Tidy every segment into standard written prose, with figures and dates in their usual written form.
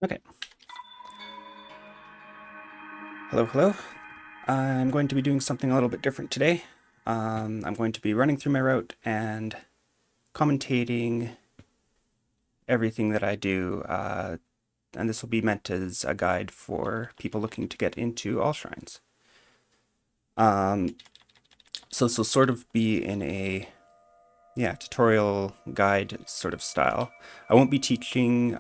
Okay. Hello, hello. I'm going to be doing something a little bit different today. I'm going to be running through my route and commentating everything that I do, and this will be meant as a guide for people looking to get into all shrines. So this will sort of be in a tutorial guide sort of style. I won't be teaching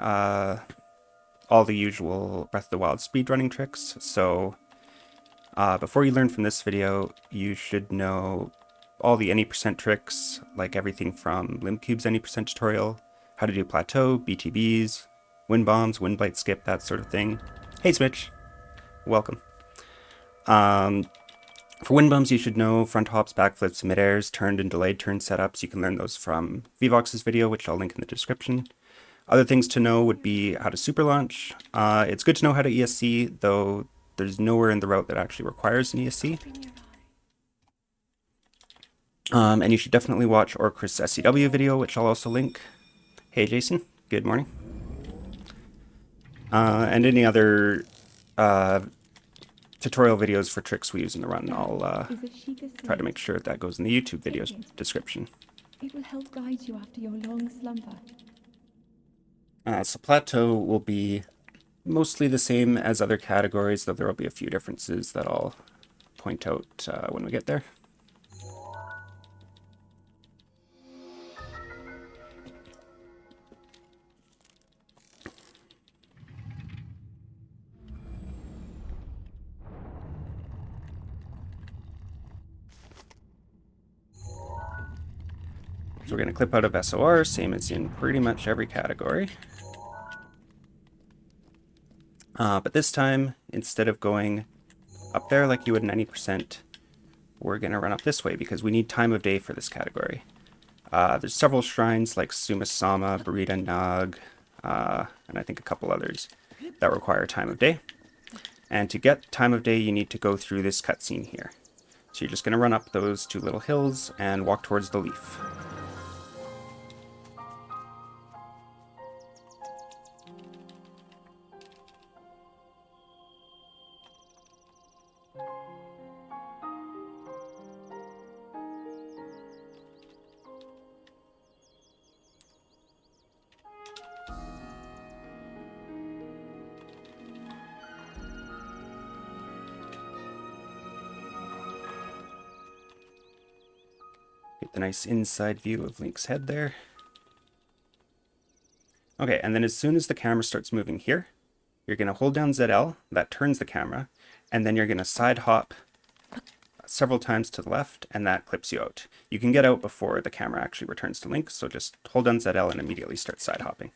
all the usual Breath of the Wild speedrunning tricks, so before you learn from this video, you should know all the any percent tricks, like everything from Limcube's any percent tutorial, how to do plateau, BTBs, wind bombs, wind blight skip, that sort of thing. Hey Smitch, welcome. For wind bombs, you should know front hops, backflips, mid-airs, turned and delayed turn setups. You can learn those from Vvox's video, which I'll link in the description. Other things to know would be how to super launch. It's good to know how to ESC, though there's nowhere in the route that actually requires an ESC. And you should definitely watch Orcris' SCW video, which I'll also link. Hey Jason, good morning. And any other tutorial videos for tricks we use in the run, I'll try to make sure that goes in the YouTube video description. It will help guide you after your long slumber. So plateau will be mostly the same as other categories, though there will be a few differences that I'll point out when we get there. So we're going to clip out of SOR, same as in pretty much every category. But this time, instead of going up there like you would in 90%, we're going to run up this way because we need time of day for this category. There's several shrines like Sumasama, Burita Nag, and I think a couple others that require time of day. And to get time of day, you need to go through this cutscene here. So you're just going to run up those two little hills and walk towards the leaf. Get the nice inside view of Link's head there. Okay, and then as soon as the camera starts moving here, you're going to hold down ZL, that turns the camera, and then you're going to side hop several times to the left, and that clips you out. You can get out before the camera actually returns to Link, so just hold down ZL and immediately start side hopping.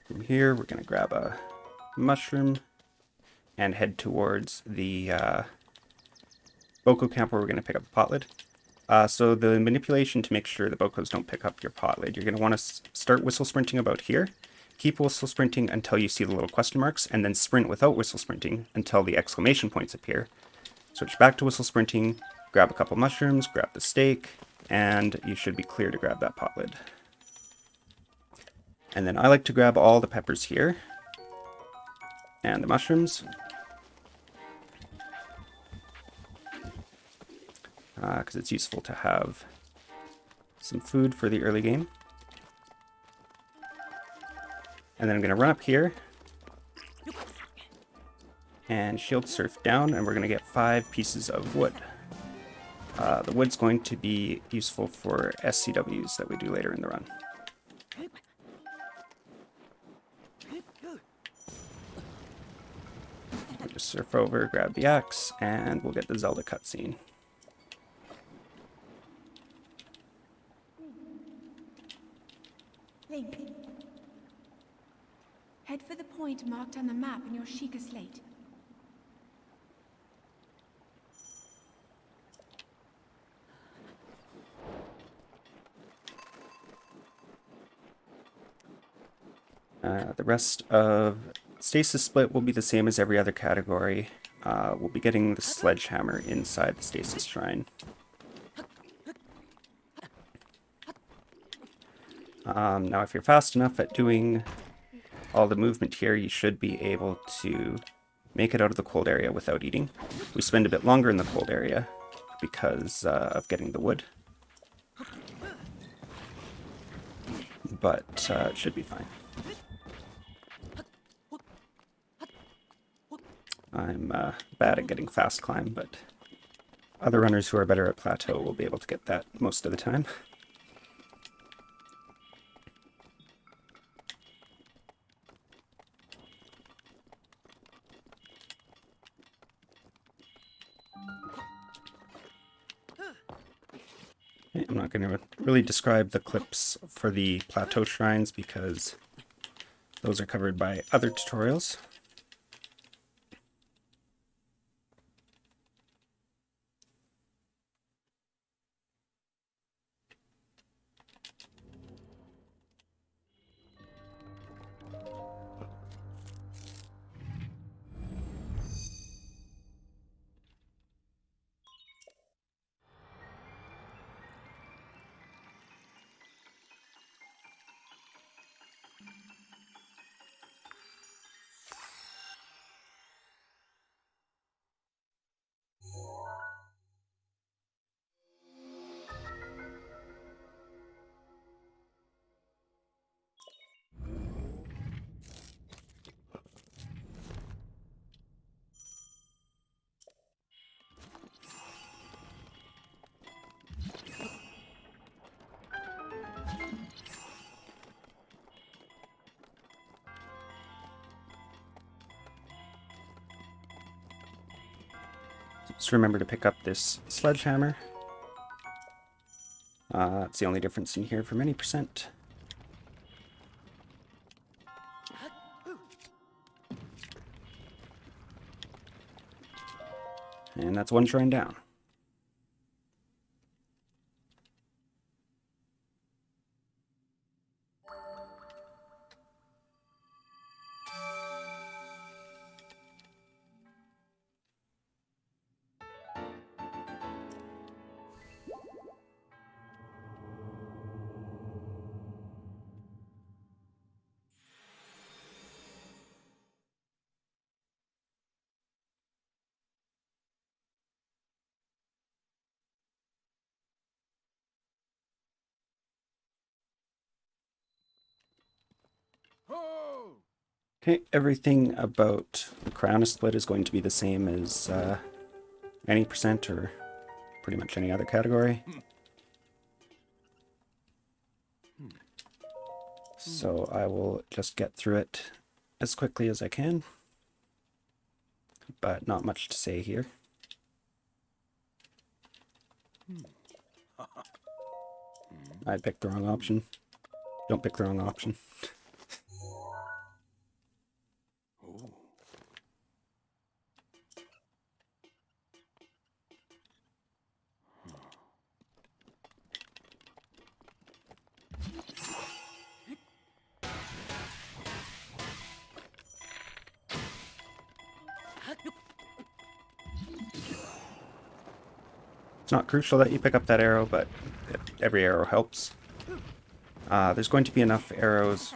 From here, we're going to grab a mushroom and head towards the Boko camp where we're going to pick up the pot lid. So the manipulation to make sure the Bokos don't pick up your pot lid, you're going to want to start whistle sprinting about here. Keep whistle sprinting until you see the little question marks, and then sprint without whistle sprinting until the exclamation points appear. Switch back to whistle sprinting, grab a couple mushrooms, grab the steak, and you should be clear to grab that pot lid. And then I like to grab all the peppers here, and the mushrooms. Because it's useful to have some food for the early game. And then I'm going to run up here and shield surf down, and we're going to get 5 pieces of wood. The wood's going to be useful for SCWs that we do later in the run. I'll just surf over, grab the axe, and we'll get the Zelda cutscene. Link. Head for the point marked on the map in your Sheikah slate. The rest of Stasis Split will be the same as every other category. We'll be getting the sledgehammer inside the Stasis Shrine. Now if you're fast enough at doing all the movement here, you should be able to make it out of the cold area without eating. We spend a bit longer in the cold area because of getting the wood. But it should be fine. I'm bad at getting fast climb, but other runners who are better at plateau will be able to get that most of the time. Okay, I'm not going to really describe the clips for the plateau shrines because those are covered by other tutorials. Just remember to pick up this sledgehammer. It's the only difference in here from any percent. And that's one shrine down. Okay, everything about the crown split is going to be the same as any percent or pretty much any other category. So I will just get through it as quickly as I can, but not much to say here. I picked the wrong option. Don't pick the wrong option. It's not crucial that you pick up that arrow, but every arrow helps. There's going to be enough arrows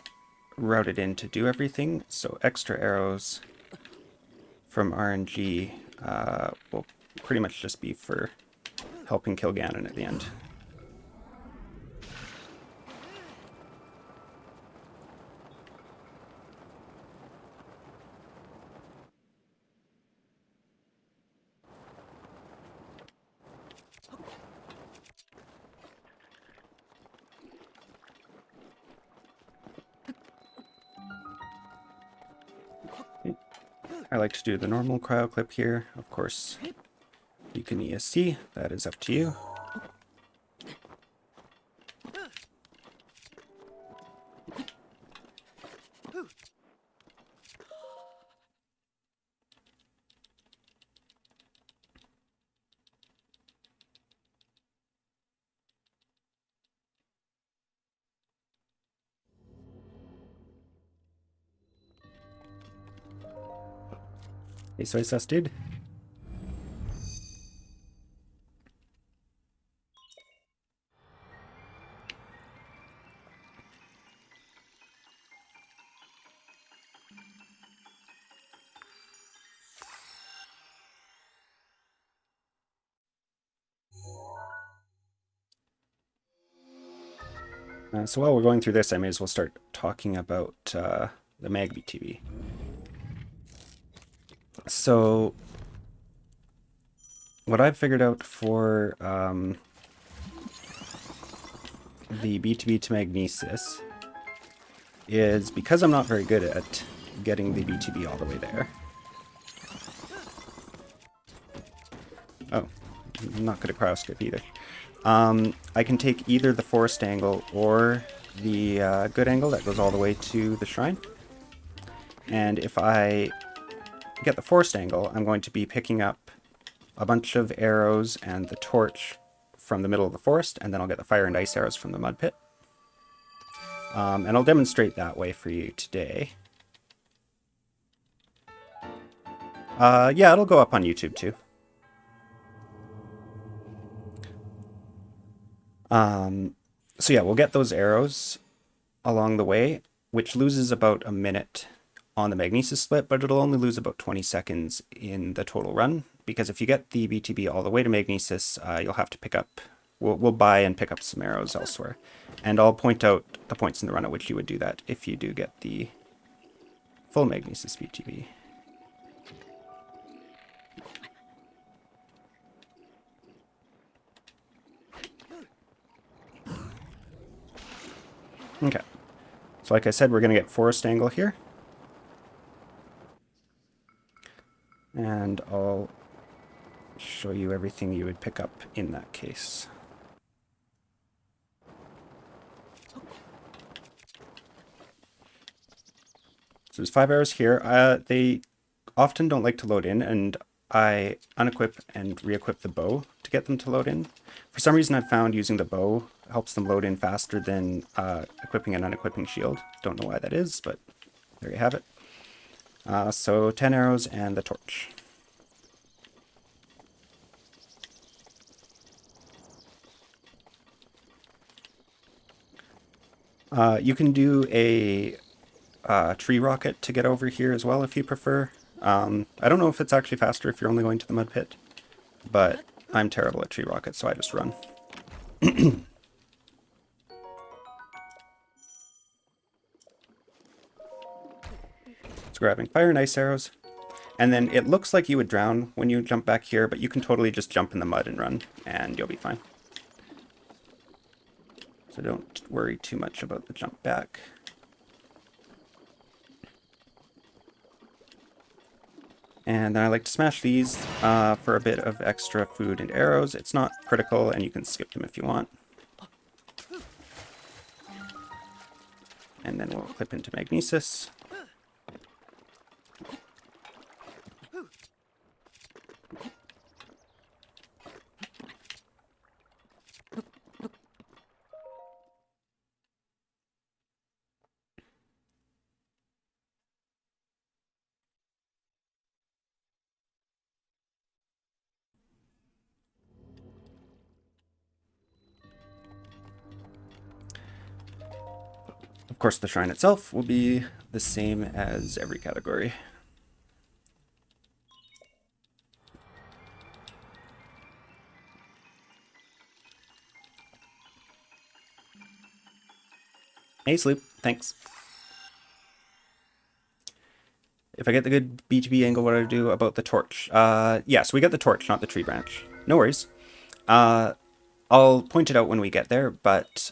routed in to do everything, so extra arrows from RNG will pretty much just be for helping kill Ganon at the end. I like to do the normal cryo clip here. Of course, you can ESC, that is up to you. Okay, so I susted. So while we're going through this, I may as well start talking about the Mag BTB. So what I've figured out for the BTB to Magnesis is, because I'm not very good at getting the BTB all the way there. Oh, I'm not good at cryoskip either. I can take either the forest angle or the good angle that goes all the way to the shrine. And if I get the forest angle, I'm going to be picking up a bunch of arrows and the torch from the middle of the forest, and then I'll get the fire and ice arrows from the mud pit. And I'll demonstrate that way for you today. Yeah, it'll go up on YouTube too. So yeah, we'll get those arrows along the way, which loses about a minute on the Magnesis split, but it'll only lose about 20 seconds in the total run, because if you get the BTB all the way to Magnesis, you'll have to pick up, we'll buy and pick up some arrows elsewhere. And I'll point out the points in the run at which you would do that if you do get the full Magnesis BTB. Okay, so like I said, we're going to get forest angle here. And I'll show you everything you would pick up in that case. So there's 5 arrows here. They often don't like to load in, and I unequip and re-equip the bow to get them to load in. For some reason, I've found using the bow helps them load in faster than equipping and unequipping shield. Don't know why that is, but there you have it. So 10 arrows and the torch. You can do a tree rocket to get over here as well if you prefer. I don't know if it's actually faster if you're only going to the mud pit, but I'm terrible at tree rockets, so I just run. So grabbing fire and ice arrows, and then it looks like you would drown when you jump back here, but you can totally just jump in the mud and run, and you'll be fine. So don't worry too much about the jump back. And then I like to smash these for a bit of extra food and arrows. It's not critical, and you can skip them if you want. And then we'll clip into Magnesis. Of course, the shrine itself will be the same as every category. Hey, Sloop, thanks. If I get the good BTB angle, what do I do about the torch? Yeah, so we got the torch, not the tree branch. No worries. I'll point it out when we get there, but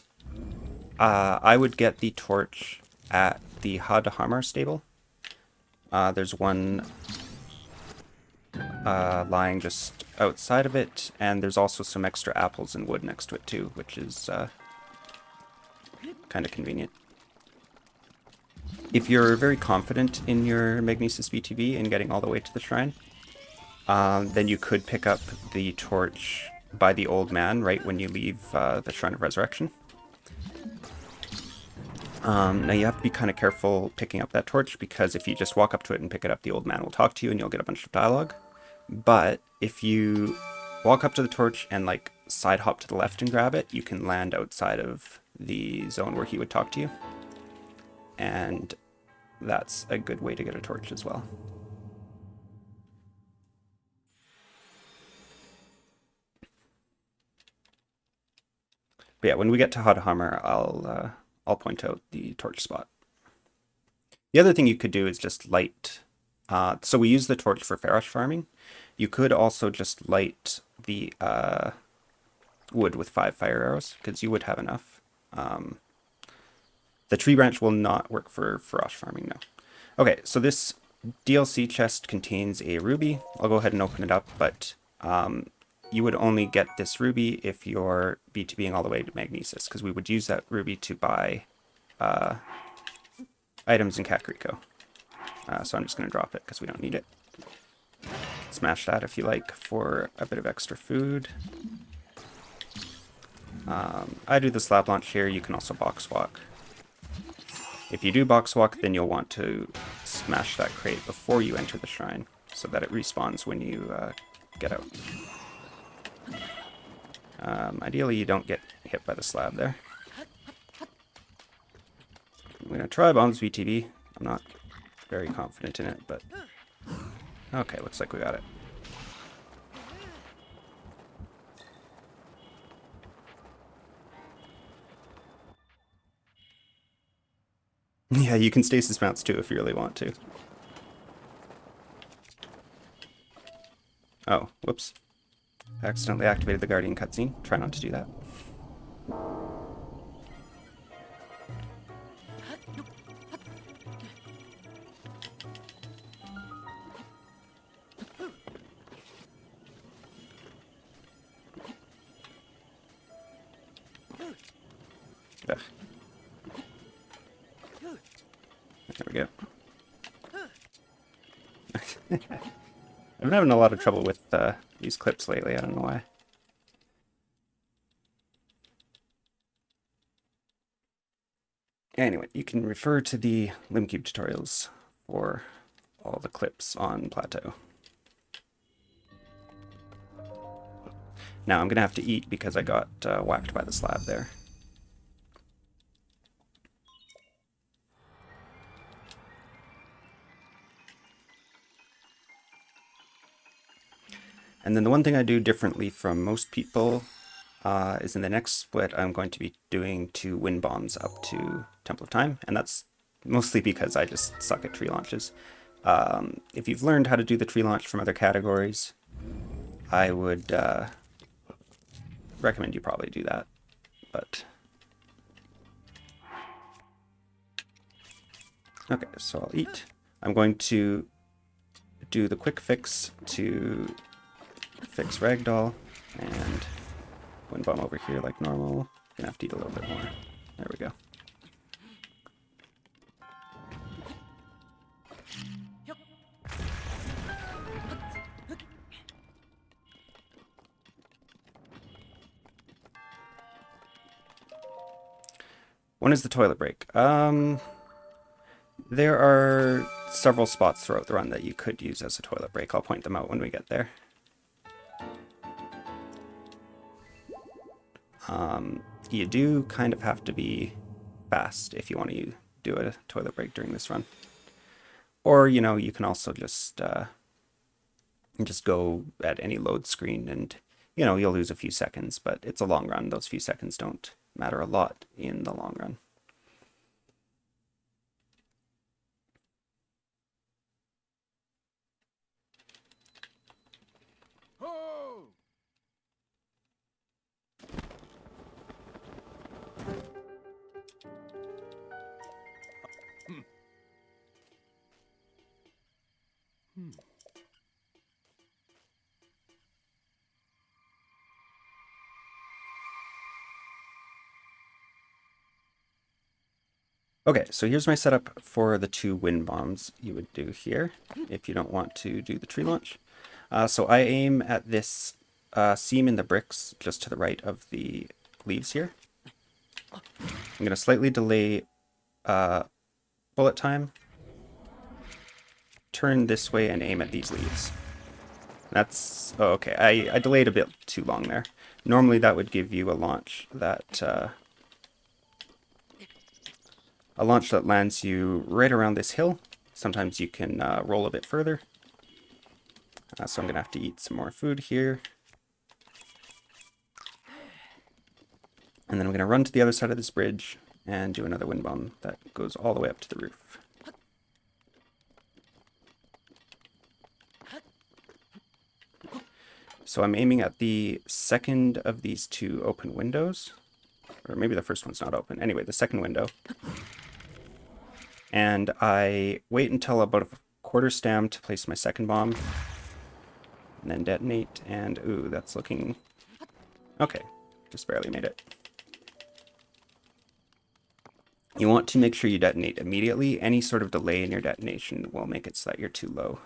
I would get the torch at the Hadhamar stable. There's one lying just outside of it, and there's also some extra apples and wood next to it too, which is kind of convenient. If you're very confident in your Magnesis BTB and getting all the way to the shrine, then you could pick up the torch by the old man right when you leave the Shrine of Resurrection. Now you have to be kind of careful picking up that torch, because if you just walk up to it and pick it up, the old man will talk to you and you'll get a bunch of dialogue. But if you walk up to the torch and like side hop to the left and grab it, you can land outside of the zone where he would talk to you. And that's a good way to get a torch as well. But yeah, when we get to Hodhammer, I'll point out the torch spot. The other thing you could do is just light. So we use the torch for Farage Farming. You could also just light the wood with 5 fire arrows, because you would have enough. The tree branch will not work for Farage Farming, no. Okay, so this DLC chest contains a ruby. I'll go ahead and open it up, but you would only get this ruby if you're BTBing all the way to Magnesis, because we would use that ruby to buy items in Kakariko. So I'm just going to drop it because we don't need it. Smash that if you like for a bit of extra food. I do the slab launch here. You can also box walk. If you do box walk, then you'll want to smash that crate before you enter the shrine so that it respawns when you get out. Ideally, you don't get hit by the slab there. I'm going to try bombs VTB. I'm not very confident in it, but okay, looks like we got it. Yeah, you can stasis mounts too if you really want to. Oh, whoops. Accidentally activated the Guardian cutscene. Try not to do that. Ugh. There we go. I've been having a lot of trouble with these clips lately, I don't know why. Anyway, you can refer to the Limcube tutorials for all the clips on Plateau. Now I'm going to have to eat because I got whacked by the slab there. And then the one thing I do differently from most people is in the next split I'm going to be doing 2 wind bombs up to Temple of Time, and that's mostly because I just suck at tree launches. If you've learned how to do the tree launch from other categories, I would recommend you probably do that, but... Okay, so I'll eat. I'm going to do the quick fix to fix Ragdoll, and wind bomb over here like normal. Gonna have to eat a little bit more. There we go. When is the toilet break? There are several spots throughout the run that you could use as a toilet break. I'll point them out when we get there. You do kind of have to be fast if you want to do a toilet break during this run. Or, you know, you can also just go at any load screen and, you know, you'll lose a few seconds, but it's a long run. Those few seconds don't matter a lot in the long run. Okay, so here's my setup for the 2 wind bombs you would do here if you don't want to do the tree launch. So I aim at this seam in the bricks just to the right of the leaves here. I'm going to slightly delay bullet time, turn this way and aim at these leaves. That's... oh, okay, I delayed a bit too long there. Normally that would give you a launch that... a launch that lands you right around this hill. Sometimes you can roll a bit further. So I'm going to have to eat some more food here. And then I'm going to run to the other side of this bridge and do another wind bomb that goes all the way up to the roof. So I'm aiming at the second of these two open windows. Or maybe the first one's not open. Anyway, the second window. And I wait until about a quarter stam to place my second bomb. And then detonate. And ooh, that's looking... okay, just barely made it. You want to make sure you detonate immediately. Any sort of delay in your detonation will make it so that you're too low.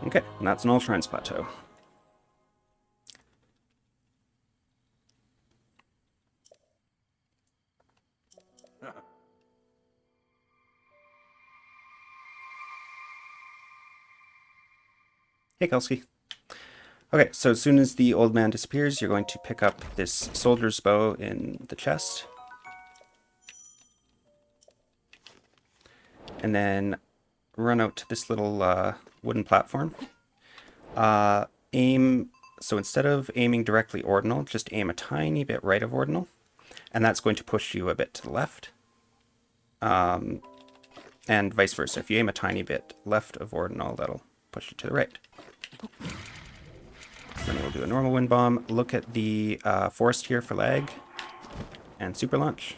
Okay, and that's an All Shrines Plateau. Hey, Kelsey. Okay, so as soon as the old man disappears, you're going to pick up this soldier's bow in the chest. And then run out to this little wooden platform. Aim, so instead of aiming directly ordinal, just aim a tiny bit right of ordinal. And that's going to push you a bit to the left. And vice versa. If you aim a tiny bit left of ordinal, that'll push you to the right. Then we'll do a normal wind bomb. Look at the forest here for lag. And super launch.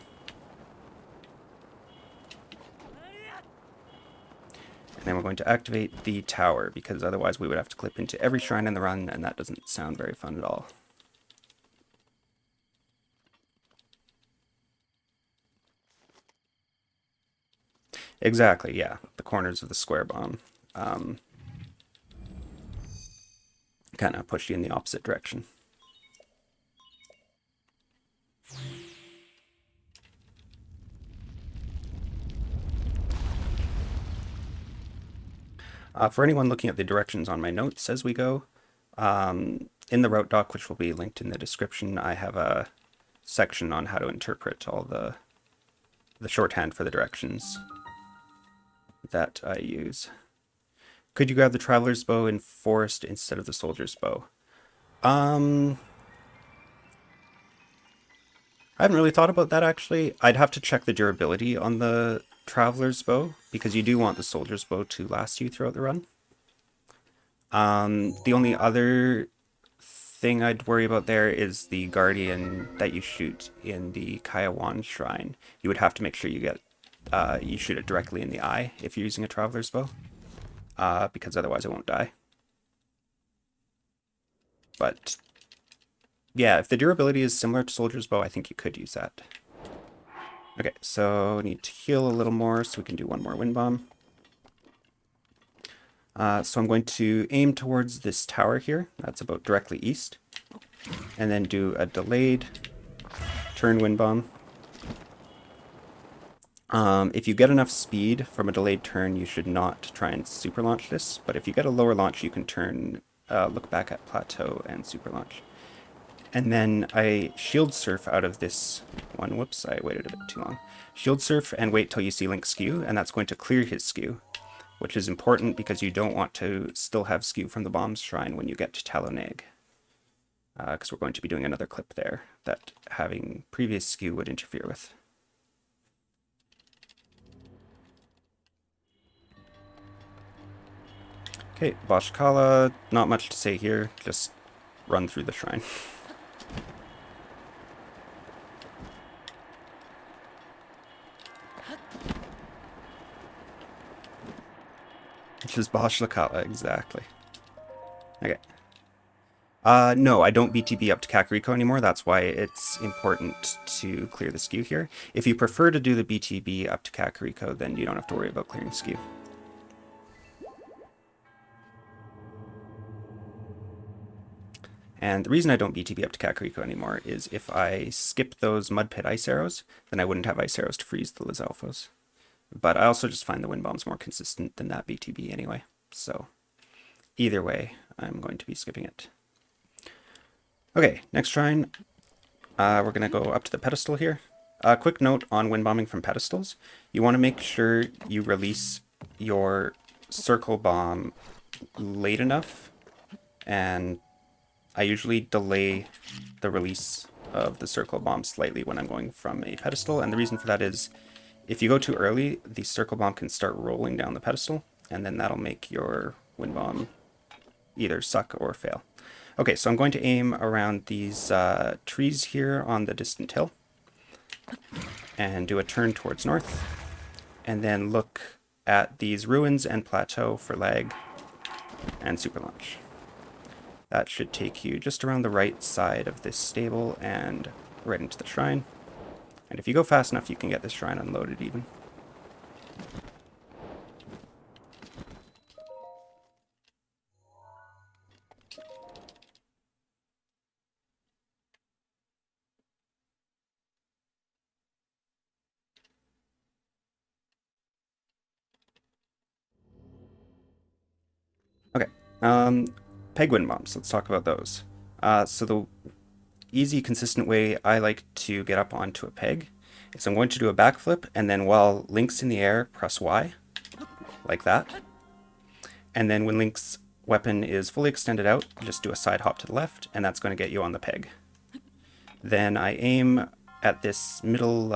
And then we're going to activate the tower, because otherwise we would have to clip into every shrine in the run, and that doesn't sound very fun at all. Exactly, yeah. The corners of the square bomb. Kind of push you in the opposite direction. For anyone looking at the directions on my notes as we go, in the route doc, which will be linked in the description, I have a section on how to interpret all the shorthand for the directions that I use. Could you grab the Traveler's Bow in Forest instead of the Soldier's Bow? I haven't really thought about that, actually. I'd have to check the durability on the Traveler's Bow, because you do want the Soldier's Bow to last you throughout the run. The only other thing I'd worry about there is the Guardian that you shoot in the Kayawan Shrine. You would have to make sure you get you shoot it directly in the eye if you're using a Traveler's Bow, because otherwise it won't die. But yeah, if the durability is similar to Soldier's Bow, I think you could use that. Okay, so I need to heal a little more so we can do one more wind bomb. So I'm going to aim towards this tower here. That's about directly east. And then do a delayed turn wind bomb. If you get enough speed from a delayed turn, you should not try and super launch this. But if you get a lower launch, you can turn, look back at plateau and super launch. And then I shield surf out of this one. Whoops, I waited a bit too long. Shield surf and wait till you see Link skew, and that's going to clear his skew, which is important because you don't want to still have skew from the bomb's shrine when you get to Taloneg. Because we're going to be doing another clip there that having previous skew would interfere with. Okay, Bashkala, not much to say here, just run through the shrine. Which is Bashkala, exactly. Okay. No, I don't BTB up to Kakariko anymore. That's why it's important to clear the skew here. If you prefer to do the BTB up to Kakariko, then you don't have to worry about clearing skew. And the reason I don't BTB up to Kakariko anymore is if I skip those Mud Pit ice arrows, then I wouldn't have ice arrows to freeze the Lizalfos. But I also just find the wind bombs more consistent than that BTB anyway. So either way, I'm going to be skipping it. Okay, next shrine. we're going to go up to the pedestal here. A quick note on wind bombing from pedestals. You want to make sure you release your circle bomb late enough, and I usually delay the release of the circle bomb slightly when I'm going from a pedestal, and the reason for that is if you go too early, the circle bomb can start rolling down the pedestal, and then that'll make your wind bomb either suck or fail. Okay, so I'm going to aim around these trees here on the distant hill and do a turn towards north, and then look at these ruins and plateau for lag and super launch. That should take you just around the right side of this stable and right into the shrine. And if you go fast enough, you can get this shrine unloaded even. Okay, peg wind bombs, let's talk about those. So the easy, consistent way I like to get up onto a peg is I'm going to do a backflip, and then while Link's in the air, press Y, like that. And then when Link's weapon is fully extended out, just do a side hop to the left, and that's going to get you on the peg. Then I aim at this middle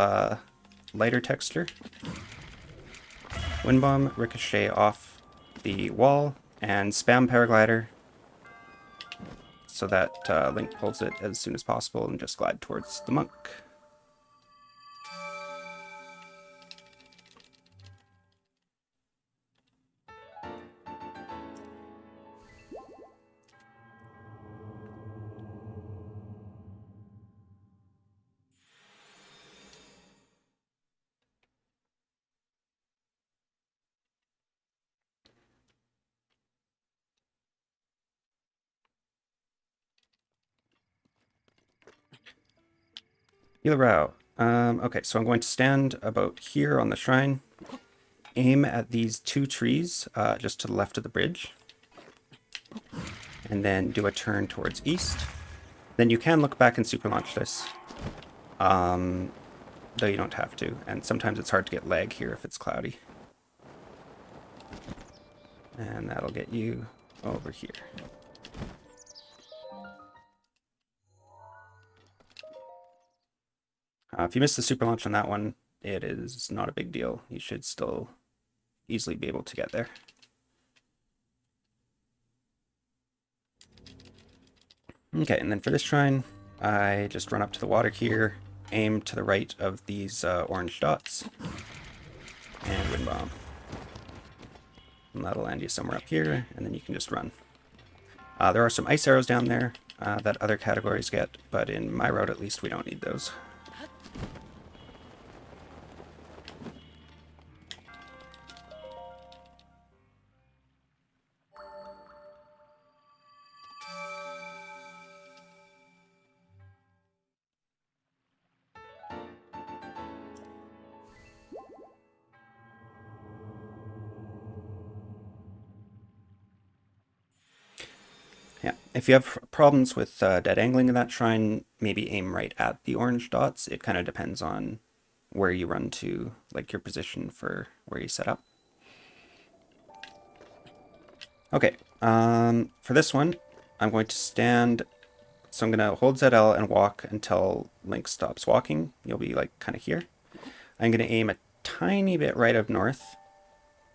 lighter texture. Wind bomb, ricochet off the wall, and spam paraglider so that Link pulls it as soon as possible and just glide towards the monk. Healer okay, so I'm going to stand about here on the shrine, aim at these two trees just to the left of the bridge, and then do a turn towards east. Then you can look back and super launch this, though you don't have to, and sometimes it's hard to get lag here if it's cloudy. And that'll get you over here. If you miss the super launch on that one, it is not a big deal. You should still easily be able to get there. Okay, and then for this shrine, I just run up to the water here, aim to the right of these orange dots, and wind bomb. And that'll land you somewhere up here, and then you can just run. There are some ice arrows down there that other categories get, but in my route at least we don't need those. Yeah, if you have problems with dead angling in that shrine, maybe aim right at the orange dots. It kind of depends on where you run to, like your position for where you set up. Okay, for this one, I'm going to stand, so I'm going to hold ZL and walk until Link stops walking. You'll be like kind of here. I'm going to aim a tiny bit right of north,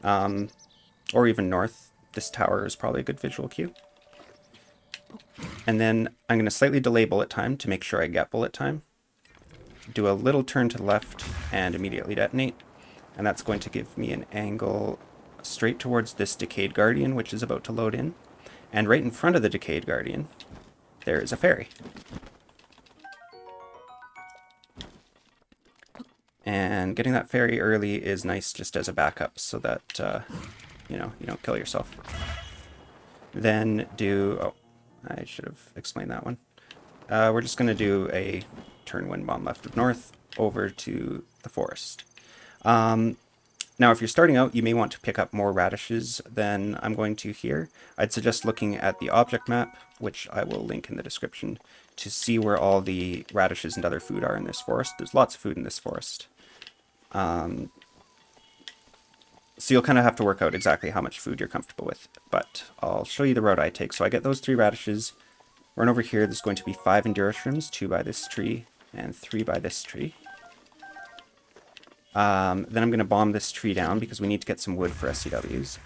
or even north. This tower is probably a good visual cue. And then I'm going to slightly delay bullet time to make sure I get bullet time. Do a little turn to the left and immediately detonate. And that's going to give me an angle straight towards this Decayed Guardian, which is about to load in. And right in front of the Decayed Guardian, there is a fairy. And getting that fairy early is nice just as a backup so that, you know, you don't kill yourself. Then do... oh, I should have explained that one. We're just going to do a turn wind bomb left of north over to the forest. Now Now, if you're starting out, you may want to pick up more radishes than I'm going to here. I'd suggest looking at the object map, which I will link in the description, to see where all the radishes and other food are in this forest. There's lots of food in this forest. So you'll kind of have to work out exactly how much food you're comfortable with. But I'll show you the route I take. So I get those 3 radishes. Run over here. There's going to be 5 endurance, 2 by this tree and 3 by this tree. Then I'm going to bomb this tree down because we need to get some wood for SCWs.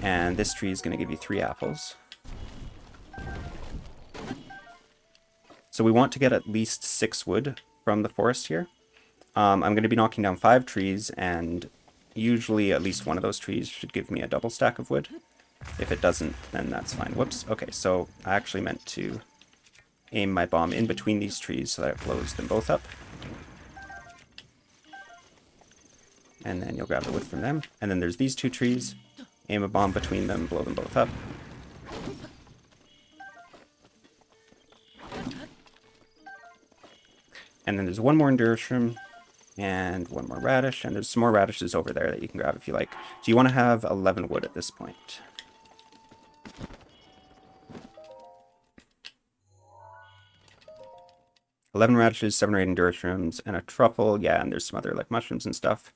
And this tree is going to give you 3 apples. So we want to get at least 6 wood from the forest here. I'm going to be knocking down 5 trees, and usually at least one of those trees should give me a double stack of wood. If it doesn't, then that's fine. Whoops. Okay, so I actually meant to aim my bomb in between these trees so that it blows them both up. And then you'll grab the wood from them. And then there's these 2 trees. Aim a bomb between them, blow them both up. And then there's one more endurance and one more radish, and there's some more radishes over there that you can grab if you like. So you want to have 11 wood at this point. "11 radishes, 7 or 8 endurance, and a truffle." Yeah, and there's some other like mushrooms and stuff.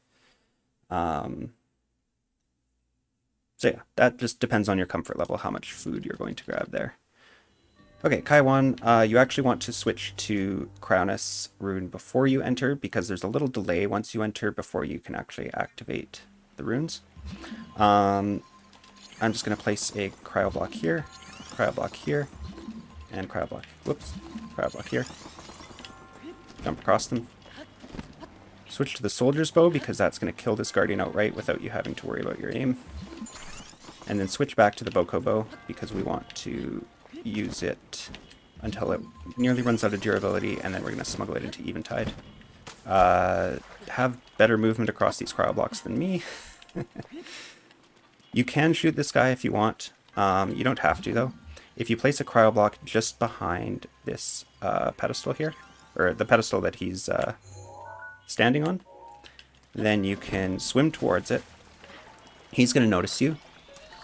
So yeah, that just depends on your comfort level, how much food you're going to grab there. Okay, Kaiwan, you actually want to switch to Crownus rune before you enter, because there's a little delay once you enter before you can actually activate the runes. I'm just going to place a cryo block here, and cryo block, whoops, cryo block here. Jump across them. Switch to the soldier's bow, because that's going to kill this guardian outright without you having to worry about your aim. And then switch back to the Boko bow, because we want to use it until it nearly runs out of durability, and then we're going to smuggle it into Eventide. Have better movement across these cryo blocks than me. You can shoot this guy if you want. You don't have to, though. If you place a cryo block just behind this pedestal here, or the pedestal that he's standing on, then you can swim towards it. He's going to notice you.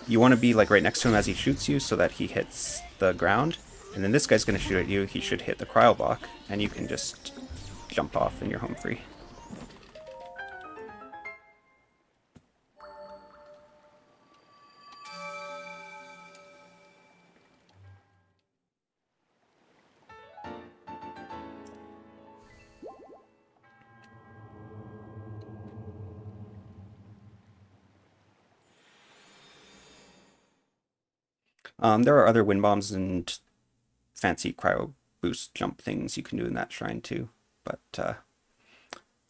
You want to be like right next to him as he shoots you so that he hits the ground. And then this guy's going to shoot at you. He should hit the cryo block, and you can just jump off and you're home free. There are other wind bombs and fancy cryo boost jump things you can do in that shrine too, but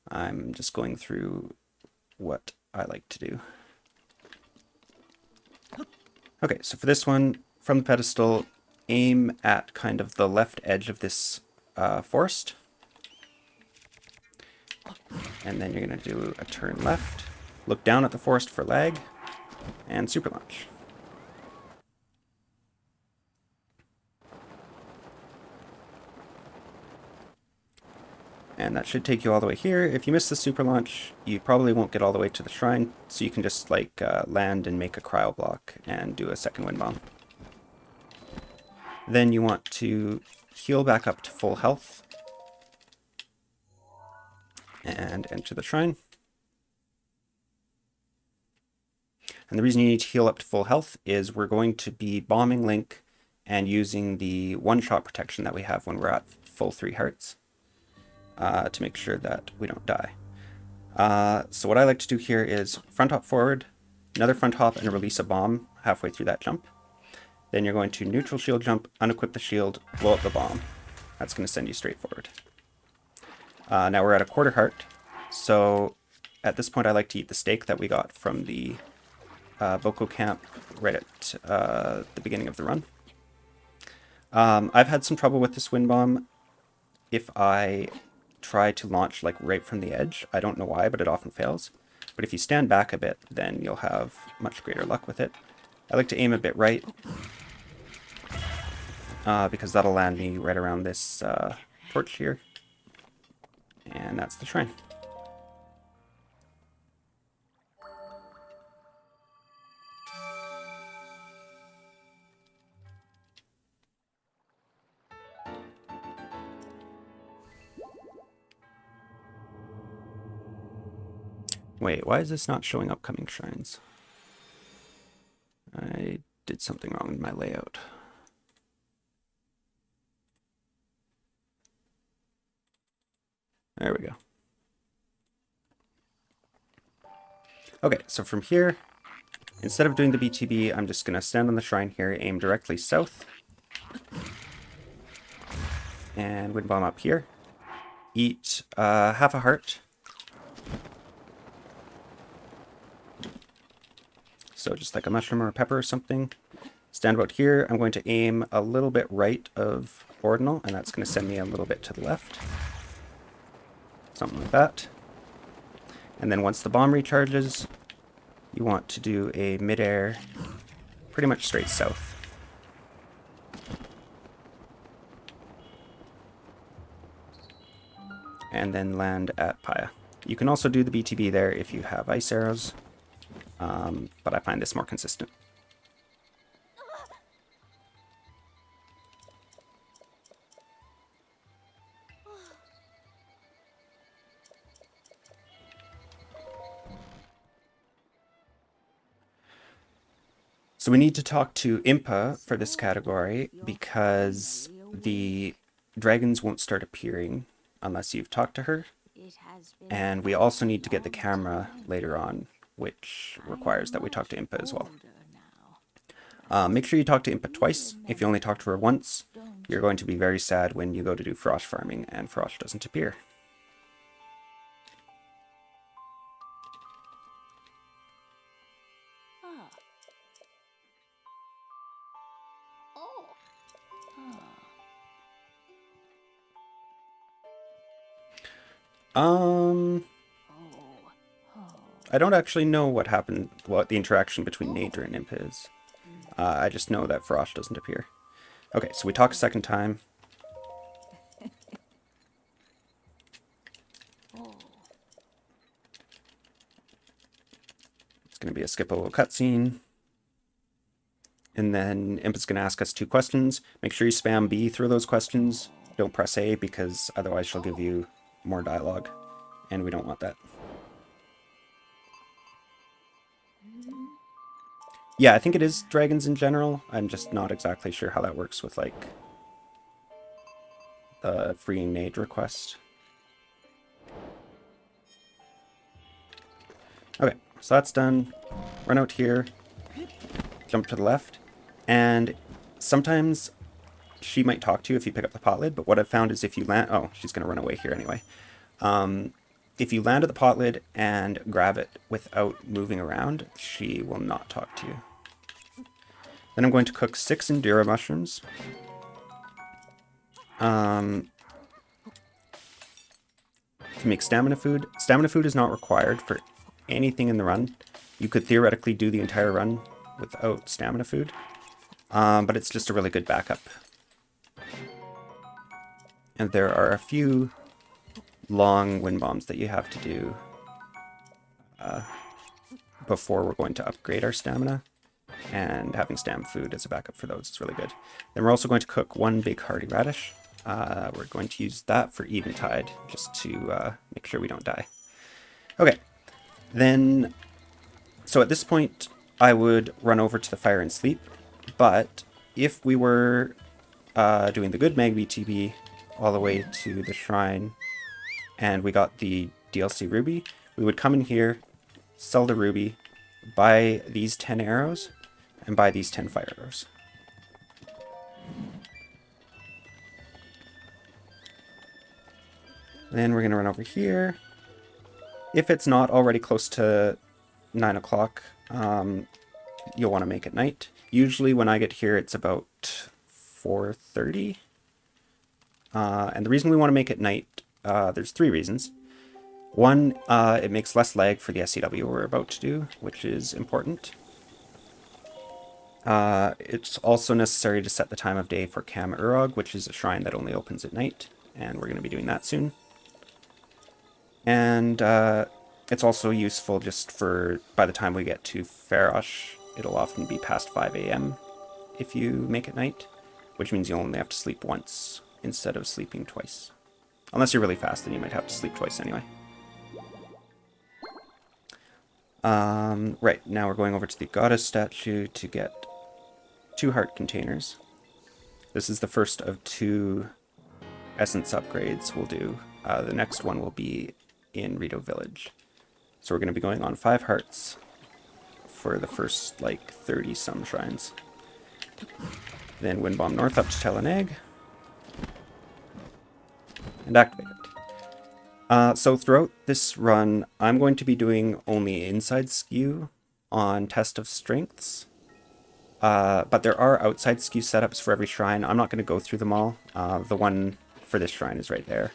I'm just going through what I like to do. Okay, so for this one, from the pedestal, aim at kind of the left edge of this forest. And then you're going to do a turn left, look down at the forest for lag, and super launch. And that should take you all the way here. If you miss the super launch, you probably won't get all the way to the shrine, so you can just like land and make a cryo block and do a second wind bomb. Then you want to heal back up to full health and enter the shrine. And the reason you need to heal up to full health is we're going to be bombing Link and using the one-shot protection that we have when we're at full 3 hearts. To make sure that we don't die. So what I like to do here is front hop forward, another front hop, and release a bomb halfway through that jump. Then you're going to neutral shield jump, unequip the shield, blow up the bomb. That's going to send you straight forward. Now we're at a quarter heart, so at this point I like to eat the steak that we got from the Boko camp right at the beginning of the run. I've had some trouble with this wind bomb. If I try to launch like right from the edge, I don't know why, but it often fails. But if you stand back a bit, then you'll have much greater luck with it. I like to aim a bit right, because that'll land me right around this torch here. And that's the shrine. Wait, why is this not showing upcoming shrines? I did something wrong with my layout. There we go. Okay, so from here, instead of doing the BTB, I'm just going to stand on the shrine here, aim directly south, and wind bomb up here. Eat half a heart. So just like a mushroom or a pepper or something. Stand about here. I'm going to aim a little bit right of Ordinal, and that's going to send me a little bit to the left. Something like that. And then once the bomb recharges, you want to do a mid-air, pretty much straight south. And then land at Paya. You can also do the BTB there if you have ice arrows, but I find this more consistent. So we need to talk to Impa for this category because the dragons won't start appearing unless you've talked to her. And we also need to get the camera later on, which requires that we talk to Impa as well. Make sure you talk to Impa twice. If you only talk to her once, you're going to be very sad when you go to do Farage Farming and Farage doesn't appear. I don't actually know what happened, what the interaction between Nader and Impa is. I just know that Farage doesn't appear. Okay, so we talk a second time. It's going to be a skip-o cutscene. And then Impa's going to ask us 2 questions. Make sure you spam B through those questions. Don't press A because otherwise she'll give you more dialogue. And we don't want that. Yeah, I think it is dragons in general. I'm just not exactly sure how that works with, like, the freeing nade request. Okay, so that's done. Run out here. Jump to the left. And sometimes she might talk to you if you pick up the pot lid, but what I've found is if you land... Oh, she's going to run away here anyway. If you land at the pot lid and grab it without moving around, she will not talk to you. Then I'm going to cook 6 Endura mushrooms. To make stamina food. Stamina food is not required for anything in the run. You could theoretically do the entire run without stamina food, but it's just a really good backup. And there are a few long wind bombs that you have to do before we're going to upgrade our stamina, and having stamina food as a backup for those is really good. Then we're also going to cook 1 big hearty radish. We're going to use that for eventide, just to make sure we don't die. Okay, then, so at this point, I would run over to the fire and sleep, but if we were doing the good Mag BTB all the way to the shrine, and we got the DLC ruby, we would come in here, sell the ruby, buy these 10 arrows, and buy these 10 fire arrows. Then we're going to run over here. If it's not already close to 9 o'clock, you'll want to make it night. Usually when I get here, it's about 4:30. And the reason we want to make it night, there's 3 reasons. One, it makes less lag for the SCW we're about to do, which is important. It's also necessary to set the time of day for Camry Rag, which is a shrine that only opens at night, and we're going to be doing that soon. And it's also useful just for, by the time we get to Farage, it'll often be past 5 AM if you make it night, which means you only have to sleep once instead of sleeping twice. Unless you're really fast, then you might have to sleep twice anyway. Right, now we're going over to the goddess statue to get 2 heart containers. This is the first of 2 essence upgrades we'll do. The next one will be in Rito Village. So we're going to be going on 5 hearts for the first, like, 30-some shrines. Then Wind Bomb North up to tell an egg. And activate it. So throughout this run, I'm going to be doing only inside skew on Test of Strengths. But there are outside skew setups for every shrine. I'm not going to go through them all. The one for this shrine is right there.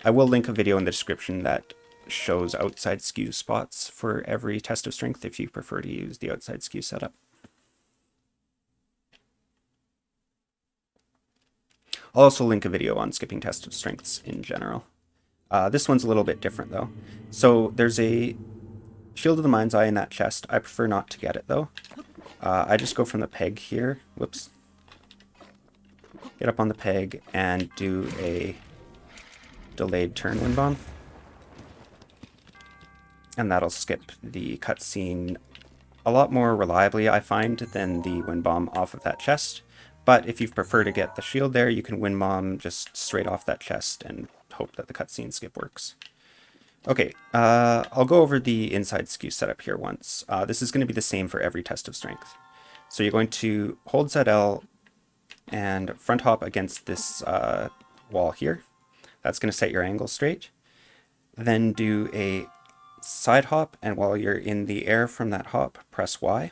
I will link a video in the description that shows outside skew spots for every Test of Strength if you prefer to use the outside skew setup. I'll also link a video on skipping Test of Strengths in general. This one's a little bit different though. So there's a Shield of the Mind's Eye in that chest. I prefer not to get it though. I just go from the peg here. Whoops. Get up on the peg and do a delayed turn Wind Bomb. And that'll skip the cutscene a lot more reliably, I find, than the Wind Bomb off of that chest. But if you prefer to get the shield there, you can Wind Bomb just straight off that chest and hope that the cutscene skip works. Okay, I'll go over the inside skew setup here once. This is going to be the same for every Test of Strength. So you're going to hold ZL and front hop against this wall here. That's going to set your angle straight. Then do a side hop, and while you're in the air from that hop, press Y.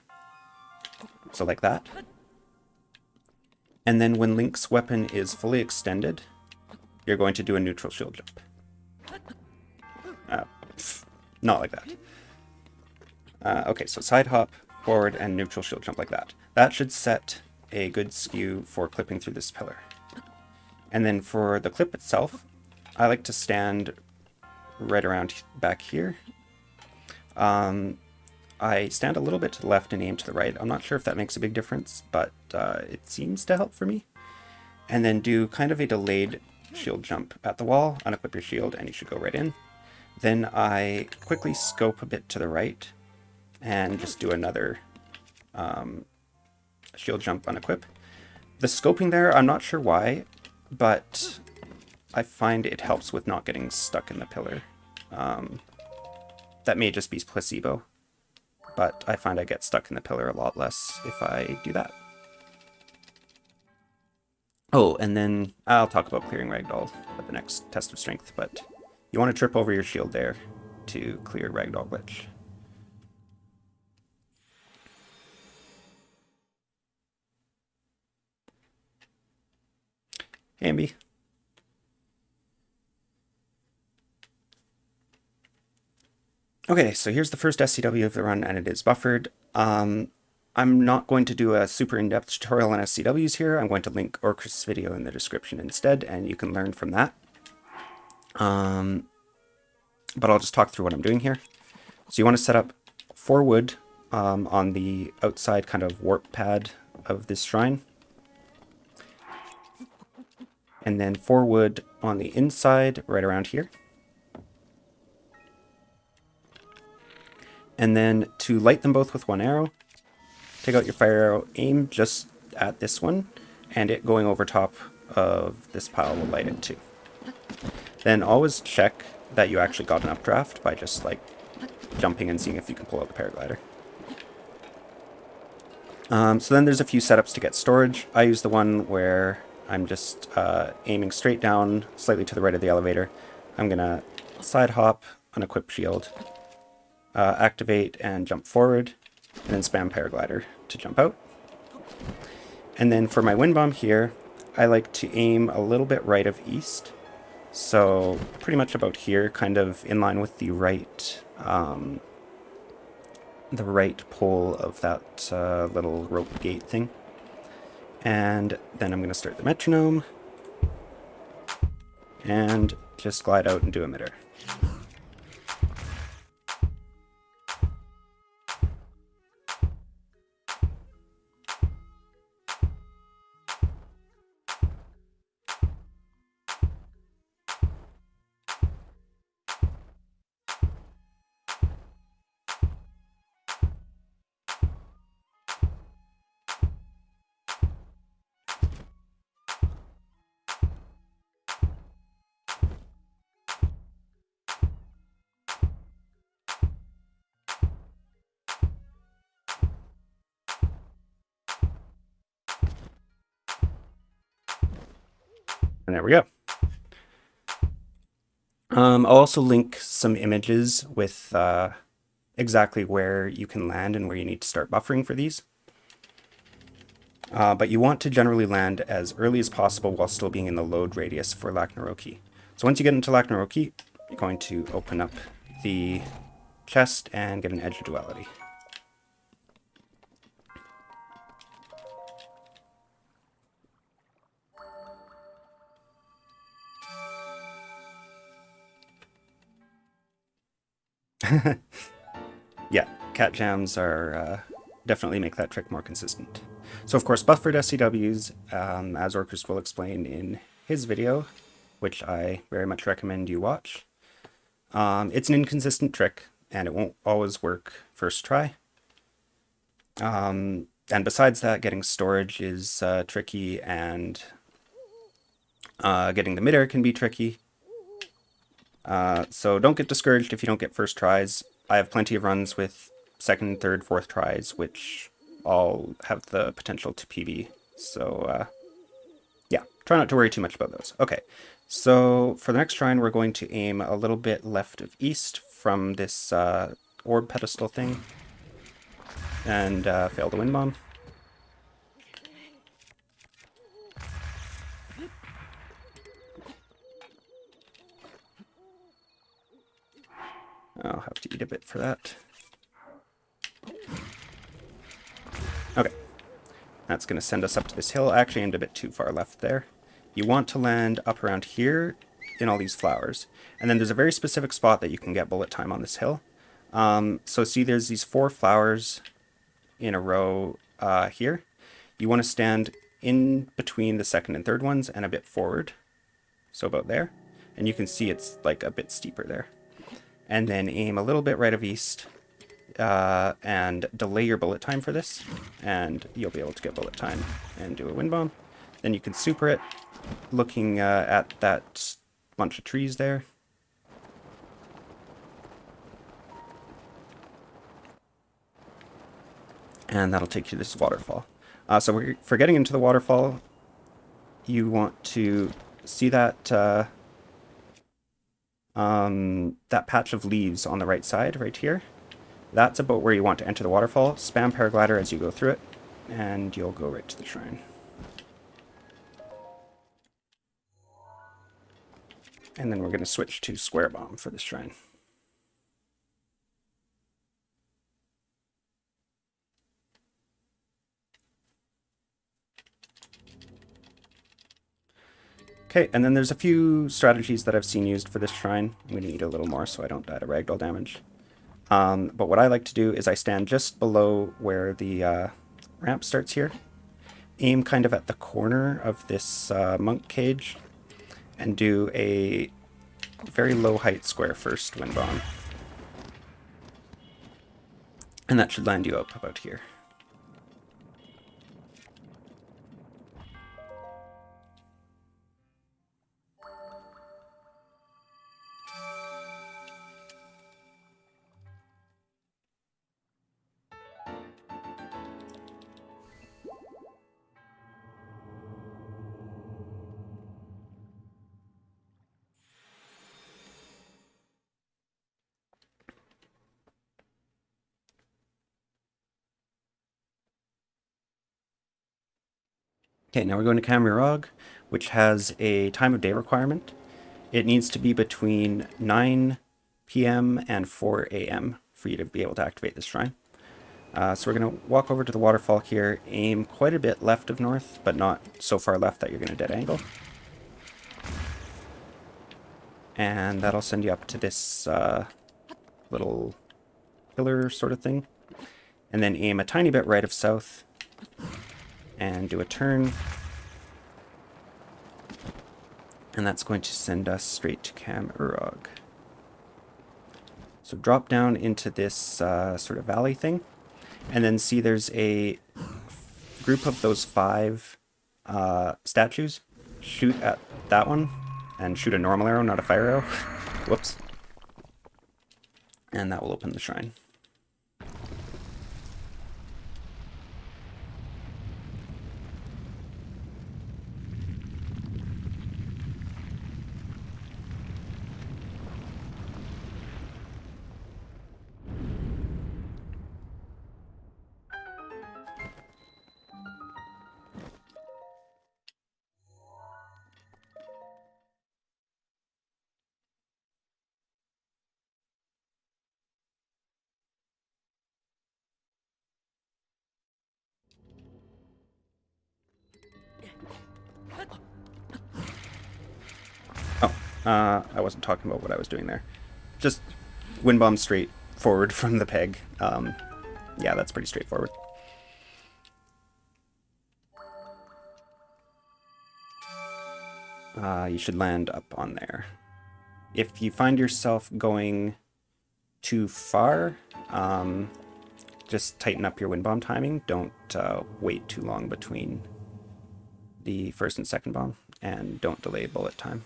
So like that. And then when Link's weapon is fully extended, you're going to do a neutral shield jump. Not like that. Okay, so side hop, forward, and neutral shield jump like that. That should set a good skew for clipping through this pillar. And then for the clip itself, I like to stand right around back here. I stand a little bit to the left and aim to the right. I'm not sure if that makes a big difference, but it seems to help for me. And then do kind of a delayed shield jump at the wall, unequip your shield, and you should go right in. Then I quickly scope a bit to the right and just do another shield jump unequip. The scoping there, I'm not sure why, but I find it helps with not getting stuck in the pillar. That may just be placebo, but I find I get stuck in the pillar a lot less if I do that. Oh, and then I'll talk about clearing Ragdoll at the next Test of Strength, but you want to trip over your shield there to clear Ragdoll glitch. Hey, Ambi. Okay, so here's the first SCW of the run, and it is buffered. I'm not going to do a super in-depth tutorial on SCWs here. I'm going to link Orcris' video in the description instead, and you can learn from that. But I'll just talk through what I'm doing here. So you want to set up 4 wood on the outside kind of warp pad of this shrine. And then 4 wood on the inside, right around here. And then to light them both with 1 arrow, take out your fire arrow, aim just at this one, and it going over top of this pile will light it too. Then always check that you actually got an updraft by just like jumping and seeing if you can pull out the paraglider. So then there's a few setups to get storage. I use the one where I'm just aiming straight down, slightly to the right of the elevator. I'm gonna side hop, unequip shield, activate and jump forward, and then spam paraglider to jump out. And then for my wind bomb here, I like to aim a little bit right of east. So pretty much about here, kind of in line with the right pole of that little rope gate thing. And then I'm going to start the metronome and just glide out and do emitter. there we go. I'll also link some images with exactly where you can land and where you need to start buffering for these. But you want to generally land as early as possible while still being in the load radius for Laknaroki. So once you get into Laknaroki, you're going to open up the chest and get an Edge of Duality. Yeah, cat jams are definitely make that trick more consistent. So of course, buffered SCWs, as Orcus will explain in his video, which I very much recommend you watch. It's an inconsistent trick, and it won't always work first try. And besides that, getting storage is tricky, and getting the midair can be tricky. So don't get discouraged if you don't get first tries. I have plenty of runs with second, third, fourth tries, which all have the potential to PB. So yeah, try not to worry too much about those. Okay, so for the next shrine, we're going to aim a little bit left of east from this orb pedestal thing, and fail the wind bomb. I'll have to eat a bit for that. Okay, that's going to send us up to this hill. I actually aimed a bit too far left there. You want to land up around here in all these flowers. And then there's a very specific spot that you can get bullet time on this hill. So see, there's these 4 flowers in a row here. You want to stand in between the second and third ones and a bit forward. So about there. And you can see it's like a bit steeper there. And then aim a little bit right of east and delay your bullet time for this, and you'll be able to get bullet time and do a wind bomb. Then you can super it, looking at that bunch of trees there. And that'll take you to this waterfall. So for getting into the waterfall, you want to see that that patch of leaves on the right side, right here. That's about where you want to enter the waterfall. Spam paraglider as you go through it, and you'll go right to the shrine. And then we're going to switch to square bomb for this shrine. Okay, and then there's a few strategies that I've seen used for this shrine. I'm going to need a little more so I don't die to ragdoll damage. But what I like to do is I stand just below where the ramp starts here. Aim kind of at the corner of this monk cage and do a very low height square first wind bomb. And that should land you up about here. Okay, now we're going to Camry Rag, which has a time of day requirement. It needs to be between 9 p.m. and 4 a.m. for you to be able to activate this shrine. So we're going to walk over to the waterfall here, aim quite a bit left of north, but not so far left that you're going to dead angle. And that'll send you up to this little pillar sort of thing. And then aim a tiny bit right of south and do a turn. And that's going to send us straight to Camry Rag. So drop down into this sort of valley thing. And then see there's a group of those 5 statues. Shoot at that one. And shoot a normal arrow, not a fire arrow. Whoops. And that will open the shrine. I wasn't talking about what I was doing there. Just wind bomb straight forward from the peg. Yeah, that's pretty straightforward. You should land up on there. If you find yourself going too far, just tighten up your wind bomb timing. Don't wait too long between the first and second bomb, and don't delay bullet time.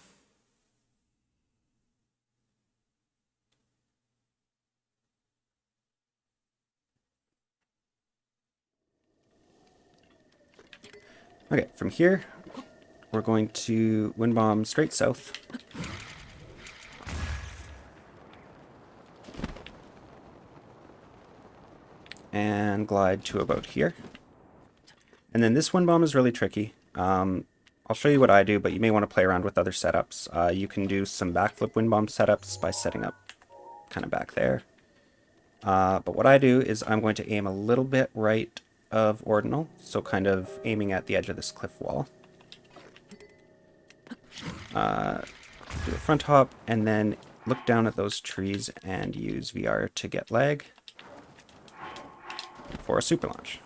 Okay, from here, we're going to wind bomb straight south. And glide to about here. And then this wind bomb is really tricky. I'll show you what I do, but you may want to play around with other setups. You can do some backflip wind bomb setups by setting up kind of back there. But what I do is I'm going to aim a little bit right of ordinal, so kind of aiming at the edge of this cliff wall. Do a front hop, and then look down at those trees and use VR to get lag for a super launch.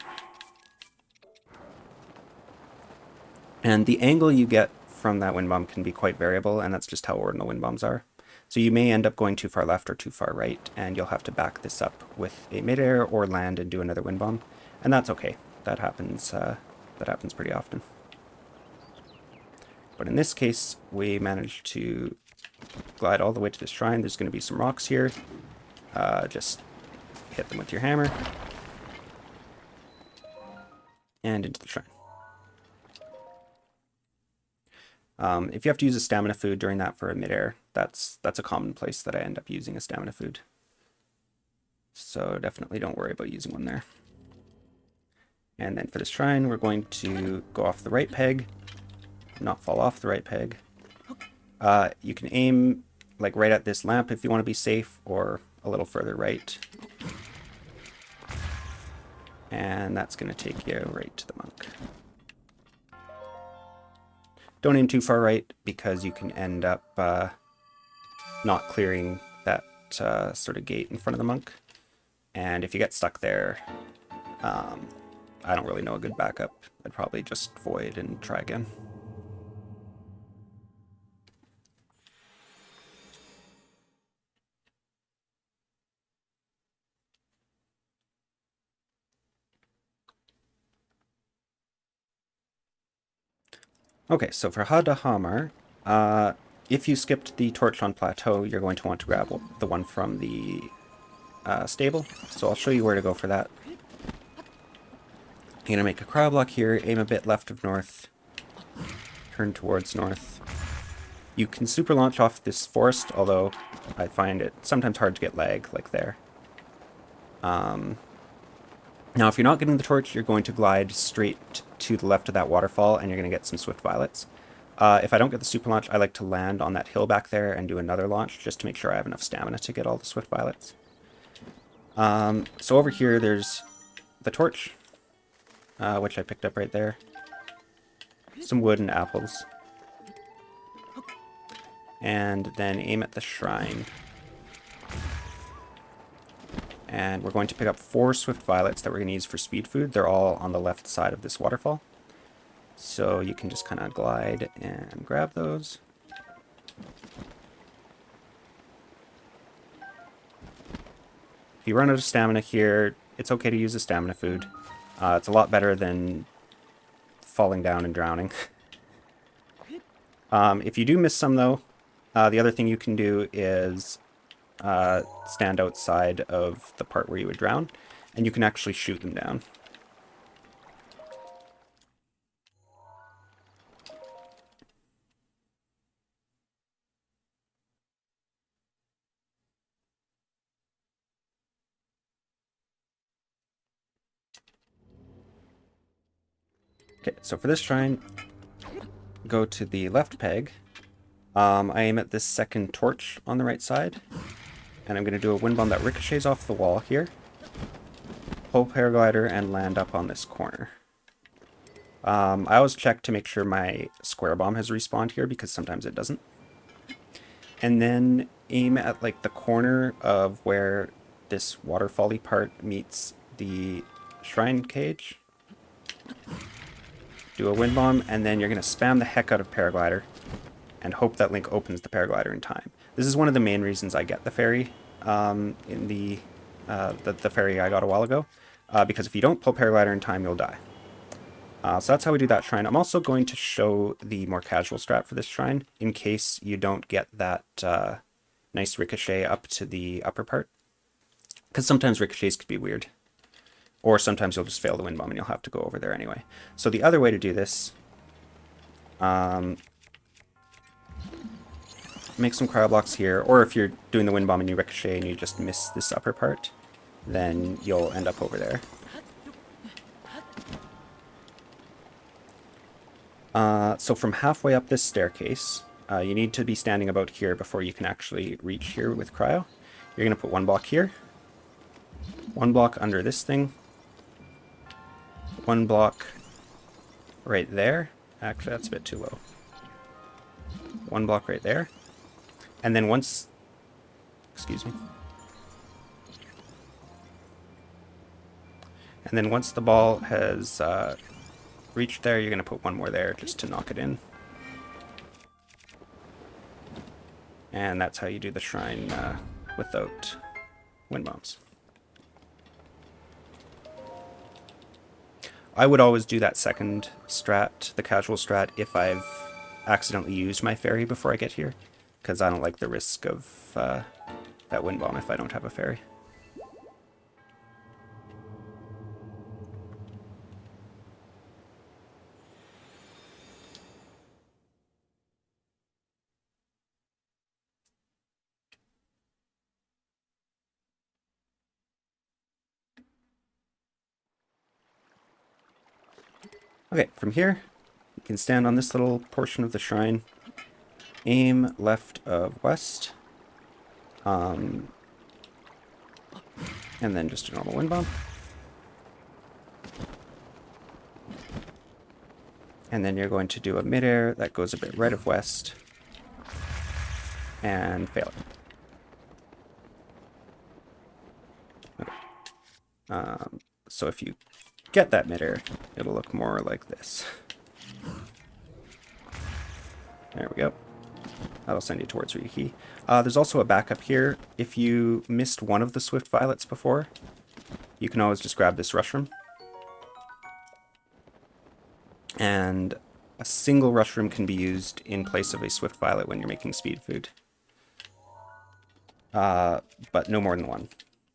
And the angle you get from that wind bomb can be quite variable, and that's just how ordinal wind bombs are. So you may end up going too far left or too far right, and you'll have to back this up with a midair or land and do another wind bomb. And that's okay. That happens pretty often. But in this case, we managed to glide all the way to the shrine. There's going to be some rocks here. Just hit them with your hammer. And into the shrine. If you have to use a stamina food during that for a midair, that's a common place that I end up using a stamina food. So definitely don't worry about using one there. And then for this shrine, we're going to go off the right peg, not fall off the right peg. You can aim like right at this lamp if you want to be safe, or a little further right. And that's going to take you right to the monk. Don't aim too far right, because you can end up not clearing that sort of gate in front of the monk. And if you get stuck there, I don't really know a good backup. I'd probably just void and try again. Okay, so for Hadahamar, if you skipped the torch on Plateau, you're going to want to grab the one from the stable. So I'll show you where to go for that. You're going to make a cryo block here, aim a bit left of north, turn towards north. You can super launch off this forest, although I find it sometimes hard to get lag, like there. Now, if you're not getting the torch, you're going to glide straight to the left of that waterfall, and you're going to get some swift violets. If I don't get the super launch, I like to land on that hill back there and do another launch, just to make sure I have enough stamina to get all the swift violets. So over here, there's the torch, which I picked up right there. Some wood and apples. And then aim at the shrine. And we're going to pick up 4 swift violets that we're going to use for speed food. They're all on the left side of this waterfall. So you can just kind of glide and grab those. If you run out of stamina here, it's okay to use a stamina food. It's a lot better than falling down and drowning. If you do miss some though, the other thing you can do is stand outside of the part where you would drown, and you can actually shoot them down. Okay, so for this shrine, go to the left peg. I aim at this second torch on the right side, and I'm going to do a wind bomb that ricochets off the wall here, pull paraglider, and land up on this corner. I always check to make sure my square bomb has respawned here, because sometimes it doesn't. and then aim at like the corner of where this waterfally part meets the shrine cage. Do a wind bomb, and then you're going to spam the heck out of paraglider and hope that Link opens the paraglider in time. This is one of the main reasons I get the fairy in the fairy I got a while ago, because if you don't pull paraglider in time, you'll die. So that's how we do that shrine. I'm also going to show the more casual strat for this shrine in case you don't get that nice ricochet up to the upper part, because sometimes ricochets could be weird. Or sometimes you'll just fail the wind bomb and you'll have to go over there anyway. So the other way to do this, make some cryo blocks here, or if you're doing the wind bomb and you ricochet and you just miss this upper part, then you'll end up over there. So from halfway up this staircase, you need to be standing about here before you can actually reach here with cryo. You're going to put one block here, one block under this thing, one block right there. Actually, that's a bit too low. One block right there. And then once... Excuse me. And then once the ball has reached there, you're going to put one more there just to knock it in. And that's how you do the shrine without wind bombs. I would always do that second strat, the casual strat, if I've accidentally used my fairy before I get here, because I don't like the risk of that wind bomb if I don't have a fairy. Okay, from here, you can stand on this little portion of the shrine, aim left of west, and then just a normal wind bomb. And then you're going to do a midair that goes a bit right of west, and fail it. Okay. So if you get that midair, it'll look more like this. There we go. That'll send you towards Rita Key. There's also a backup here. If you missed one of the Swift Violets before, you can always just grab this Rushroom. And a single Rushroom can be used in place of a Swift Violet when you're making speed food. But no more than one.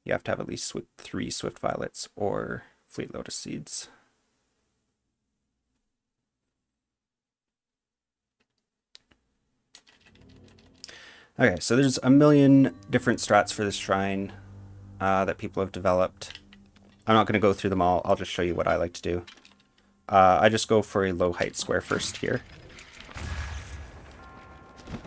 You have to have at least 3 Swift Violets or Fleet Lotus Seeds. Okay, so there's a million different strats for this shrine that people have developed. I'm not going to go through them all. I'll just show you what I like to do. I just go for a low height square first here.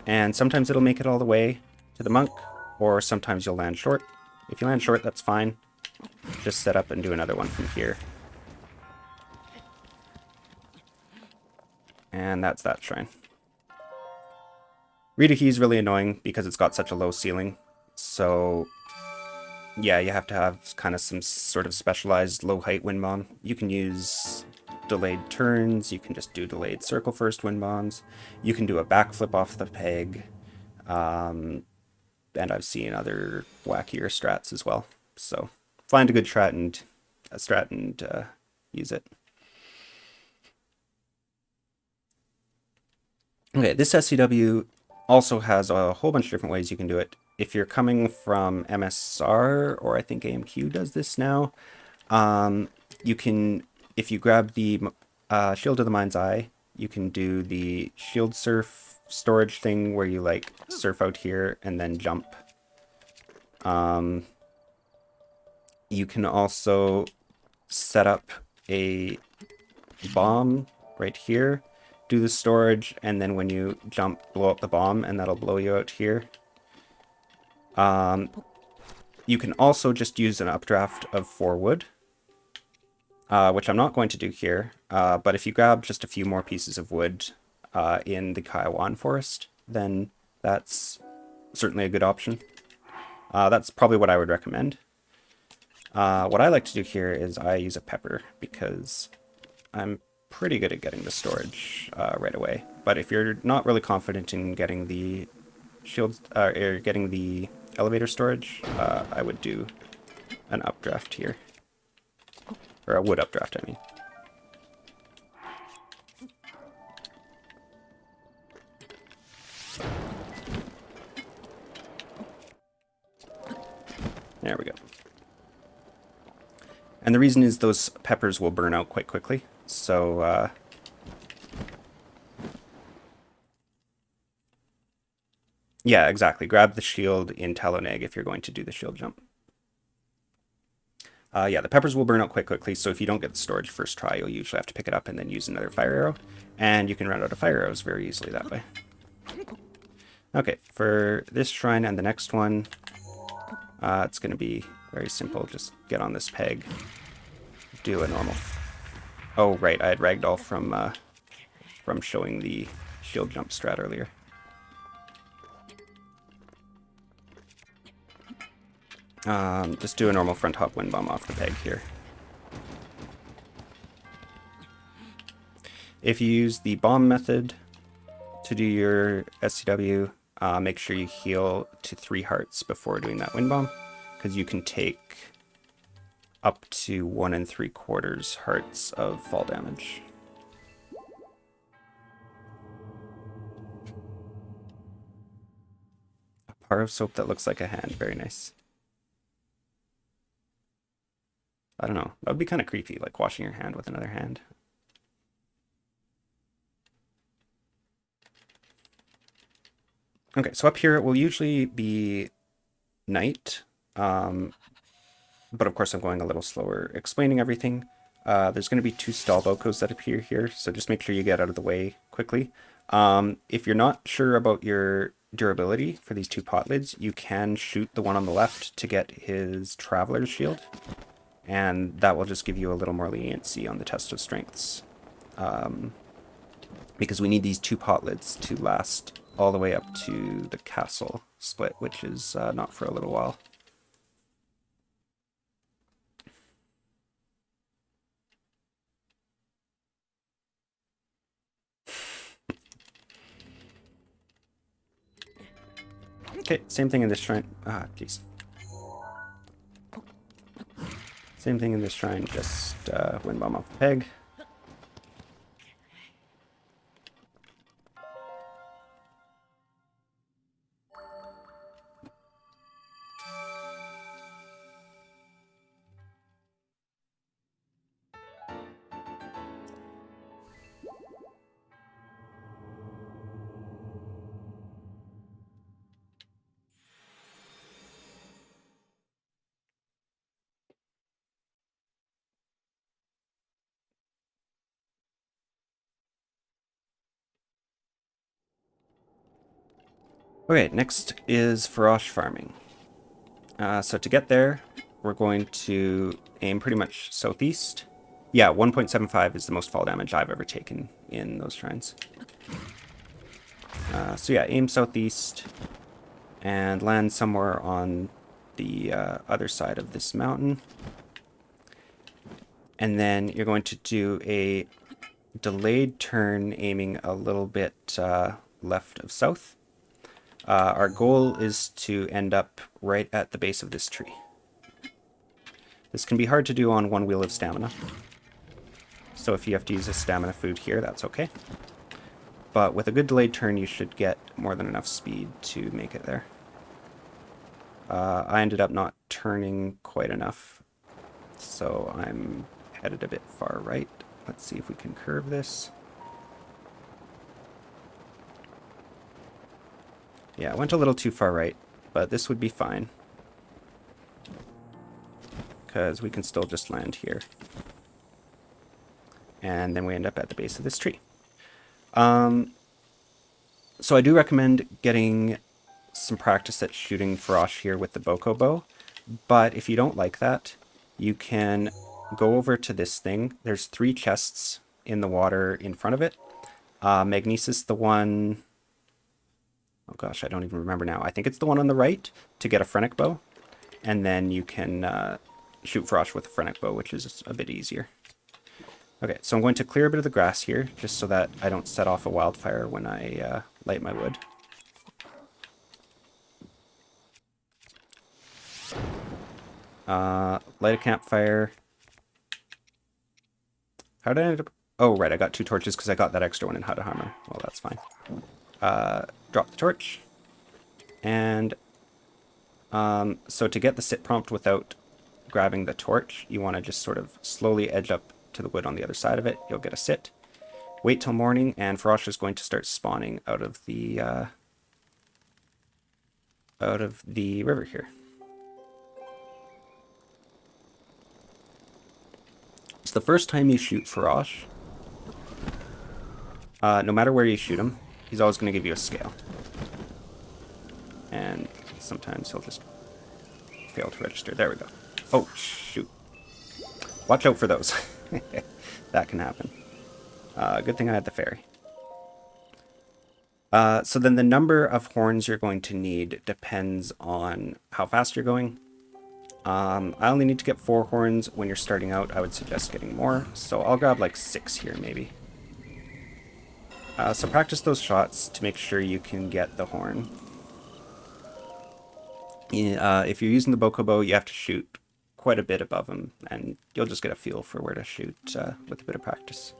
And sometimes it'll make it all the way to the monk, or sometimes you'll land short. If you land short, that's fine. Just set up and do another one from here. And that's that shrine. Rita Key is really annoying because it's got such a low ceiling. So, yeah, you have to have kind of some sort of specialized low height wind bomb. You can use delayed turns, you can just do delayed circle first wind bombs, you can do a backflip off the peg, and I've seen other wackier strats as well. So find a good strat and use it. Okay, this SCW also has a whole bunch of different ways you can do it. If you're coming from MSR, or I think AMQ does this now, you can, if you grab the Shield of the Mind's Eye, you can do the shield surf storage thing where you like surf out here and then jump. You can also set up a bomb right here, do the storage, and then when you jump, blow up the bomb, and that'll blow you out here. You can also just use an updraft of 4 wood, which I'm not going to do here, but if you grab just a few more pieces of wood in the Kaiwan forest, then that's certainly a good option. That's probably what I would recommend. What I like to do here is I use a pepper because I'm pretty good at getting the storage right away. But if you're not really confident in getting the shields or getting the elevator storage, I would do an updraft here, or a wood updraft, I mean. There we go. And the reason is those peppers will burn out quite quickly, so yeah, exactly. Grab the shield in Talon Egg if you're going to do the shield jump. Yeah, the peppers will burn out quite quickly, so if you don't get the storage first try, you'll usually have to pick it up and then use another fire arrow, and you can run out of fire arrows very easily that way. Okay, for this shrine and the next one, it's going to be very simple. Just get on this peg, do a normal... Oh, right, I had ragdoll from showing the shield jump strat earlier. Just do a normal front hop wind bomb off the peg here. If you use the bomb method to do your SCW, make sure you heal to 3 hearts before doing that wind bomb, because you can take up to 1 3/4 hearts of fall damage. A bar of soap that looks like a hand, very nice. I don't know, that would be kind of creepy, like washing your hand with another hand. Okay, so up here it will usually be night, but of course I'm going a little slower explaining everything. There's going to be 2 stall bocos that appear here, so just make sure you get out of the way quickly. If you're not sure about your durability for these 2 pot lids, you can shoot the one on the left to get his Traveler's Shield, and that will just give you a little more leniency on the test of strengths. Because we need these 2 pot lids to last all the way up to the castle split, which is not for a little while. Okay, same thing in this shrine. Ah, jeez. Same thing in this shrine, just wind bomb off the peg. Okay, next is Farage Farming. So to get there, we're going to aim pretty much southeast. Yeah, 1.75 is the most fall damage I've ever taken in those shrines. So yeah, aim southeast and land somewhere on the other side of this mountain. And then you're going to do a delayed turn aiming a little bit left of south. Our goal is to end up right at the base of this tree. This can be hard to do on 1 wheel of stamina. So if you have to use a stamina food here, that's okay. But with a good delayed turn, you should get more than enough speed to make it there. I ended up not turning quite enough, so I'm headed a bit far right. Let's see if we can curve this. Yeah, I went a little too far right, but this would be fine, because we can still just land here. And then we end up at the base of this tree. So I do recommend getting some practice at shooting Farage here with the Boko bow, but if you don't like that, you can go over to this thing. There's 3 chests in the water in front of it. Magnesis, the one Oh gosh, I don't even remember now. I think it's the one on the right to get a Phrenic bow. And then you can shoot Farage with a Phrenic bow, which is a bit easier. Okay, so I'm going to clear a bit of the grass here, just so that I don't set off a wildfire when I light my wood. Light a campfire. How did I end up... Oh, right, I got 2 torches because I got that extra one in How to Hammer. Well, that's fine. Drop the torch. And so to get the sit prompt without grabbing the torch, you want to just sort of slowly edge up to the wood on the other side of it. You'll get a sit. Wait till morning, and Farage is going to start spawning out of the river here. It's the first time you shoot Farage. No matter where you shoot him, he's always going to give you a scale. And sometimes he'll just fail to register. There we go. Oh, shoot. Watch out for those. That can happen. Good thing I had the fairy. So then the number of horns you're going to need depends on how fast you're going. I only need to get 4 horns when you're starting out. I would suggest getting more. So I'll grab like 6 here maybe. So practice those shots to make sure you can get the horn. If you're using the Bokobo, you have to shoot quite a bit above him, and you'll just get a feel for where to shoot with a bit of practice.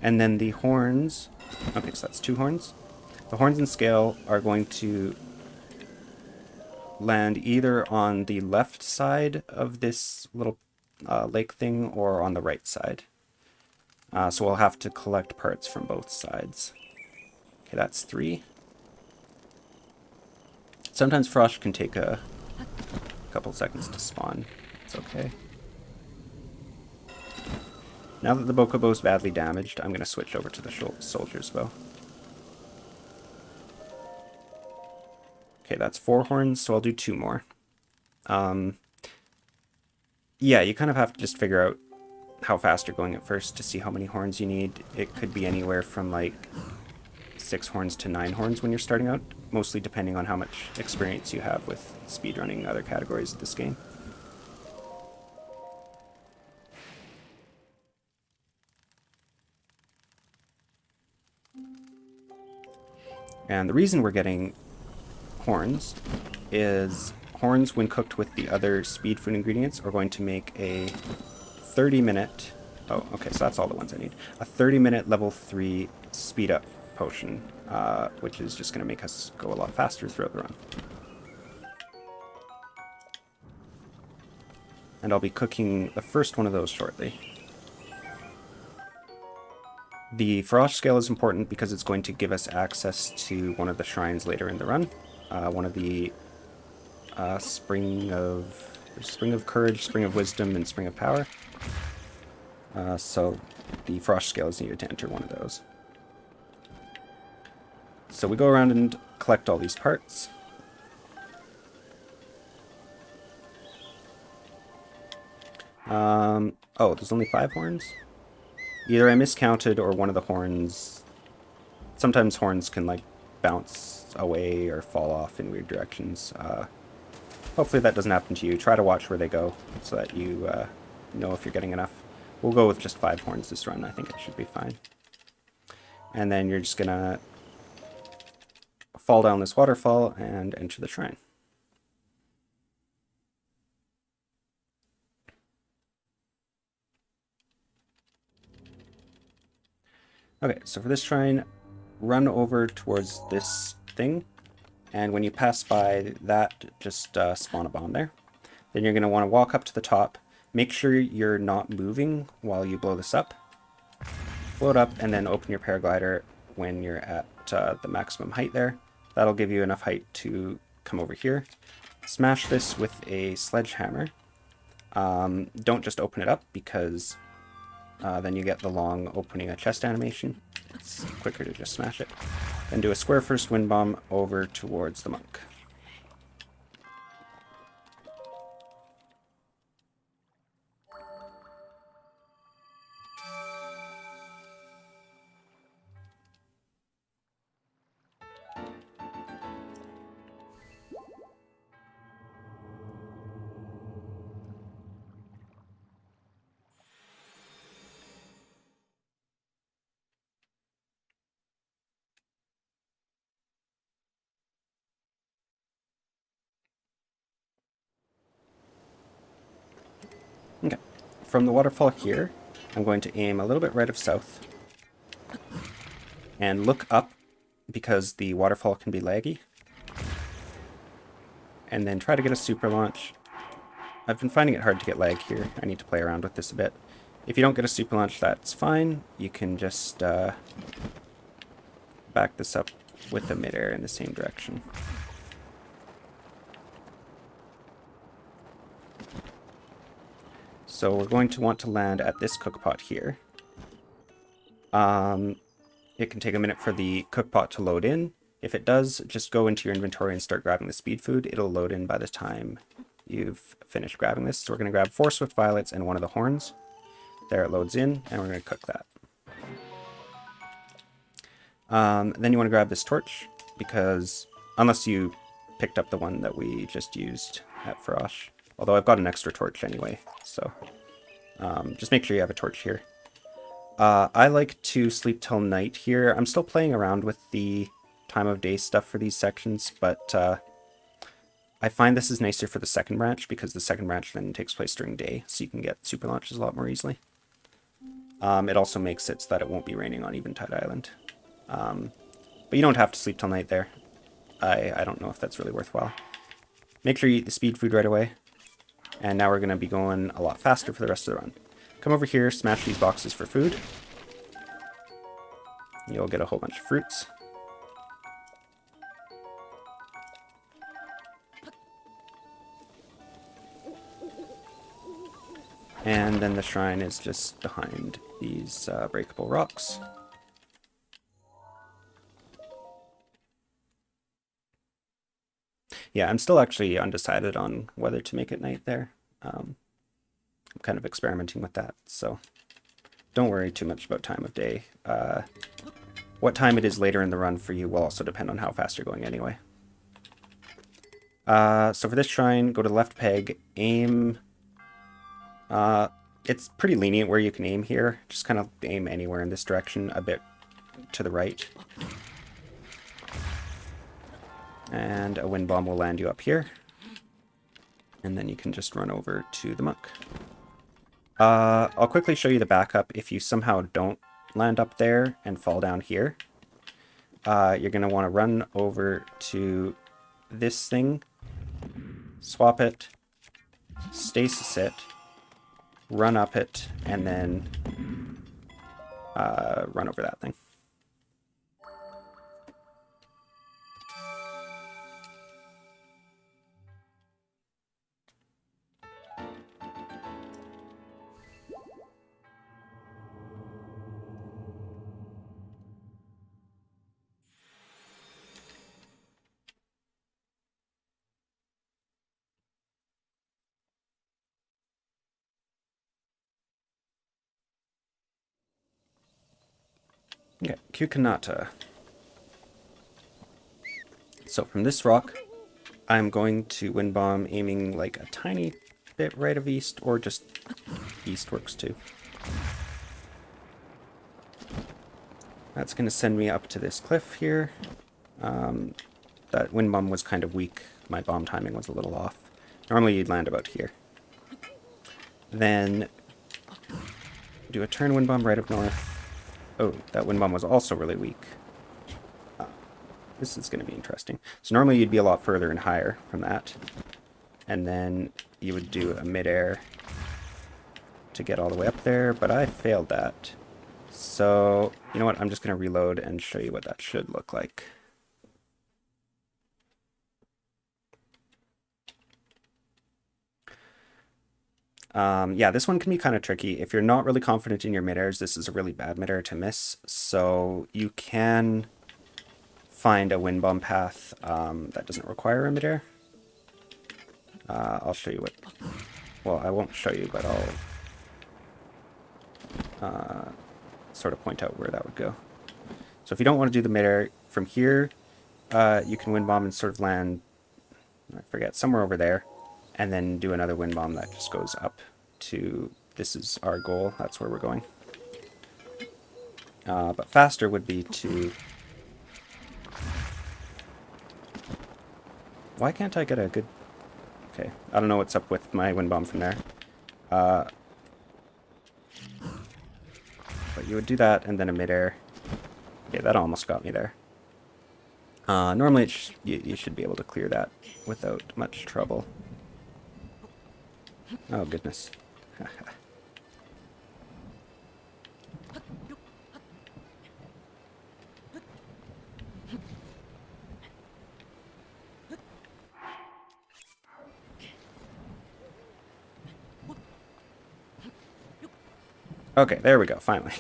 And then the horns, okay, so that's 2 horns. The horns and scale are going to land either on the left side of this little lake thing or on the right side. So we'll have to collect parts from both sides. Okay, that's 3. Sometimes Frost can take a couple seconds to spawn. It's okay. Now that the Bokobo is badly damaged, I'm going to switch over to the soldier's bow. Okay, that's 4 horns, so I'll do 2 more. Yeah, you kind of have to just figure out how fast you're going at first to see how many horns you need. It could be anywhere from like 6 horns to 9 horns when you're starting out, mostly depending on how much experience you have with speedrunning other categories of this game. And the reason we're getting horns is horns, when cooked with the other speed food ingredients, are going to make a 30-minute... Oh, okay, so that's all the ones I need. A 30-minute level 3 speed up potion, which is just going to make us go a lot faster throughout the run. And I'll be cooking the first one of those shortly. The Farage scale is important because it's going to give us access to one of the shrines later in the run. One of the Spring of Courage, Spring of Wisdom, and Spring of Power. So the Farage scale is needed to enter one of those. So we go around and collect all these parts. Oh, there's only 5 horns? Either I miscounted or one of the horns... Sometimes horns can like bounce away or fall off in weird directions. Hopefully that doesn't happen to you. Try to watch where they go so that you know if you're getting enough. We'll go with just 5 horns this run. I think it should be fine. And then you're just gonna fall down this waterfall and enter the shrine. Okay, so for this shrine, run over towards this thing, and when you pass by that, just spawn a bomb there. Then you're going to want to walk up to the top, make sure you're not moving while you blow this up, float up, and then open your paraglider when you're at the maximum height there. That'll give you enough height to come over here. Smash this with a sledgehammer. Don't just open it up, because then you get the long opening a chest animation. It's quicker to just smash it. Then do a square first wind bomb over towards the monk. from the waterfall here, I'm going to aim a little bit right of south and look up because the waterfall can be laggy. And then try to get a super launch. I've been finding it hard to get lag here. I need to play around with this a bit. If you don't get a super launch, that's fine. You can just back this up with the midair in the same direction. So we're going to want to land at this cookpot here. It can take a minute for the cookpot to load in. If it does, just go into your inventory and start grabbing the speed food. It'll load in by the time you've finished grabbing this. So we're going to grab 4 swift violets and one of the horns. There it loads in, and we're going to cook that. Then you want to grab this torch, because unless you picked up the one that we just used at Farage. Although I've got an extra torch anyway, so just make sure you have a torch here. I like to sleep till night here. I'm still playing around with the time of day stuff for these sections, but I find this is nicer for the second branch, because the second branch then takes place during day, so you can get super launches a lot more easily. It also makes it so that it won't be raining on Eventide Island. But you don't have to sleep till night there. I don't know if that's really worthwhile. Make sure you eat the speed food right away. And now we're going to be going a lot faster for the rest of the run. Come over here, smash these boxes for food. You'll get a whole bunch of fruits. And then the shrine is just behind these breakable rocks. Yeah, I'm still actually undecided on whether to make it night there. I'm kind of experimenting with that, so don't worry too much about time of day. What time it is later in the run for you will also depend on how fast you're going anyway. So for this shrine, go to the left peg, aim. It's pretty lenient where you can aim here. Just kind of aim anywhere in this direction, a bit to the right. And a wind bomb will land you up here. And then you can just run over to the monk. I'll quickly show you the backup. If you somehow don't land up there and fall down here, you're going to want to run over to this thing, swap it, stasis it, run up it, and then run over that thing. Okay, Kukanata. So from this rock, I'm going to wind bomb, aiming like a tiny bit right of east, or just east works too. That's going to send me up to this cliff here. That wind bomb was kind of weak. My bomb timing was a little off. Normally you'd land about here. Then do a turn wind bomb right of north. Oh, that wind bomb was also really weak. This is going to be interesting. So normally you'd be a lot further and higher from that. And then you would do a midair to get all the way up there, but I failed that. So, you know what? I'm just going to reload and show you what that should look like. Yeah, this one can be kind of tricky. If you're not really confident in your midairs, this is a really bad midair to miss. So you can find a wind bomb path that doesn't require a midair. I'll show you what... Well, I won't show you, but I'll sort of point out where that would go. So if you don't want to do the midair from here, you can wind bomb and sort of land, I forget, somewhere over there. And then do another wind bomb that just goes up to, this is our goal, that's where we're going. But faster would be to... Why can't I get a good... Okay, I don't know what's up with my wind bomb from there. you would do that and then a midair. Okay, that almost got me there. Normally you should be able to clear that without much trouble. Oh, goodness. Okay, there we go, finally.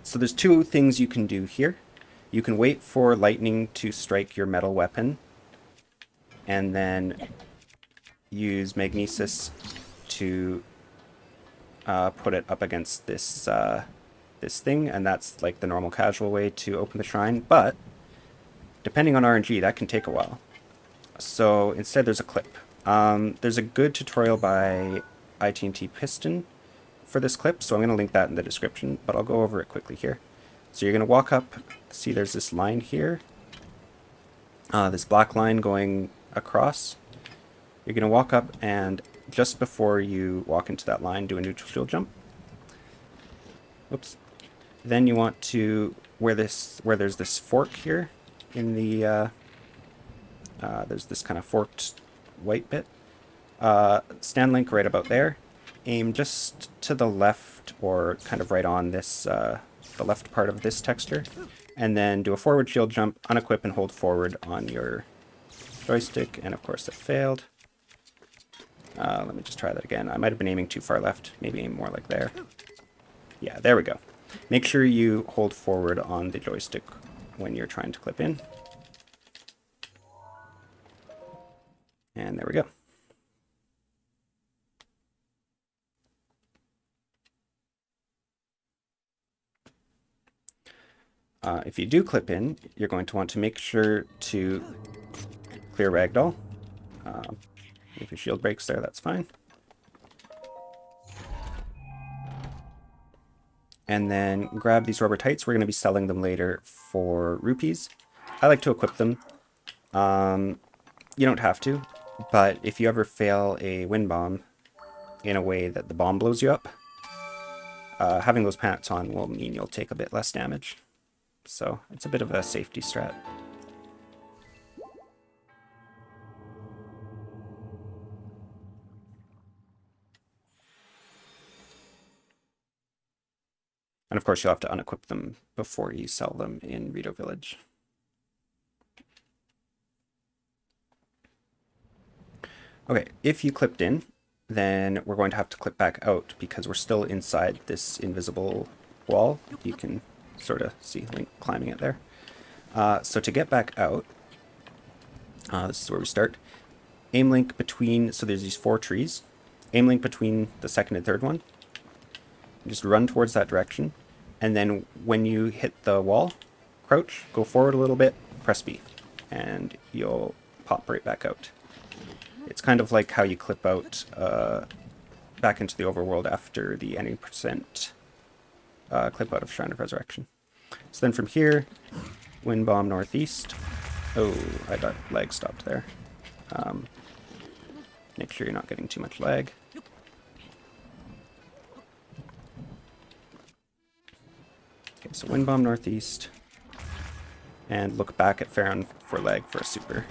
So there's two things you can do here. You can wait for lightning to strike your metal weapon, and then use Magnesis to put it up against this this thing, and that's like the normal casual way to open the shrine, but depending on RNG, that can take a while. So instead there's a clip. There's a good tutorial by ITNT Piston for this clip, so I'm going to link that in the description, but I'll go over it quickly here. So you're going to walk up, see there's this line here, this black line going across. You're going to walk up, and just before you walk into that line, do a neutral shield jump. Oops. Then you want to, where there's this fork here in the, there's this kind of forked white bit. Stand link right about there. Aim just to the left, or kind of right on this, the left part of this texture, and then do a forward shield jump, unequip and hold forward on your joystick, and of course it failed. Let me just try that again. I might have been aiming too far left, maybe aim more like there. Yeah, there we go. Make sure you hold forward on the joystick when you're trying to clip in. And there we go. If you do clip in, you're going to want to make sure to clear ragdoll. If your shield breaks there, that's fine. And then grab these rubber tights. We're going to be selling them later for rupees. I like to equip them. You don't have to, but if you ever fail a wind bomb in a way that the bomb blows you up, having those pants on will mean you'll take a bit less damage. So it's a bit of a safety strat. And of course you'll have to unequip them before you sell them in Rito Village. Okay, if you clipped in, then we're going to have to clip back out because we're still inside this invisible wall. You can sort of see Link climbing it there. So to get back out, this is where we start. Aim Link between, so there's these 4 trees. Aim Link between the second and third one. Just run towards that direction. And then when you hit the wall, crouch, go forward a little bit, press B. And you'll pop right back out. It's kind of like how you clip out back into the overworld after the any percent clip out of Shrine of Resurrection. So then from here, wind bomb northeast. Oh, I got lag stopped there. Make sure you're not getting too much lag. Okay, so wind bomb northeast. And look back at Farron for lag for a super.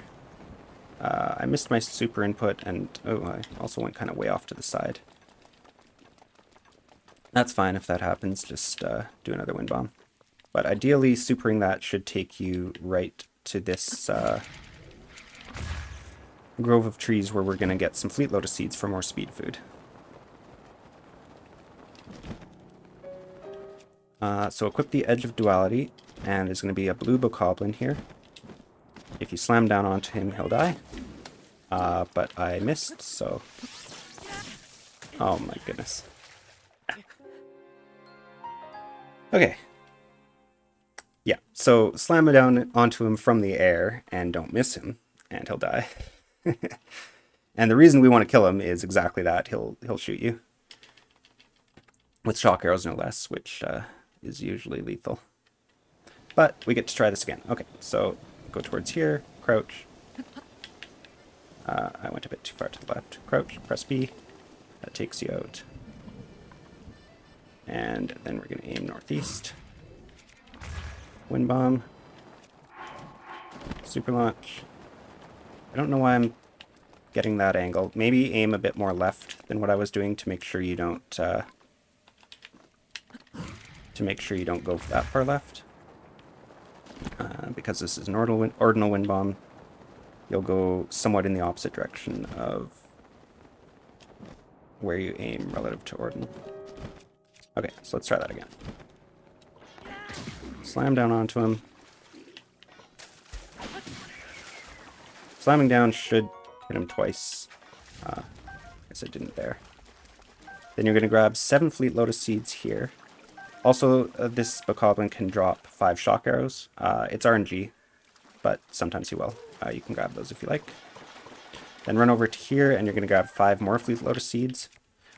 I missed my super input, and oh, I also went kind of way off to the side. That's fine if that happens, just do another wind bomb. But ideally, supering that should take you right to this grove of trees where we're going to get some Fleet Lotus seeds for more speed food. So equip the Edge of Duality, and there's going to be a blue bokoblin here. If you slam down onto him, he'll die. But I missed, so... Oh my goodness. Okay. Yeah, so slam it down onto him from the air, and don't miss him, and he'll die. And the reason we want to kill him is exactly that. He'll shoot you. With shock arrows, no less, which is usually lethal. But we get to try this again. Okay, so go towards here, crouch. I went a bit too far to the left. Crouch, press B. That takes you out. And then we're going to aim northeast. Wind bomb. Super launch. I don't know why I'm getting that angle. Maybe aim a bit more left than what I was doing to make sure you don't go that far left. Because this is an ordinal wind bomb, you'll go somewhat in the opposite direction of where you aim relative to ordinal. Okay, so let's try that again. Slam down onto him. Slamming down should hit him twice. Guess I didn't there. Then you're going to grab 7 Fleet Lotus Seeds here. Also, this Bokoblin can drop 5 shock arrows. It's RNG, but sometimes he will. You can grab those if you like. Then run over to here, and you're going to grab 5 more Fleet Lotus Seeds.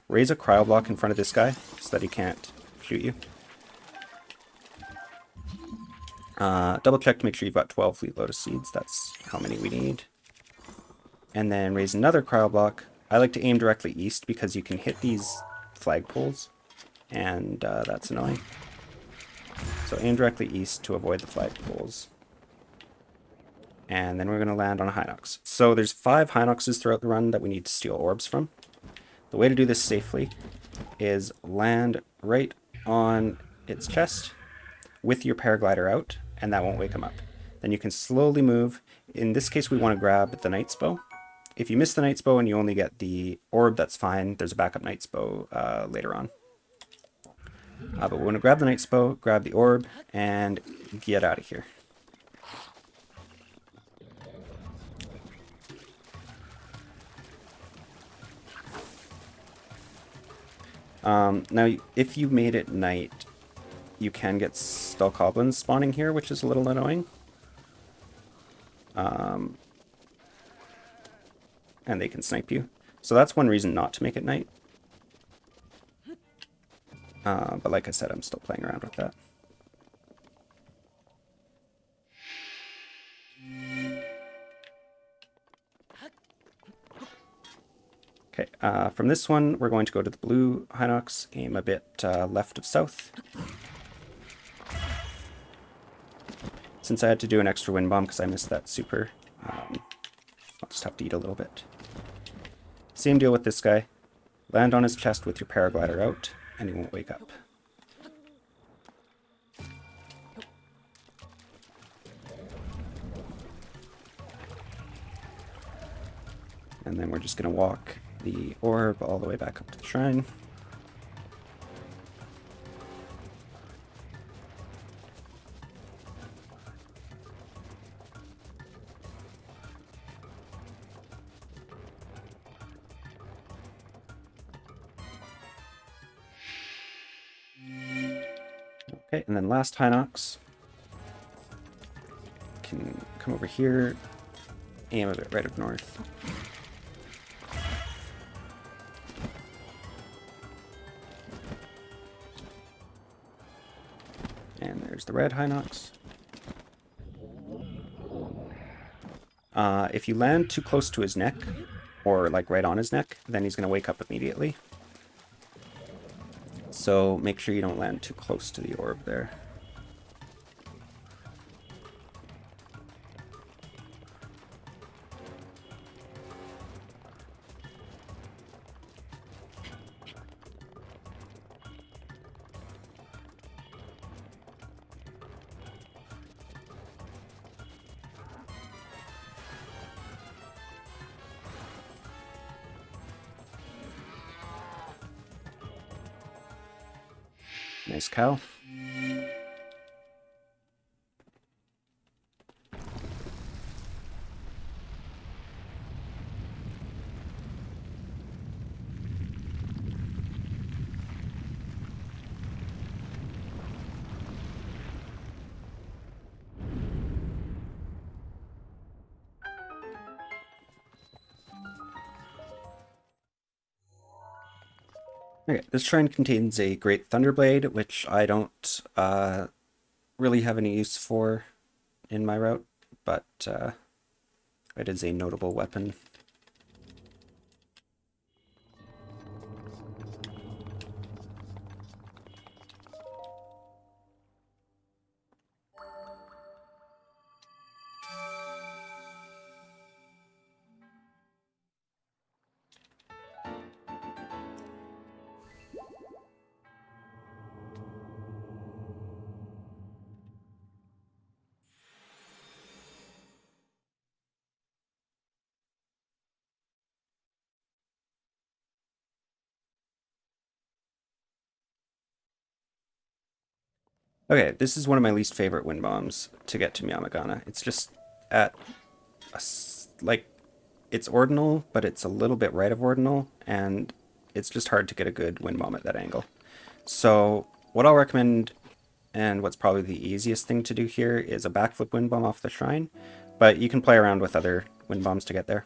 Raise a cryo block in front of this guy so that he can't shoot you. Double check to make sure you've got 12 Fleet Lotus Seeds. That's how many we need. And then raise another cryo block. I like to aim directly east because you can hit these flagpoles, and that's annoying. So aim directly east to avoid the flagpoles. And then we're going to land on a Hinox. So there's 5 Hinoxes throughout the run that we need to steal orbs from. The way to do this safely is land right on its chest with your paraglider out, and that won't wake him up. Then you can slowly move. In this case, we want to grab the Knight's Bow. If you miss the Knight's Bow and you only get the orb, that's fine. There's a backup Knight's Bow later on. But we want to grab the Knight's Bow, grab the orb, and get out of here. Now, if you made it night, you can get Skullgoblins spawning here, which is a little annoying. And they can snipe you. So that's one reason not to make it night. But like I said, I'm still playing around with that. Okay, from this one, we're going to go to the blue Hinox, aim a bit left of south. Since I had to do an extra wind bomb because I missed that super, I'll just have to eat a little bit. Same deal with this guy. Land on his chest with your paraglider out, and he won't wake up. And then we're just going to walk the orb all the way back up to the shrine. Okay, and then last Hinox can come over here, aim a bit right up north. And there's the red Hinox. If you land too close to his neck, or like right on his neck, then he's going to wake up immediately. So make sure you don't land too close to the orb there. Nice cow. Okay, this shrine contains a great Thunderblade, which I don't really have any use for in my route, but it is a notable weapon. Okay, this is one of my least favorite wind bombs to get to Miyamagana. It's just at like, it's ordinal, but it's a little bit right of ordinal, and it's just hard to get a good wind bomb at that angle. So what I'll recommend, and what's probably the easiest thing to do here, is a backflip wind bomb off the shrine, but you can play around with other wind bombs to get there.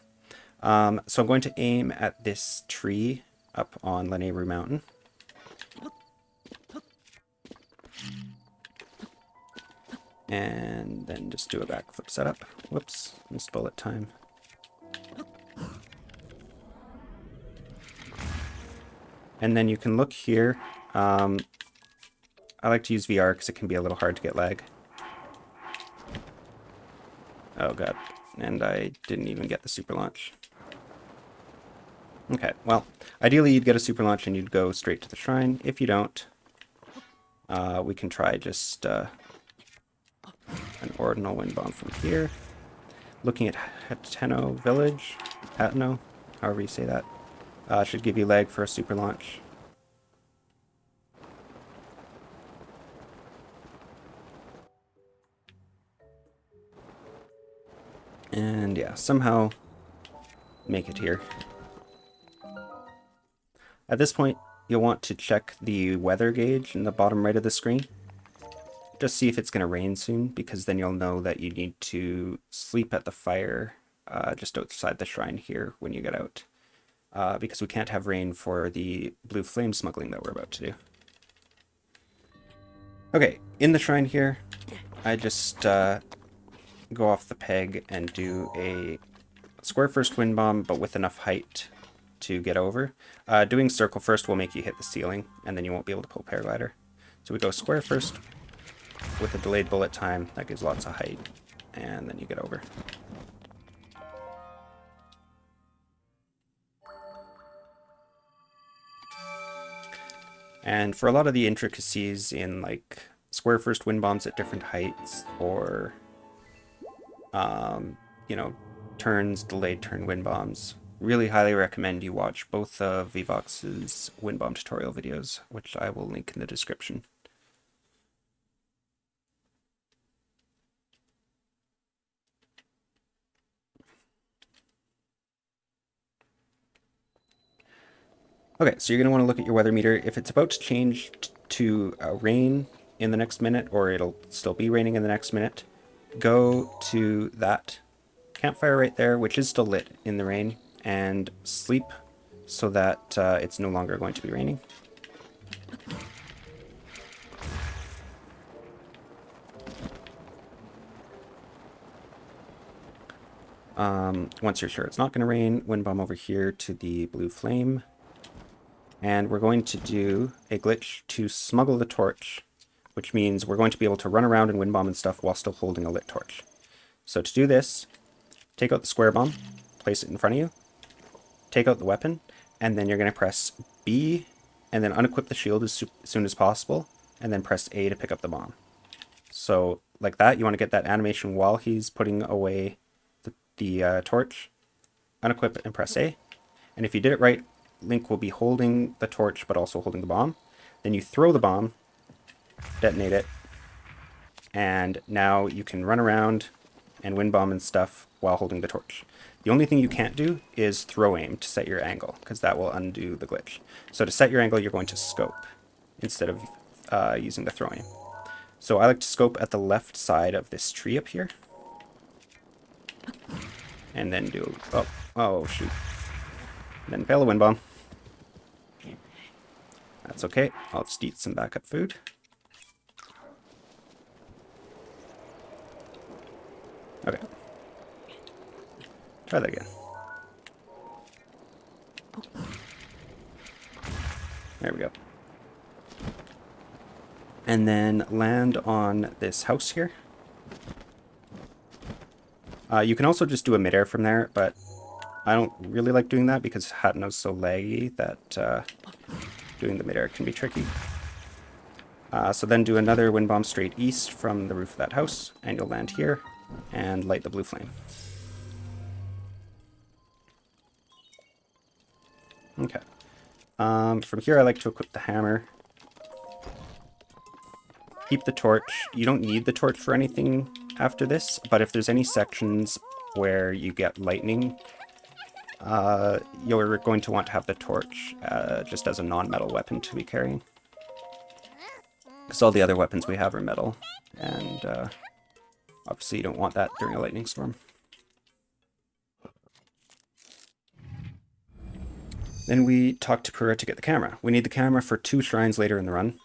So I'm going to aim at this tree up on Leneru Mountain. And then just do a backflip setup. Whoops, missed bullet time. And then you can look here. I like to use VR because it can be a little hard to get lag. Oh god, and I didn't even get the super launch. Okay, well, ideally you'd get a super launch and you'd go straight to the shrine. If you don't, we can try just an ordinal wind bomb from here. Looking at Hateno Village, Hateno, however you say that, should give you lag for a super launch. And yeah, somehow make it here. At this point, you'll want to check the weather gauge in the bottom right of the screen. Just see if it's going to rain soon, because then you'll know that you need to sleep at the fire just outside the shrine here when you get out. Because we can't have rain for the blue flame smuggling that we're about to do. Okay, in the shrine here, I just go off the peg and do a square first wind bomb, but with enough height to get over. Doing circle first will make you hit the ceiling, and then you won't be able to pull paraglider. So we go square first with a delayed bullet time. That gives lots of height, and then you get over. And for a lot of the intricacies in like square first wind bombs at different heights, or you know, turns, delayed turn wind bombs, really highly recommend you watch both of Vivox's wind bomb tutorial videos, which I will link in the description. Okay, so you're going to want to look at your weather meter. If it's about to change to rain in the next minute, or it'll still be raining in the next minute, go to that campfire right there, which is still lit in the rain, and sleep so that it's no longer going to be raining. Once you're sure it's not going to rain, wind bomb over here to the blue flame. And we're going to do a glitch to smuggle the torch, which means we're going to be able to run around and wind bomb and stuff while still holding a lit torch. So to do this, take out the square bomb, place it in front of you, take out the weapon, and then you're going to press B and then unequip the shield as soon as possible, and then press A to pick up the bomb. So like that, you want to get that animation while he's putting away the torch, unequip and press A. And if you did it right, Link will be holding the torch but also holding the bomb. Then you throw the bomb, detonate it, and now you can run around and wind bomb and stuff while holding the torch. The only thing you can't do is throw aim to set your angle, because that will undo the glitch. So to set your angle, you're going to scope instead of using the throw aim. So I like to scope at the left side of this tree up here. And then do, oh shoot. And then fail a wind bomb. That's okay, I'll just eat some backup food. Okay. Try that again. There we go. And then land on this house here. You can also just do a midair from there, but I don't really like doing that because Hateno's so laggy that doing the midair can be tricky. So then do another wind bomb straight east from the roof of that house, and you'll land here and light the blue flame. Okay. From here I like to equip the hammer. keep the torch. You don't need the torch for anything after this, but if there's any sections where you get lightning, you're going to want to have the torch just as a non-metal weapon to be carrying. Because all the other weapons we have are metal, and obviously you don't want that during a lightning storm. Then we talked to Pura to get the camera. We need the camera for 2 shrines later in the run.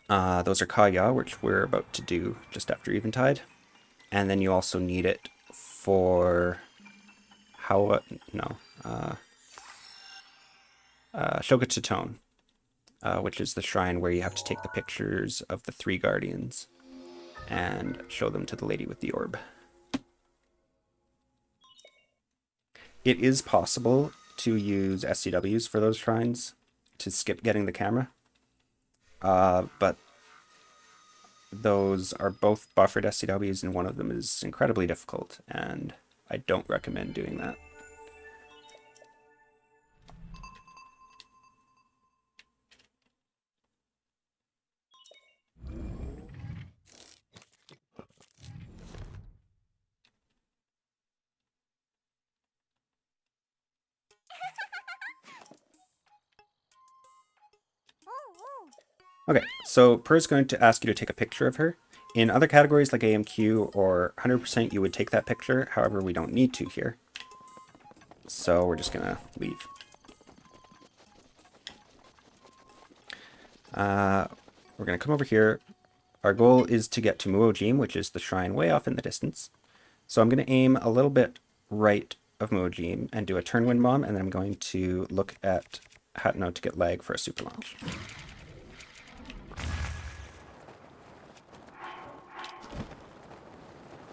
Those are Kaya, which we're about to do just after Eventide. And then you also need it for Shogatotone, which is the shrine where you have to take the pictures of the 3 guardians and show them to the lady with the orb. It is possible to use SCWs for those shrines to skip getting the camera, but those are both buffered SCWs and one of them is incredibly difficult, and I don't recommend doing that. Okay, so Pur's going to ask you to take a picture of her. In other categories like AMQ or 100%, you would take that picture. However, we don't need to here. So we're just going to leave. We're going to come over here. Our goal is to get to Muojim, which is the shrine way off in the distance. So I'm going to aim a little bit right of Muojim and do a turn wind bomb, and then I'm going to look at Hatno to get lag for a super launch.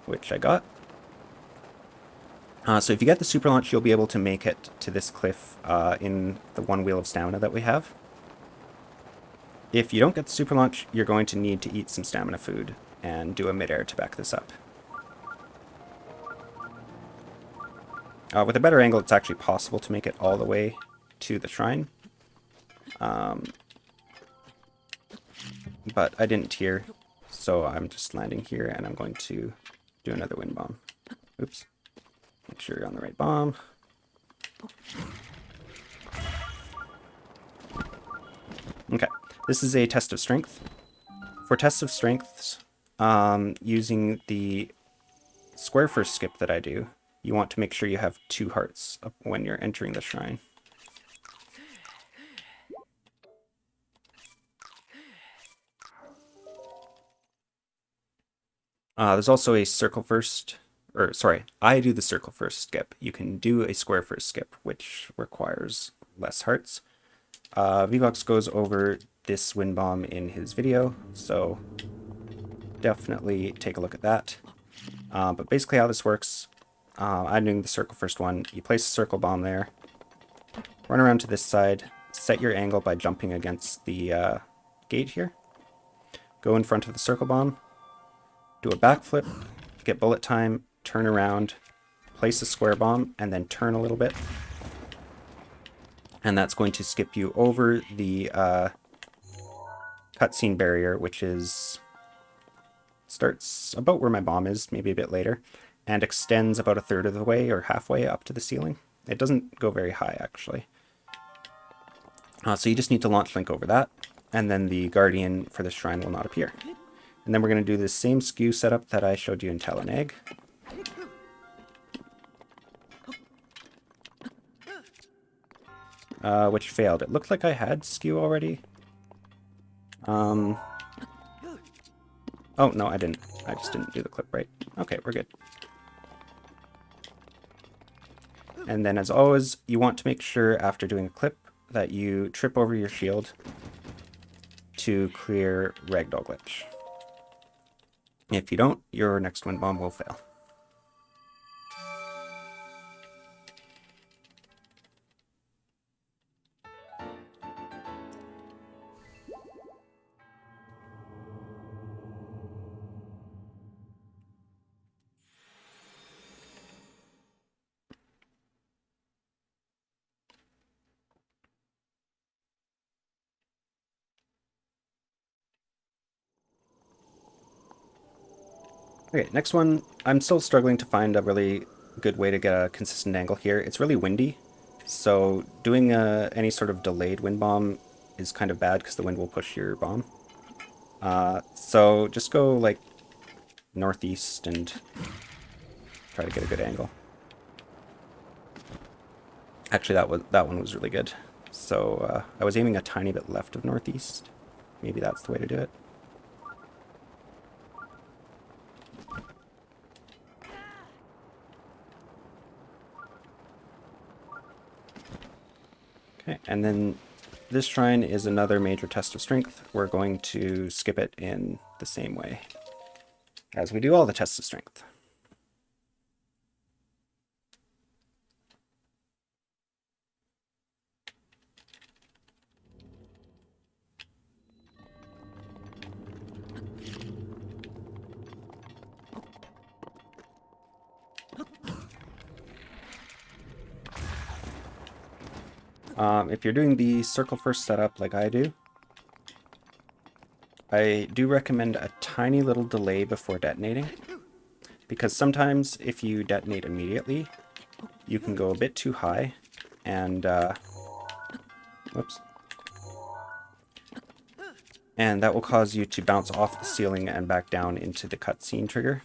Which I got. So if you get the super launch, you'll be able to make it to this cliff in the 1 wheel of stamina that we have. If you don't get the super launch, you're going to need to eat some stamina food and do a mid-air to back this up. With a better angle, it's actually possible to make it all the way to the shrine. But I didn't tier, so I'm just landing here and I'm going to do another wind bomb. Oops. Make sure you're on the right bomb. Okay, this is a test of strength. For tests of strengths, using the square first skip that I do, you want to make sure you have 2 hearts when you're entering the shrine. There's also a circle first, or sorry, I do the circle first skip. You can do a square first skip, which requires less hearts. Vivox goes over this wind bomb in his video, so definitely take a look at that. But basically how this works, I'm doing the circle first one. You place a circle bomb there, run around to this side, set your angle by jumping against the gate here, go in front of the circle bomb, do a backflip, get bullet time, turn around, place a square bomb, and then turn a little bit. And that's going to skip you over the cutscene barrier, which starts about where my bomb is, maybe a bit later, and extends about a third of the way or halfway up to the ceiling. It doesn't go very high, actually. So you just need to launch link over that, and then the guardian for the shrine will not appear. And then we're going to do the same skew setup that I showed you in Taloneg. Which failed. It looked like I had skew already. Oh, no, I didn't. I just didn't do the clip right. Okay, we're good. And then, as always, you want to make sure after doing a clip that you trip over your shield to clear ragdoll glitch. If you don't, your next wind bomb will fail. Okay, next one. I'm still struggling to find a really good way to get a consistent angle here. It's really windy, so doing any sort of delayed wind bomb is kind of bad because the wind will push your bomb. So just go like northeast and try to get a good angle. Actually, that one was really good. So I was aiming a tiny bit left of northeast. Maybe that's the way to do it. Okay, and then this shrine is another major test of strength. We're going to skip it in the same way as we do all the tests of strength. If you're doing the circle first setup like I do recommend a tiny little delay before detonating, because sometimes if you detonate immediately, you can go a bit too high and whoops. And that will cause you to bounce off the ceiling and back down into the cutscene trigger.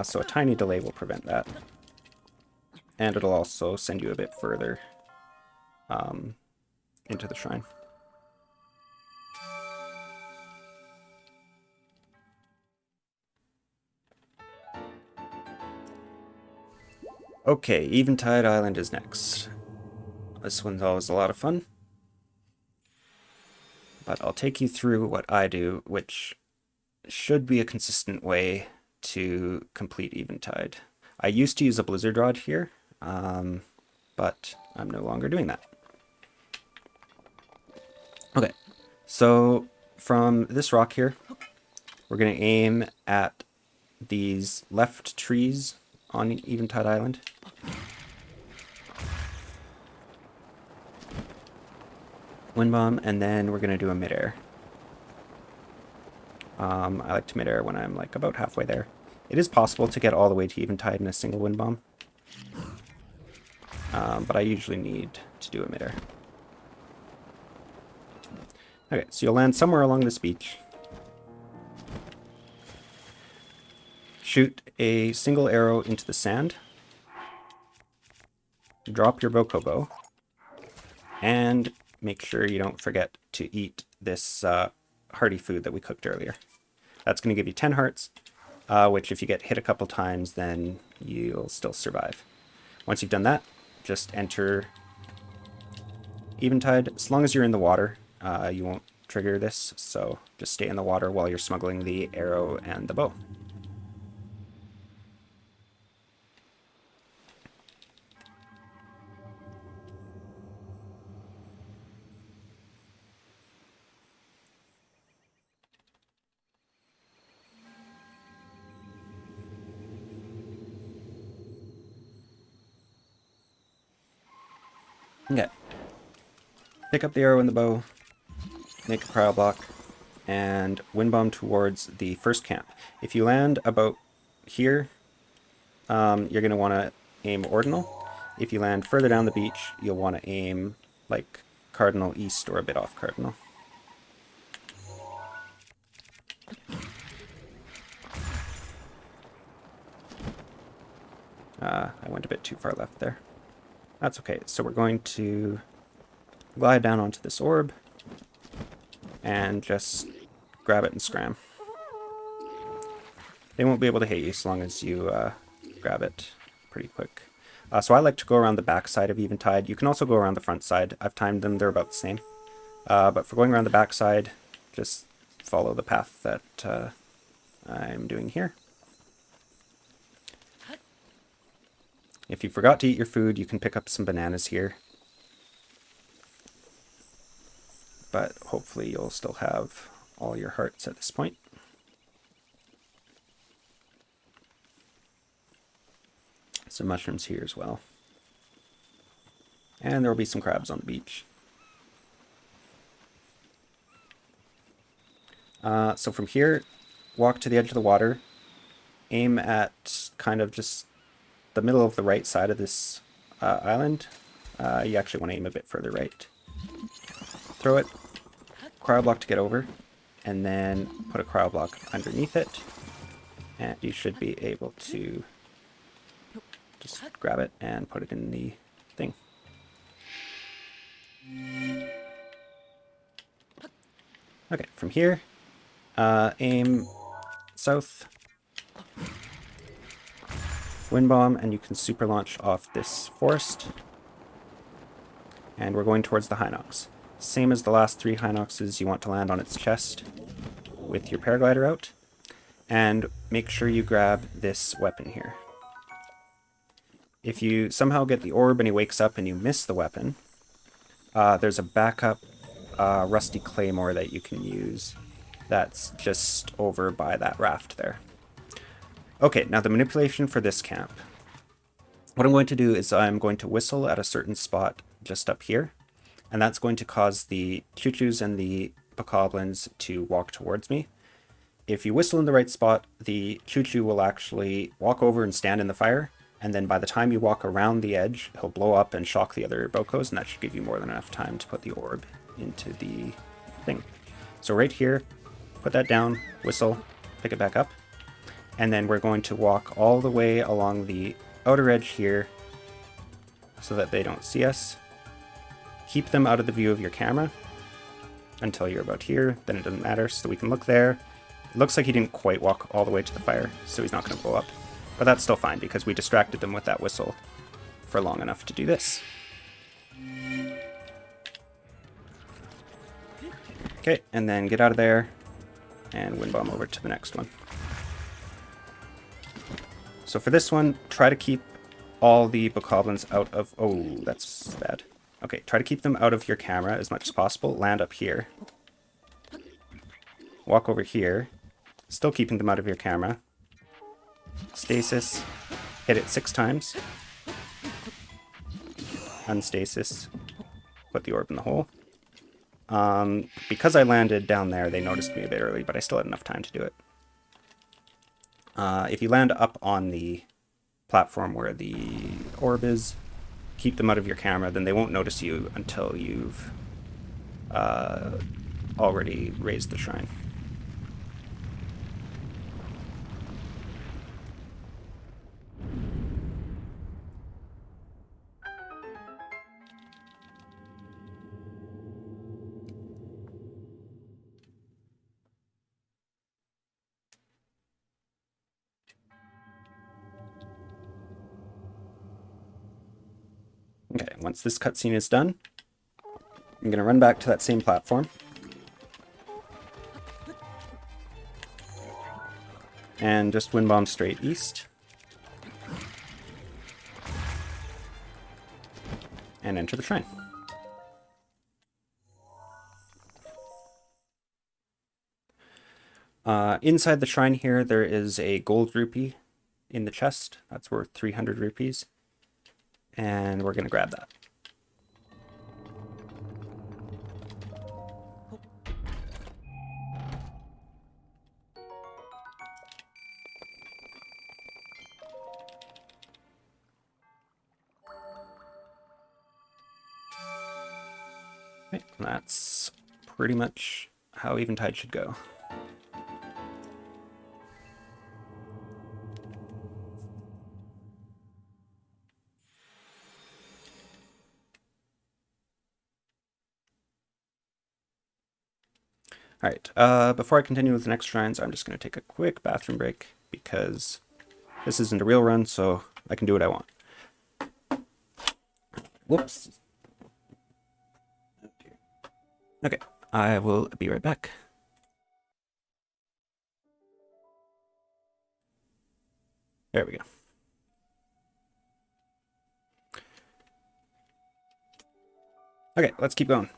So a tiny delay will prevent that. And it'll also send you a bit further into the shrine. Okay, Eventide Island is next. This one's always a lot of fun. But I'll take you through what I do, which should be a consistent way to complete Eventide. I used to use a blizzard rod here, but I'm no longer doing that. Okay, so from this rock here, we're going to aim at these left trees on Eventide Island. Wind bomb, and then we're going to do a midair. I like to midair when I'm like about halfway there. It is possible to get all the way to Eventide in a single wind bomb, but I usually need to do a midair. Okay, so you'll land somewhere along this beach. Shoot a single arrow into the sand. Drop your bokobo. And make sure you don't forget to eat this hearty food that we cooked earlier. That's going to give you 10 hearts, which if you get hit a couple times, then you'll still survive. Once you've done that, just enter Eventide. As long as you're in the water, you won't trigger this, so just stay in the water while you're smuggling the arrow and the bow. Okay. Pick up the arrow and the bow, make a cryo block, and wind bomb towards the first camp. If you land about here, you're going to want to aim ordinal. If you land further down the beach, you'll want to aim like cardinal east or a bit off cardinal. I went a bit too far left there. That's okay. So we're going to glide down onto this orb and just grab it and scram. They won't be able to hit you as long as you grab it pretty quick. So I like to go around the back side of Eventide. You can also go around the front side. I've timed them, they're about the same. But for going around the back side, just follow the path that I'm doing here. If you forgot to eat your food, you can pick up some bananas here. But hopefully you'll still have all your hearts at this point. Some mushrooms here as well. And there will be some crabs on the beach. So from here, walk to the edge of the water, aim at kind of just the middle of the right side of this island. You actually want to aim a bit further right. Throw it, cryo block to get over, and then put a cryo block underneath it. And you should be able to just grab it and put it in the thing. Okay, from here, aim south, wind bomb, and you can super launch off this forest. And we're going towards the Hinox. Same as the last 3 Hinoxes, you want to land on its chest with your paraglider out. And make sure you grab this weapon here. If you somehow get the orb and he wakes up and you miss the weapon, there's a backup rusty claymore that you can use that's just over by that raft there. Okay, now the manipulation for this camp. What I'm going to do is I'm going to whistle at a certain spot just up here, and that's going to cause the choo-choos and the bokoblins to walk towards me. If you whistle in the right spot, the choo-choo will actually walk over and stand in the fire, and then by the time you walk around the edge, he'll blow up and shock the other bokos, and that should give you more than enough time to put the orb into the thing. So right here, put that down, whistle, pick it back up, and then we're going to walk all the way along the outer edge here so that they don't see us. Keep them out of the view of your camera until you're about here, then it doesn't matter, so we can look there. It looks like he didn't quite walk all the way to the fire, so he's not going to blow up. But that's still fine because we distracted them with that whistle for long enough to do this. Okay, and then get out of there and wind bomb over to the next one. So for this one, try to keep all the bokoblins out of... Oh, that's bad. Okay, try to keep them out of your camera as much as possible. Land up here. Walk over here. Still keeping them out of your camera. Stasis. Hit it 6 times. Unstasis. Put the orb in the hole. Because I landed down there, they noticed me a bit early, but I still had enough time to do it. If you land up on the platform where the orb is, keep them out of your camera, then they won't notice you until you've already raised the shrine. Okay, once this cutscene is done, I'm going to run back to that same platform. And just wind bomb straight east. And enter the shrine. Inside the shrine here, there is a gold rupee in the chest. That's worth 300 rupees. And we're going to grab that. Okay, that's pretty much how Eventide should go. Alright, before I continue with the next shrines, I'm just going to take a quick bathroom break, because this isn't a real run, so I can do what I want. Whoops. Okay, I will be right back. There we go. Okay, let's keep going.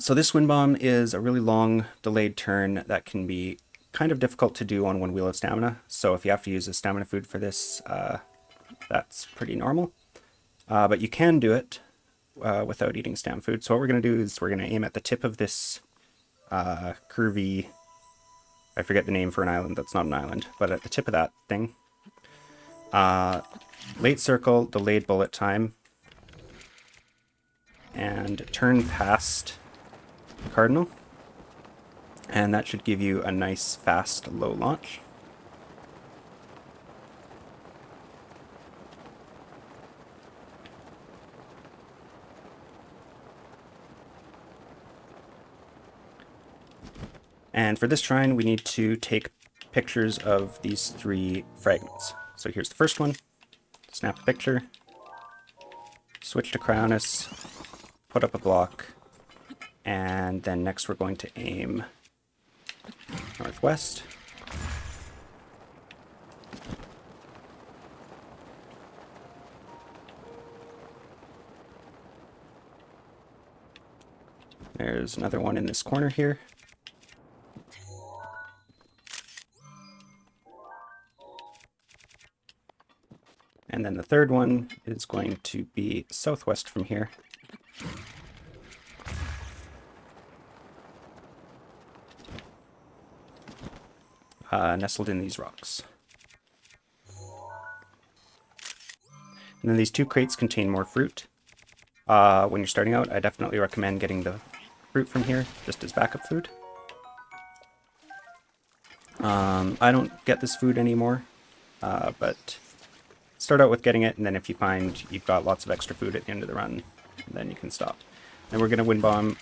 So this wind bomb is a really long delayed turn that can be kind of difficult to do on one wheel of stamina. So if you have to use a stamina food for this, that's pretty normal. But you can do it without eating stam food. So what we're going to do is we're going to aim at the tip of this curvy, I forget the name for an island that's not an island, but at the tip of that thing, late circle, delayed bullet time, and turn past Cardinal, and that should give you a nice fast low launch. And for this shrine, we need to take pictures of these 3 fragments. So here's the first one. Snap a picture. Switch to Cryonis. Put up a block. And then next we're going to aim northwest. There's another one in this corner here. And then the third one is going to be southwest from here. Nestled in these rocks. And then these 2 crates contain more fruit. When you're starting out, I definitely recommend getting the fruit from here, just as backup food. I don't get this food anymore, but start out with getting it, and then if you find you've got lots of extra food at the end of the run, then you can stop. And we're going to wind bomb,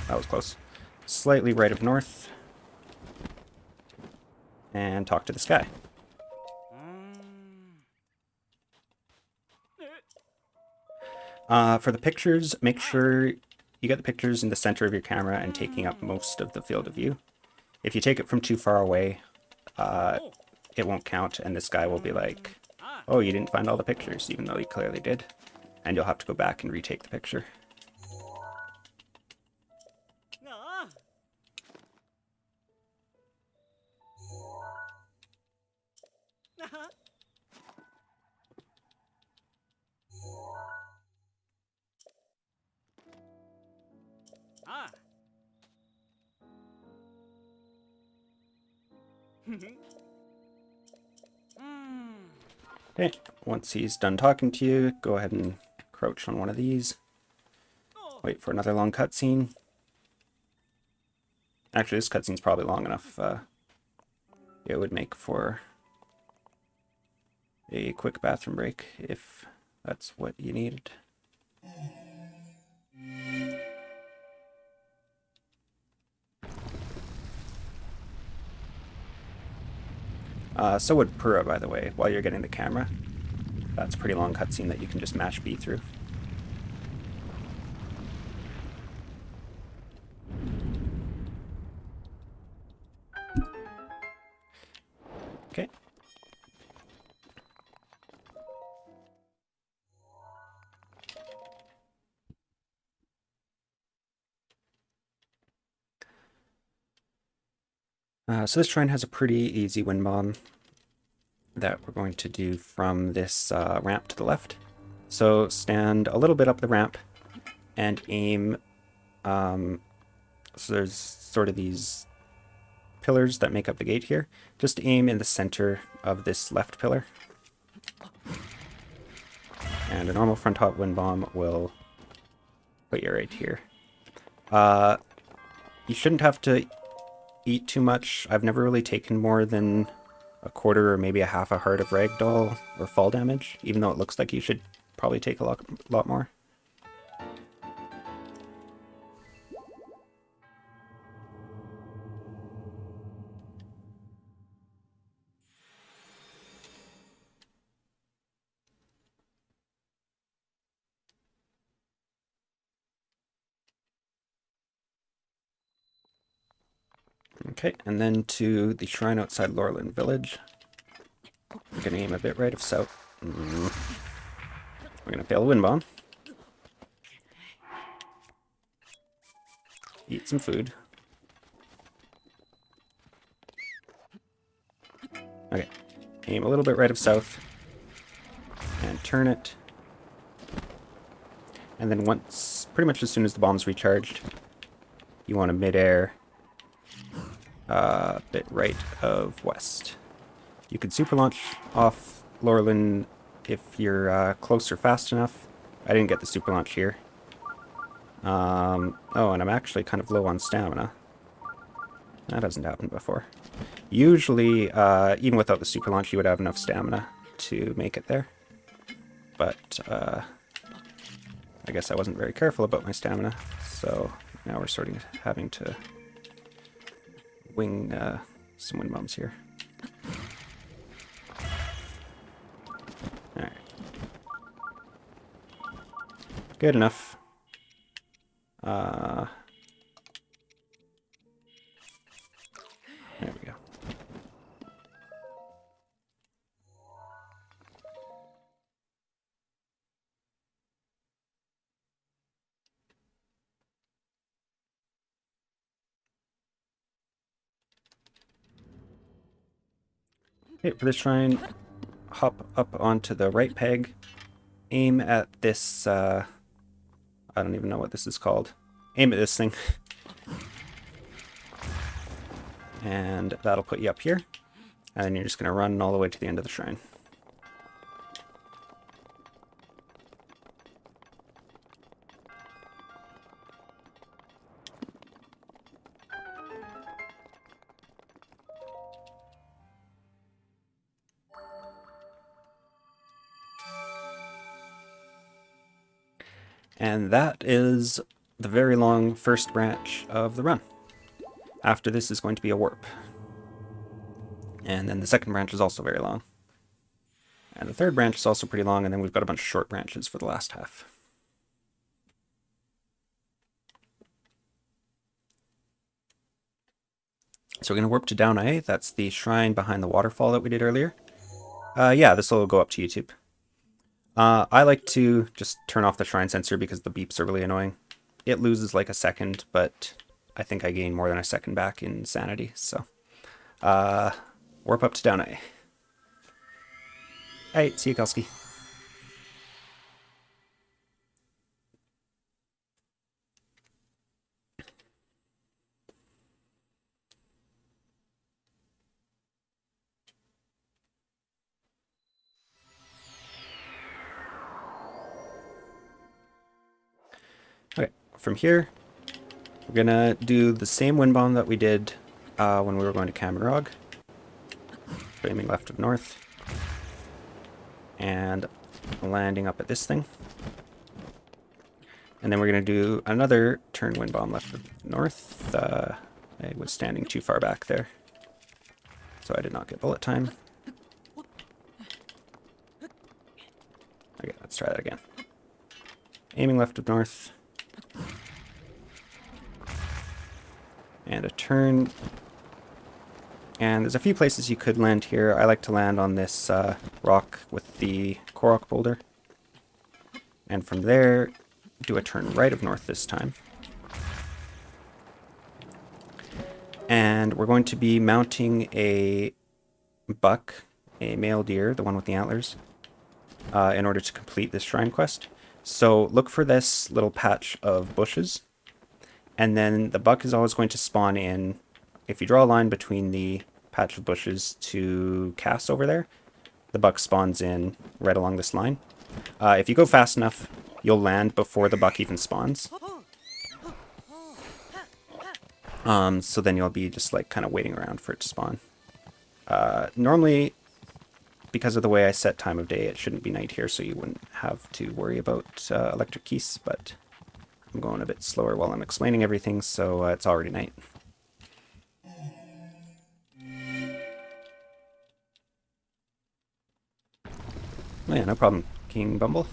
that was close, slightly right of north, and talk to the sky. For the pictures, make sure you get the pictures in the center of your camera and taking up most of the field of view. If you take it from too far away, it won't count, and this guy will be like, oh, you didn't find all the pictures, even though you clearly did. And you'll have to go back and retake the picture. Okay, once he's done talking to you, go ahead and crouch on one of these. Wait for another long cutscene. Actually, this cutscene's probably long enough. It would make for a quick bathroom break if that's what you needed. So would Pura, by the way, while you're getting the camera. That's a pretty long cutscene that you can just mash B through. Okay. So this shrine has a pretty easy wind bomb that we're going to do from this ramp to the left. So stand a little bit up the ramp and aim. So there's sort of these pillars that make up the gate here. Just aim in the center of this left pillar. And a normal front hop wind bomb will put you right here. You shouldn't have to eat too much. I've never really taken more than a quarter or maybe a half a heart of ragdoll or fall damage, even though it looks like you should probably take a lot more. Okay, and then to the shrine outside Loreland Village. I'm going to aim a bit right of south. We're going to fail a wind bomb. Eat some food. Okay, aim a little bit right of south. And turn it. And then once, pretty much as soon as the bomb's recharged, you want a mid-air bit right of west. You could super launch off Loreland if you're close or fast enough. I didn't get the super launch here. Oh, and I'm actually kind of low on stamina. That hasn't happened before. Usually, even without the super launch, you would have enough stamina to make it there. But, I guess I wasn't very careful about my stamina, so now we're sort of having to wing some wind bombs here. Alright. Good enough. There we go. Okay, for this shrine, hop up onto the right peg, aim at this, I don't even know what this is called. Aim at this thing. And that'll put you up here. And then you're just going to run all the way to the end of the shrine. And that is the very long first branch of the run. After this is going to be a warp. And then the second branch is also very long. And the third branch is also pretty long, and then we've got a bunch of short branches for the last half. So we're going to warp to Down A. That's the shrine behind the waterfall that we did earlier. Yeah, this will go up to YouTube. I like to just turn off the shrine sensor because the beeps are really annoying. It loses like a second, but I think I gain more than a second back in sanity, so warp up to Down A. Hey, see you, Kelsky. Okay, from here, we're gonna do the same wind bomb that we did when we were going to Camry Rag. Aiming left of north. And landing up at this thing. And then we're gonna do another turn wind bomb left of north. I was standing too far back there, so I did not get bullet time. Okay, let's try that again. Aiming left of north. And a turn. And there's a few places you could land here. I like to land on this rock with the Korok boulder. And from there, do a turn right of north this time. And we're going to be mounting a buck, a male deer, the one with the antlers, in order to complete this shrine quest. So look for this little patch of bushes. And then the buck is always going to spawn in. If you draw a line between the patch of bushes to Cass over there, the buck spawns in right along this line. If you go fast enough, you'll land before the buck even spawns. So then you'll be just like kind of waiting around for it to spawn. Normally, because of the way I set time of day, it shouldn't be night here, so you wouldn't have to worry about electric keys, but I'm going a bit slower while I'm explaining everything, so it's already night. Oh yeah, no problem, King Bumble.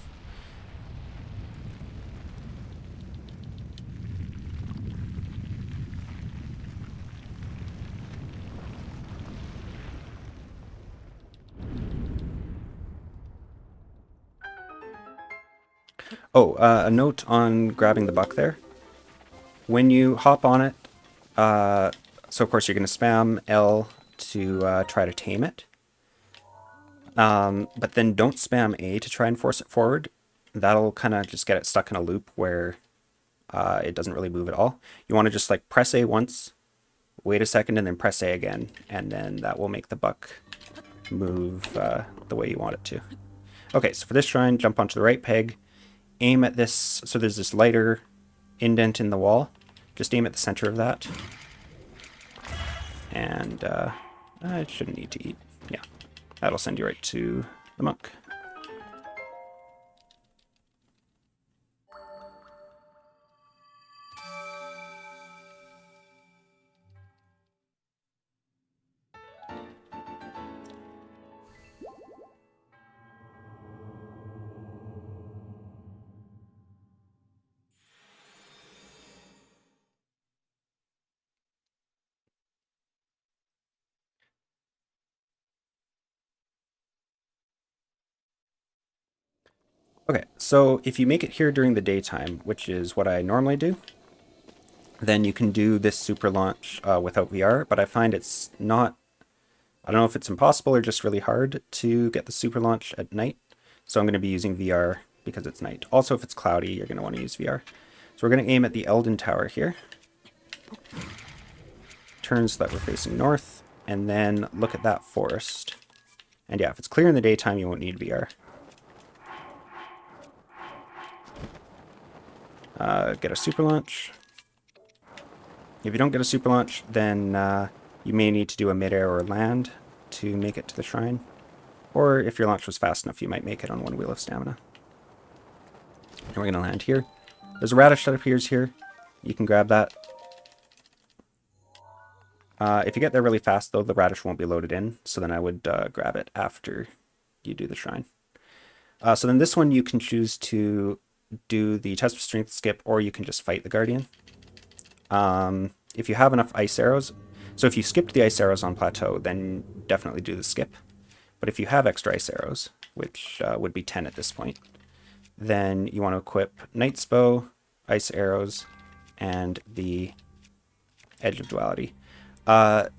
Oh, a note on grabbing the buck there. When you hop on it, so of course you're going to spam L to try to tame it. But then don't spam A to try and force it forward. That'll kind of just get it stuck in a loop where it doesn't really move at all. You want to just like press A once, wait a second, and then press A again, and then that will make the buck move the way you want it to. Okay, so for this shrine, jump onto the right peg, aim at this, so there's this lighter indent in the wall. Just aim at the center of that. And I shouldn't need to eat. Yeah, that'll send you right to the monk. Okay, so if you make it here during the daytime, which is what I normally do, then you can do this super launch without VR, but I find it's not, I don't know if it's impossible or just really hard to get the super launch at night. So I'm going to be using VR because it's night. Also, if it's cloudy, you're going to want to use VR. So we're going to aim at the Eldin Tower here. Turn so that we're facing north, and then look at that forest. And yeah, if it's clear in the daytime, you won't need VR. Get a super launch. If you don't get a super launch, then you may need to do a midair or land to make it to the shrine. Or if your launch was fast enough, you might make it on one wheel of stamina. And we're going to land here. There's a radish that appears here. You can grab that. If you get there really fast, though, the radish won't be loaded in. So then I would grab it after you do the shrine. So then this one you can choose to do the test of strength skip, or you can just fight the guardian. If you have enough ice arrows, so if you skipped the ice arrows on plateau, then definitely do the skip. But if you have extra ice arrows, which would be 10 at this point, then you want to equip Knight's Bow, ice arrows, and the Edge of Duality.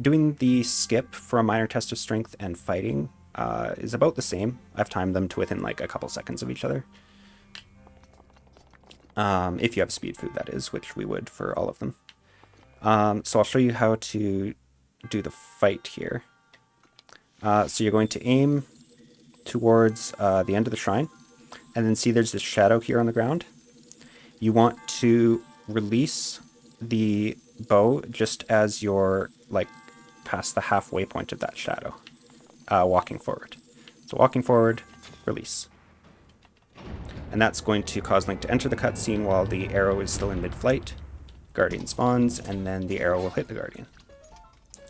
Doing the skip for a minor test of strength and fighting is about the same. I've timed them to within like a couple seconds of each other. If you have speed food, that is, which we would for all of them. So I'll show you how to do the fight here. So you're going to aim towards the end of the shrine, and then see there's this shadow here on the ground. You want to release the bow just as you're like past the halfway point of that shadow, walking forward. So walking forward, release. And that's going to cause Link to enter the cutscene while the arrow is still in mid-flight. Guardian spawns, and then the arrow will hit the Guardian.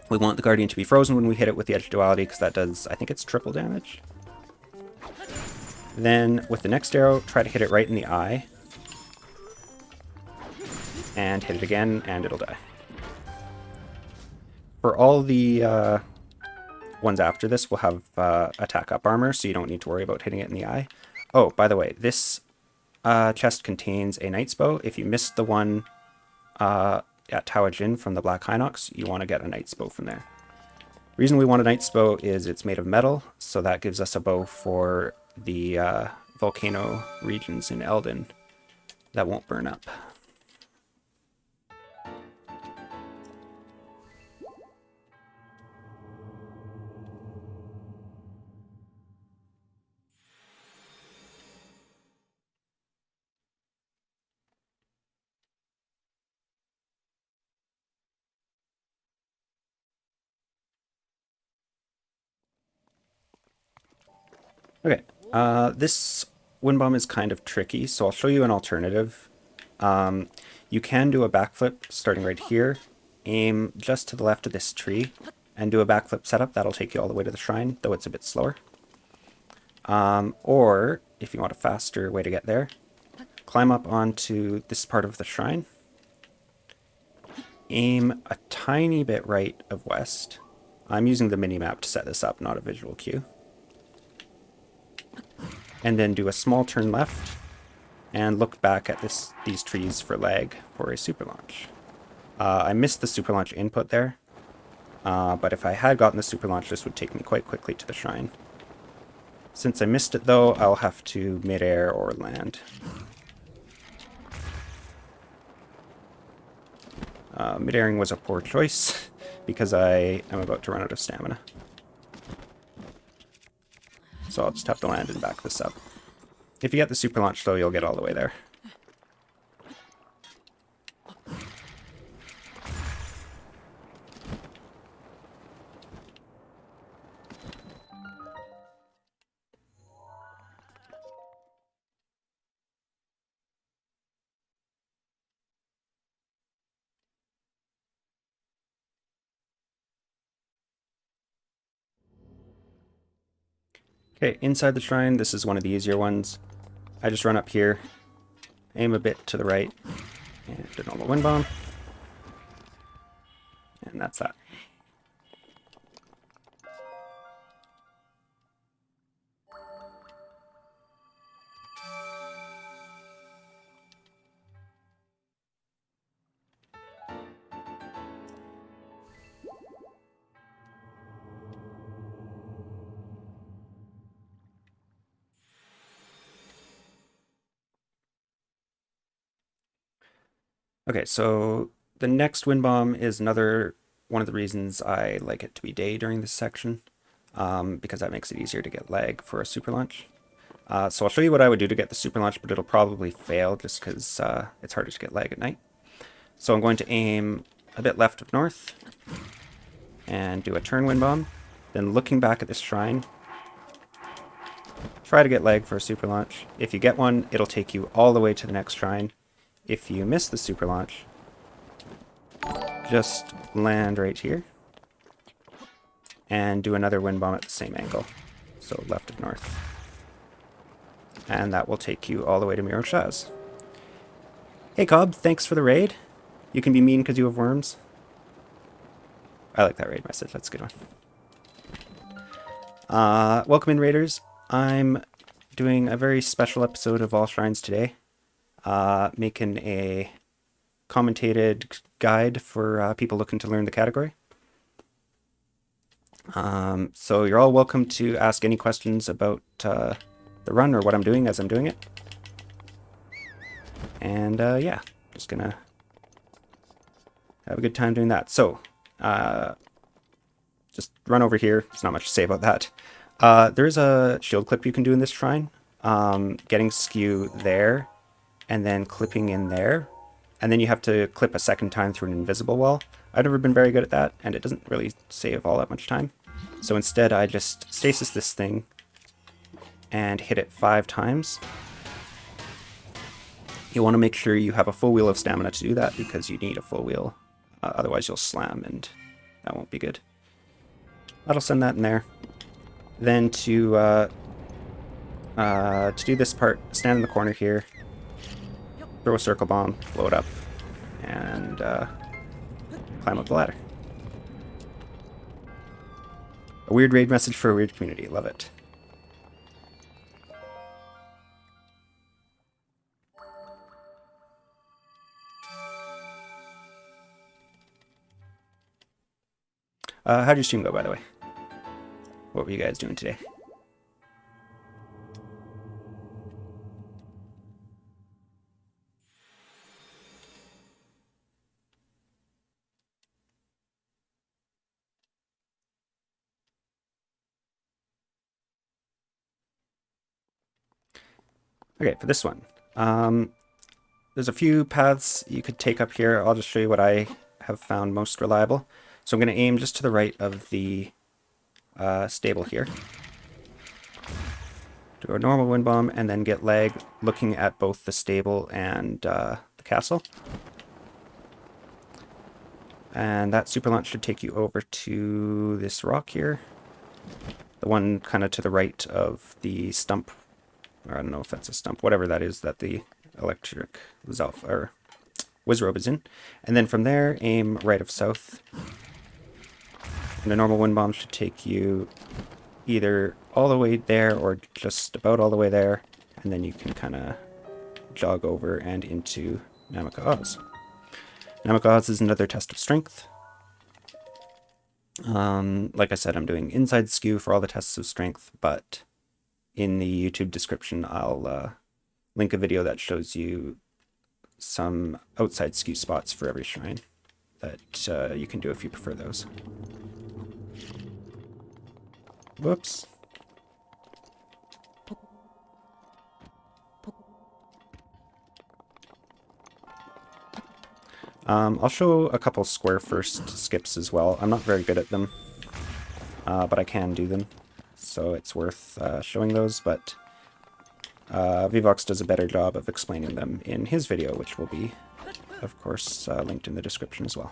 We want the Guardian to be frozen when we hit it with the Edge of Duality, because that does, I think it's triple damage. Then, with the next arrow, try to hit it right in the eye. And hit it again, and it'll die. For all the ones after this, we'll have attack up armor, so you don't need to worry about hitting it in the eye. Oh, by the way, this chest contains a Knight's Bow. If you missed the one at Tawa Jin from the Black Hinox, you want to get a Knight's Bow from there. The reason we want a Knight's Bow is it's made of metal, so that gives us a bow for the volcano regions in Eldin that won't burn up. Okay, this wind bomb is kind of tricky, so I'll show you an alternative. You can do a backflip starting right here, aim just to the left of this tree, and do a backflip setup. That'll take you all the way to the shrine, though it's a bit slower. Or, if you want a faster way to get there, climb up onto this part of the shrine, aim a tiny bit right of west. I'm using the mini-map to set this up, not a visual cue. And then do a small turn left, and look back at these trees for lag for a super launch. I missed the super launch input there, but if I had gotten the super launch, this would take me quite quickly to the shrine. Since I missed it though, I'll have to mid-air or land. Mid-airing was a poor choice because I am about to run out of stamina. So I'll just have to land and back this up. If you get the super launch though, you'll get all the way there. Okay, inside the shrine, this is one of the easier ones. I just run up here, aim a bit to the right, and a normal wind bomb. And that's that. Okay, so the next wind bomb is another one of the reasons I like it to be day during this section, because that makes it easier to get lag for a super launch. So I'll show you what I would do to get the super launch, but it'll probably fail just because it's harder to get lag at night. So I'm going to aim a bit left of north and do a turn wind bomb. Then looking back at this shrine, try to get lag for a super launch. If you get one, it'll take you all the way to the next shrine. If you miss the super launch, just land right here and do another wind bomb at the same angle, so left of north. And that will take you all the way to Miro Shaz. Hey Cobb, thanks for the raid. You can be mean because you have worms. I like that raid message, that's a good one. Welcome in, raiders. I'm doing a very special episode of All Shrines today. Making a commentated guide for people looking to learn the category. So you're all welcome to ask any questions about the run or what I'm doing as I'm doing it. And yeah, just gonna have a good time doing that. So just run over here. There's not much to say about that. There's a shield clip you can do in this shrine. Getting skew there and then clipping in there. And then you have to clip a second time through an invisible wall. I've never been very good at that, and it doesn't really save all that much time. So instead I just stasis this thing and hit it 5 times. You want to make sure you have a full wheel of stamina to do that, because you need a full wheel. Otherwise you'll slam, and that won't be good. That'll send that in there. Then to do this part, stand in the corner here, throw a circle bomb, blow it up, and climb up the ladder. A weird raid message for a weird community. Love it. How'd your stream go, by the way? What were you guys doing today? Okay, for this one, there's a few paths you could take up here. I'll just show you what I have found most reliable. So I'm going to aim just to the right of the stable here. Do a normal wind bomb and then get lag looking at both the stable and the castle. And that super launch should take you over to this rock here. The one kind of to the right of the stump. Or I don't know if that's a stump, whatever that is that the electric or Wizrobe is in. And then from there, aim right of south. And a normal wind bomb should take you either all the way there or just about all the way there. And then you can kind of jog over and into Namakaaz. Namakaaz is another test of strength. Like I said, I'm doing inside skew for all the tests of strength, but in the YouTube description, I'll link a video that shows you some outside skew spots for every shrine. that you can do if you prefer those. Whoops. I'll show a couple square first skips as well. I'm not very good at them, but I can do them, so it's worth showing those, but Vivox does a better job of explaining them in his video, which will be, of course, linked in the description as well.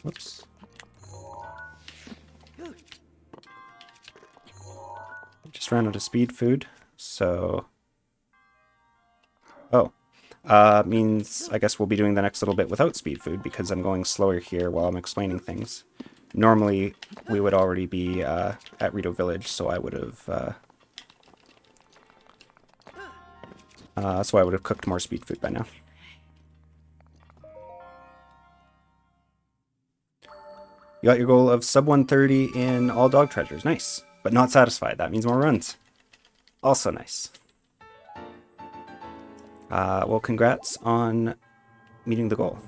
Whoops. Just ran out of speed food, so... Oh. Means I guess we'll be doing the next little bit without speed food because I'm going slower here while I'm explaining things. Normally, we would already be at Rito Village, so I would have cooked more speed food by now. You got your goal of sub 130 in all dog treasures. Nice. But not satisfied. That means more runs. Also nice. Well, congrats on meeting the goal.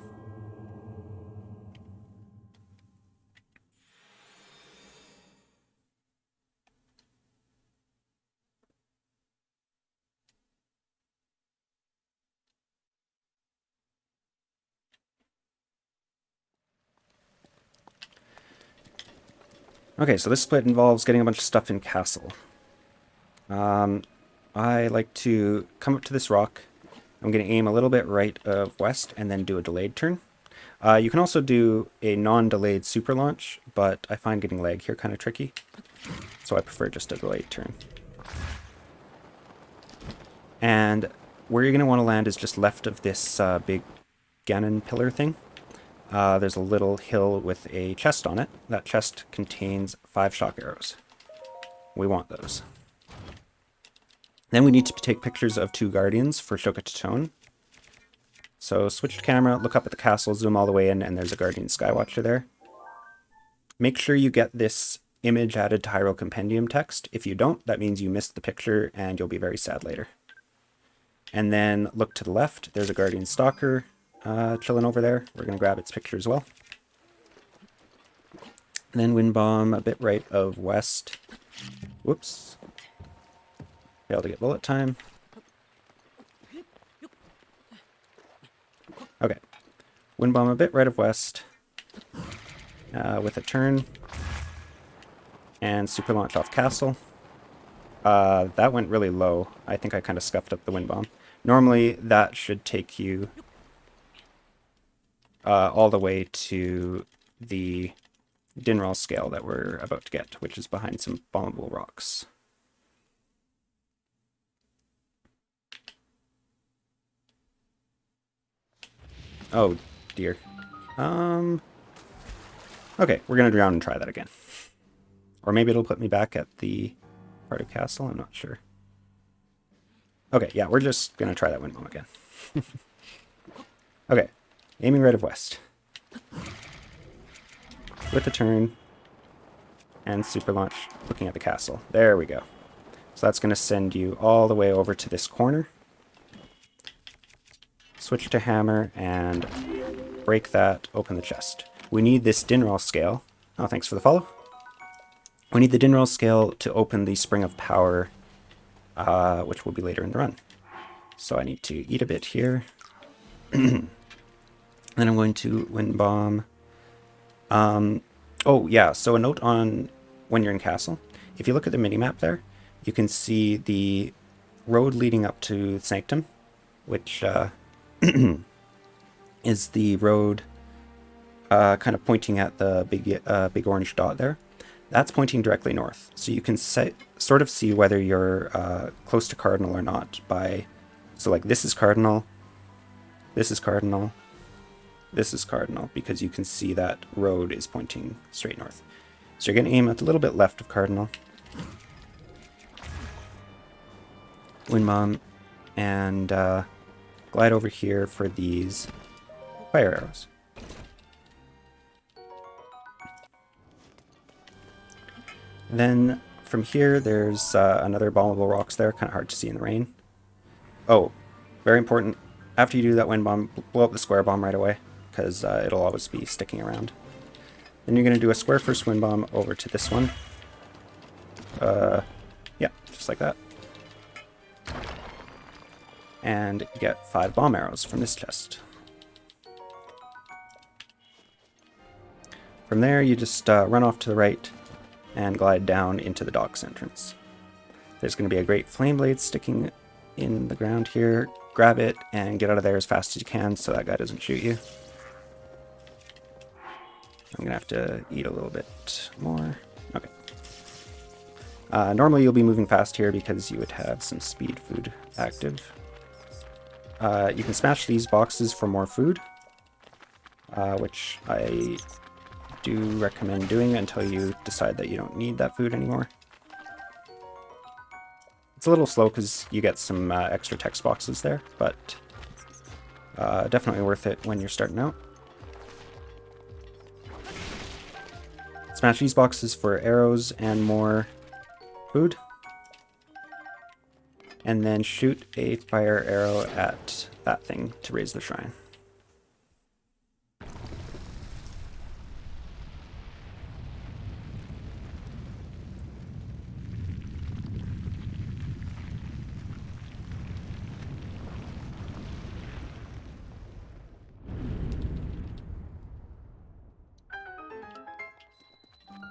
Okay, so this split involves getting a bunch of stuff in castle. I like to come up to this rock. I'm going to aim a little bit right of west and then do a delayed turn. You can also do a non-delayed super launch, but I find getting lag here kind of tricky, so I prefer just a delayed turn. And where you're going to want to land is just left of this big Ganon pillar thing. There's a little hill with a chest on it. That chest contains 5 shock arrows. We want those. Then we need to take pictures of 2 guardians for Shoka Totone. So switch to camera, look up at the castle, zoom all the way in, and there's a guardian skywatcher there. Make sure you get this image added to Hyrule Compendium text. If you don't, that means you missed the picture and you'll be very sad later. And then look to the left, there's a guardian stalker chilling over there. We're going to grab its picture as well. And then wind bomb a bit right of west. Whoops. Failed to get bullet time. Okay. Wind bomb a bit right of west. With a turn. And super launch off castle. That went really low. I think I kind of scuffed up the wind bomb. Normally that should take you all the way to the Dinral scale that we're about to get, which is behind some bombable rocks. Oh dear. Okay, we're gonna drown and try that again. Or maybe it'll put me back at the part of castle, I'm not sure. Okay, yeah, we're just gonna try that wind bomb again. Okay, aiming right of west. With a turn. And super launch, looking at the castle. There we go. So that's gonna send you all the way over to this corner. Switch to hammer and break that, open the chest. We need this Dinral scale. Oh, thanks for the follow. We need the Dinral scale to open the Spring of Power, which will be later in the run. So I need to eat a bit here. Then I'm going to wind bomb. Oh yeah, so a note on when you're in castle. If you look at the minimap there, you can see the road leading up to Sanctum, which is the road kind of pointing at the big orange dot there. That's pointing directly north. So you can sort of see whether you're close to Cardinal or not by... So like this is Cardinal, this is Cardinal, this is Cardinal, because you can see that road is pointing straight north. So you're going to aim at a little bit left of Cardinal. Wind bomb, and glide over here for these fire arrows. And then from here, there's another bombable rocks there, kind of hard to see in the rain. Oh, very important. after you do that wind bomb, blow up the square bomb right away, because it'll always be sticking around. Then you're going to do a square first wind bomb over to this one. Yeah, just like that. And get 5 bomb arrows from this chest. From there, you just run off to the right and glide down into the docks entrance. There's going to be a great flame blade sticking in the ground here. Grab it and get out of there as fast as you can so that guy doesn't shoot you. I'm going to have to eat a little bit more. Okay. Normally you'll be moving fast here because you would have some speed food active. You can smash these boxes for more food, which I do recommend doing until you decide that you don't need that food anymore. It's a little slow because you get some extra text boxes there, but definitely worth it when you're starting out. Smash these boxes for arrows and more food. And then shoot a fire arrow at that thing to raise the shrine.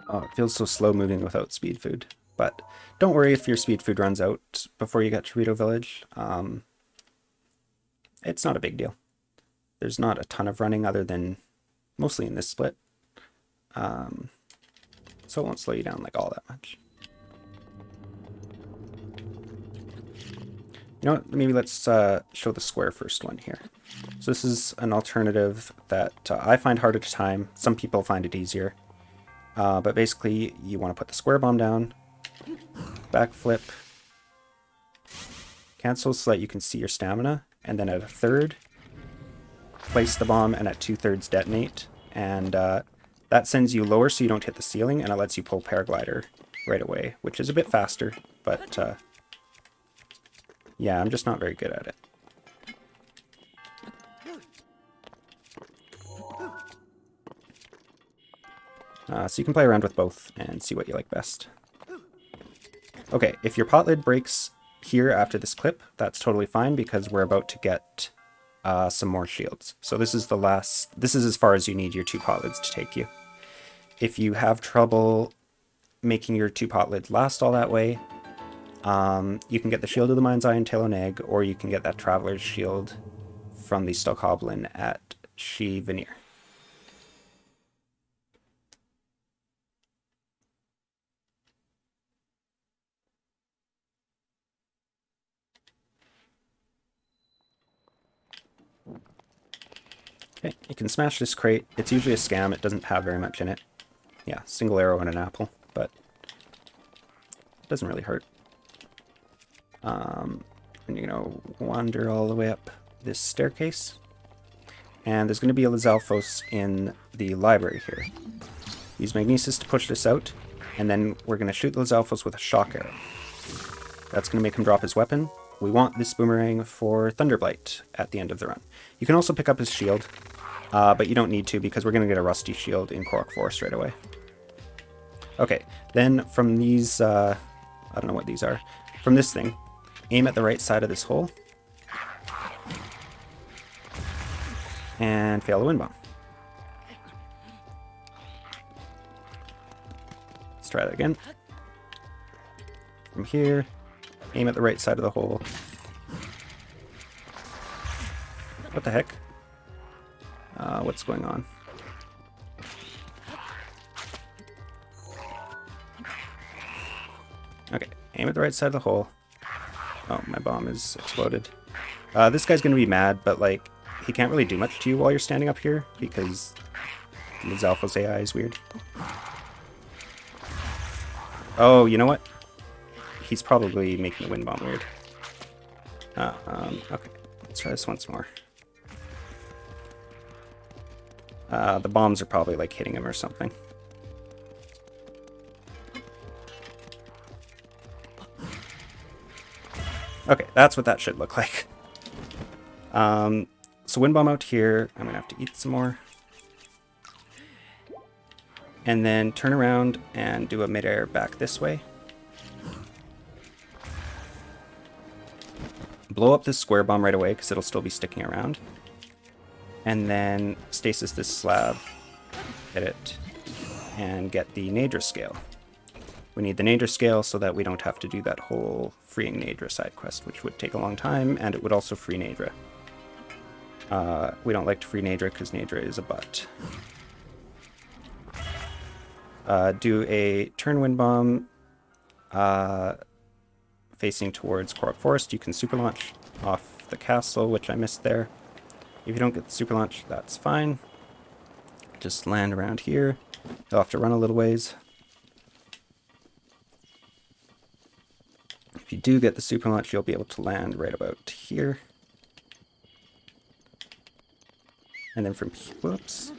Oh, it feels so slow moving without speed food. But don't worry if your speed food runs out before you get to Rito Village. It's not a big deal. There's not a ton of running other than mostly in this split. So it won't slow you down like all that much. You know what, maybe let's show the square first one here. So this is an alternative that I find harder to time. Some people find it easier. But basically, you want to put the square bomb down, backflip, cancel so that you can see your stamina, and then at a third, place the bomb, and at 2/3 detonate. And that sends you lower so you don't hit the ceiling, and it lets you pull paraglider right away, which is a bit faster, but yeah, I'm just not very good at it. So you can play around with both and see what you like best. Okay, if your pot lid breaks here after this clip, that's totally fine because we're about to get some more shields. So this is the last, this is as far as you need your 2 pot lids to take you. If you have trouble making your 2 pot lids last all that way, you can get the Shield of the Mind's Eye in Tail and Egg, or you can get that Traveler's Shield from the Stockhoblin at She Veneer. Okay, you can smash this crate. It's usually a scam. It doesn't have very much in it. Yeah, single arrow and an apple, but it doesn't really hurt. And you're going to wander all the way up this staircase. And there's going to be a Lizalfos in the library here. Use Magnesis to push this out, and then we're going to shoot the Lizalfos with a shock arrow. That's going to make him drop his weapon. We want this boomerang for Thunderblight at the end of the run. You can also pick up his shield, but you don't need to because we're going to get a rusty shield in Korok Forest right away. Okay, then from these, I don't know what these are, from this thing, aim at the right side of this hole, and fail the wind bomb. Let's try that again. From here, aim at the right side of the hole. What the heck? What's going on? Okay, aim at the right side of the hole. Oh, my bomb is exploded. This guy's gonna be mad, but like, he can't really do much to you while you're standing up here because his Alpha's AI is weird. Oh, you know what? He's probably making the wind bomb weird. Okay, let's try this once more. The bombs are probably like hitting him or something. Okay, that's what that should look like. So wind bomb out here. I'm going to have to eat some more. And then turn around and do a midair back this way. Blow up this square bomb right away because it'll still be sticking around. And then stasis this slab, hit it, and get the Nadra scale. We need the Nadra scale so that we don't have to do that whole freeing Nadra side quest, which would take a long time, and it would also free Nadra. We don't like to free Nadra because Nadra is a butt. Do a turn wind bomb facing towards Korok Forest. You can super launch off the castle, which I missed there. If you don't get the super launch, that's fine. Just land around here. You'll have to run a little ways. If you do get the super launch, you'll be able to land right about here. And then from... Whoops.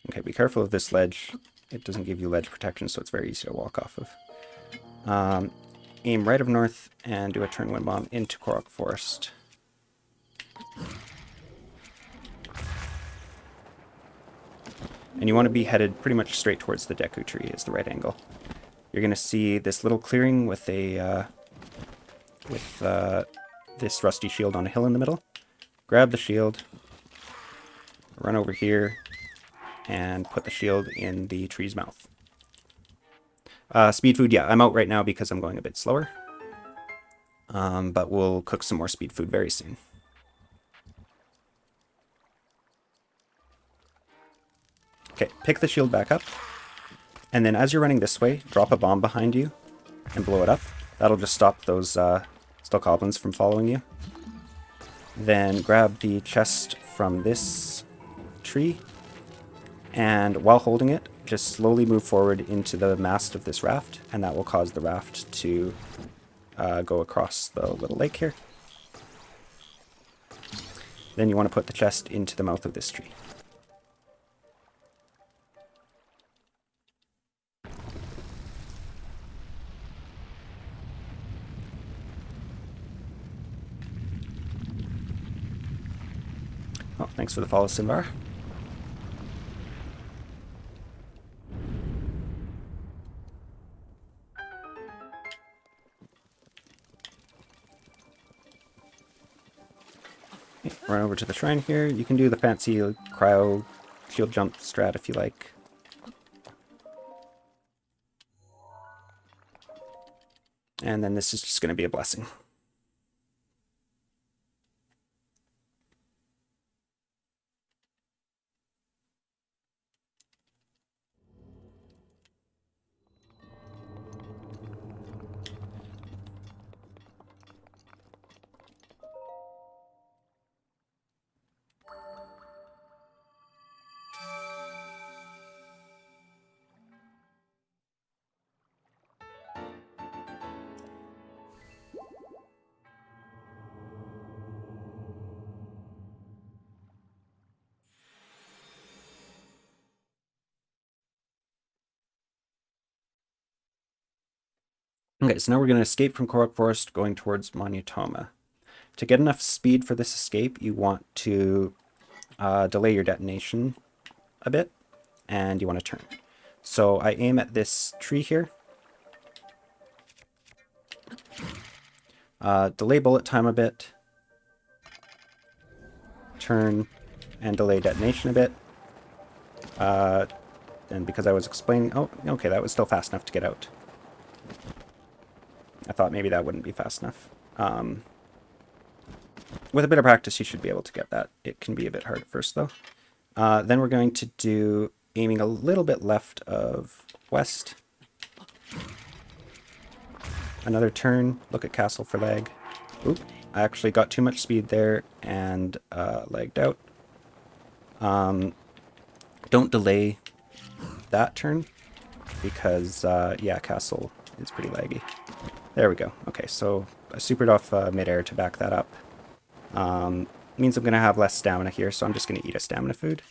Okay, be careful of this ledge. It doesn't give you ledge protection, so it's very easy to walk off of. Aim right of north and do a turn wind bomb into Korok Forest. And you want to be headed pretty much straight towards the Deku tree is the right angle. You're going to see this little clearing with a this rusty shield on a hill in the middle. Grab the shield, run over here, and put the shield in the tree's mouth. Speed food, yeah, I'm out right now because I'm going a bit slower. But we'll cook some more speed food very soon. Okay, pick the shield back up. And then as you're running this way, drop a bomb behind you and blow it up. That'll just stop those still goblins from following you. Then grab the chest from this tree. And while holding it, just slowly move forward into the mast of this raft, and that will cause the raft to go across the little lake here. Then you want to put the chest into the mouth of this tree. Oh, thanks for the follow, Sinvar. Run over to the shrine here. You can do the fancy cryo shield jump strat if you like. And then this is just going to be a blessing. Okay, so now we're going to escape from Korok Forest going towards Monutoma. To get enough speed for this escape, you want to delay your detonation a bit, and you want to turn. So I aim at this tree here. Delay bullet time a bit. Turn and delay detonation a bit. And because I was explaining... Oh, okay, that was still fast enough to get out. I thought maybe that wouldn't be fast enough. With a bit of practice, you should be able to get that. It can be a bit hard at first, though. Then we're going to do aiming a little bit left of west. Another turn. Look at castle for lag. Oop, I actually got too much speed there and lagged out. Don't delay that turn because, yeah, castle is pretty laggy. There we go. Okay, so I supered off midair to back that up. Means I'm going to have less stamina here, so I'm just going to eat a stamina food.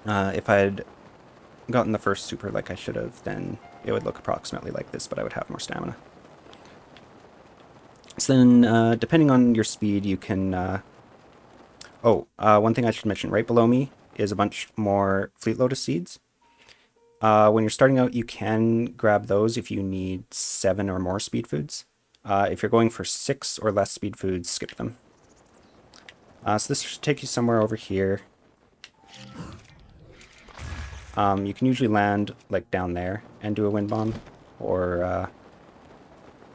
If I had gotten the first super like I should have, then it would look approximately like this, but I would have more stamina. So then, depending on your speed, you can... one thing I should mention, right below me is a bunch more Fleet Lotus seeds. When you're starting out, you can grab those if you need 7 or more speed foods. If you're going for 6 or less speed foods, skip them. So this should take you somewhere over here. You can usually land like down there and do a wind bomb, or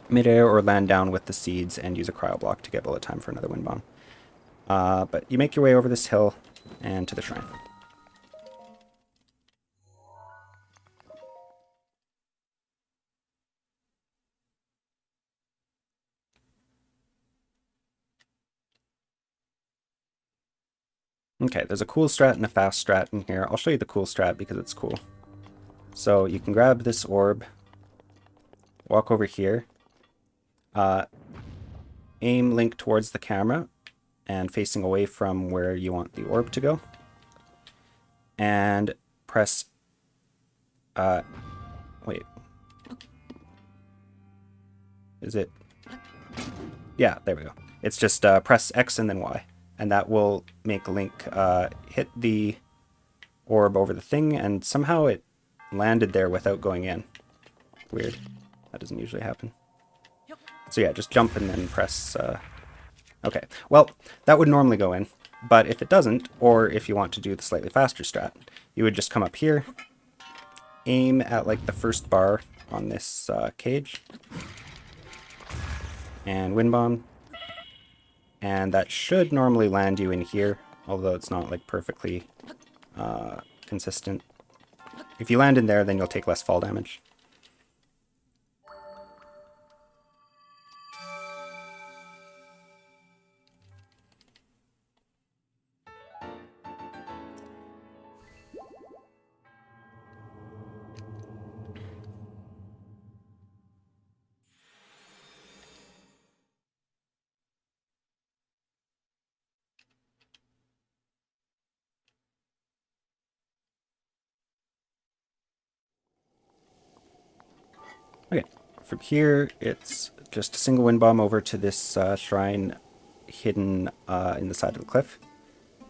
midair, or land down with the seeds and use a cryo block to get bullet time for another wind bomb. But you make your way over this hill and to the shrine. Okay, there's a cool strat and a fast strat in here. I'll show you the cool strat because it's cool. So you can grab this orb, walk over here, aim link towards the camera and facing away from where you want the orb to go, and press wait, is it? Yeah, there we go. It's just press X and then Y, and that will make Link hit the orb over the thing, and somehow it landed there without going in. Weird. That doesn't usually happen. So yeah, just jump and then press... Okay, well, that would normally go in, but if it doesn't, or if you want to do the slightly faster strat, you would just come up here, aim at like the first bar on this cage, and wind bomb, and that should normally land you in here, although it's not like perfectly consistent. If you land in there, then you'll take less fall damage. Okay, from here, it's just a single wind bomb over to this shrine hidden in the side of the cliff.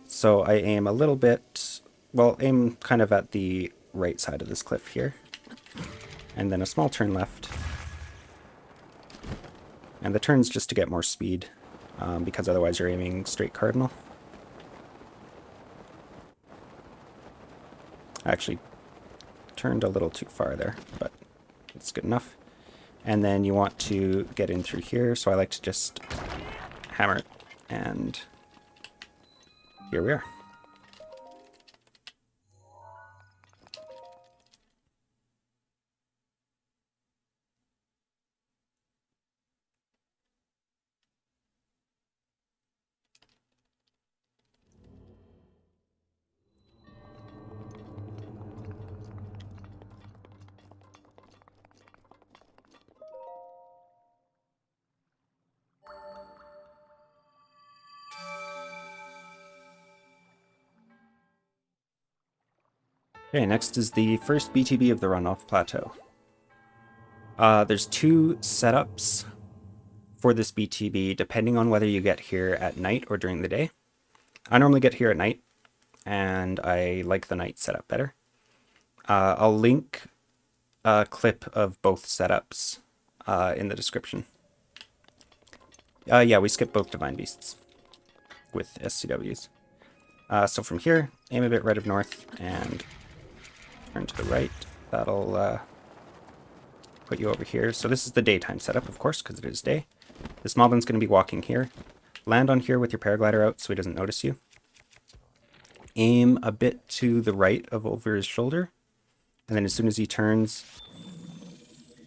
So I aim a little bit, well, aim kind of at the right side of this cliff here. And then a small turn left. And the turn's just to get more speed, because otherwise you're aiming straight cardinal. I actually turned a little too far there, but it's good enough. And then you want to get in through here, so I like to just hammer it, and here we are. Okay, next is the first BTB of the Runoff Plateau. There's 2 setups for this BTB, depending on whether you get here at night or during the day. I normally get here at night, and I like the night setup better. I'll link a clip of both setups in the description. Yeah, we skip both Divine Beasts with SCWs. So from here, aim a bit right of north, and turn to the right. That'll put you over here. So this is the daytime setup, of course, because it is day. This moblin's going to be walking here. Land on here with your paraglider out so he doesn't notice you. Aim a bit to the right of over his shoulder. And then as soon as he turns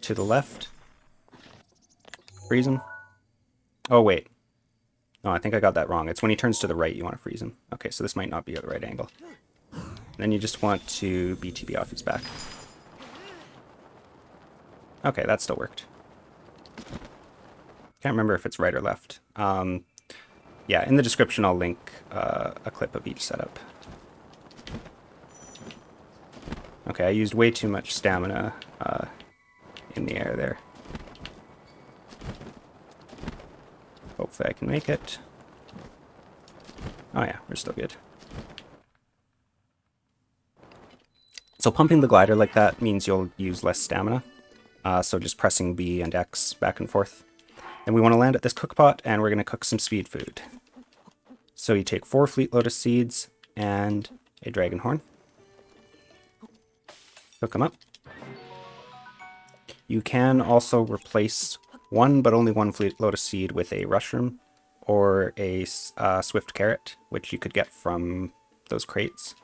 to the left, freeze him. Oh, wait. No, I think I got that wrong. It's when he turns to the right you want to freeze him. Okay, so this might not be at the right angle. Then you just want to BTB off his back. Okay, that still worked. Can't remember if it's right or left. Yeah, in the description I'll link a clip of each setup. Okay, I used way too much stamina in the air there. Hopefully I can make it. Oh yeah, we're still good. So pumping the glider like that means you'll use less stamina. So just pressing B and X back and forth. And we want to land at this cook pot, and we're going to cook some speed food. So you take 4 Fleet Lotus seeds and a dragon horn. Cook them up. You can also replace one, but only one Fleet Lotus seed with a Rushroom or a Swift Carrot, which you could get from those crates,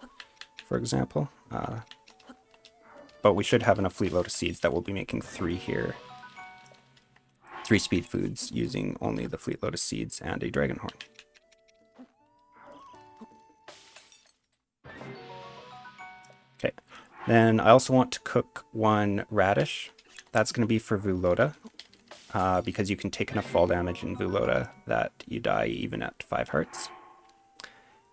for example. But we should have enough Fleet Lotus seeds that we'll be making 3 here. 3 speed foods using only the Fleet Lotus seeds and a dragon horn. Okay, then I also want to cook 1 radish. That's going to be for Vuloda, because you can take enough fall damage in Vuloda that you die even at 5 hearts.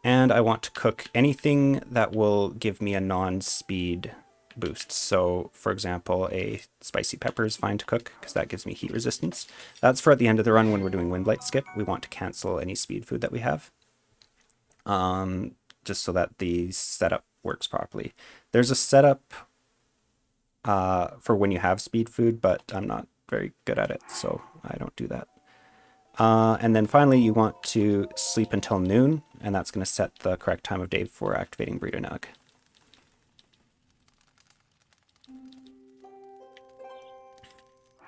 And I want to cook anything that will give me a non-speed boost. So, for example, a spicy pepper is fine to cook, because that gives me heat resistance. That's for at the end of the run when we're doing Windblight skip. We want to cancel any speed food that we have, just so that the setup works properly. There's a setup for when you have speed food, but I'm not very good at it, so I don't do that. And then finally, you want to sleep until noon, and that's going to set the correct time of day for activating Rito Key.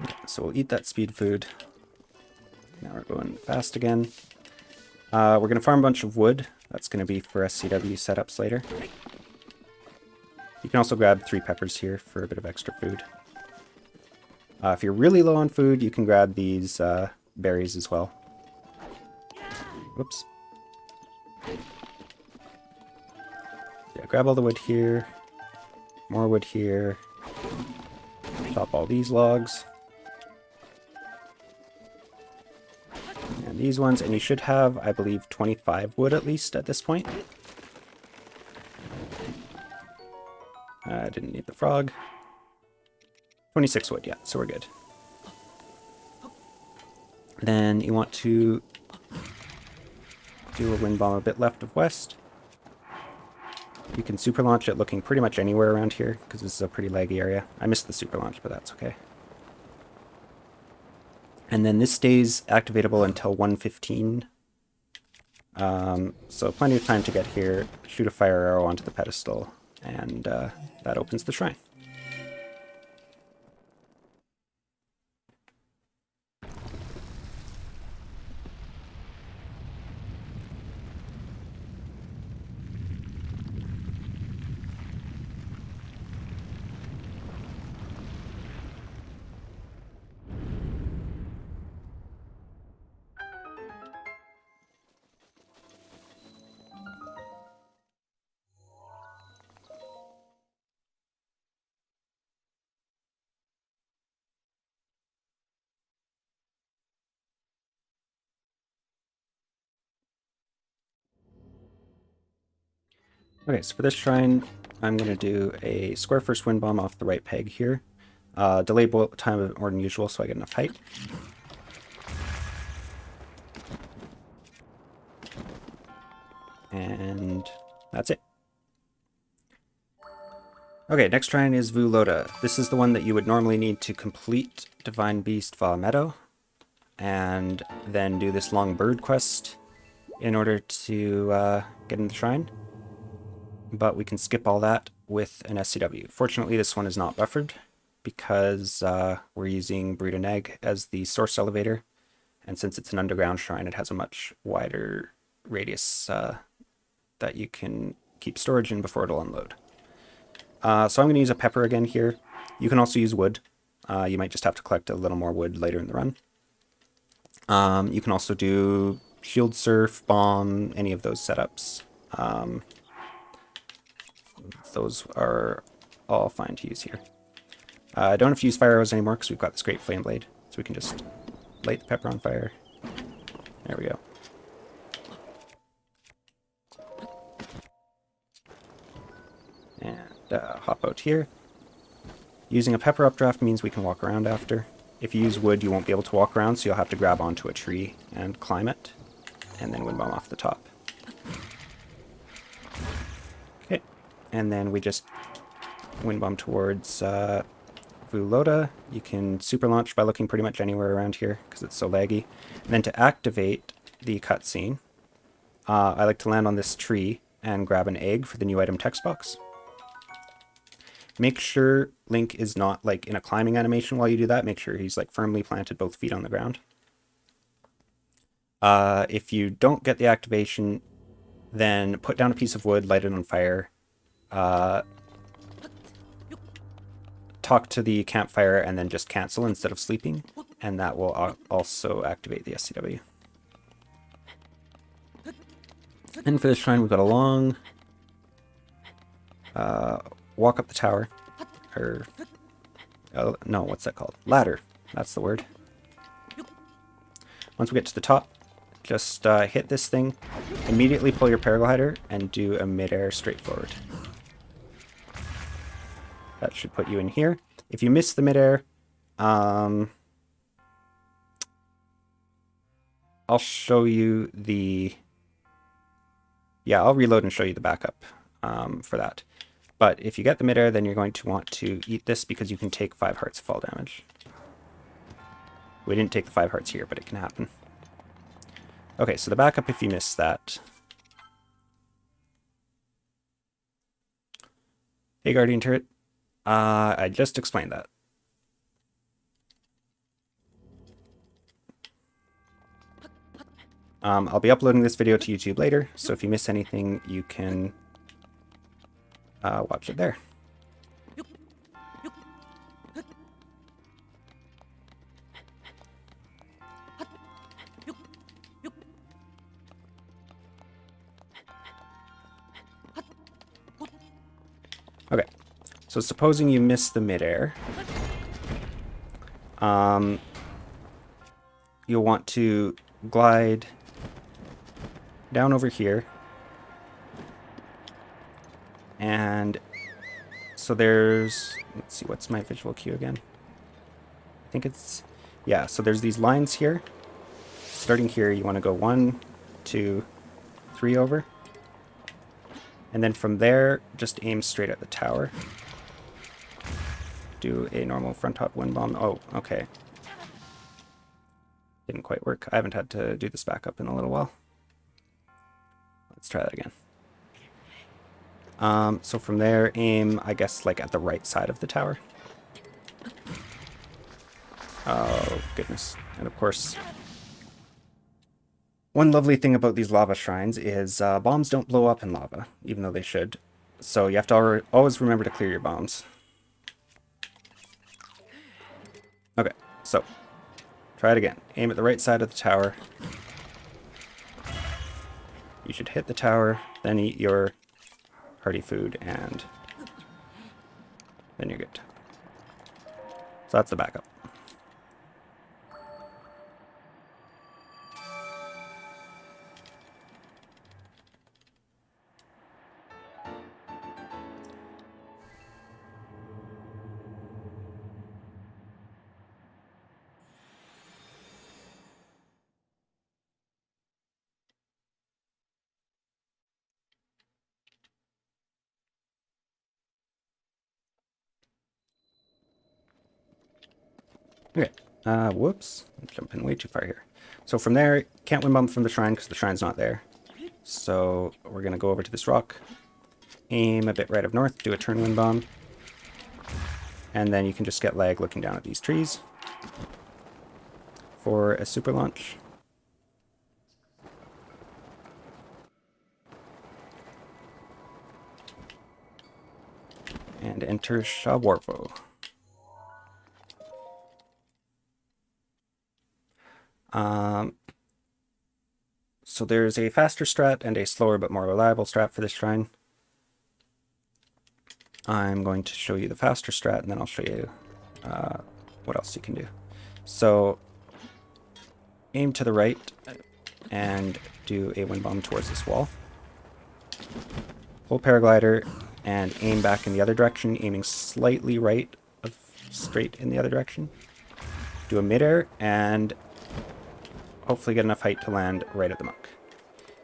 Okay, so we'll eat that speed food. Now we're going fast again. We're going to farm a bunch of wood. That's going to be for SCW setups later. You can also grab 3 peppers here for a bit of extra food. If you're really low on food, you can grab these berries as well. Whoops. Yeah, grab all the wood here. More wood here. Chop all these logs. And these ones, and you should have, I believe, 25 wood at least at this point. I didn't need the frog. 26 wood, yeah, so we're good. Then you want to do a wind bomb a bit left of west. You can super launch it looking pretty much anywhere around here, because this is a pretty laggy area. I missed the super launch, but that's okay. And then this stays activatable until 1:15. So plenty of time to get here, shoot a fire arrow onto the pedestal, and that opens the shrine. Okay, so for this shrine, I'm going to do a square first wind bomb off the right peg here. Delay boil time more than usual so I get enough height. And that's it. Okay, next shrine is Vuloda. This is the one that you would normally need to complete Divine Beast Vale Meadow, and then do this long bird quest in order to get in the shrine. But we can skip all that with an SCW. Fortunately, this one is not buffered because we're using Rito Key as the source elevator, and since it's an underground shrine, it has a much wider radius that you can keep storage in before it'll unload. So I'm going to use a pepper again here. You can also use wood. You might just have to collect a little more wood later in the run. You can also do shield surf, bomb, any of those setups. Those are all fine to use here. I don't have to use fire arrows anymore because we've got this great flame blade. So we can just light the pepper on fire. There we go. And hop out here. Using a pepper updraft means we can walk around after. If you use wood, you won't be able to walk around, so you'll have to grab onto a tree and climb it, and then wind bomb off the top. Okay, and then we just wind bomb towards Vuloda. You can super launch by looking pretty much anywhere around here because it's so laggy. And then to activate the cutscene, I like to land on this tree and grab an egg for the new item text box. Make sure Link is not like in a climbing animation while you do that. Make sure he's like firmly planted, both feet on the ground. If you don't get the activation, then put down a piece of wood, light it on fire, talk to the campfire, and then just cancel instead of sleeping, and that will also activate the SCW. And for this shrine, we've got a long walk up the tower, or no, what's that called? Ladder. That's the word. Once we get to the top, just hit this thing, immediately pull your paraglider, and do a mid-air straight forward. That should put you in here. If you miss the mid-air, I'll show you the... Yeah, I'll reload and show you the backup for that. But if you get the mid-air, then you're going to want to eat this because you can take 5 hearts of fall damage. We didn't take the 5 hearts here, but it can happen. Okay, so the backup if you miss that. Hey, Guardian Turret. I just explained that. I'll be uploading this video to YouTube later, so if you miss anything, you can watch it there. Okay, so supposing you miss the midair, you'll want to glide down over here, and so there's, let's see, what's my visual cue again? I think it's, yeah, so there's these lines here. Starting here, you want to go 1, 2, 3 over. And then from there, just aim straight at the tower. Do a normal front hop wind bomb. Oh, okay. Didn't quite work. I haven't had to do this backup in a little while. Let's try that again. So from there, aim, I guess, like at the right side of the tower. Oh, goodness. And of course, one lovely thing about these lava shrines is bombs don't blow up in lava, even though they should. So you have to always remember to clear your bombs. Okay, so try it again. Aim at the right side of the tower. You should hit the tower, then eat your hearty food, and then you're good. So that's the backup. Okay, whoops, I'm jumping way too far here. So from there, can't wind bomb from the shrine because the shrine's not there. So we're going to go over to this rock, aim a bit right of north, do a turn wind bomb, and then you can just get lag looking down at these trees for a super launch. And enter Shawarvo. So there's a faster strat and a slower but more reliable strat for this shrine. I'm going to show you the faster strat and then I'll show you what else you can do. So aim to the right and do a wind bomb towards this wall. Pull paraglider and aim back in the other direction, aiming slightly right of straight in the other direction. do a midair, and hopefully get enough height to land right at the monk.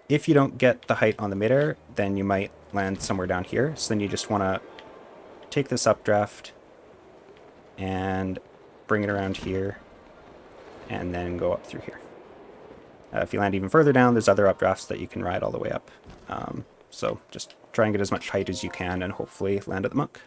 If you don't get the height on the midair, then you might land somewhere down here. So then you just want to take this updraft and bring it around here, and then go up through here. If you land even further down, there's other updrafts that you can ride all the way up. So just try and get as much height as you can and hopefully land at the monk.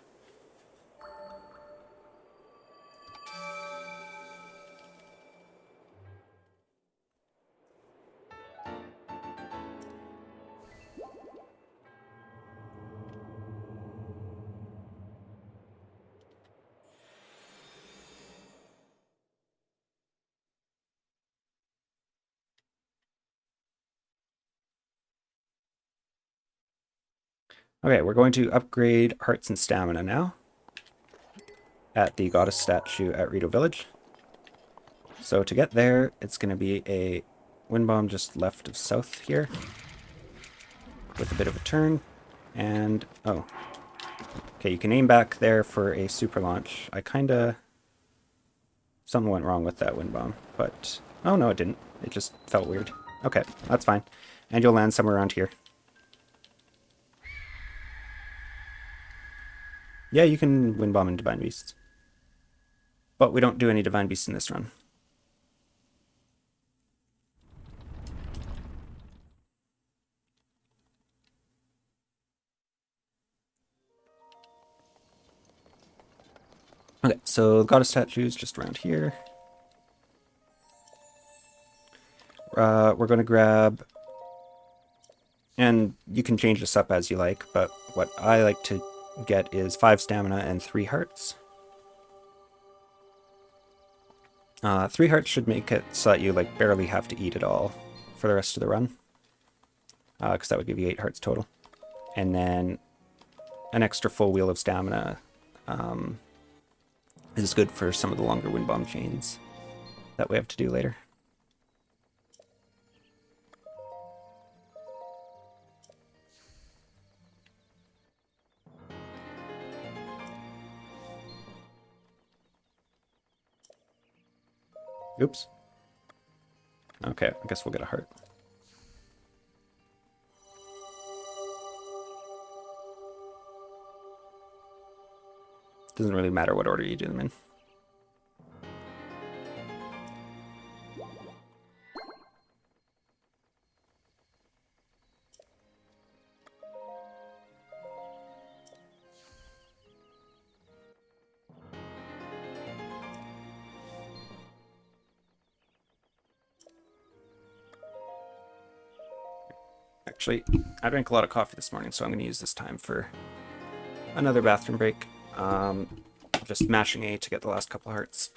Okay, we're going to upgrade hearts and stamina now at the goddess statue at Rito Village. So to get there, it's going to be a wind bomb just left of south here with a bit of a turn. And, oh. Okay, you can aim back there for a super launch. Something went wrong with that wind bomb, but, oh no, it didn't. It just felt weird. Okay, that's fine. And you'll land somewhere around here. Yeah, you can wind bomb and divine beasts. But we don't do any divine beasts in this run. Okay, so the goddess statue is just around here. We're going to grab, and you can change this up as you like, but what I like to get is 5 stamina and 3 hearts. 3 hearts should make it so that you like barely have to eat at all for the rest of the run, because that would give you 8 hearts total. And then an extra full wheel of stamina is good for some of the longer wind bomb chains that we have to do later. Oops. Okay, I guess we'll get a heart. Doesn't really matter what order you do them in. Actually, I drank a lot of coffee this morning, so I'm going to use this time for another bathroom break. Just mashing A to get the last couple hearts.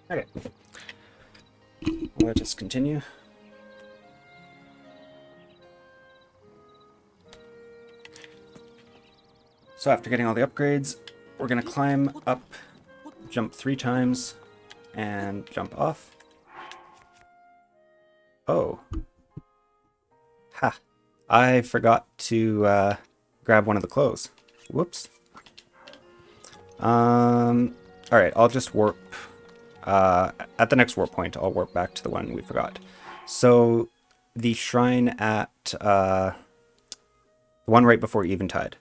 Okay. Let us continue. So after getting all the upgrades, we're going to climb up, jump 3 times, and jump off. Oh. Ha. I forgot to grab one of the clothes. Whoops. Alright, I'll just warp. At the next warp point, I'll warp back to the one we forgot. So, the shrine at The one right before Eventide.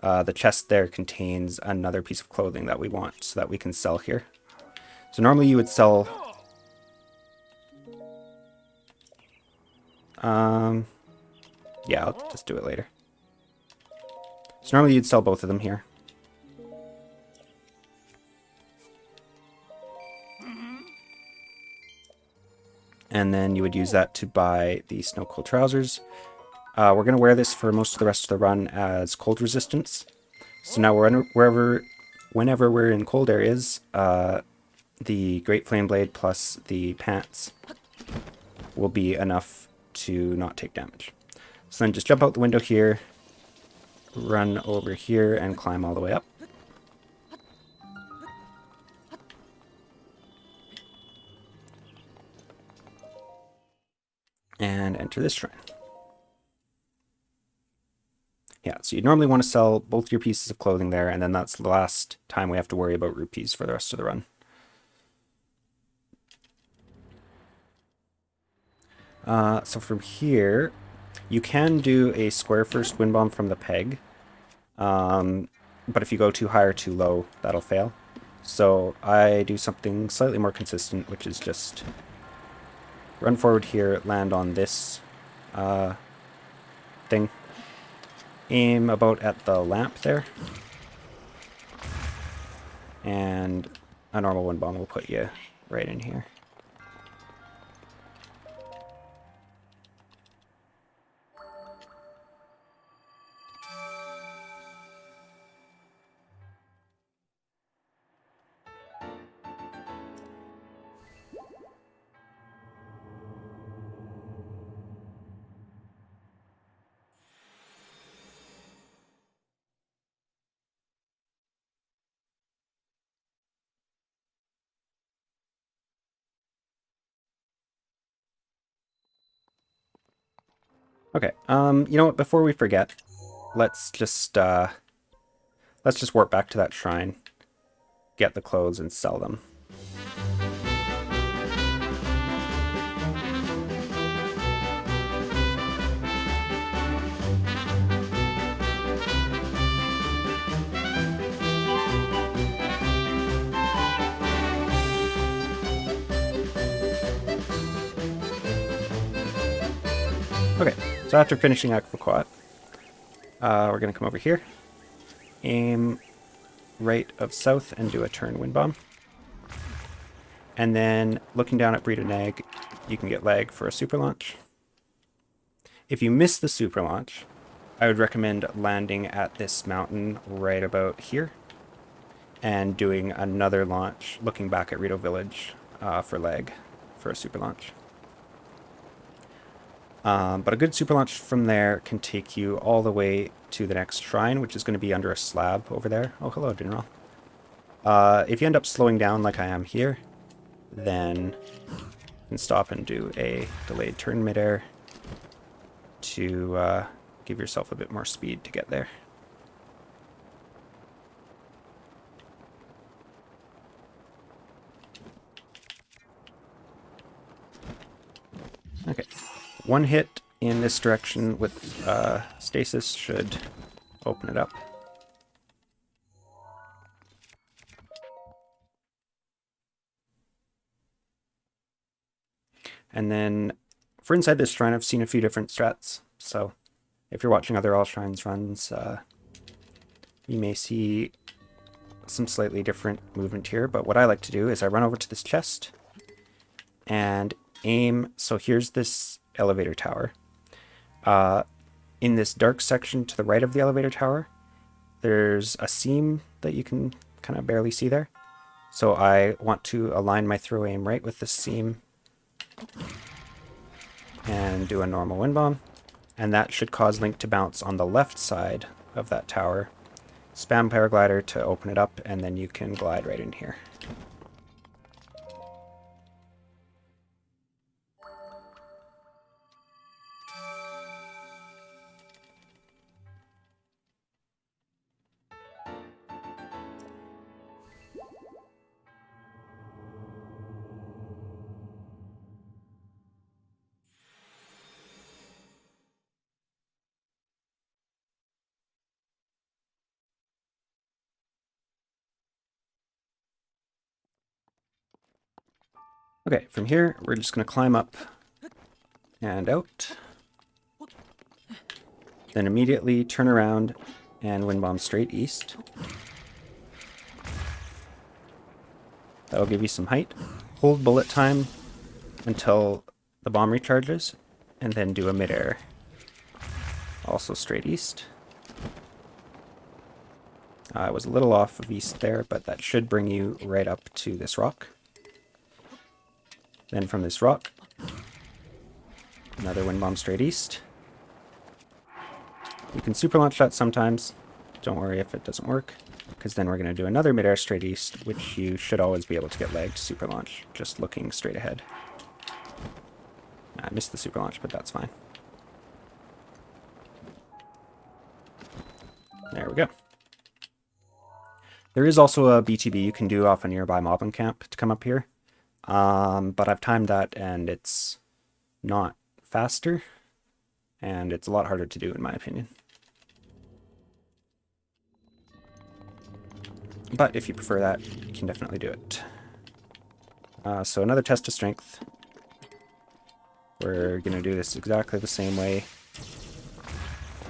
The chest there contains another piece of clothing that we want so that we can sell here. So normally you would sell... yeah, I'll just do it later. So normally you'd sell both of them here. And then you would use that to buy the snow cold trousers. We're going to wear this for most of the rest of the run as cold resistance. So now whenever we're in cold areas, the Great Flame Blade plus the pants will be enough to not take damage. So then just jump out the window here, run over here, and climb all the way up. And enter this shrine. Yeah, so you normally want to sell both your pieces of clothing there, and then that's the last time we have to worry about rupees for the rest of the run. So from here, you can do a square first wind bomb from the peg, but if you go too high or too low, that'll fail. So I do something slightly more consistent, which is just run forward here, land on this thing, aim about at the lamp there, and a normal wind bomb will put you right in here. Okay, you know what, before we forget, let's just warp back to that shrine, get the clothes, and sell them. Okay, so after finishing Aquaquat, we're going to come over here, aim right of south, and do a turn wind bomb. And then, looking down at Rita Nag, you can get lag for a super launch. If you miss the super launch, I would recommend landing at this mountain right about here, and doing another launch, looking back at Rito Village for lag for a super launch. But a good super launch from there can take you all the way to the next shrine, which is going to be under a slab over there. Oh, hello, General. If you end up slowing down like I am here, then you can stop and do a delayed turn midair to give yourself a bit more speed to get there. Okay. One hit in this direction with stasis should open it up. And then for inside this shrine, I've seen a few different strats. So if you're watching other All Shrines runs, you may see some slightly different movement here. But what I like to do is I run over to this chest and aim. So here's this elevator tower. In this dark section to the right of the elevator tower, there's a seam that you can kind of barely see there. So I want to align my throw aim right with this seam and do a normal wind bomb. And that should cause Link to bounce on the left side of that tower. Spam paraglider to open it up, and then you can glide right in here. Okay, from here, we're just going to climb up and out. Then immediately turn around and wind bomb straight east. That'll give you some height. Hold bullet time until the bomb recharges, and then do a midair. Also straight east. I was a little off of east there, but that should bring you right up to this rock. Then from this rock, another wind bomb straight east. You can super launch that sometimes. Don't worry if it doesn't work, because then we're going to do another midair straight east, which you should always be able to get legged super launch, just looking straight ahead. I missed the super launch, but that's fine. There we go. There is also a BTB you can do off a nearby moblin camp to come up here. But I've timed that and it's not faster, and it's a lot harder to do in my opinion. But if you prefer that, you can definitely do it. So another test of strength. We're going to do this exactly the same way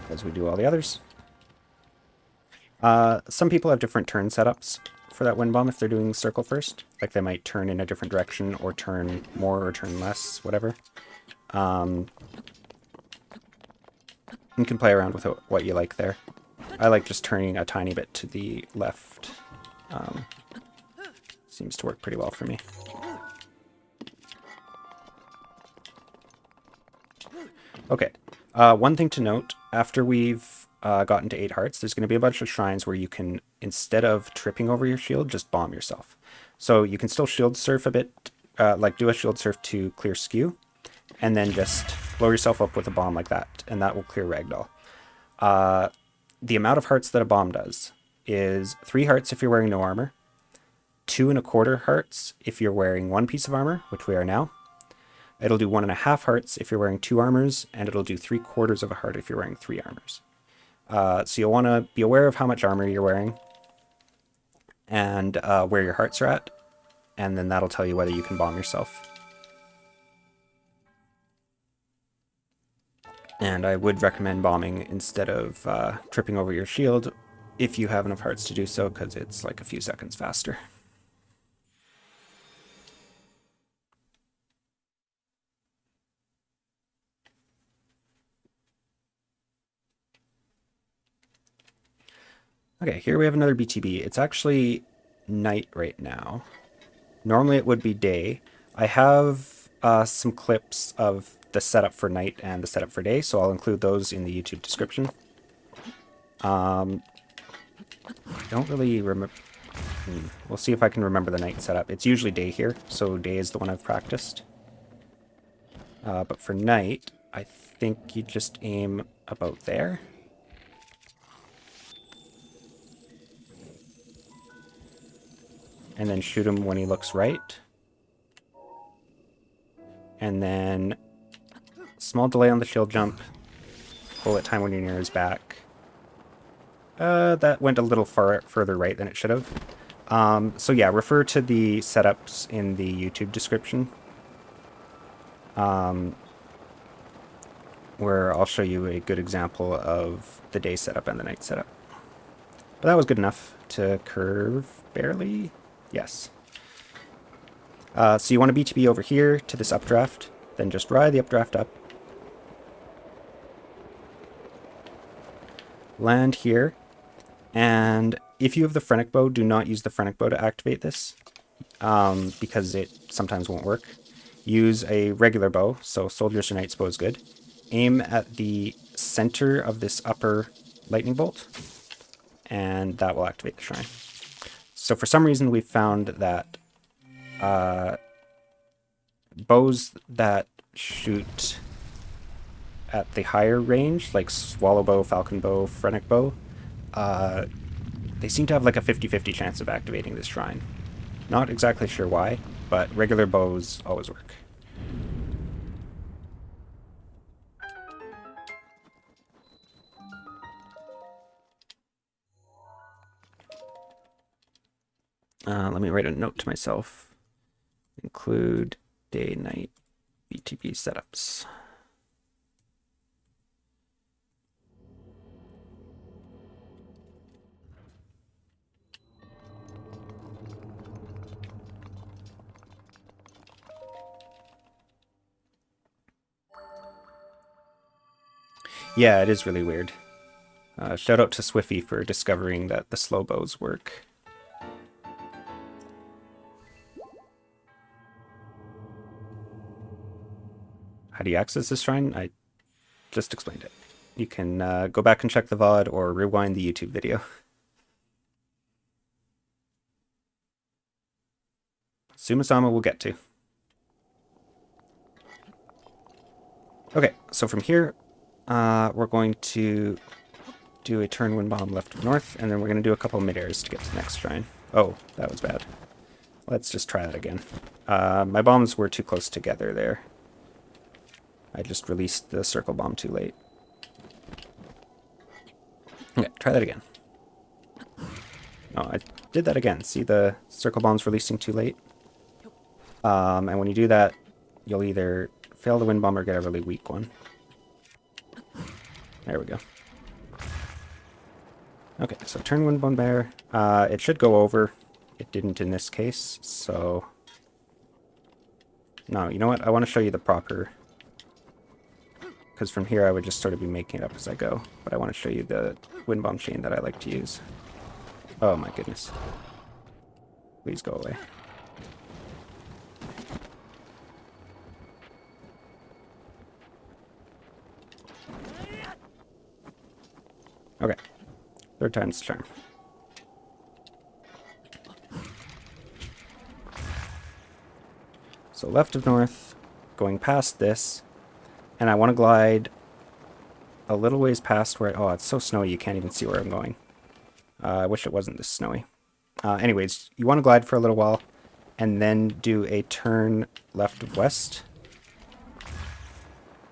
as we do all the others. Some people have different turn setups for that wind bomb if they're doing circle first. Like they might turn in a different direction or turn more or turn less, whatever. You can play around with what you like there. I like just turning a tiny bit to the left. Seems to work pretty well for me. Okay, one thing to note, after we've gotten to 8 hearts, there's going to be a bunch of shrines where you can, instead of tripping over your shield, just bomb yourself. So you can still shield surf a bit, like do a shield surf to clear skew, and then just blow yourself up with a bomb like that, and that will clear ragdoll. The amount of hearts that a bomb does is 3 hearts if you're wearing no armor, 2 1/4 hearts if you're wearing 1 piece of armor, which we are now. It'll do 1.5 hearts if you're wearing 2 armors, and it'll do 3/4 of a heart if you're wearing 3 armors. So you'll want to be aware of how much armor you're wearing and where your hearts are at, and then that'll tell you whether you can bomb yourself. And I would recommend bombing instead of tripping over your shield if you have enough hearts to do so, because it's like a few seconds faster. Okay, here we have another BTB. It's actually night right now. Normally it would be day. I have some clips of the setup for night and the setup for day, so I'll include those in the YouTube description. I don't really remember. We'll see if I can remember the night setup. It's usually day here, so day is the one I've practiced. But for night, I think you just aim about there. And then shoot him when he looks right. And then small delay on the shield jump. Bullet time when you're near his back. That went a little further right than it should have. So yeah, refer to the setups in the YouTube description. Where I'll show you a good example of the day setup and the night setup. But that was good enough to curve barely. Yes. So you want to BTB over here to this updraft, then just ride the updraft up. Land here, and if you have the Phrenic Bow, do not use the Phrenic Bow to activate this, because it sometimes won't work. Use a regular bow, so Soldier's or Knight's Bow is good. Aim at the center of this upper lightning bolt, and that will activate the shrine. So for some reason we've found that bows that shoot at the higher range, like Swallow Bow, Falcon Bow, Phrenic Bow, they seem to have like a 50-50 chance of activating this shrine. Not exactly sure why, but regular bows always work. Let me write a note to myself. Include Day-night BTB setups. Yeah, it is really weird. Shout out to Swiffy for discovering that the slow bows work. How do you access this shrine? I just explained it. You can go back and check the VOD or rewind the YouTube video. Sumasama we'll get to. Okay, so from here, we're going to do a turn wind bomb left of north, and then we're going to do a couple mid-airs to get to the next shrine. Oh, that was bad. Let's just try that again. My bombs were too close together there. I just released the circle bomb too late. Okay, try that again. Oh, I did that again. See the circle bombs releasing too late? And when you do that, you'll either fail the wind bomb or get a really weak one. There we go. Okay, so turn wind bomb there. It should go over. It didn't in this case, so... No, you know what? I want to show you the proper... Because from here I would just sort of be making it up as I go. But I want to show you the wind bomb chain that I like to use. Oh my goodness. Please go away. Okay. Third time's the charm. So left of north, going past this, and I want to glide a little ways past where... Oh, it's so snowy you can't even see where I'm going. I wish it wasn't this snowy. Anyways, you want to glide for a little while, and then do a turn left of west.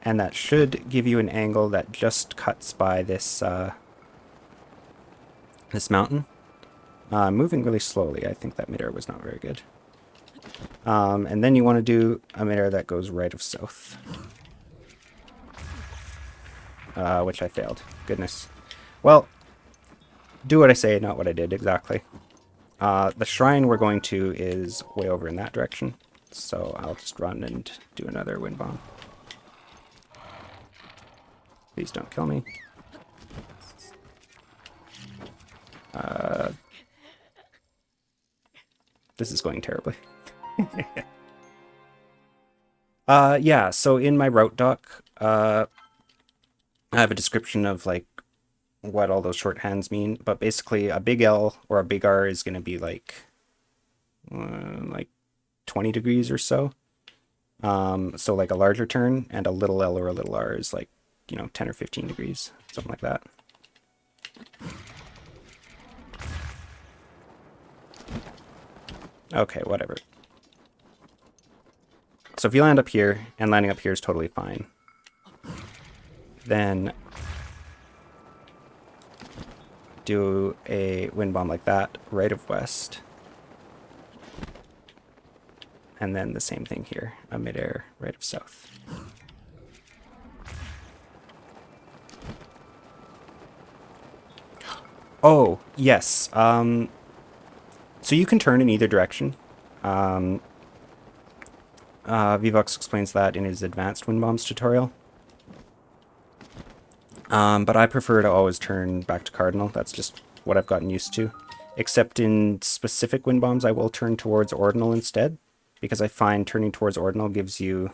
And that should give you an angle that just cuts by this... this mountain. Moving really slowly. I think that mid-air was not very good. And then you want to do a mid-air that goes right of south. Which I failed. Goodness. Well, do what I say, not what I did exactly. The shrine we're going to is way over in that direction. So I'll just run and do another wind bomb. Please don't kill me. This is going terribly. Yeah, so in my route doc, I have a description of like what all those shorthands mean, but basically a big L or a big R is going to be like 20 degrees or so. So like a larger turn, and a little L or a little R is like, 10 or 15 degrees, something like that. Okay, whatever. So if you land up here, and landing up here is totally fine, then do a wind bomb like that, right of west. And then the same thing here, a mid-air, right of south. Oh, yes. So you can turn in either direction. Vivox explains that in his advanced wind bombs tutorial. But I prefer to always turn back to cardinal. That's just what I've gotten used to. Except in specific wind bombs, I will turn towards ordinal instead, because I find turning towards ordinal gives you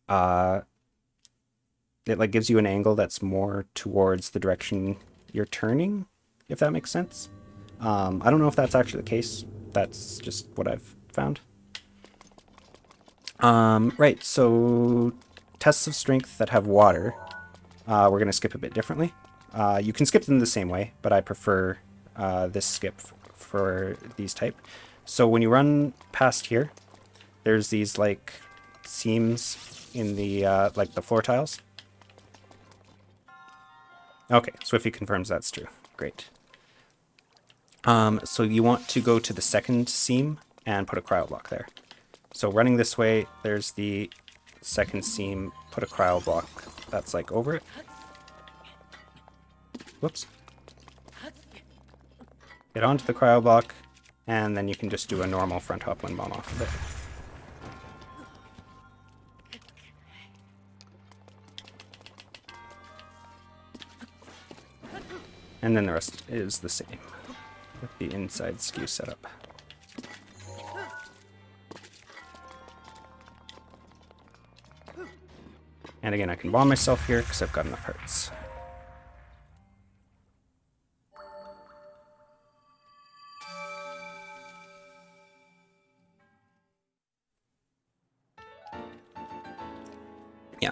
it gives you an angle that's more towards the direction you're turning, if that makes sense. I don't know if that's actually the case. That's just what I've found. Right, so tests of strength that have water, we're going to skip a bit differently. You can skip them the same way, but I prefer this skip for these type. So when you run past here, there's these like seams in the like the floor tiles. Okay, Swiffy confirms that's true. Great. So you want to go to the second seam and put a cryo block there. So running this way, there's the second seam, put a cryo block that's like over it. Whoops. Get onto the cryo block, and then you can just do a normal front hop wind bomb off of it. And then the rest is the same with the inside skew setup. And again, I can bomb myself here because I've got enough hearts. Yeah.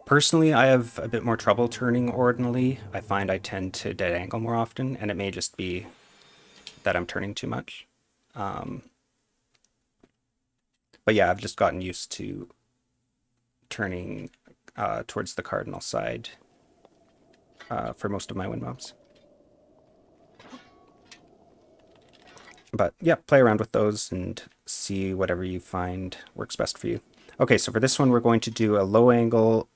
Personally, I have a bit more trouble turning ordinally. I find I tend to dead angle more often, and it may just be that I'm turning too much. But yeah, I've just gotten used to turning towards the cardinal side for most of my wind bombs. But yeah, play around with those and see whatever you find works best for you. Okay, so for this one, we're going to do a low angle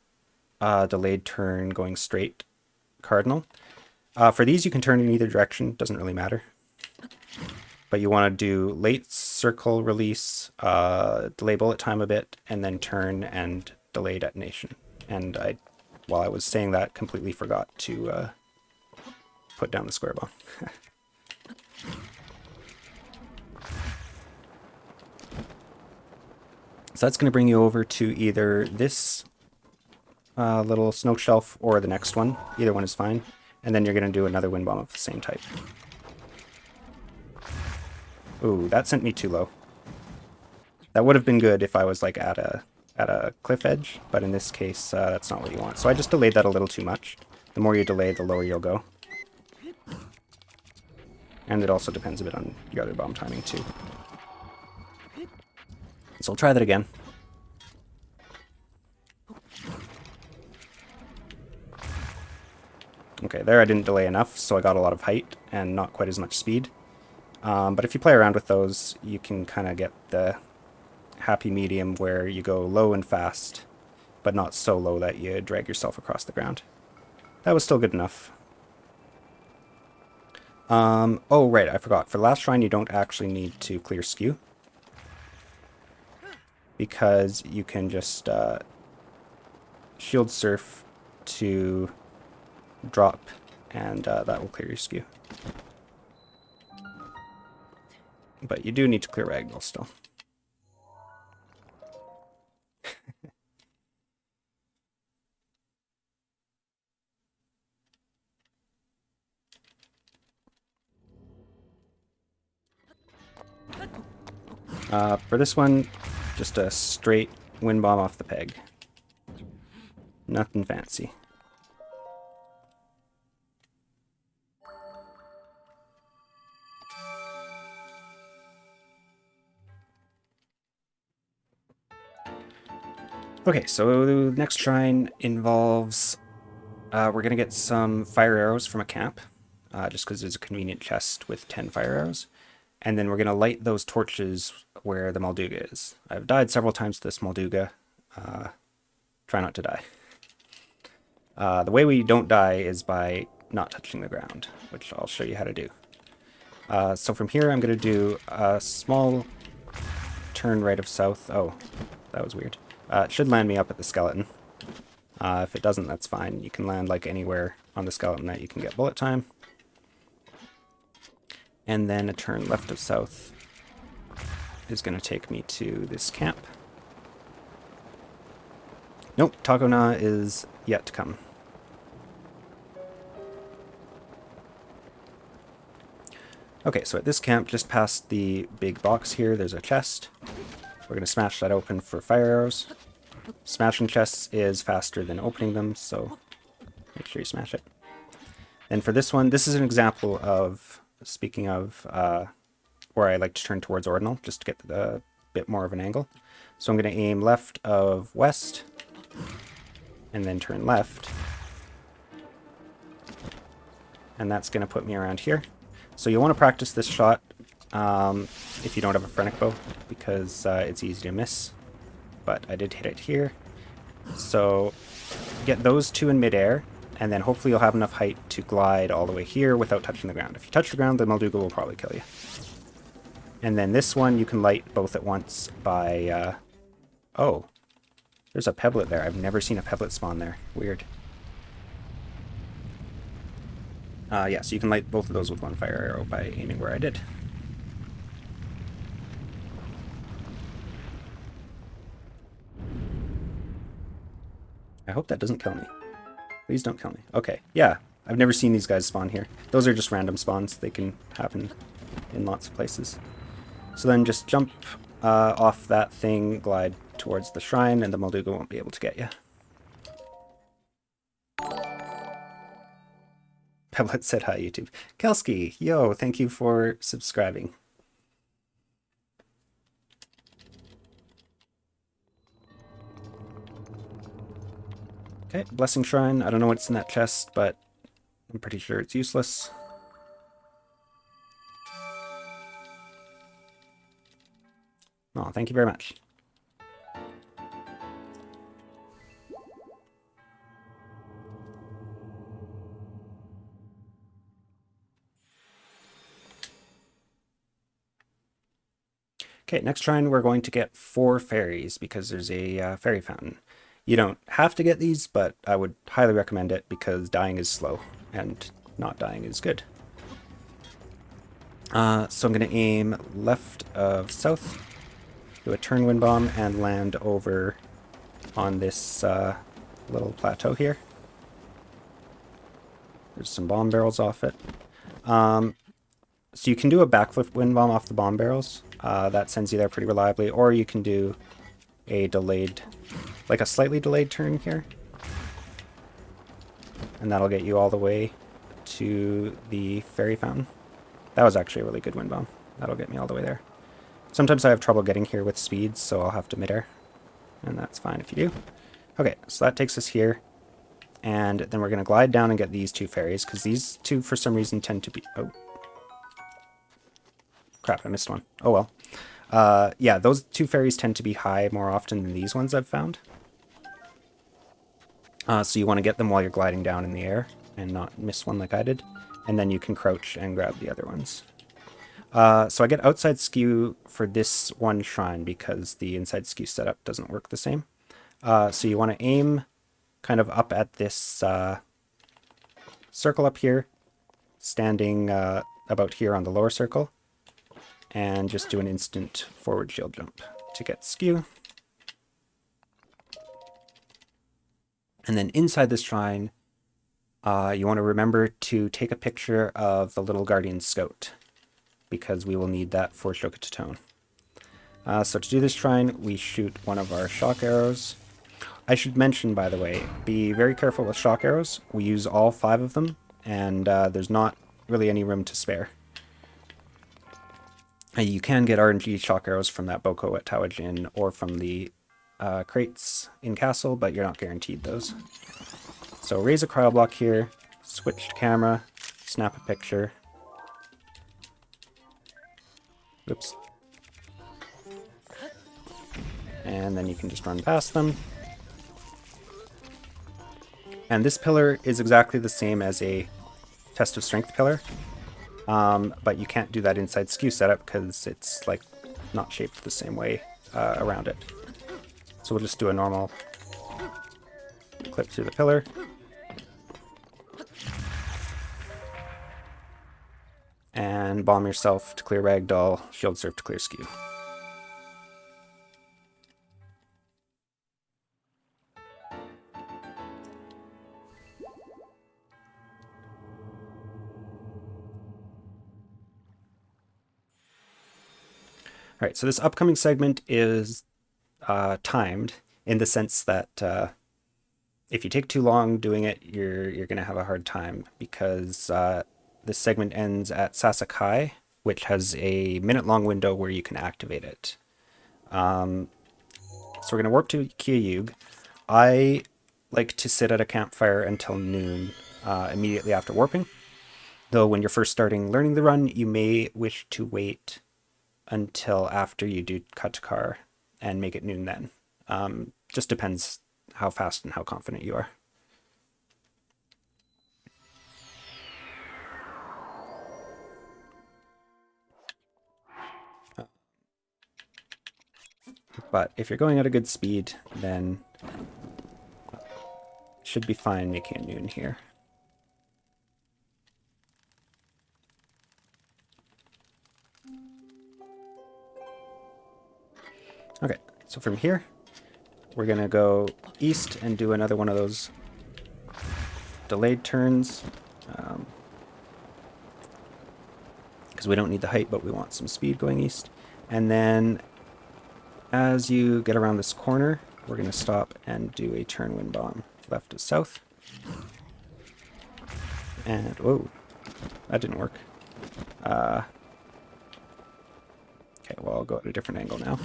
delayed turn going straight cardinal. For these, you can turn in either direction, doesn't really matter. But you want to do late circle release, delay bullet time a bit, and then turn and delay detonation. And while I was saying that, completely forgot to put down the square bomb. So that's going to bring you over to either this little snow shelf or the next one. Either one is fine. And then you're going to do another wind bomb of the same type. Ooh, that sent me too low. That would have been good if I was like at a cliff edge, but in this case, that's not what you want. So I just delayed that a little too much. The more you delay, the lower you'll go. And it also depends a bit on your other bomb timing too. So I'll try that again. Okay, there I didn't delay enough, so I got a lot of height and not quite as much speed. But if you play around with those, you can kind of get the happy medium where you go low and fast, but not so low that you drag yourself across the ground. That was still good enough. Oh, right, I forgot. For the last shrine, you don't actually need to clear skew, because you can just shield surf to drop, and that will clear your skew. But you do need to clear ragdoll still. For this one, just a straight wind bomb off the peg. Nothing fancy. Okay, so the next shrine involves, we're going to get some fire arrows from a camp, just because there's a convenient chest with 10 fire arrows. And then we're going to light those torches where the Molduga is. I've died several times to this Molduga. Try not to die. The way we don't die is by not touching the ground, which I'll show you how to do. So from here I'm going to do a small turn right of south. Oh, that was weird. It should land me up at the skeleton. If it doesn't, that's fine. You can land like anywhere on the skeleton that you can get bullet time. And then a turn left of south is going to take me to this camp. Nope, Taco Na is yet to come. Okay, so at this camp, just past the big box here, there's a chest. We're going to smash that open for fire arrows. Smashing chests is faster than opening them, so make sure you smash it. And for this one, this is an example of, speaking of, where I like to turn towards ordinal, just to get a bit more of an angle. So I'm going to aim left of west, and then turn left. And that's going to put me around here. So you want to practice this shot if you don't have a phrenic bow, because it's easy to miss. But I did hit it here. So get those two in midair, and then hopefully you'll have enough height to glide all the way here without touching the ground. If you touch the ground, the Molduga will probably kill you. And then this one you can light both at once by... oh, there's a pebblet there. I've never seen a pebblet spawn there. Weird. Yeah, so you can light both of those with one fire arrow by aiming where I did. I hope that doesn't kill me. Please don't kill me. Okay, yeah. I've never seen these guys spawn here. Those are just random spawns. They can happen in lots of places. So then just jump off that thing, glide towards the shrine, and the Molduga won't be able to get you. Peblet said hi, YouTube. Kelsky, yo, thank you for subscribing. Okay, Blessing Shrine. I don't know what's in that chest, but I'm pretty sure it's useless. Oh, thank you very much. Okay, next shrine we're going to get 4 fairies because there's a fairy fountain. You don't have to get these, but I would highly recommend it because dying is slow and not dying is good. So I'm going to aim left of south, do a turn wind bomb, and land over on this little plateau here. There's some bomb barrels off it. So you can do a backflip wind bomb off the bomb barrels. That sends you there pretty reliably, or you can do a delayed, like a slightly delayed turn here. And that'll get you all the way to the fairy fountain. That was actually a really good wind bomb. That'll get me all the way there. Sometimes I have trouble getting here with speeds, so I'll have to midair. And that's fine if you do. Okay, so that takes us here. And then we're going to glide down and get these 2 fairies, because these 2 for some reason tend to be... oh. Crap, I missed one. Oh well. Yeah, those 2 fairies tend to be high more often than these ones I've found. So you want to get them while you're gliding down in the air and not miss one like I did. And then you can crouch and grab the other ones. So I get outside skew for this one shrine because the inside skew setup doesn't work the same. So you want to aim kind of up at this circle up here, standing about here on the lower circle. And just do an instant forward shield jump to get skew. And then inside this shrine, you want to remember to take a picture of the little guardian scout, because we will need that for Shokatotone. So to do this shrine, we shoot one of our shock arrows. I should mention, by the way, be very careful with shock arrows. We use all 5 of them, and there's not really any room to spare. You can get RNG shock arrows from that Boko at Tawajin or from the crates in Castle, but you're not guaranteed those. So raise a cryo block here, switch to camera, snap a picture. Oops. And then you can just run past them. And this pillar is exactly the same as a test of strength pillar. But you can't do that inside skew setup because it's like not shaped the same way around it. So we'll just do a normal clip through the pillar. And bomb yourself to clear ragdoll, shield surf to clear skew. All right, so this upcoming segment is timed in the sense that if you take too long doing it, you're going to have a hard time because this segment ends at Sasakai, which has a minute-long window where you can activate it. So we're going to warp to Kiyug. I like to sit at a campfire until noon immediately after warping. Though when you're first starting learning the run, you may wish to wait until after you do cut to car and make it noon then. Just depends how fast and how confident you are. But if you're going at a good speed, then it should be fine making a noon here. Okay, so from here, we're going to go east and do another one of those delayed turns. Because we don't need the height, but we want some speed going east. And then as you get around this corner, we're going to stop and do a turn wind bomb left to south. And, whoa, that didn't work. Okay, well, I'll go at a different angle now.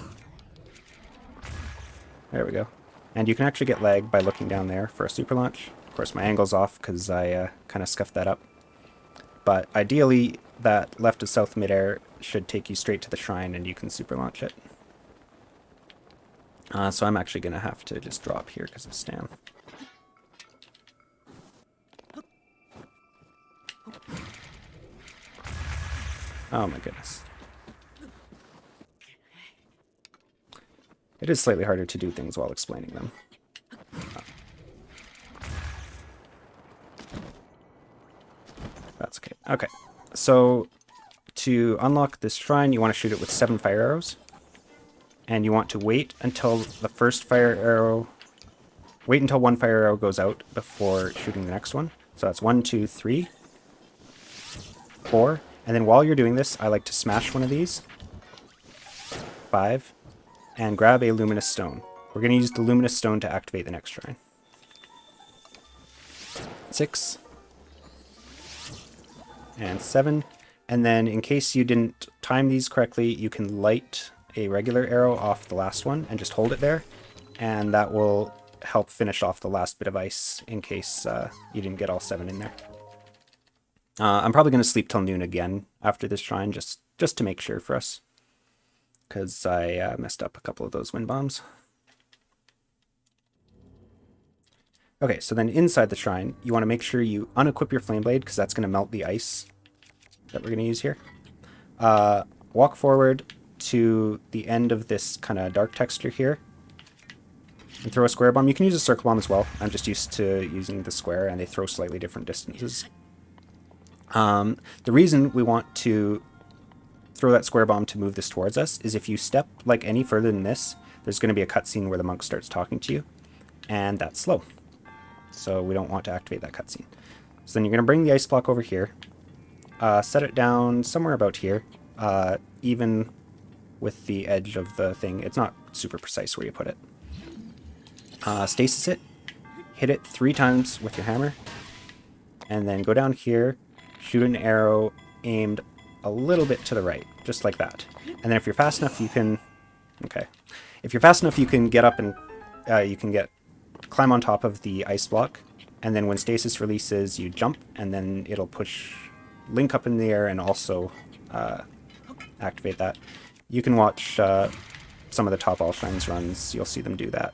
There we go. And you can actually get lag by looking down there for a super launch. Of course, my angle's off because I kind of scuffed that up. But ideally, that left to south midair should take you straight to the shrine and you can super launch it. So I'm actually going to have to just drop here because of Stam. Oh my goodness. It is slightly harder to do things while explaining them. That's okay. Okay, so to unlock this shrine, you want to shoot it with 7 fire arrows. And you want to wait until the first fire arrow... Wait until 1 fire arrow goes out before shooting the next one. So that's 1, 2, 3, 4. And then while you're doing this, I like to smash one of these. 5. And grab a luminous stone. We're going to use the luminous stone to activate the next shrine. 6. And 7. And then in case you didn't time these correctly, you can light a regular arrow off the last one and just hold it there. And that will help finish off the last bit of ice in case you didn't get all 7 in there. I'm probably going to sleep till noon again after this shrine, just to make sure for us. Because I messed up a couple of those wind bombs. Okay, so then inside the shrine, you want to make sure you unequip your flame blade, because that's going to melt the ice that we're going to use here. Walk forward to the end of this kind of dark texture here, and throw a square bomb. You can use a circle bomb as well. I'm just used to using the square, and they throw slightly different distances. The reason we want to throw that square bomb to move this towards us is if you step like any further than this, there's going to be a cutscene where the monk starts talking to you, and that's slow. So we don't want to activate that cutscene. So then you're going to bring the ice block over here, set it down somewhere about here, even with the edge of the thing. It's not super precise where you put it. Stasis it, hit it 3 times with your hammer, and then go down here, shoot an arrow aimed a little bit to the right, just like that. And then if you're fast enough, you can... Okay. If you're fast enough, you can get up and... climb on top of the ice block, and then when stasis releases, you jump, and then it'll push Link up in the air and also activate that. You can watch some of the Top All Shrines runs, you'll see them do that.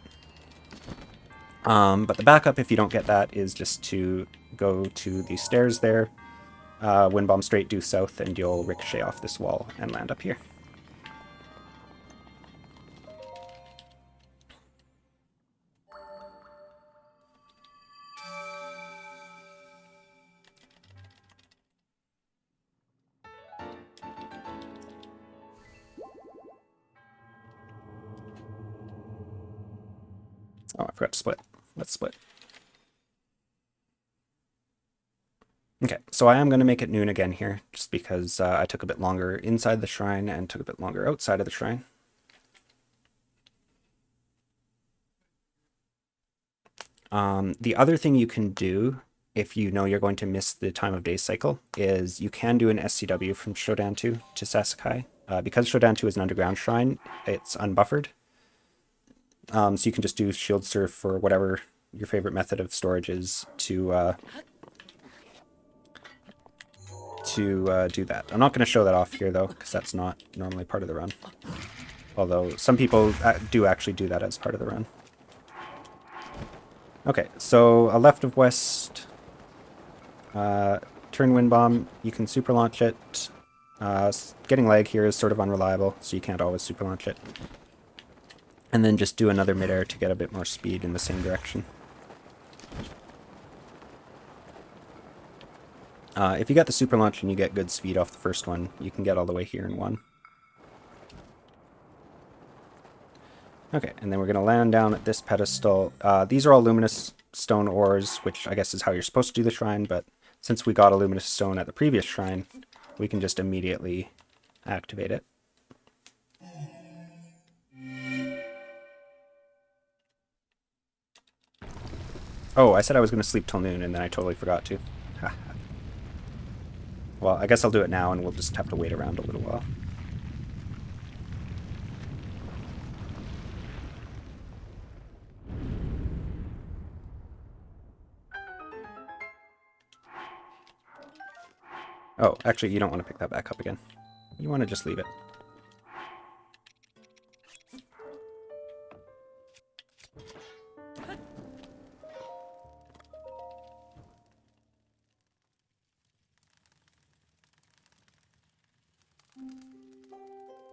But the backup, if you don't get that, is just to go to the stairs there, wind bomb straight due south, and you'll ricochet off this wall and land up here. Oh, I forgot to split. Let's split. Okay, so I am going to make it noon again here, just because I took a bit longer inside the shrine and took a bit longer outside of the shrine. The other thing you can do, if you know you're going to miss the time of day cycle, is you can do an SCW from Shodan 2 to Sasakai. Because Shodan 2 is an underground shrine, it's unbuffered. So you can just do shield surf for whatever your favorite method of storage is to to do that. I'm not going to show that off here, though, because that's not normally part of the run. Although some people do actually do that as part of the run. Okay, so a left of west, turn wind bomb, you can super launch it. Getting lag here is sort of unreliable, so you can't always super launch it. And then just do another midair to get a bit more speed in the same direction. If you got the super launch and you get good speed off the first one, you can get all the way here in one. Okay, and then we're going to land down at this pedestal. These are all luminous stone ores, which I guess is how you're supposed to do the shrine, but since we got a luminous stone at the previous shrine, we can just immediately activate it. Oh, I said I was going to sleep till noon, and then I totally forgot to. Well, I guess I'll do it now, and we'll just have to wait around a little while. Oh, actually, you don't want to pick that back up again. You want to just leave it.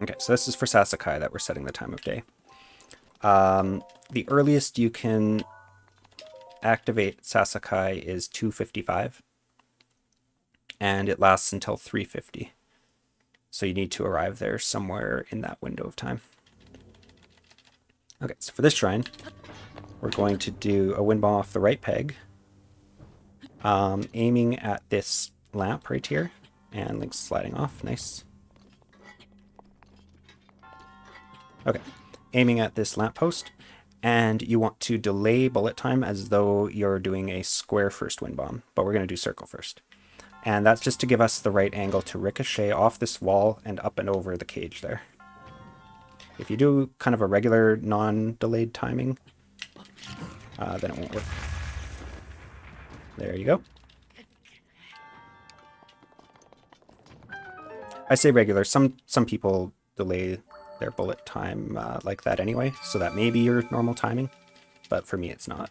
Okay, so this is for Sasakai that we're setting the time of day. The earliest you can activate Sasakai is 2:55, and it lasts until 3:50. So you need to arrive there somewhere in that window of time. Okay, so for this shrine, we're going to do a wind bomb off the right peg, aiming at this lamp right here, and Link's sliding off. Nice. Okay, aiming at this lamppost, and you want to delay bullet time as though you're doing a square first wind bomb, but we're going to do circle first. And that's just to give us the right angle to ricochet off this wall and up and over the cage there. If you do kind of a regular non-delayed timing, then it won't work. There you go. I say regular. Some people delay their bullet time like that anyway, so that may be your normal timing, but for me it's not.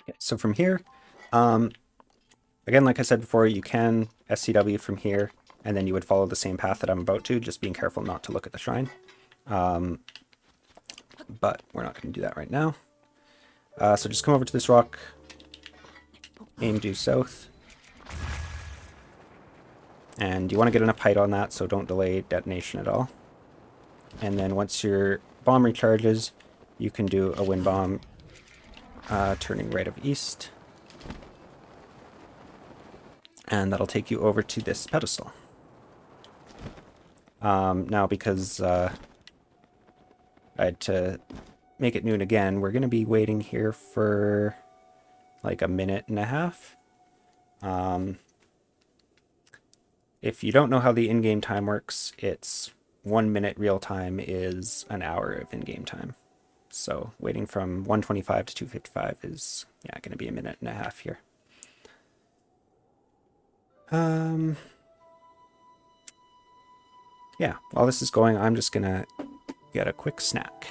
Okay, so from here, again, like I said before, you can SCW from here, and then you would follow the same path that I'm about to, just being careful not to look at the shrine. But we're not going to do that right now. So just come over to this rock, aim due south, and you want to get enough height on that, so don't delay detonation at all. And then once your bomb recharges, you can do a wind bomb turning right of east. And that'll take you over to this pedestal. Now, because I had to make it noon again, we're going to be waiting here for like a minute and a half. If you don't know how the in-game time works, it's 1 minute real time is an hour of in-game time. So waiting from 1:25 to 2:55 is going to be a minute and a half here. Yeah, while this is going, I'm just gonna get a quick snack.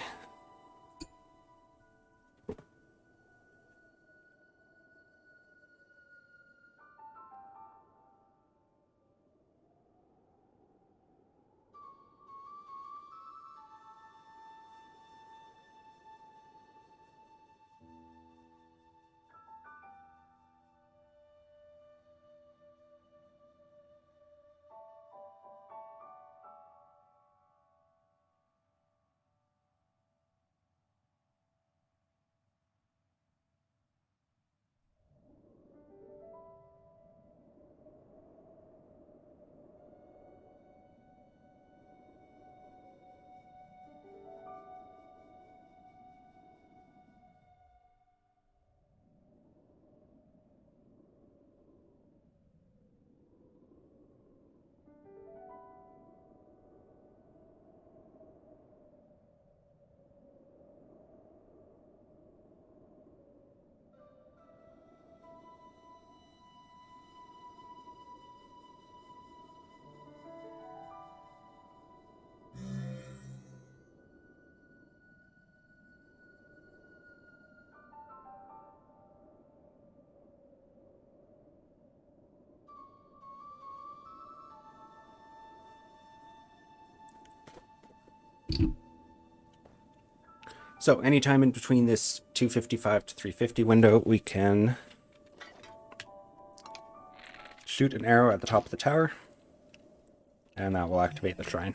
So anytime in between this 255 to 350 window, we can shoot an arrow at the top of the tower, and that will activate the shrine.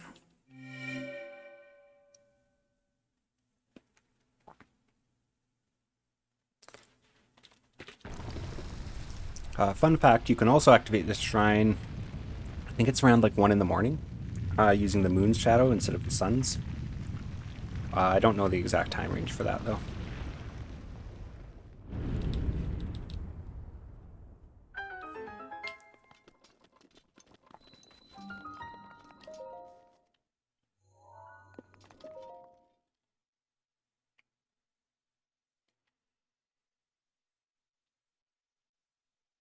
Fun fact, you can also activate this shrine, I think it's around like 1 in the morning, using the moon's shadow instead of the sun's. I don't know the exact time range for that though.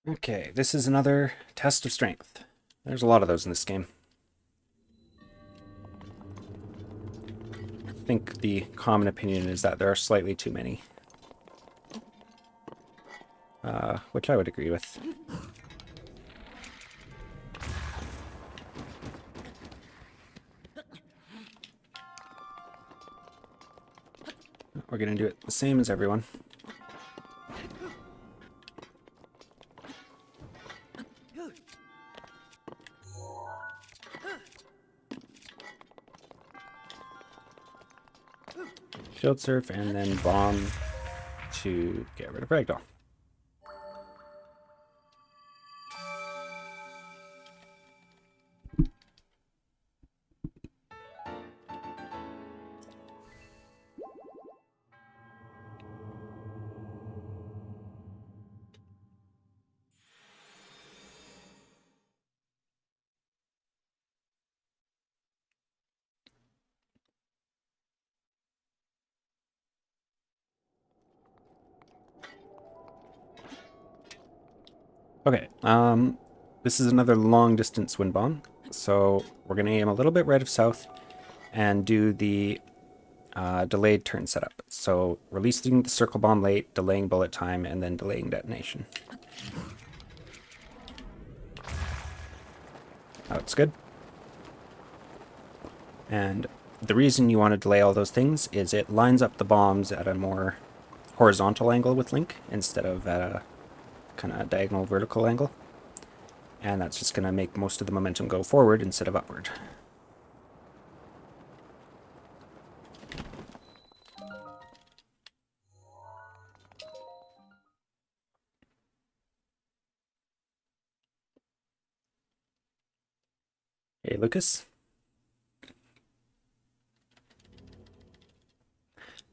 Okay, this is another test of strength. There's a lot of those in this game. I think the common opinion is that there are slightly too many. Which I would agree with. We're gonna do it the same as everyone. Shield surf and then bomb to get rid of Ragdoll. Okay, this is another long distance wind bomb, so we're going to aim a little bit right of south and do the delayed turn setup. So releasing the circle bomb late, delaying bullet time, and then delaying detonation. That's good. And the reason you want to delay all those things is it lines up the bombs at a more horizontal angle with Link instead of at a kind of diagonal vertical angle, and that's just going to make most of the momentum go forward instead of upward. Hey Lucas.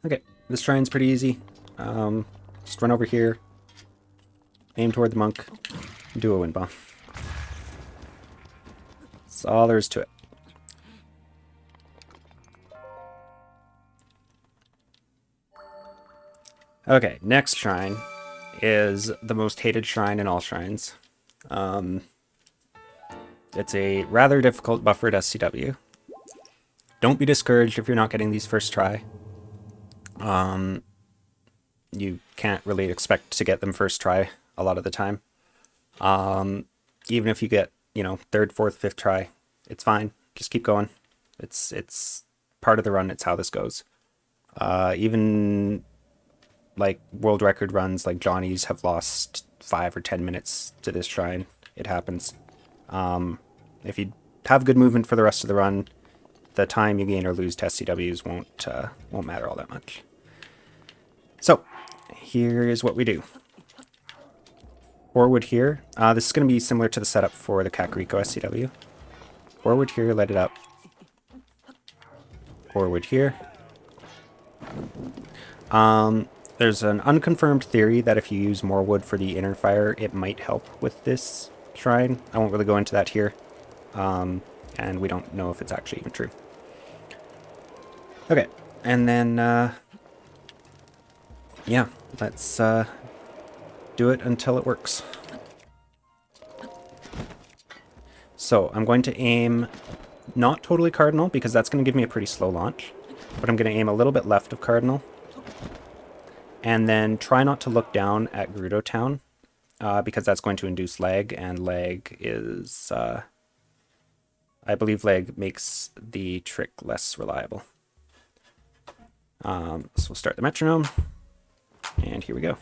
Okay, this shrine's pretty easy. Just run over here, aim toward the monk, do a wind bomb. That's all there is to it. Okay, next shrine is the most hated shrine in all shrines. It's a rather difficult buffered SCW. Don't be discouraged if you're not getting these first try. You can't really expect to get them first try a lot of the time. Even if you get, you know, third, fourth, fifth try, it's fine. Just keep going. It's part of the run. It's how this goes. Even like world record runs like Johnny's have lost 5 or 10 minutes to this shrine. It happens. If you have good movement for the rest of the run, the time you gain or lose to SCWs won't matter all that much. So here is what we do. Forward here. This is going to be similar to the setup for the Kakariko SCW. Forward here, light it up. Forward here. There's an unconfirmed theory that if you use more wood for the inner fire, it might help with this shrine. I won't really go into that here. And we don't know if it's actually even true. Okay, and then, yeah, let's do it until it works. So I'm going to aim not totally cardinal because that's going to give me a pretty slow launch, but I'm going to aim a little bit left of cardinal. And then try not to look down at Rito Town, because that's going to induce lag, and lag is, I believe lag makes the trick less reliable. So we'll start the metronome, and here we go.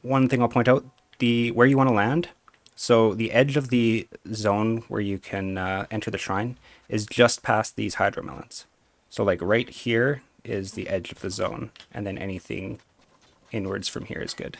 One thing I'll point out, where you want to land. So the edge of the zone where you can enter the shrine is just past these hydromelons. So like right here is the edge of the zone, and then anything inwards from here is good.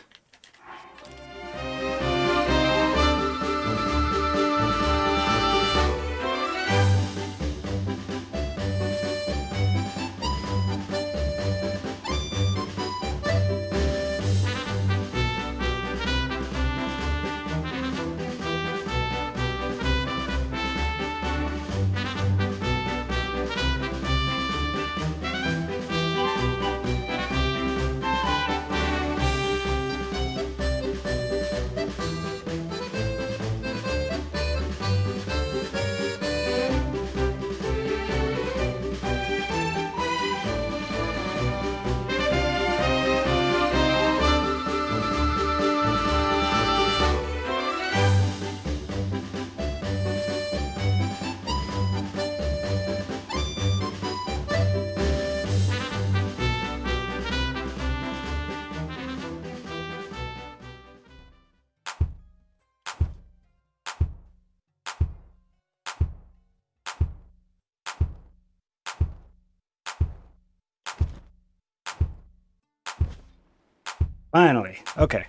Finally. Okay.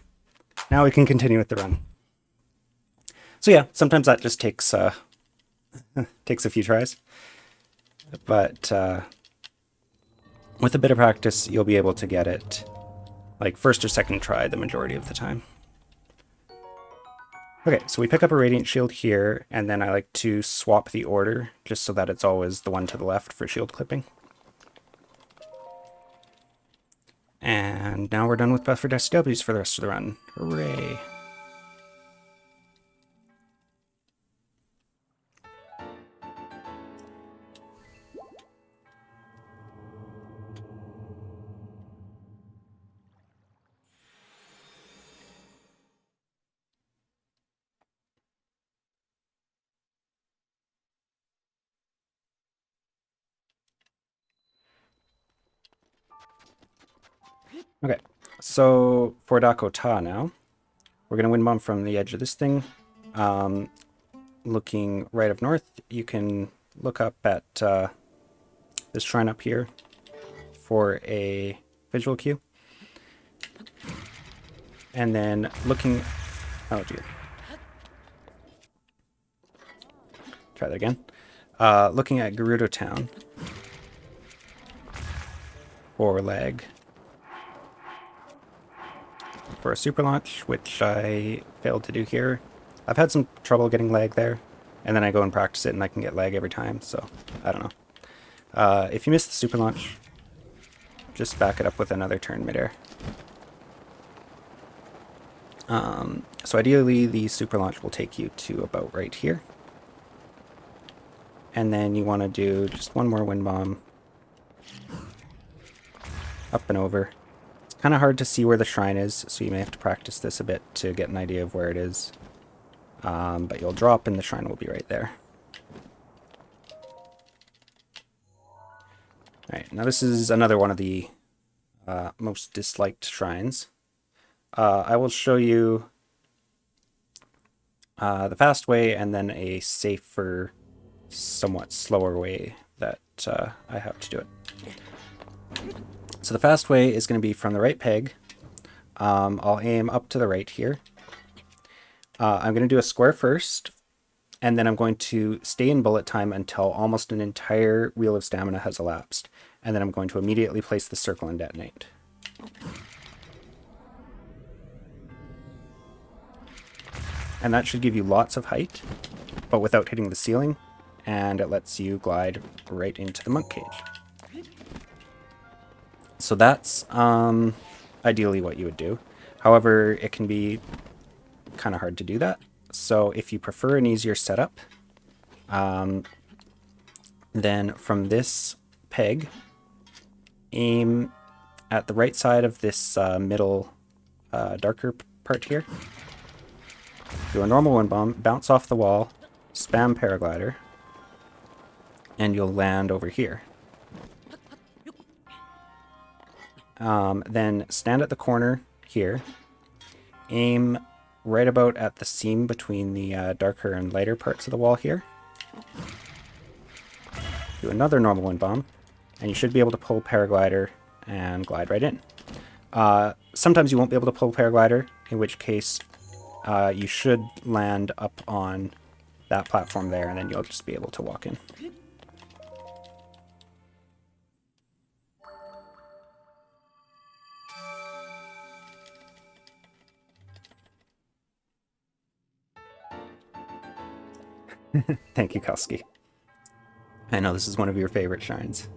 Now we can continue with the run. So yeah, sometimes that just takes takes a few tries. But with a bit of practice, you'll be able to get it like first or second try the majority of the time. Okay, so we pick up a radiant shield here, and then I like to swap the order just so that it's always the one to the left for shield clipping. And now we're done with buffered SWs for the rest of the run. Hooray! Okay, so for Dakota now, we're going to wind bomb from the edge of this thing. Looking right of north, you can look up at this shrine up here for a visual cue. And then looking... Oh, dear. Try that again. Looking at Gerudo Town for lag. For a super launch, which I failed to do here. I've had some trouble getting lag there, and then I go and practice it and I can get lag every time, so I don't know. If you miss the super launch, just back it up with another turn midair. So ideally the super launch will take you to about right here. And then you want to do just one more wind bomb. Up and over. Kind of hard to see where the shrine is, so you may have to practice this a bit to get an idea of where it is. But you'll drop and the shrine will be right there. Alright, now this is another one of the most disliked shrines. I will show you the fast way and then a safer, somewhat slower way that I have to do it. So the fast way is going to be from the right peg. I'll aim up to the right here. I'm going to do a square first, and then I'm going to stay in bullet time until almost an entire wheel of stamina has elapsed. And then I'm going to immediately place the circle and detonate. And that should give you lots of height, but without hitting the ceiling, and it lets you glide right into the monk cage. So that's ideally what you would do. However, it can be kind of hard to do that. So if you prefer an easier setup, then from this peg, aim at the right side of this middle darker part here. Do a normal wind bomb, bounce off the wall, spam paraglider, and you'll land over here. Then stand at the corner here, aim right about at the seam between the darker and lighter parts of the wall here. Do another normal wind bomb, and you should be able to pull paraglider and glide right in. Sometimes you won't be able to pull paraglider, in which case you should land up on that platform there, and then you'll just be able to walk in. Thank you, Koski. I know this is one of your favorite shrines.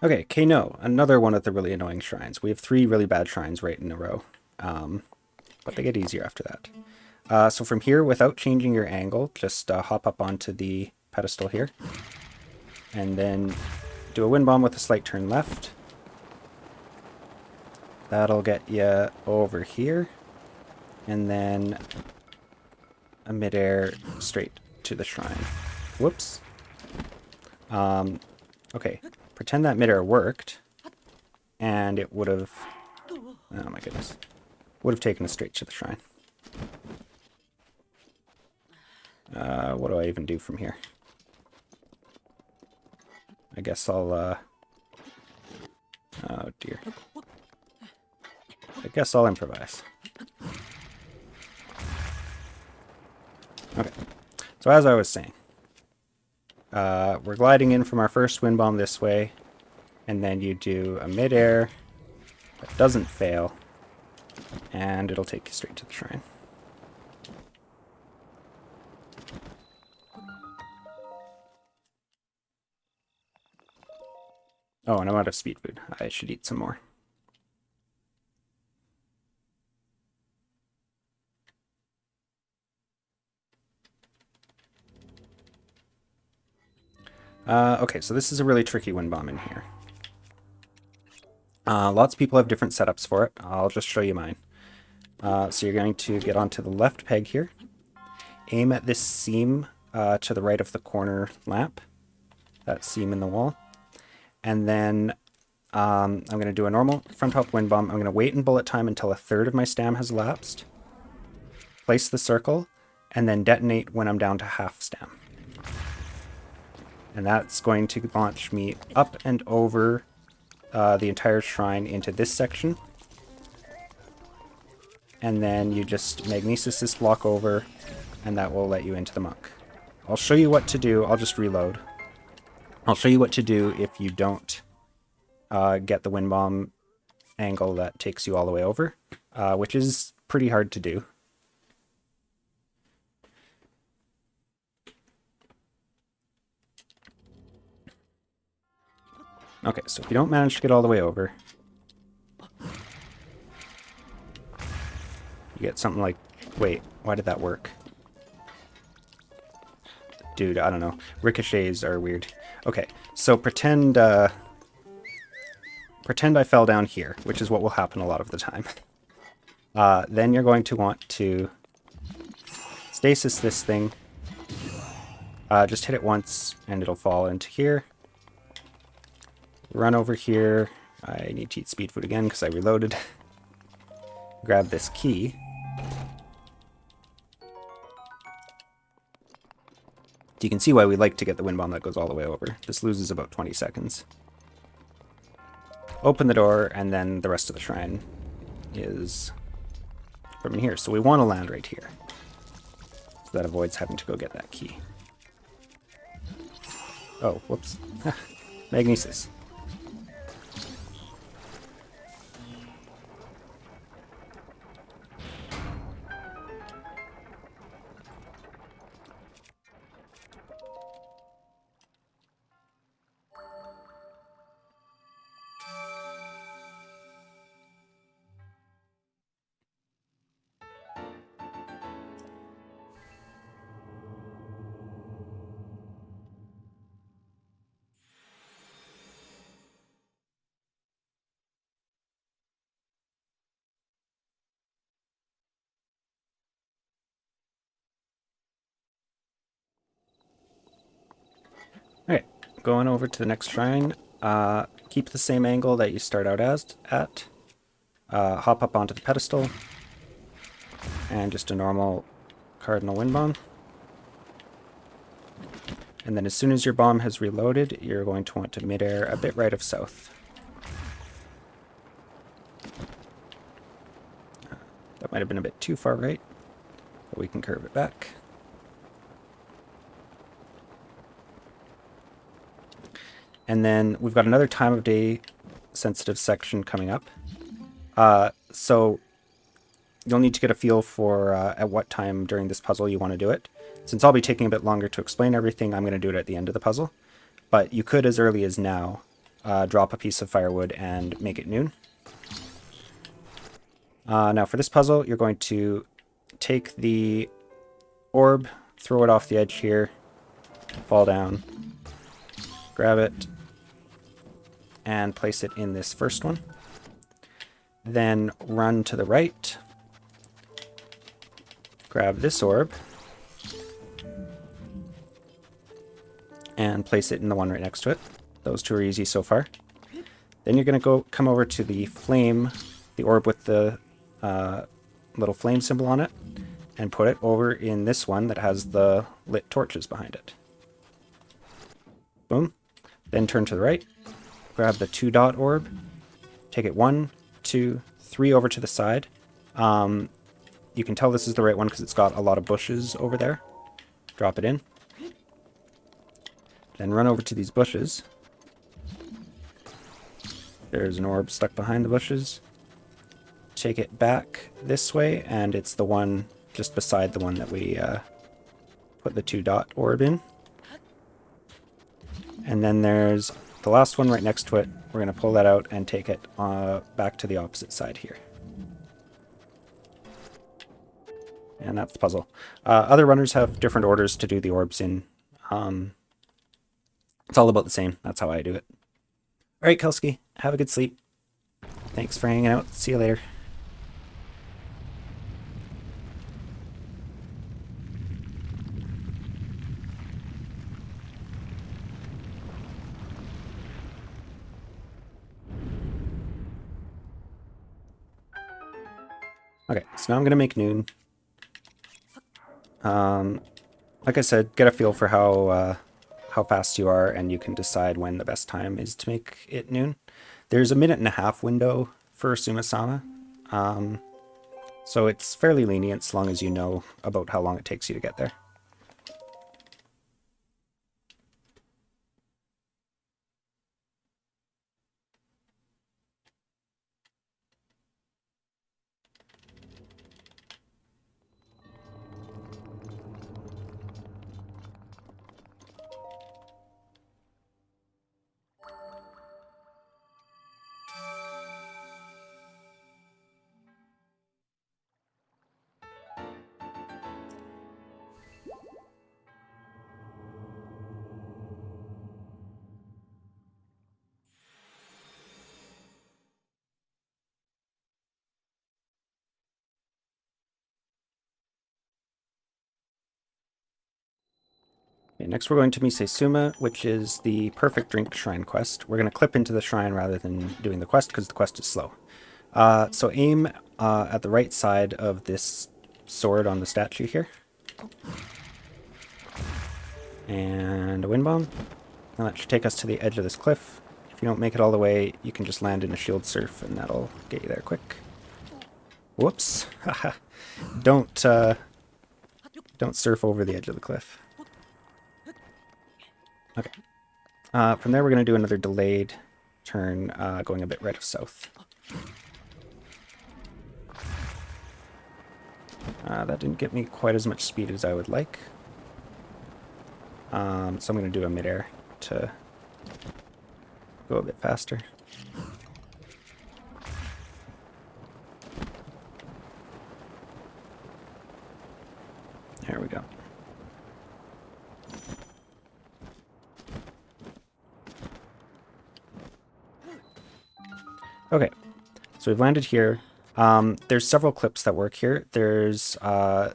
Okay, Kano, another one of the really annoying shrines. We have 3 really bad shrines right in a row, but they get easier after that. So from here, without changing your angle, just hop up onto the pedestal here, and then do a wind bomb with a slight turn left. That'll get you over here, and then a midair straight to the shrine. Whoops. Okay. Pretend that midair worked, and it would have, oh my goodness, would have taken us straight to the shrine. What do I even do from here? I guess I'll, oh dear. I guess I'll improvise. Okay, so as I was saying, we're gliding in from our first wind bomb this way, and then you do a midair that doesn't fail, and it'll take you straight to the shrine. Oh, and I'm out of speed food. I should eat some more. Okay, so this is a really tricky wind bomb in here. Lots of people have different setups for it. I'll just show you mine. So you're going to get onto the left peg here. Aim at this seam to the right of the corner lamp. That seam in the wall. And then I'm going to do a normal front hop wind bomb. I'm going to wait in bullet time until a third of my stam has elapsed. Place the circle, and then detonate when I'm down to half stam. And that's going to launch me up and over the entire shrine into this section. And then you just Magnesis this block over, and that will let you into the monk. I'll show you what to do. I'll just reload. I'll show you what to do if you don't get the wind bomb angle that takes you all the way over, which is pretty hard to do. Okay, so if you don't manage to get all the way over, you get something like, wait, why did that work? Dude, I don't know. Ricochets are weird. Okay, so pretend I fell down here, which is what will happen a lot of the time. Then you're going to want to stasis this thing. Just hit it once, and it'll fall into here. Run over here. I need to eat speed food again because I reloaded. Grab this key. You can see why we like to get the wind bomb that goes all the way over. This loses about 20 seconds. Open the door, and then the rest of the shrine is from in here. So we want to land right here. So that avoids having to go get that key. Oh, whoops. Magnesis. Alright, going over to the next shrine. Keep the same angle that you start out at. Hop up onto the pedestal. And just a normal cardinal wind bomb. And then as soon as your bomb has reloaded, you're going to want to midair a bit right of south. That might have been a bit too far right, but we can curve it back. And then we've got another time of day sensitive section coming up. So you'll need to get a feel for at what time during this puzzle you want to do it. Since I'll be taking a bit longer to explain everything, I'm going to do it at the end of the puzzle. But you could, as early as now, drop a piece of firewood and make it noon. Now for this puzzle, you're going to take the orb, throw it off the edge here, fall down, grab it, and place it in this first one. Then run to the right, grab this orb, and place it in the one right next to it. Those two are easy so far. Then you're going to come over to the flame, the orb with the little flame symbol on it, and put it over in this one that has the lit torches behind it. Boom. Then turn to the right, grab the 2-dot orb, take it 1, 2, 3 over to the side. You can tell this is the right one because it's got a lot of bushes over there. Drop it in. Then run over to these bushes. There's an orb stuck behind the bushes. Take it back this way, and it's the one just beside the one that we put the 2-dot orb in. And then there's the last one right next to it. We're going to pull that out and take it back to the opposite side here. And that's the puzzle. Other runners have different orders to do the orbs in. It's all about the same. That's how I do it. All right, Kelsky, have a good sleep. Thanks for hanging out. See you later. Okay, so now I'm going to make noon. Like I said, get a feel for how fast you are, and you can decide when the best time is to make it noon. There's a 1.5-minute window for Sumasama, so it's fairly lenient as long as you know about how long it takes you to get there. Okay, next we're going to Misesuma, which is the perfect drink shrine quest. We're going to clip into the shrine rather than doing the quest because the quest is slow. So aim at the right side of this sword on the statue here. And a wind bomb. And that should take us to the edge of this cliff. If you don't make it all the way, you can just land in a shield surf and that'll get you there quick. Whoops. Don't surf over the edge of the cliff. Okay. From there, we're going to do another delayed turn, going a bit right of south. That didn't get me quite as much speed as I would like. So I'm going to do a midair to go a bit faster. There we go. Okay, so we've landed here. There's several clips that work here. There's a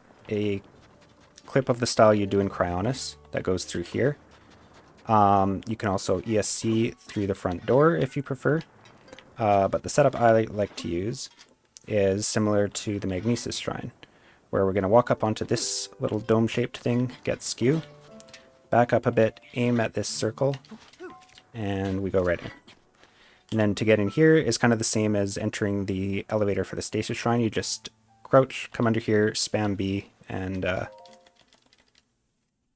clip of the style you do in Cryonis that goes through here. You can also ESC through the front door if you prefer. But the setup I like to use is similar to the Magnesis Shrine, where we're going to walk up onto this little dome-shaped thing, get skew, back up a bit, aim at this circle, and we go right in. And then to get in here is kind of the same as entering the elevator for the Stasis Shrine. You just crouch, come under here, spam B, and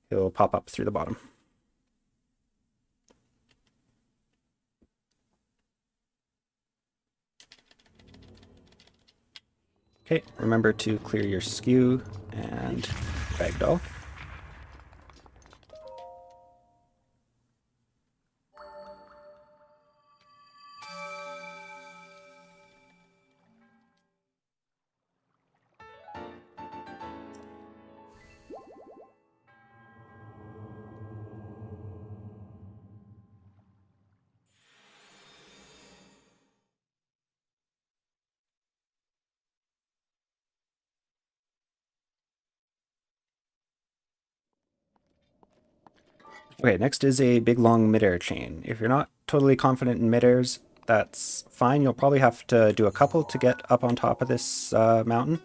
it'll pop up through the bottom. Okay, remember to clear your skew and ragdoll. Okay, next is a big long midair chain. If you're not totally confident in midairs, that's fine. You'll probably have to do a couple to get up on top of this mountain,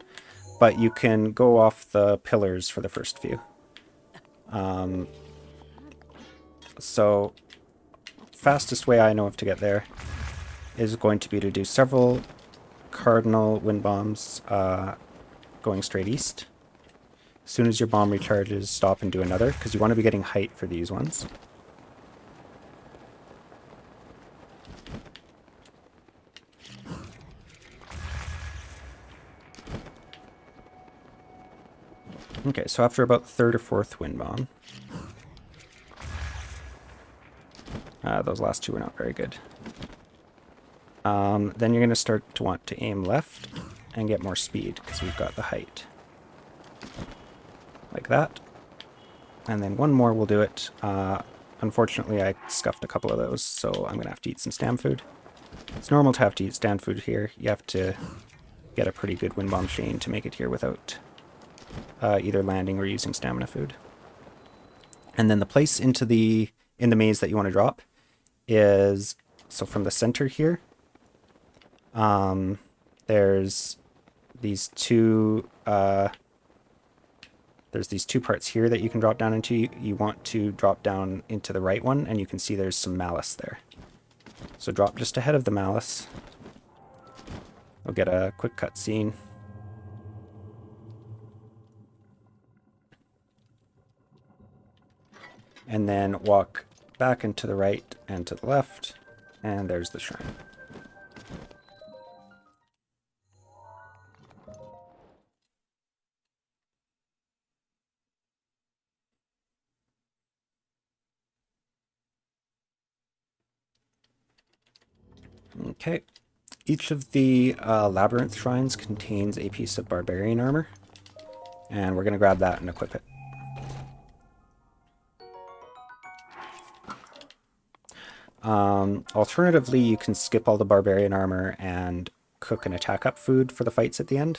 but you can go off the pillars for the first few. So, fastest way I know of to get there is going to be to do several cardinal wind bombs going straight east. As soon as your bomb recharges, stop and do another, because you want to be getting height for these ones. Okay, so after about the third or fourth wind bomb, those last two were not very good. Then you're going to start to want to aim left and get more speed, because we've got the height. Like that. And then one more will do it. Unfortunately, I scuffed a couple of those, so I'm going to have to eat some stam food. It's normal to have to eat stam food here. You have to get a pretty good wind bomb chain to make it here without either landing or using stamina food. And then the place in the maze that you want to drop is, so from the center here, there's these two parts here that you can drop down into. You want to drop down into the right one, and you can see there's some malice there. So drop just ahead of the malice. We'll get a quick cutscene. And then walk back and to the right and to the left, and there's the shrine. Okay, each of the labyrinth shrines contains a piece of barbarian armor, and we're going to grab that and equip it. Alternatively, you can skip all the barbarian armor and cook and attack up food for the fights at the end.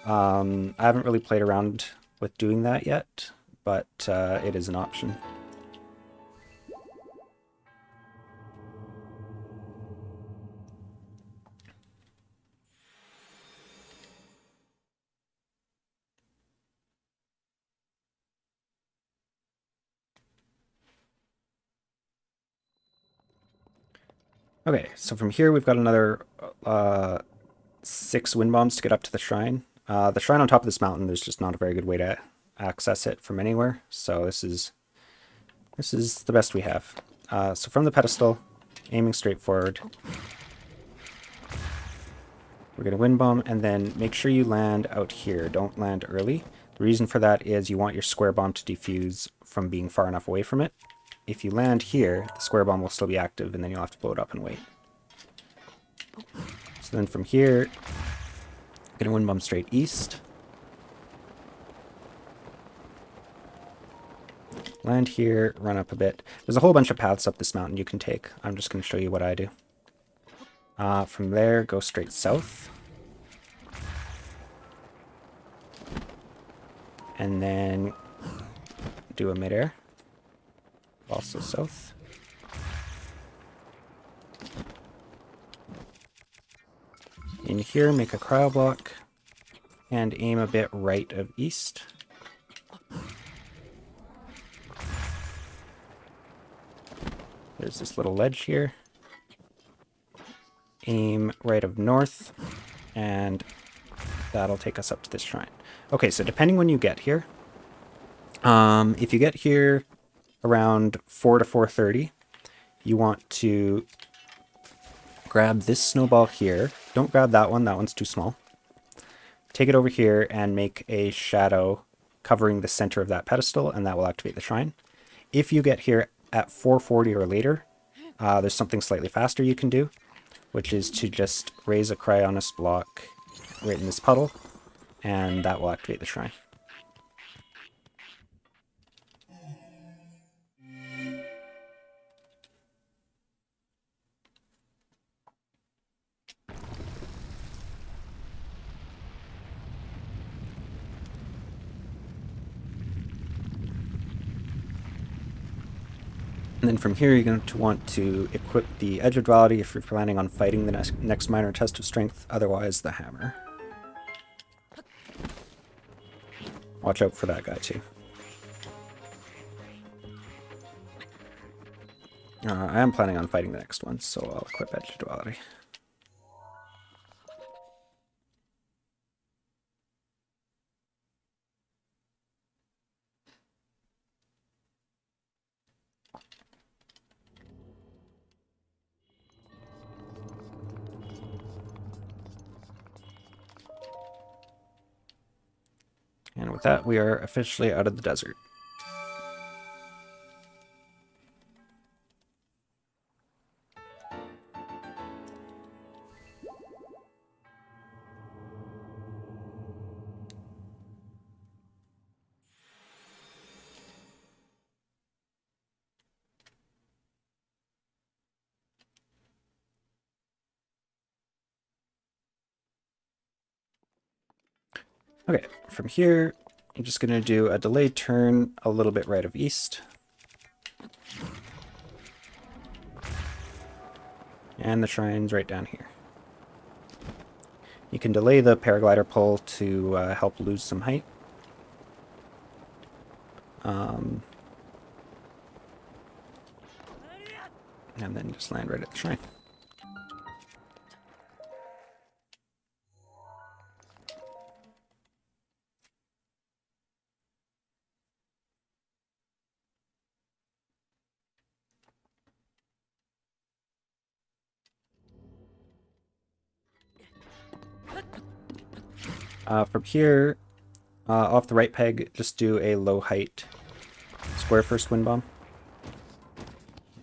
I haven't really played around with doing that yet, but it is an option. Okay, so from here we've got another 6 wind bombs to get up to the shrine. The shrine on top of this mountain, there's just not a very good way to access it from anywhere, so this is the best we have. So from the pedestal, aiming straight forward, we're going to wind bomb, and then make sure you land out here. Don't land early. The reason for that is you want your square bomb to defuse from being far enough away from it. If you land here, the square bomb will still be active, and then you'll have to blow it up and wait. So then from here, I'm going to wind bomb straight east. Land here, run up a bit. There's a whole bunch of paths up this mountain you can take. I'm just going to show you what I do. From there, go straight south. And then do a midair. Also south. In here, make a cryo block and aim a bit right of east. There's this little ledge here. Aim right of north, and that'll take us up to this shrine. Okay, so depending when you get here, if you get here around 4 to 4:30, you want to grab this snowball here. Don't grab that one's too small. Take it over here and make a shadow covering the center of that pedestal, and that will activate the shrine. If you get here at 4:40 or later, there's something slightly faster you can do, which is to just raise a cryonis block right in this puddle, and that will activate the shrine. And then from here, you're going to want to equip the Edge of Duality if you're planning on fighting the next minor test of strength, otherwise the hammer. Watch out for that guy too. I am planning on fighting the next one, so I'll equip Edge of Duality. And with that, we are officially out of the desert. Okay, from here, I'm just going to do a delayed turn a little bit right of east. And the shrine's right down here. You can delay the paraglider pull to help lose some height. And then just land right at the shrine. From here, off the right peg, just do a low height square first wind bomb.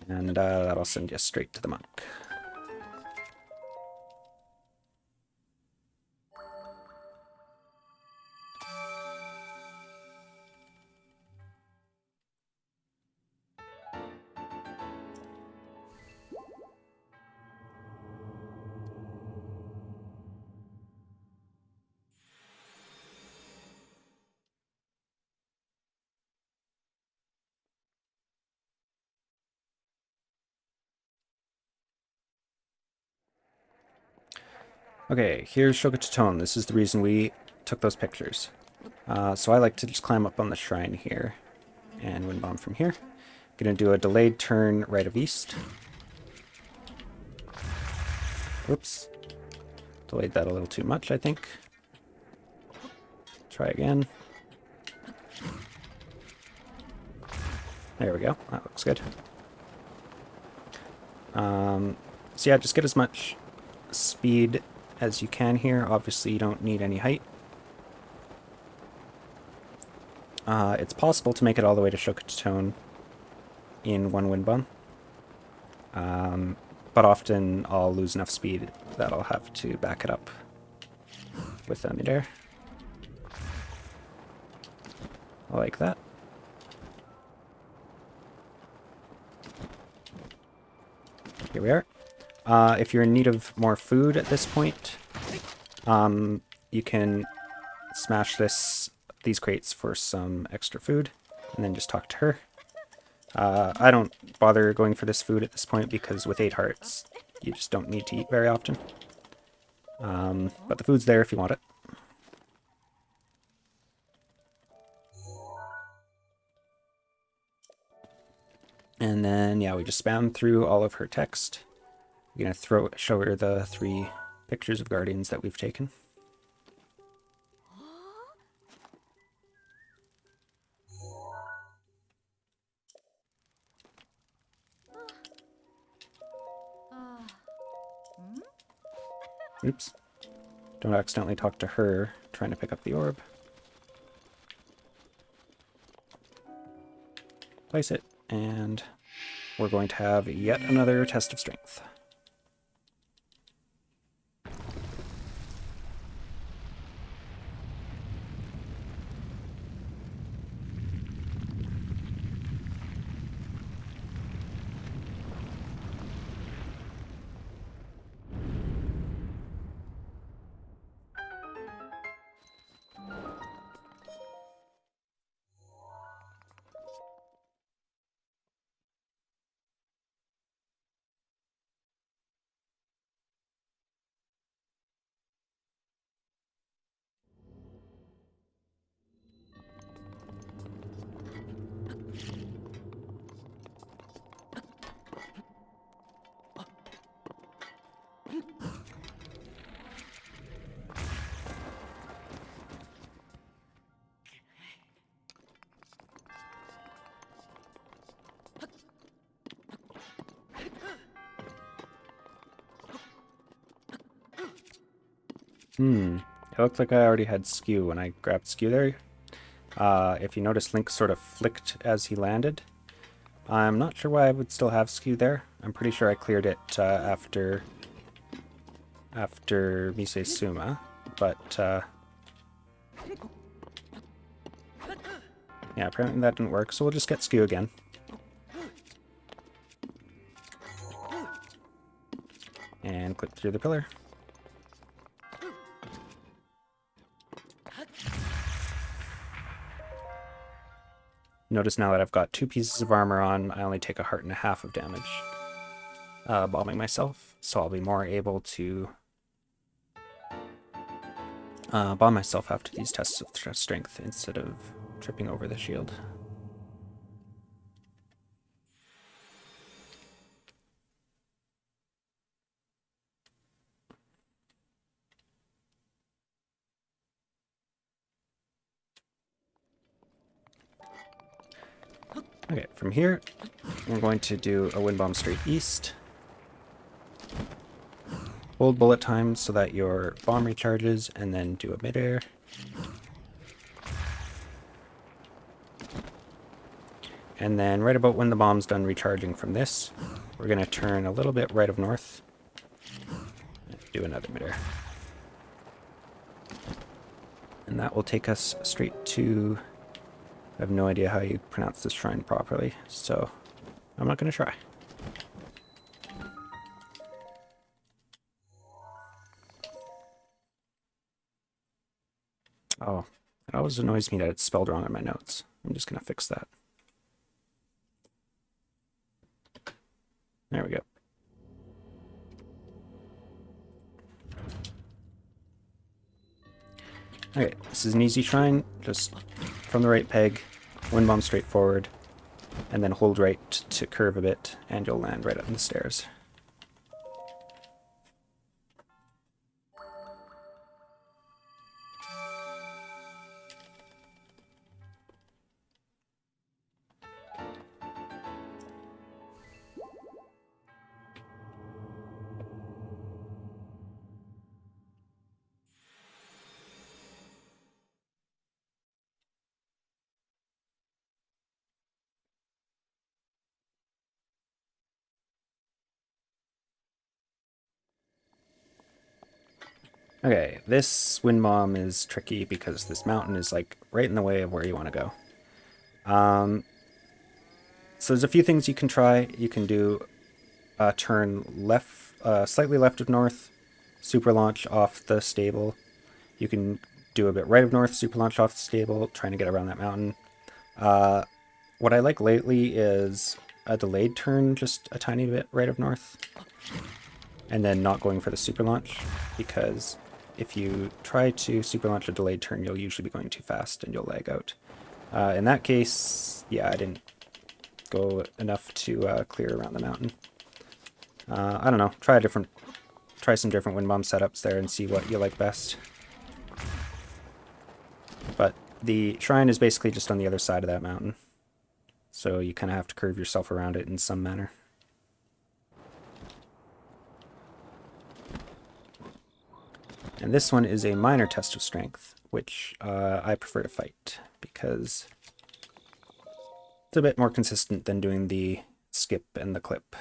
And that'll send you straight to the monk. Okay, here's Shogatotone. This is the reason we took those pictures. So I like to just climb up on the shrine here and wind bomb from here. Gonna do a delayed turn right of east. Whoops. Delayed that a little too much, I think. Try again. There we go. That looks good. So yeah, just get as much speed as you can here. Obviously, you don't need any height. It's possible to make it all the way to Shogatotone in one wind bomb. But often I'll lose enough speed that I'll have to back it up with a midair. Like that. Here we are. If you're in need of more food at this point, you can smash these crates for some extra food, and then just talk to her. I don't bother going for this food at this point because with 8 hearts, you just don't need to eat very often. But the food's there if you want it. And then, yeah, we just spam through all of her text. We're going to show her the 3 pictures of guardians that we've taken. Oops. Don't accidentally talk to her trying to pick up the orb. Place it, and we're going to have yet another test of strength. It looked like I already had skew when I grabbed skew there. If you notice, Link sort of flicked as he landed. I'm not sure why I would still have skew there. I'm pretty sure I cleared it after Mise Suma, but yeah, apparently that didn't work, so we'll just get skew again. And clip through the pillar. Notice now that I've got 2 pieces of armor on, I only take 1.5 hearts of damage bombing myself, so I'll be more able to bomb myself after these tests of strength instead of tripping over the shield. Okay, from here, we're going to do a wind bomb straight east. Hold bullet time so that your bomb recharges, and then do a midair. And then right about when the bomb's done recharging from this, we're going to turn a little bit right of north and do another midair. And that will take us straight to... I have no idea how you pronounce this shrine properly, so I'm not going to try. Oh, it always annoys me that it's spelled wrong in my notes. I'm just going to fix that. There we go. Okay, this is an easy shrine. Just from the right peg, wind bomb straight forward, and then hold right to curve a bit, and you'll land right up the stairs. Okay, this wind bomb is tricky because this mountain is like right in the way of where you want to go. So there's a few things you can try. You can do a turn left, slightly left of north, super launch off the stable. You can do a bit right of north, super launch off the stable, trying to get around that mountain. What I like lately is a delayed turn just a tiny bit right of north, and then not going for the super launch, because if you try to super launch a delayed turn, you'll usually be going too fast and you'll lag out. In that case, yeah, I didn't go enough to clear around the mountain. I don't know, try some different wind bomb setups there and see what you like best. But the shrine is basically just on the other side of that mountain, so you kind of have to curve yourself around it in some manner. And this one is a minor test of strength, which I prefer to fight, because it's a bit more consistent than doing the skip and the clip.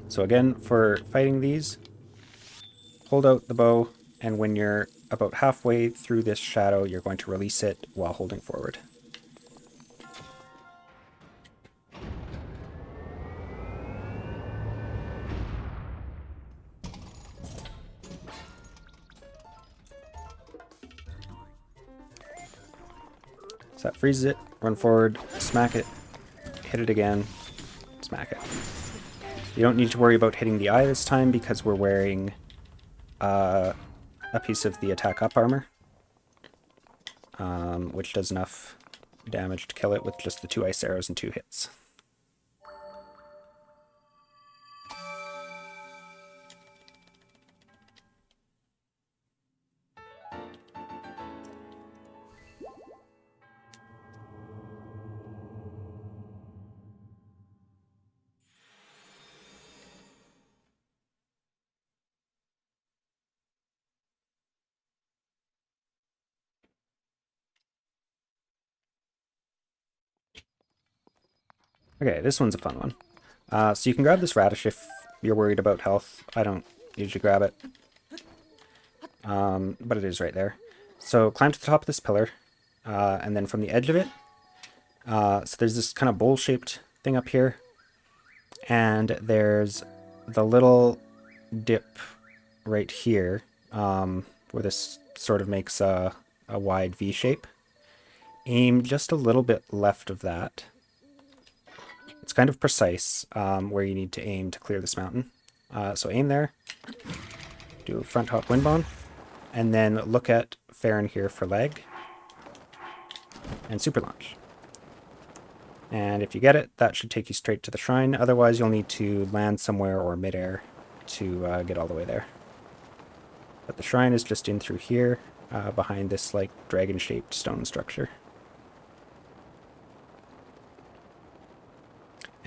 So again, for fighting these, hold out the bow, and when you're about halfway through this shadow, you're going to release it while holding forward. So that freezes it, run forward, smack it, hit it again, smack it. You don't need to worry about hitting the eye this time because we're wearing a piece of the attack up armor, which does enough damage to kill it with just the 2 ice arrows and 2 hits. Okay, this one's a fun one. So you can grab this radish if you're worried about health. I don't usually grab it, but it is right there. So climb to the top of this pillar, and then from the edge of it, so there's this kind of bowl-shaped thing up here, and there's the little dip right here, where this sort of makes a wide V shape. Aim just a little bit left of that. It's kind of precise where you need to aim to clear this mountain. So aim there, do a front hop wind bomb, and then look at Farron here for leg, and super launch. And if you get it, that should take you straight to the shrine. Otherwise, you'll need to land somewhere or midair to get all the way there. But the shrine is just in through here, behind this like dragon-shaped stone structure.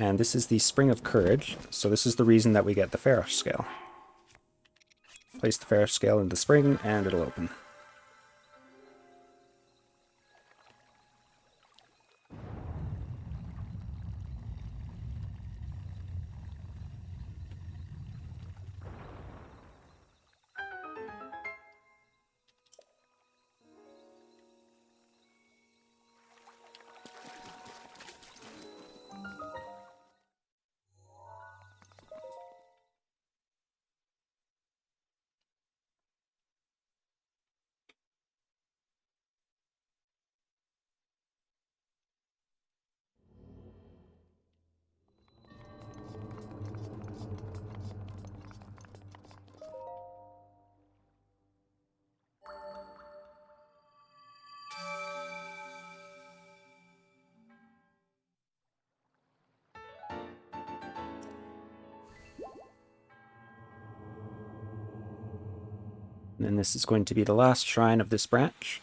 And this is the Spring of Courage, so this is the reason that we get the Farage scale. Place the Farage scale in the spring, and it'll open. And this is going to be the last shrine of this branch,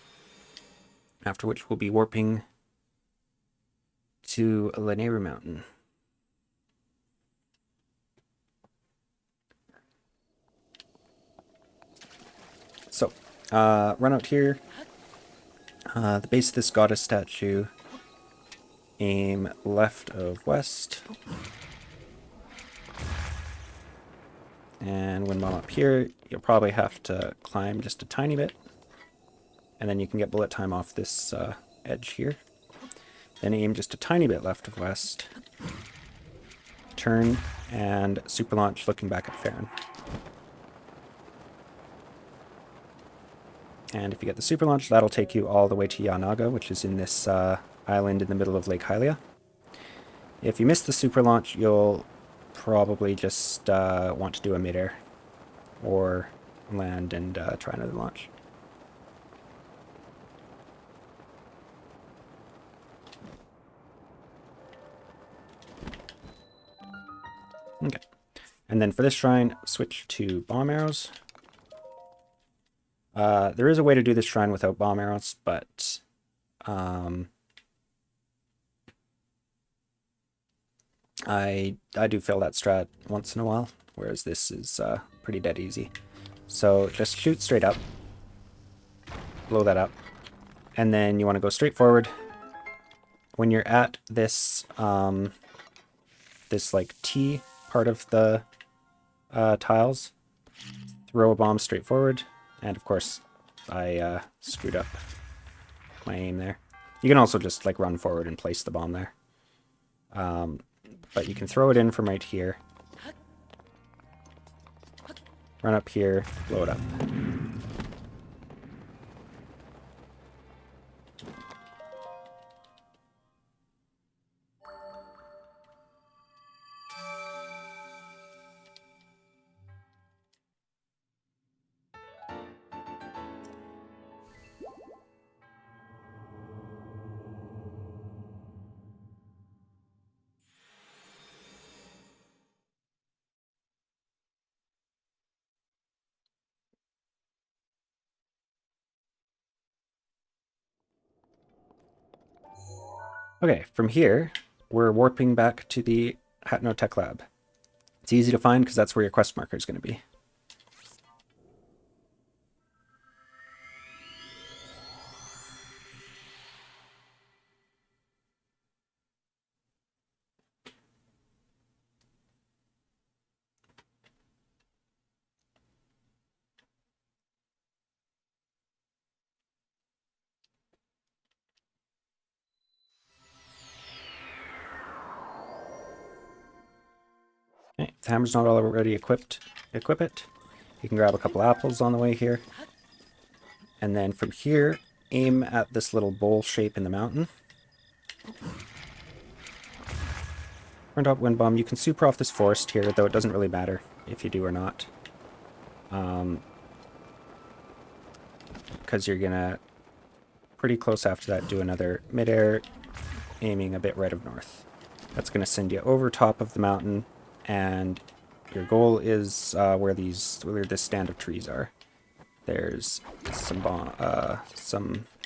after which we'll be warping to Lanayru Mountain. So, run out here, the base of this goddess statue, aim left of west, and wind bomb up here. You'll probably have to climb just a tiny bit, and then you can get bullet time off this edge here. Then aim just a tiny bit left of west, turn, and super launch looking back at Farron. And if you get the super launch, that'll take you all the way to Yanaga, which is in this island in the middle of Lake Hylia. If you miss the super launch, you'll probably just want to do a midair or land and try another launch. Okay. And then for this shrine, switch to bomb arrows. There is a way to do this shrine without bomb arrows, but I do fail that strat once in a while, whereas this is pretty dead easy. So just shoot straight up, blow that up, and then you want to go straight forward. When you're at this this like T part of the tiles, throw a bomb straight forward. And of course, I screwed up my aim there. You can also just like run forward and place the bomb there. But you can throw it in from right here. Run up here, blow it up. Okay, from here, we're warping back to the Hatno Tech Lab. It's easy to find because that's where your quest marker is going to be. Okay, if the hammer's not already equipped, equip it. You can grab a couple apples on the way here. And then from here, aim at this little bowl shape in the mountain. Turn top wind bomb. You can super off this forest here, though it doesn't really matter if you do or not. Because you're gonna, pretty close after that, do another midair, aiming a bit right of north. That's gonna send you over top of the mountain, and your goal is where this stand of trees are. There's some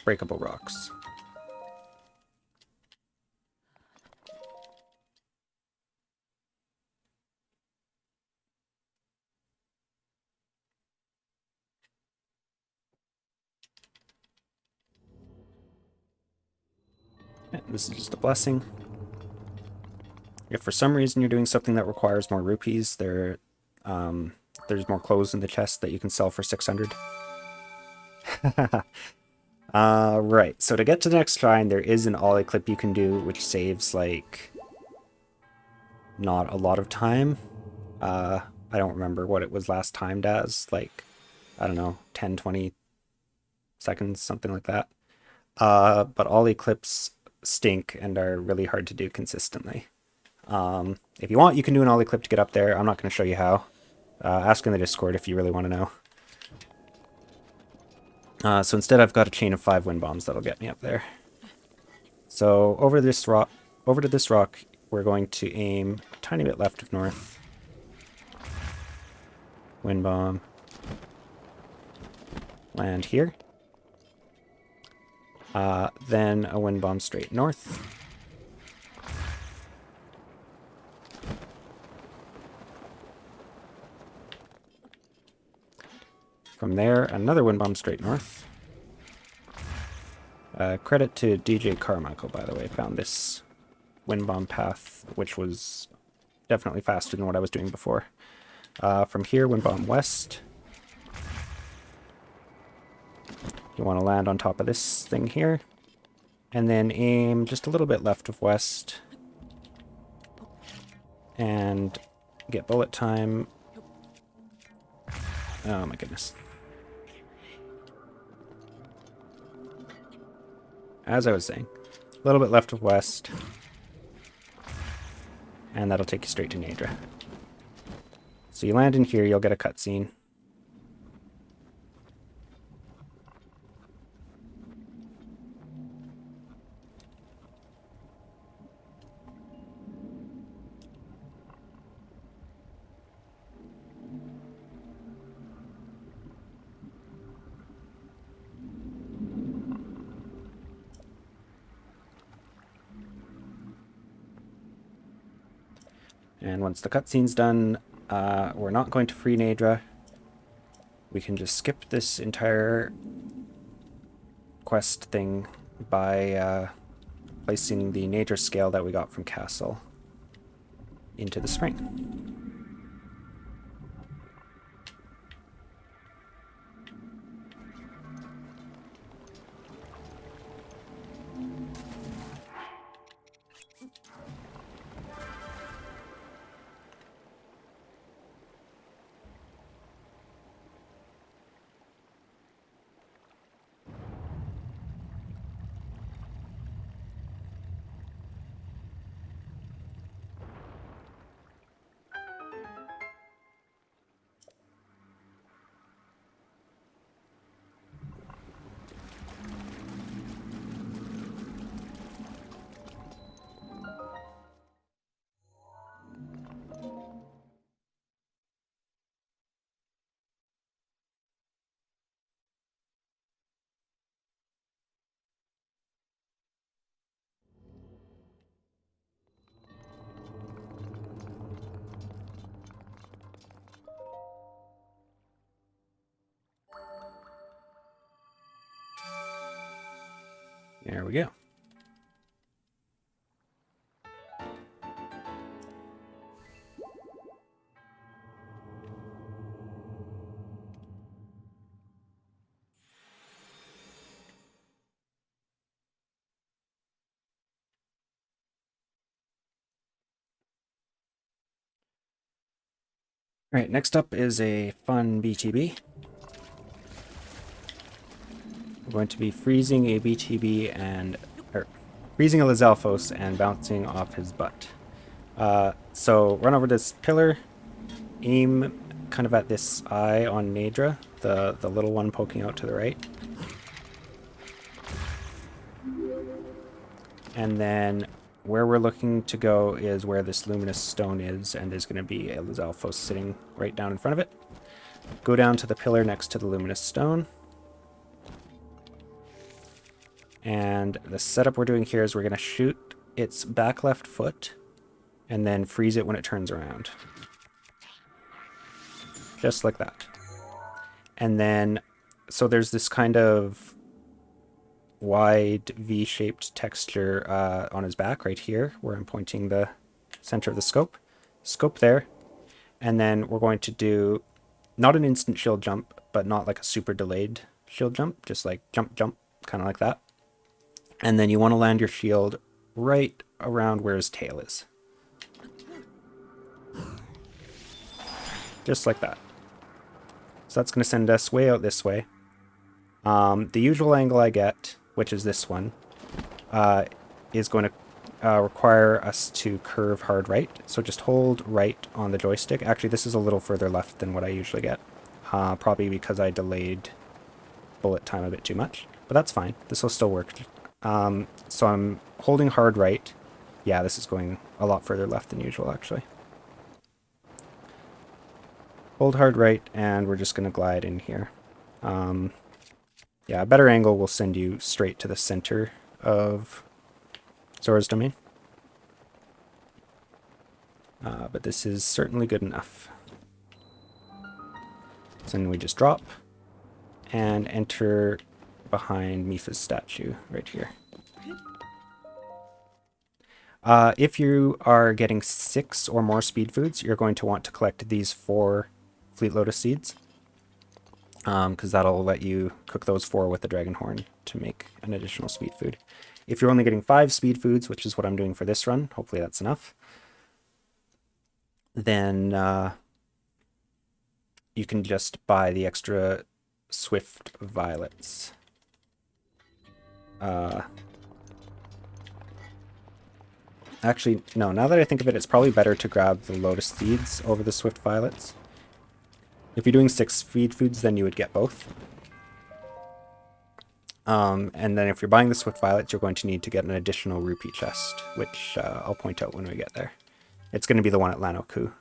breakable rocks. Okay, this is just a blessing. If for some reason you're doing something that requires more rupees, there's more clothes in the chest that you can sell for 600. Right, so to get to the next shrine, there is an ollie clip you can do, which saves, like, not a lot of time. I don't remember what it was last timed as, like, I don't know, 10, 20 seconds, something like that. But ollie clips stink and are really hard to do consistently. If you want, you can do an ollie clip to get up there. I'm not going to show you how. Ask in the Discord if you really want to know. So instead, I've got a chain of 5 wind bombs that'll get me up there. So over to this rock, we're going to aim a tiny bit left of north. Wind bomb. Land here. Then a wind bomb straight north. From there, another wind bomb straight north. Credit to DJ Carmichael, by the way, found this wind bomb path, which was definitely faster than what I was doing before. From here, wind bomb west. You want to land on top of this thing here, and then aim just a little bit left of west, and get bullet time. Oh my goodness. As I was saying, a little bit left of west, and that'll take you straight to Nadra. So you land in here, you'll get a cutscene. And once the cutscene's done, we're not going to free Nadra. We can just skip this entire quest thing by placing the Nadra scale that we got from Castle into the spring. There we go. All right, next up is a fun BTB. We're going to be freezing a BTB or freezing a Lizalfos and bouncing off his butt. So run over this pillar, aim kind of at this eye on Nadra, the little one poking out to the right. And then where we're looking to go is where this luminous stone is, and there's going to be a Lizalfos sitting right down in front of it. Go down to the pillar next to the luminous stone. And the setup we're doing here is we're going to shoot its back left foot and then freeze it when it turns around. Just like that. And then, so there's this kind of wide V-shaped texture on his back right here, where I'm pointing the center of the scope. Scope there. And then we're going to do not an instant shield jump, but not like a super delayed shield jump, just like jump, jump, kind of like that. And then you want to land your shield right around where his tail is. Just like that. So that's going to send us way out this way. The usual angle I get, which is this one, is going to require us to curve hard right. So just hold right on the joystick. Actually, this is a little further left than what I usually get. Probably because I delayed bullet time a bit too much. But that's fine. This will still work. So I'm holding hard right. Yeah, this is going a lot further left than usual, actually. Hold hard right, and we're just going to glide in here. Yeah, a better angle will send you straight to the center of Zora's domain. But this is certainly good enough. So then we just drop and enter behind Mifa's statue right here. If you are getting 6 or more speed foods, you're going to want to collect these 4 Fleet Lotus seeds, because that'll let you cook those 4 with the dragon horn to make an additional speed food. If you're only getting 5 speed foods, which is what I'm doing for this run, hopefully that's enough, then you can just buy the extra swift violets. Actually, no, now that I think of it, it's probably better to grab the lotus seeds over the swift violets. If you're doing 6 feed foods, then you would get both. And then if you're buying the swift violets, you're going to need to get an additional rupee chest, which I'll point out when we get there. It's going to be the one at Lanoku.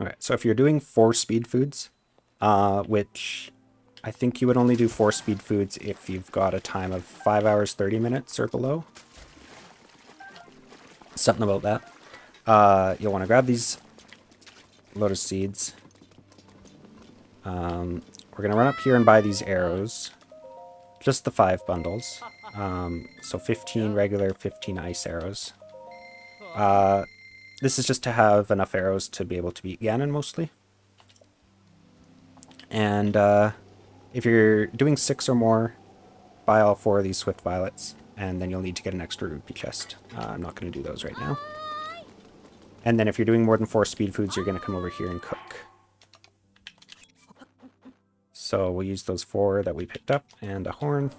Okay, so if you're doing 4 speed foods, which I think you would only do 4 speed foods if you've got a time of 5 hours, 30 minutes or below. Something about that. You'll want to grab these lotus seeds. We're going to run up here and buy these arrows. Just the 5 bundles. So 15 regular, 15 ice arrows. This is just to have enough arrows to be able to beat Ganon mostly. And if you're doing 6 or more, buy all 4 of these swift violets, and then you'll need to get an extra rupee chest. I'm not going to do those right now. And then if you're doing more than 4 speed foods, you're going to come over here and cook. So we'll use those 4 that we picked up and a horn.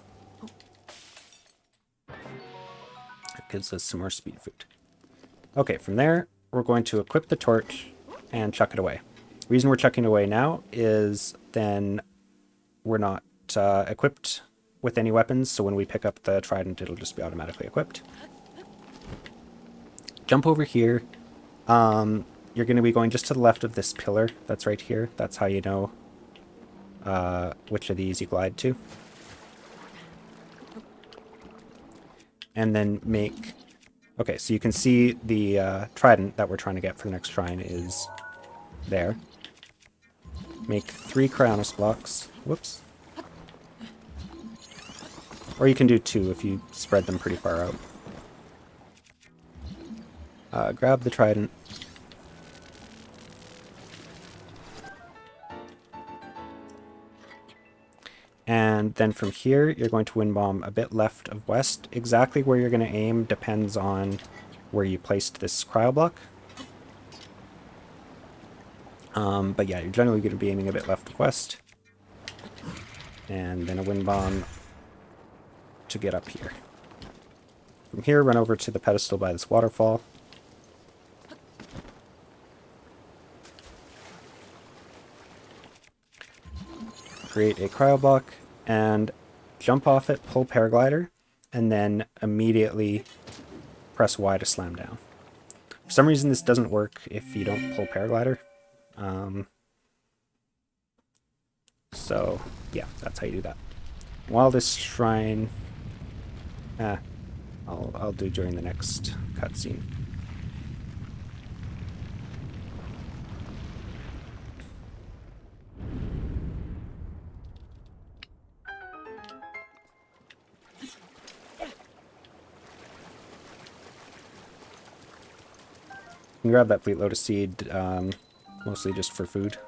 That gives us some more speed food. Okay, from there, we're going to equip the torch and chuck it away. The reason we're chucking it away now is then we're not equipped with any weapons, so when we pick up the trident, it'll just be automatically equipped. Jump over here. You're going to be going just to the left of this pillar that's right here. That's how you know which of these you glide to. And then make... Okay, so you can see the trident that we're trying to get for the next shrine is there. Make 3 Cryonis blocks. Whoops. Or you can do 2 if you spread them pretty far out. Grab the trident. And then from here, you're going to wind bomb a bit left of west. Exactly where you're going to aim depends on where you placed this cryo block. But yeah, you're generally going to be aiming a bit left of west. And then a wind bomb to get up here. From here, run over to the pedestal by this waterfall. Create a cryo block and jump off it, pull paraglider, and then immediately press Y to slam down. For some reason this doesn't work if you don't pull paraglider. So yeah, that's how you do that. While this shrine... I'll do during the next cutscene. You can grab that Fleet Lotus seed, mostly just for food.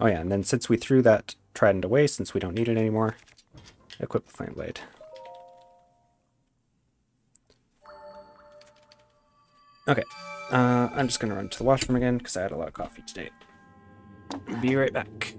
Oh yeah, and then since we threw that trident away, since we don't need it anymore, equip the flame blade. Okay, I'm just gonna run to the washroom again because I had a lot of coffee today. Be right back.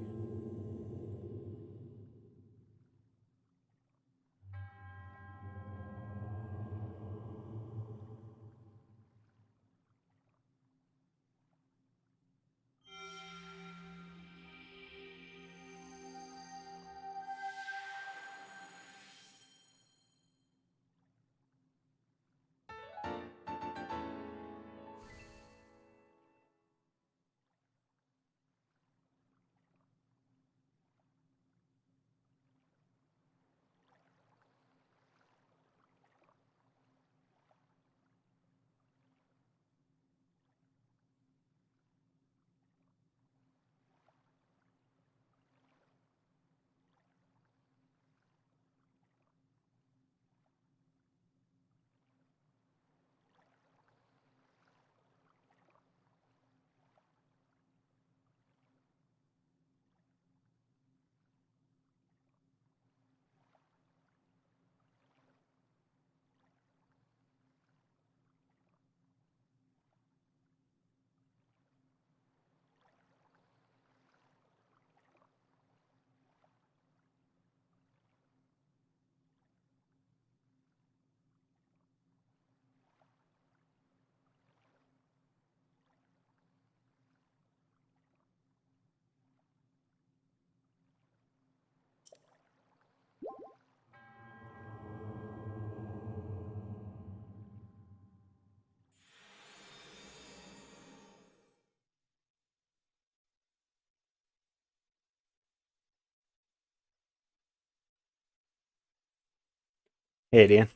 Hey, Dan.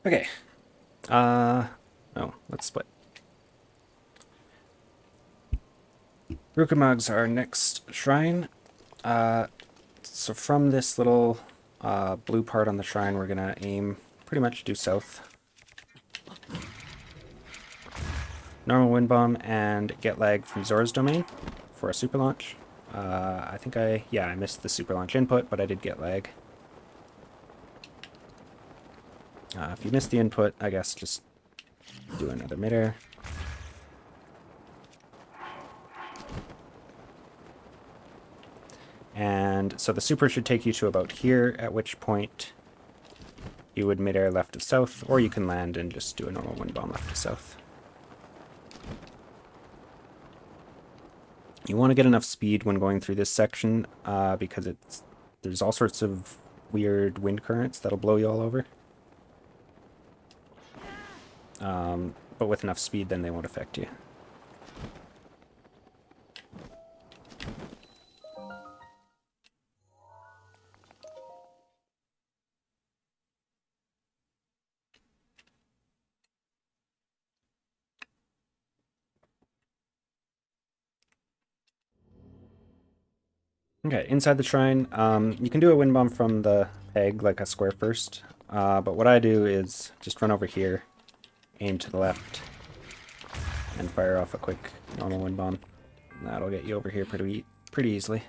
Okay. Oh, let's split. Rukamug's our next shrine. So from this little blue part on the shrine, we're gonna aim pretty much due south. Normal wind bomb and get lag from Zora's domain for a super launch. I think I missed the super launch input, but I did get lag. If you missed the input, I guess just do another midair. And so the super should take you to about here, at which point you would midair left of south, or you can land and just do a normal wind bomb left of south. You want to get enough speed when going through this section, because there's all sorts of weird wind currents that'll blow you all over. But with enough speed, then they won't affect you. Okay, inside the shrine, you can do a wind bomb from the peg, like a square first. But what I do is just run over here, aim to the left, and fire off a quick normal wind bomb. That'll get you over here pretty easily.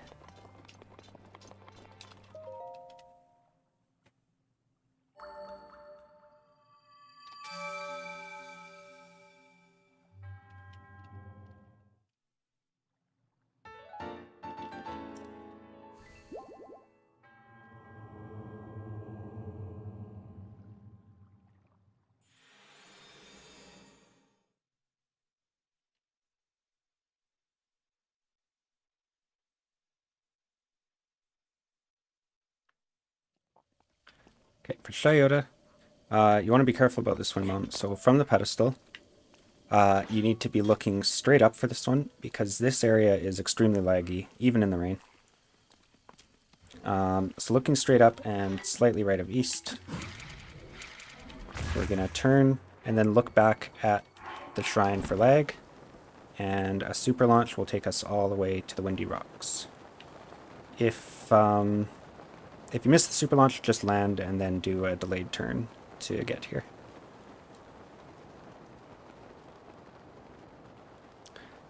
Okay, for Shayota, you want to be careful about this wind bomb. So from the pedestal, you need to be looking straight up for this one, because this area is extremely laggy, even in the rain. So looking straight up and slightly right of east, we're going to turn and then look back at the shrine for lag, and a super launch will take us all the way to the Windy Rocks. If you miss the super launch, just land and then do a delayed turn to get here.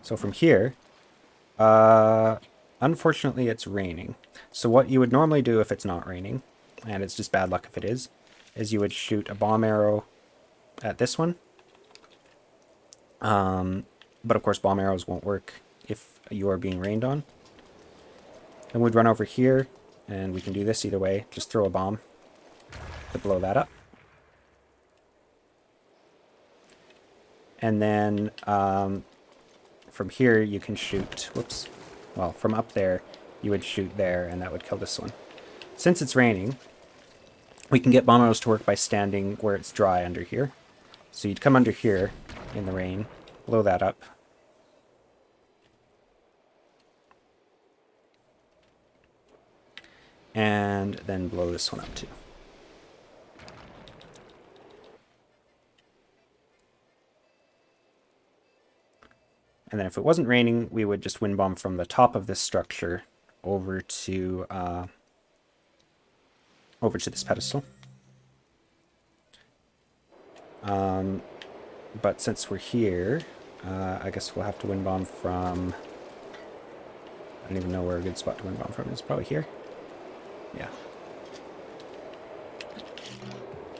So from here, unfortunately it's raining. So what you would normally do if it's not raining, and it's just bad luck if it is you would shoot a bomb arrow at this one. But of course bomb arrows won't work if you are being rained on. Then we'd run over here, and we can do this either way. Just throw a bomb to blow that up. And then from here you can shoot, from up there you would shoot there, and that would kill this one. Since it's raining, we can get bomb arrows to work by standing where it's dry under here. So you'd come under here in the rain, blow that up. And then blow this one up too. And then if it wasn't raining, we would just wind bomb from the top of this structure over to this pedestal. But since we're here, I guess we'll have to wind bomb from... I don't even know where a good spot to wind bomb from is. Probably here. Yeah.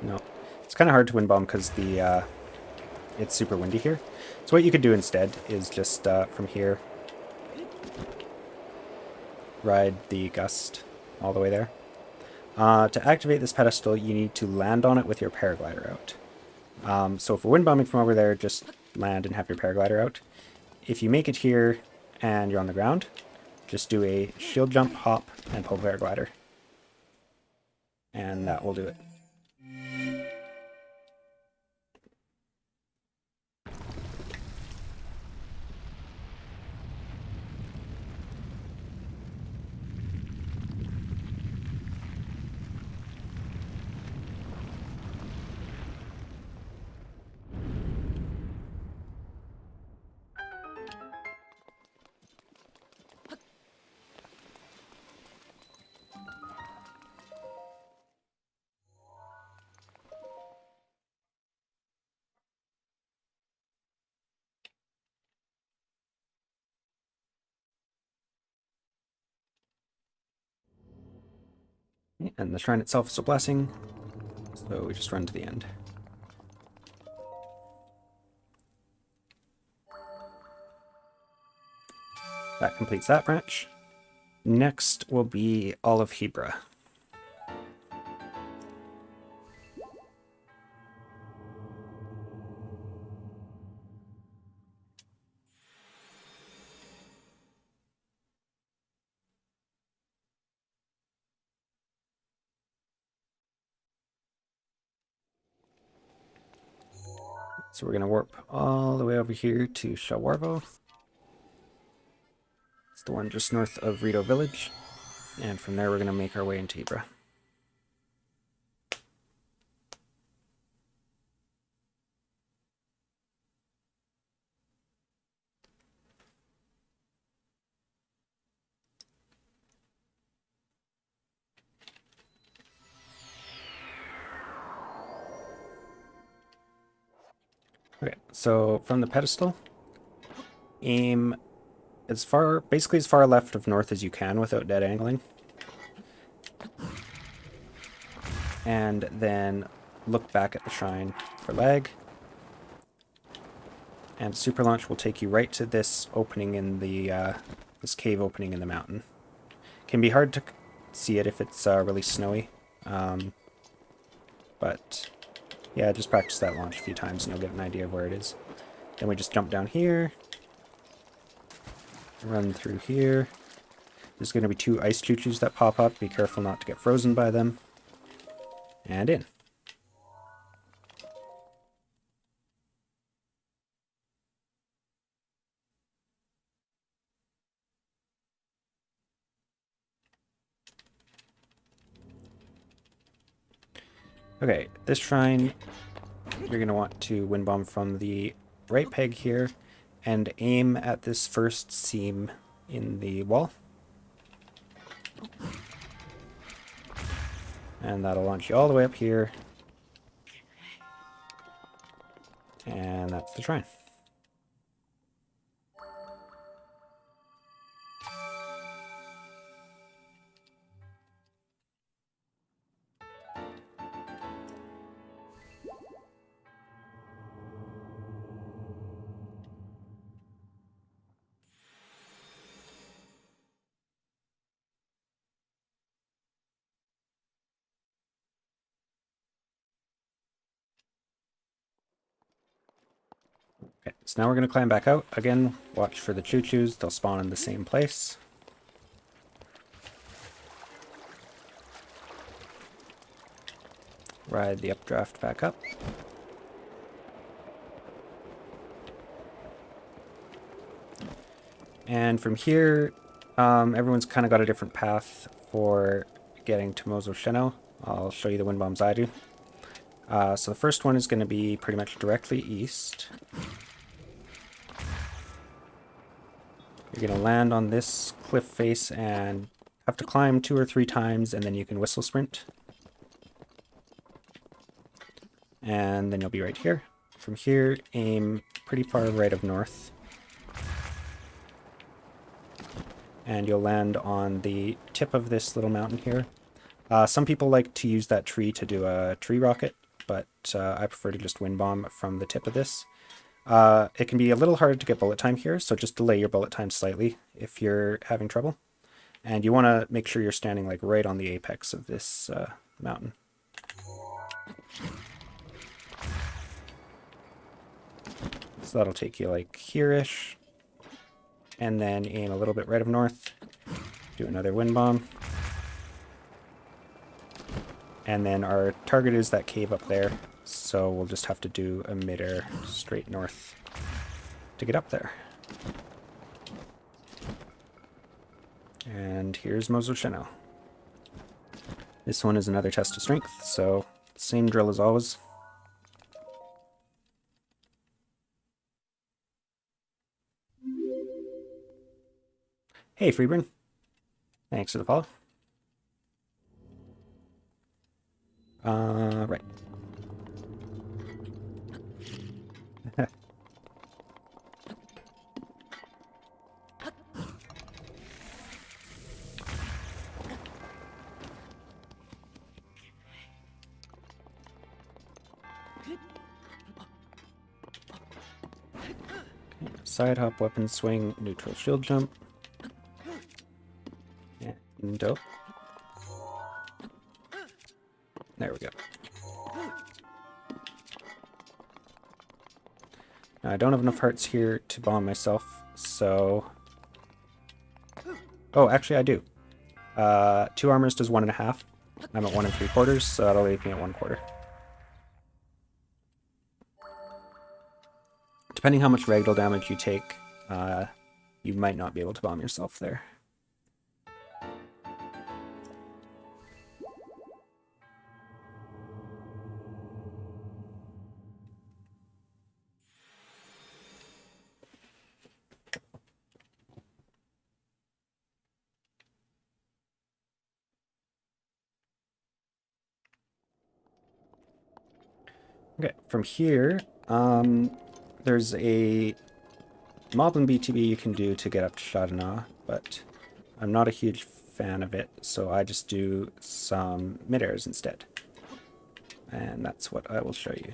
No. It's kind of hard to wind bomb because it's super windy here. So what you could do instead is just from here, ride the gust all the way there. To activate this pedestal, you need to land on it with your paraglider out. So if we're wind bombing from over there, just land and have your paraglider out. If you make it here and you're on the ground, just do a shield jump, hop, and pull paraglider. And that will do it. And the shrine itself is a blessing, so we just run to the end. That completes that branch. Next will be all of Hebra. So we're going to warp all the way over here to Shawarvo. It's the one just north of Rito Village. And from there we're going to make our way into Hebra. Okay, so from the pedestal, aim basically as far left of north as you can without dead angling. And then look back at the shrine for lag. And super launch will take you right to this opening in the this cave opening in the mountain. Can be hard to see it if it's really snowy, but yeah, just practice that launch a few times and you'll get an idea of where it is. Then we just jump down here, run through here. There's going to be 2 ice choo-choos that pop up. Be careful not to get frozen by them. And in. Okay, this shrine, you're going to want to wind bomb from the right peg here and aim at this first seam in the wall. And that'll launch you all the way up here. And that's the shrine. Okay, so now we're going to climb back out. Again, watch for the choo-choos. They'll spawn in the same place. Ride the updraft back up. And from here, everyone's kind of got a different path for getting to Mozo Sheno. I'll show you the wind bombs I do. So the first one is going to be pretty much directly east. You're going to land on this cliff face and have to climb 2 or 3 times, and then you can whistle sprint. And then you'll be right here. From here, aim pretty far right of north. And you'll land on the tip of this little mountain here. Some people like to use that tree to do a tree rocket, but I prefer to just wind bomb from the tip of this. It can be a little hard to get bullet time here, so just delay your bullet time slightly if you're having trouble. And you want to make sure you're standing like right on the apex of this mountain. So that'll take you like here-ish. And then aim a little bit right of north. Do another wind bomb. And then our target is that cave up there. So we'll just have to do a mid-air straight north to get up there. And here's Mozo Sheno. This one is another test of strength, so same drill as always. Hey, Freeburn. Thanks for the follow. Right. Side hop, weapon swing, neutral shield jump. And dope. There we go. Now, I don't have enough hearts here to bomb myself, so... Oh, actually I do. 2 armors does 1.5. I'm at 1 3/4, so that'll leave me at 1/4. Depending how much ragdoll damage you take, you might not be able to bomb yourself there. Okay, from here, there's a Moblin BTB you can do to get up to Shadana, but I'm not a huge fan of it, so I just do some mid-airs instead. And that's what I will show you.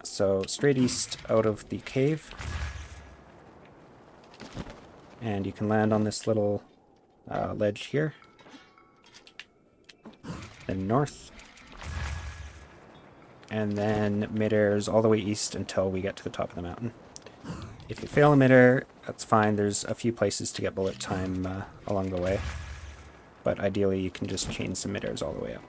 So straight east out of the cave, and you can land on this little ledge here. Then north, and then mid-airs all the way east until we get to the top of the mountain. If you fail a mid-air, that's fine. There's a few places to get bullet time along the way, but ideally you can just chain some mid-airs all the way up.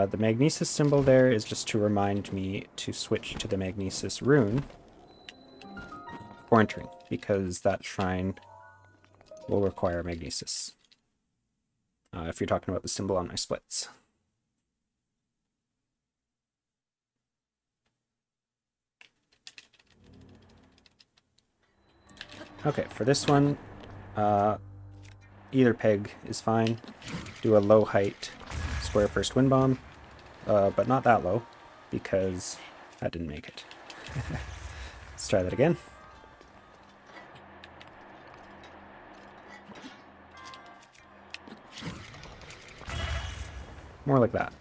The Magnesis symbol there is just to remind me to switch to the Magnesis rune for entering, because that shrine will require Magnesis. If you're talking about the symbol on my splits. Okay, for this one, either peg is fine. Do a low height square first wind bomb, but not that low, because that didn't make it. Let's try that again. More like that.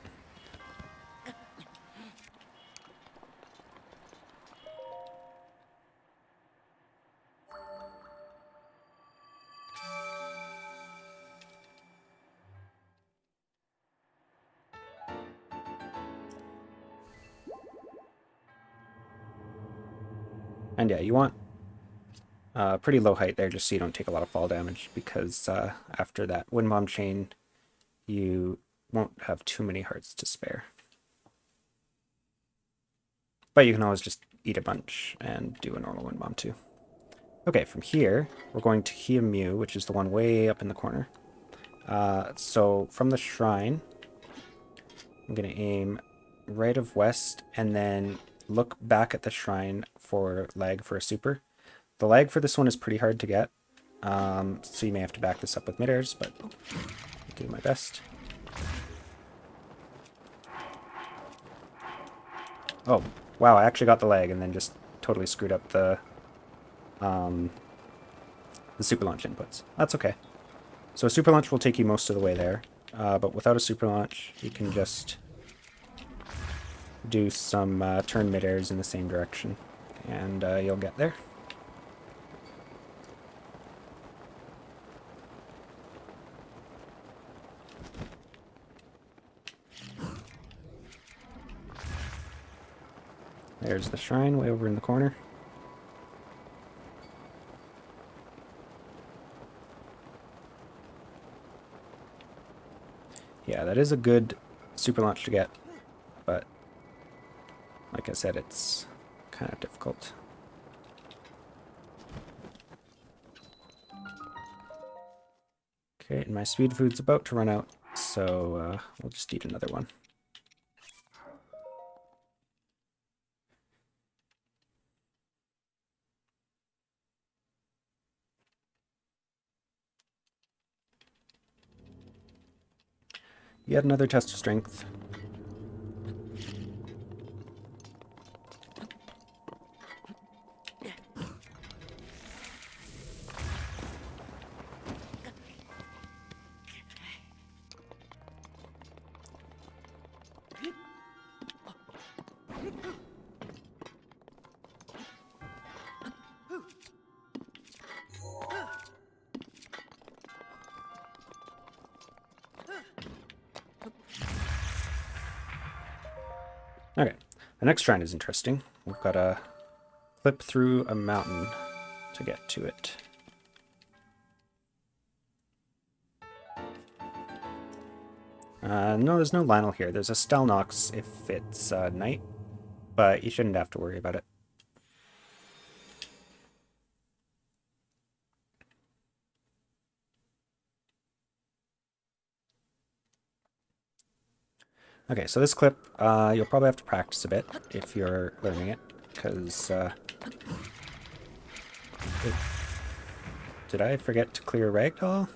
And yeah, you want pretty low height there just so you don't take a lot of fall damage, because after that wind bomb chain, you won't have too many hearts to spare. But you can always just eat a bunch and do a normal wind bomb too. Okay, from here, we're going to Hiamu, which is the one way up in the corner. So from the shrine, I'm going to aim right of west and then look back at the shrine for lag for a super. The lag for this one is pretty hard to get, so you may have to back this up with mid-airs, but I'll do my best. Oh, wow, I actually got the lag and then just totally screwed up the super launch inputs. That's okay. So a super launch will take you most of the way there, but without a super launch, you can just do some turn mid-airs in the same direction, and you'll get there. There's the shrine way over in the corner. Yeah, that is a good super launch to get, but like I said, it's kind of difficult. Okay, and my speed food's about to run out, so we'll just eat another one. Yet another test of strength. Okay, the next shrine is interesting. We've got to clip through a mountain to get to it. No, there's no Lionel here. There's a Stelnox if it's night, but you shouldn't have to worry about it. Okay, so this clip, you'll probably have to practice a bit if you're learning it, because... Did I forget to clear Ragdoll?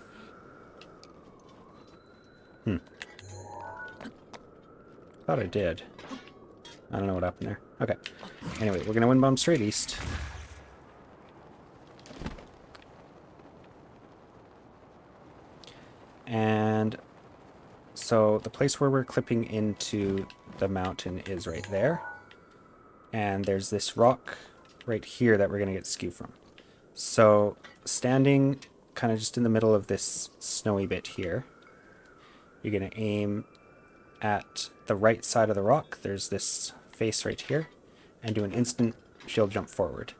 Thought I did. I don't know what happened there. Okay. Anyway, we're going to wind bomb straight east. And so the place where we're clipping into the mountain is right there. And there's this rock right here that we're going to get skew from. So standing kind of just in the middle of this snowy bit here, you're going to aim at the right side of the rock. There's this face right here, and do an instant shield jump forward.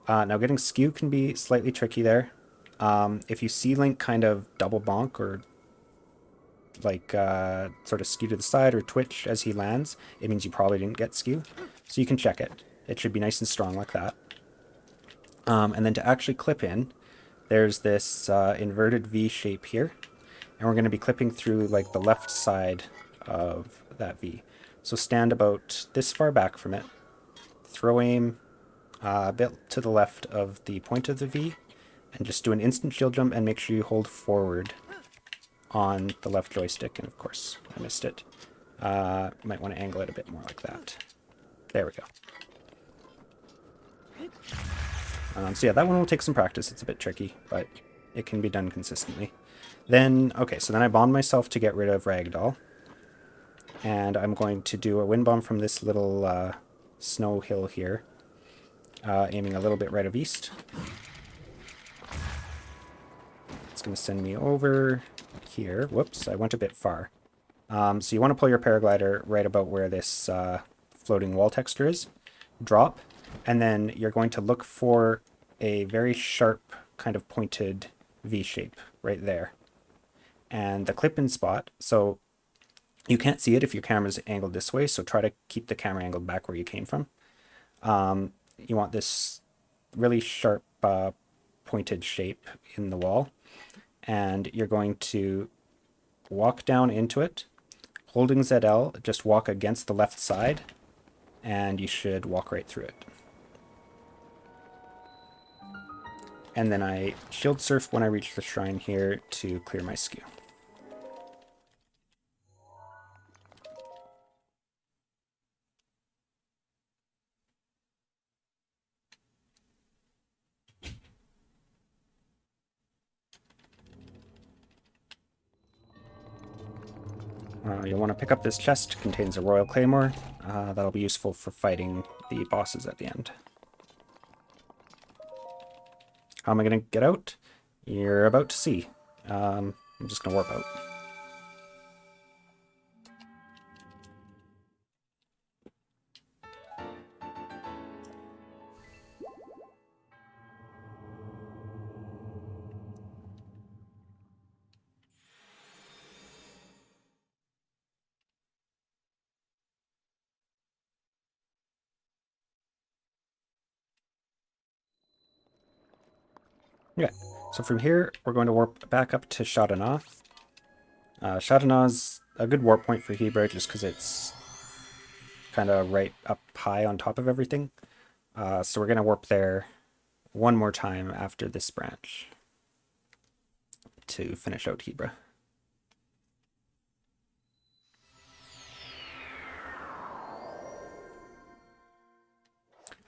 Now getting skew can be slightly tricky there. If you see Link kind of double bonk or like sort of skew to the side or twitch as he lands, it means you probably didn't get skew. So you can check it. It should be nice and strong like that. And then to actually clip in, there's this inverted V shape here. And we're going to be clipping through like the left side of that V. So stand about this far back from it. Throw aim a bit to the left of the point of the V. And just do an instant shield jump and make sure you hold forward on the left joystick. And of course, I missed it. Might want to angle it a bit more like that. There we go. So yeah, that one will take some practice. It's a bit tricky, but it can be done consistently. Then, okay, so then I bombed myself to get rid of Ragdoll. And I'm going to do a wind bomb from this little snow hill here, aiming a little bit right of east. It's going to send me over here. Whoops, I went a bit far. So you want to pull your paraglider right about where this floating wall texture is. Drop. And then you're going to look for a very sharp kind of pointed V shape right there. And the clip-in spot, so you can't see it if your camera's angled this way, so try to keep the camera angled back where you came from. You want this really sharp pointed shape in the wall. And you're going to walk down into it. Holding ZL, just walk against the left side, and you should walk right through it. And then I shield surf when I reach the shrine here to clear my skew. You'll want to pick up this chest. It contains a Royal Claymore. That'll be useful for fighting the bosses at the end. How am I going to get out? You're about to see. I'm just going to warp out. Okay, so from here, we're going to warp back up to Shadana. Shadana's a good warp point for Hebra just because it's kind of right up high on top of everything. So we're going to warp there one more time after this branch to finish out Hebra.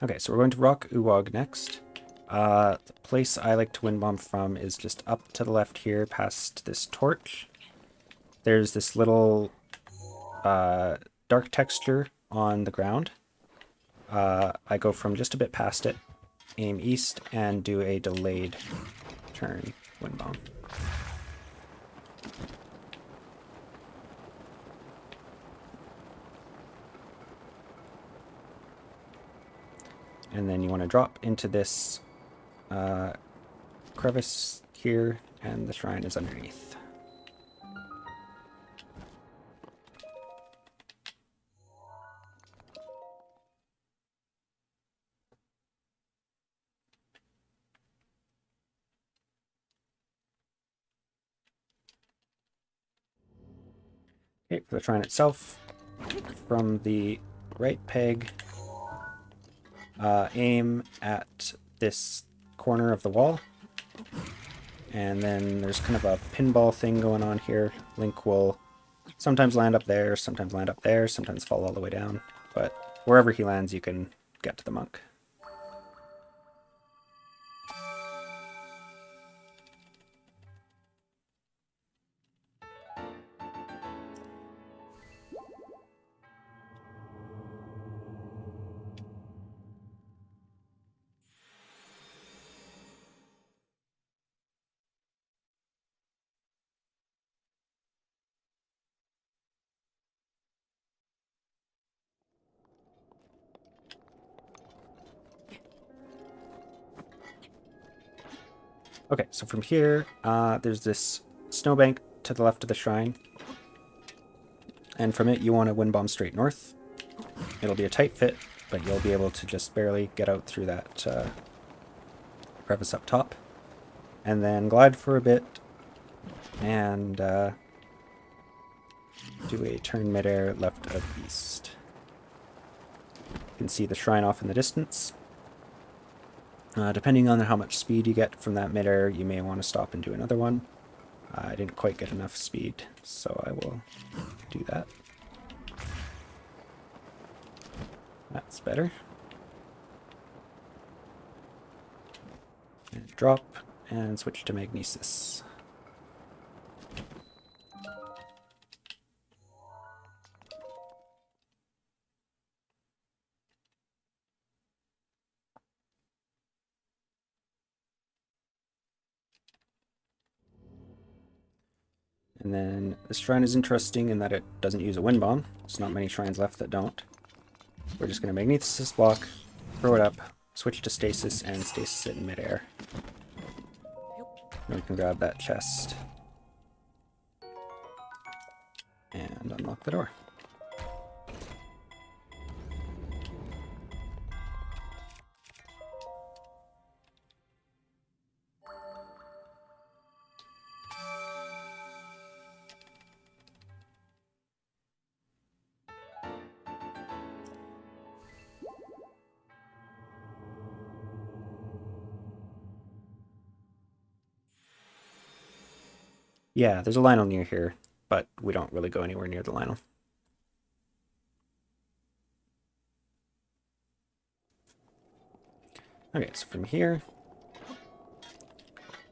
Okay, so we're going to Rock Uwag next. The place I like to wind bomb from is just up to the left here past this torch. There's this little dark texture on the ground. I go from just a bit past it, aim east, and do a delayed turn wind bomb. And then you want to drop into this crevice here, and the shrine is underneath. Okay, for the shrine itself, from the right peg, aim at this corner of the wall, and then there's kind of a pinball thing going on here. Link will sometimes land up there, sometimes land up there, sometimes fall all the way down, but wherever he lands you can get to the monk. Okay, so from here, there's this snowbank to the left of the shrine, and from it you want to wind bomb straight north. It'll be a tight fit, but you'll be able to just barely get out through that crevice up top, and then glide for a bit, and do a turn midair left of east. You can see the shrine off in the distance. Depending on how much speed you get from that midair, you may want to stop and do another one. I didn't quite get enough speed, so I will do that. That's better. And drop, and switch to Magnesis. And then this shrine is interesting in that it doesn't use a wind bomb. There's not many shrines left that don't. We're just going to Magnesis block, throw it up, switch to stasis, and stasis it in midair. Then we can grab that chest and unlock the door. Yeah, there's a Lionel near here, but we don't really go anywhere near the Lionel. Okay, so from here,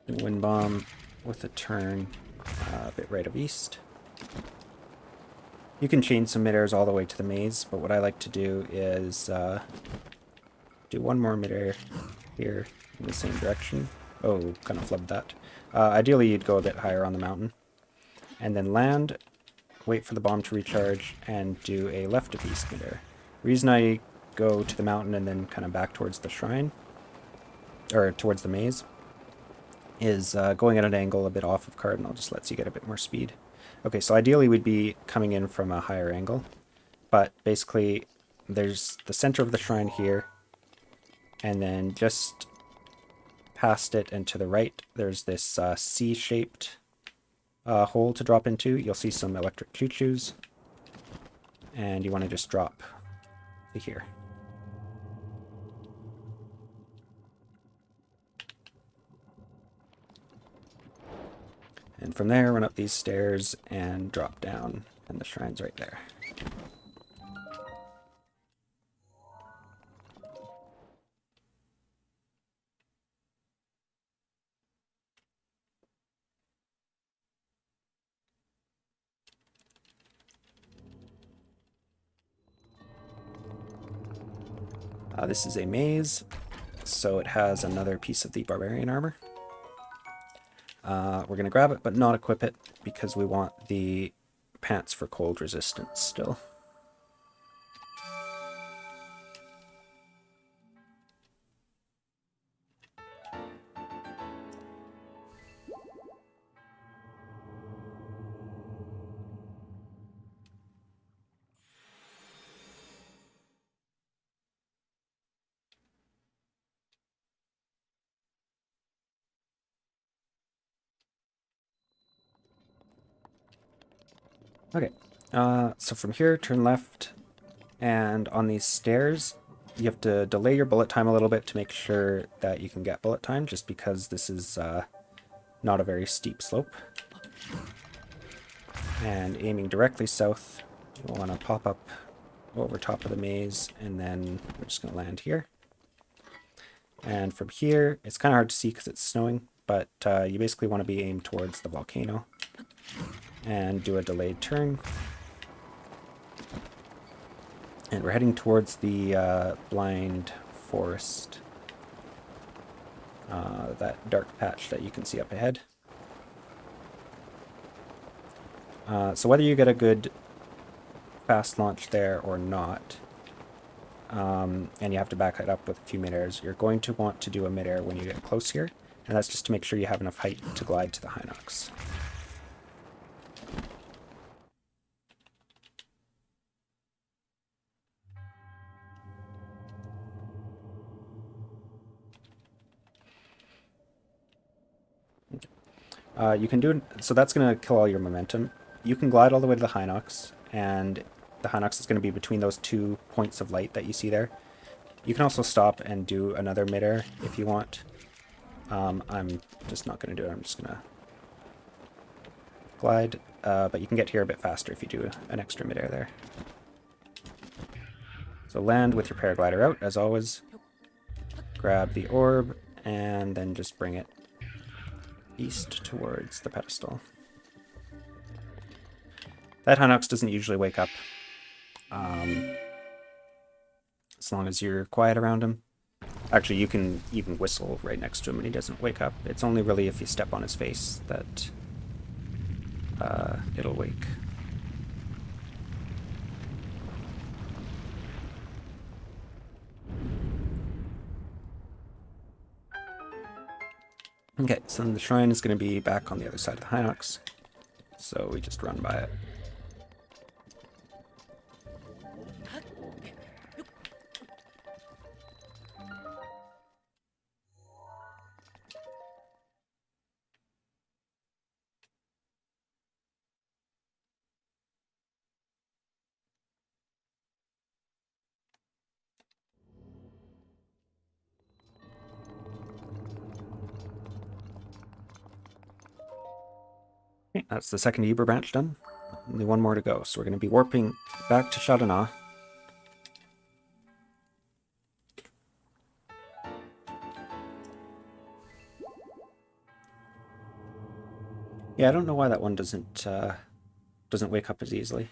wind bomb with a turn a bit right of east. You can chain some midairs all the way to the maze, but what I like to do is do one more midair here in the same direction. Oh, kind of flubbed that. Ideally, you'd go a bit higher on the mountain. And then land, wait for the bomb to recharge, and do a left of east midair. Reason I go to the mountain and then kind of back towards the shrine, or towards the maze, is going at an angle a bit off of Cardinal just lets you get a bit more speed. Okay, so ideally we'd be coming in from a higher angle, but basically there's the center of the shrine here, and then just past it and to the right there's this C-shaped hole to drop into. You'll see some electric choo-choos, and you want to just drop to here. And from there, run up these stairs and drop down, and the shrine's right there. This is a maze, so it has another piece of the barbarian armor. We're going to grab it, but not equip it, because we want the pants for cold resistance still. Okay, so from here, turn left, and on these stairs, you have to delay your bullet time a little bit to make sure that you can get bullet time, just because this is not a very steep slope. And aiming directly south, you'll want to pop up over top of the maze, and then we're just going to land here. And from here, it's kind of hard to see because it's snowing, but you basically want to be aimed towards the volcano and do a delayed turn. And we're heading towards the blind forest, that dark patch that you can see up ahead. So whether you get a good fast launch there or not, and you have to back it up with a few mid-airs, you're going to want to do a mid-air when you get close here, and that's just to make sure you have enough height to glide to the Hinox. You can do, so that's going to kill all your momentum. You can glide all the way to the Hinox, and the Hinox is going to be between those 2 points of light that you see there. You can also stop and do another mid-air if you want. I'm just not going to do it. I'm just going to glide, but you can get here a bit faster if you do an extra mid-air there. So land with your paraglider out, as always. Grab the orb, and then just bring it east towards the pedestal. That Hinox doesn't usually wake up, as long as you're quiet around him. Actually, you can even whistle right next to him and he doesn't wake up. It's only really if you step on his face that it'll wake. Okay, so then the shrine is going to be back on the other side of the Hinox, so we just run by it. Okay, that's the second Uber branch done. Only one more to go, so we're going to be warping back to Shadana. Yeah, I don't know why that one doesn't wake up as easily.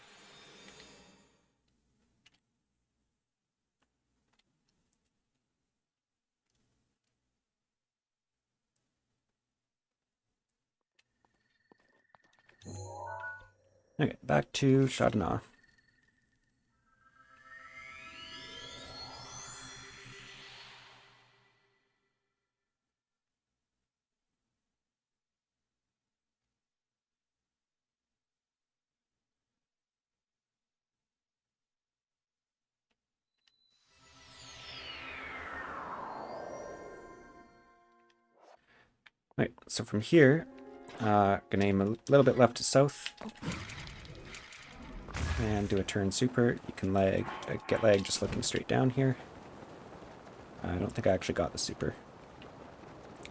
Okay, back to Shadana. Right, so from here, gonna aim a little bit left to south and do a turn super. You can get lag just looking straight down here. I don't think I actually got the super,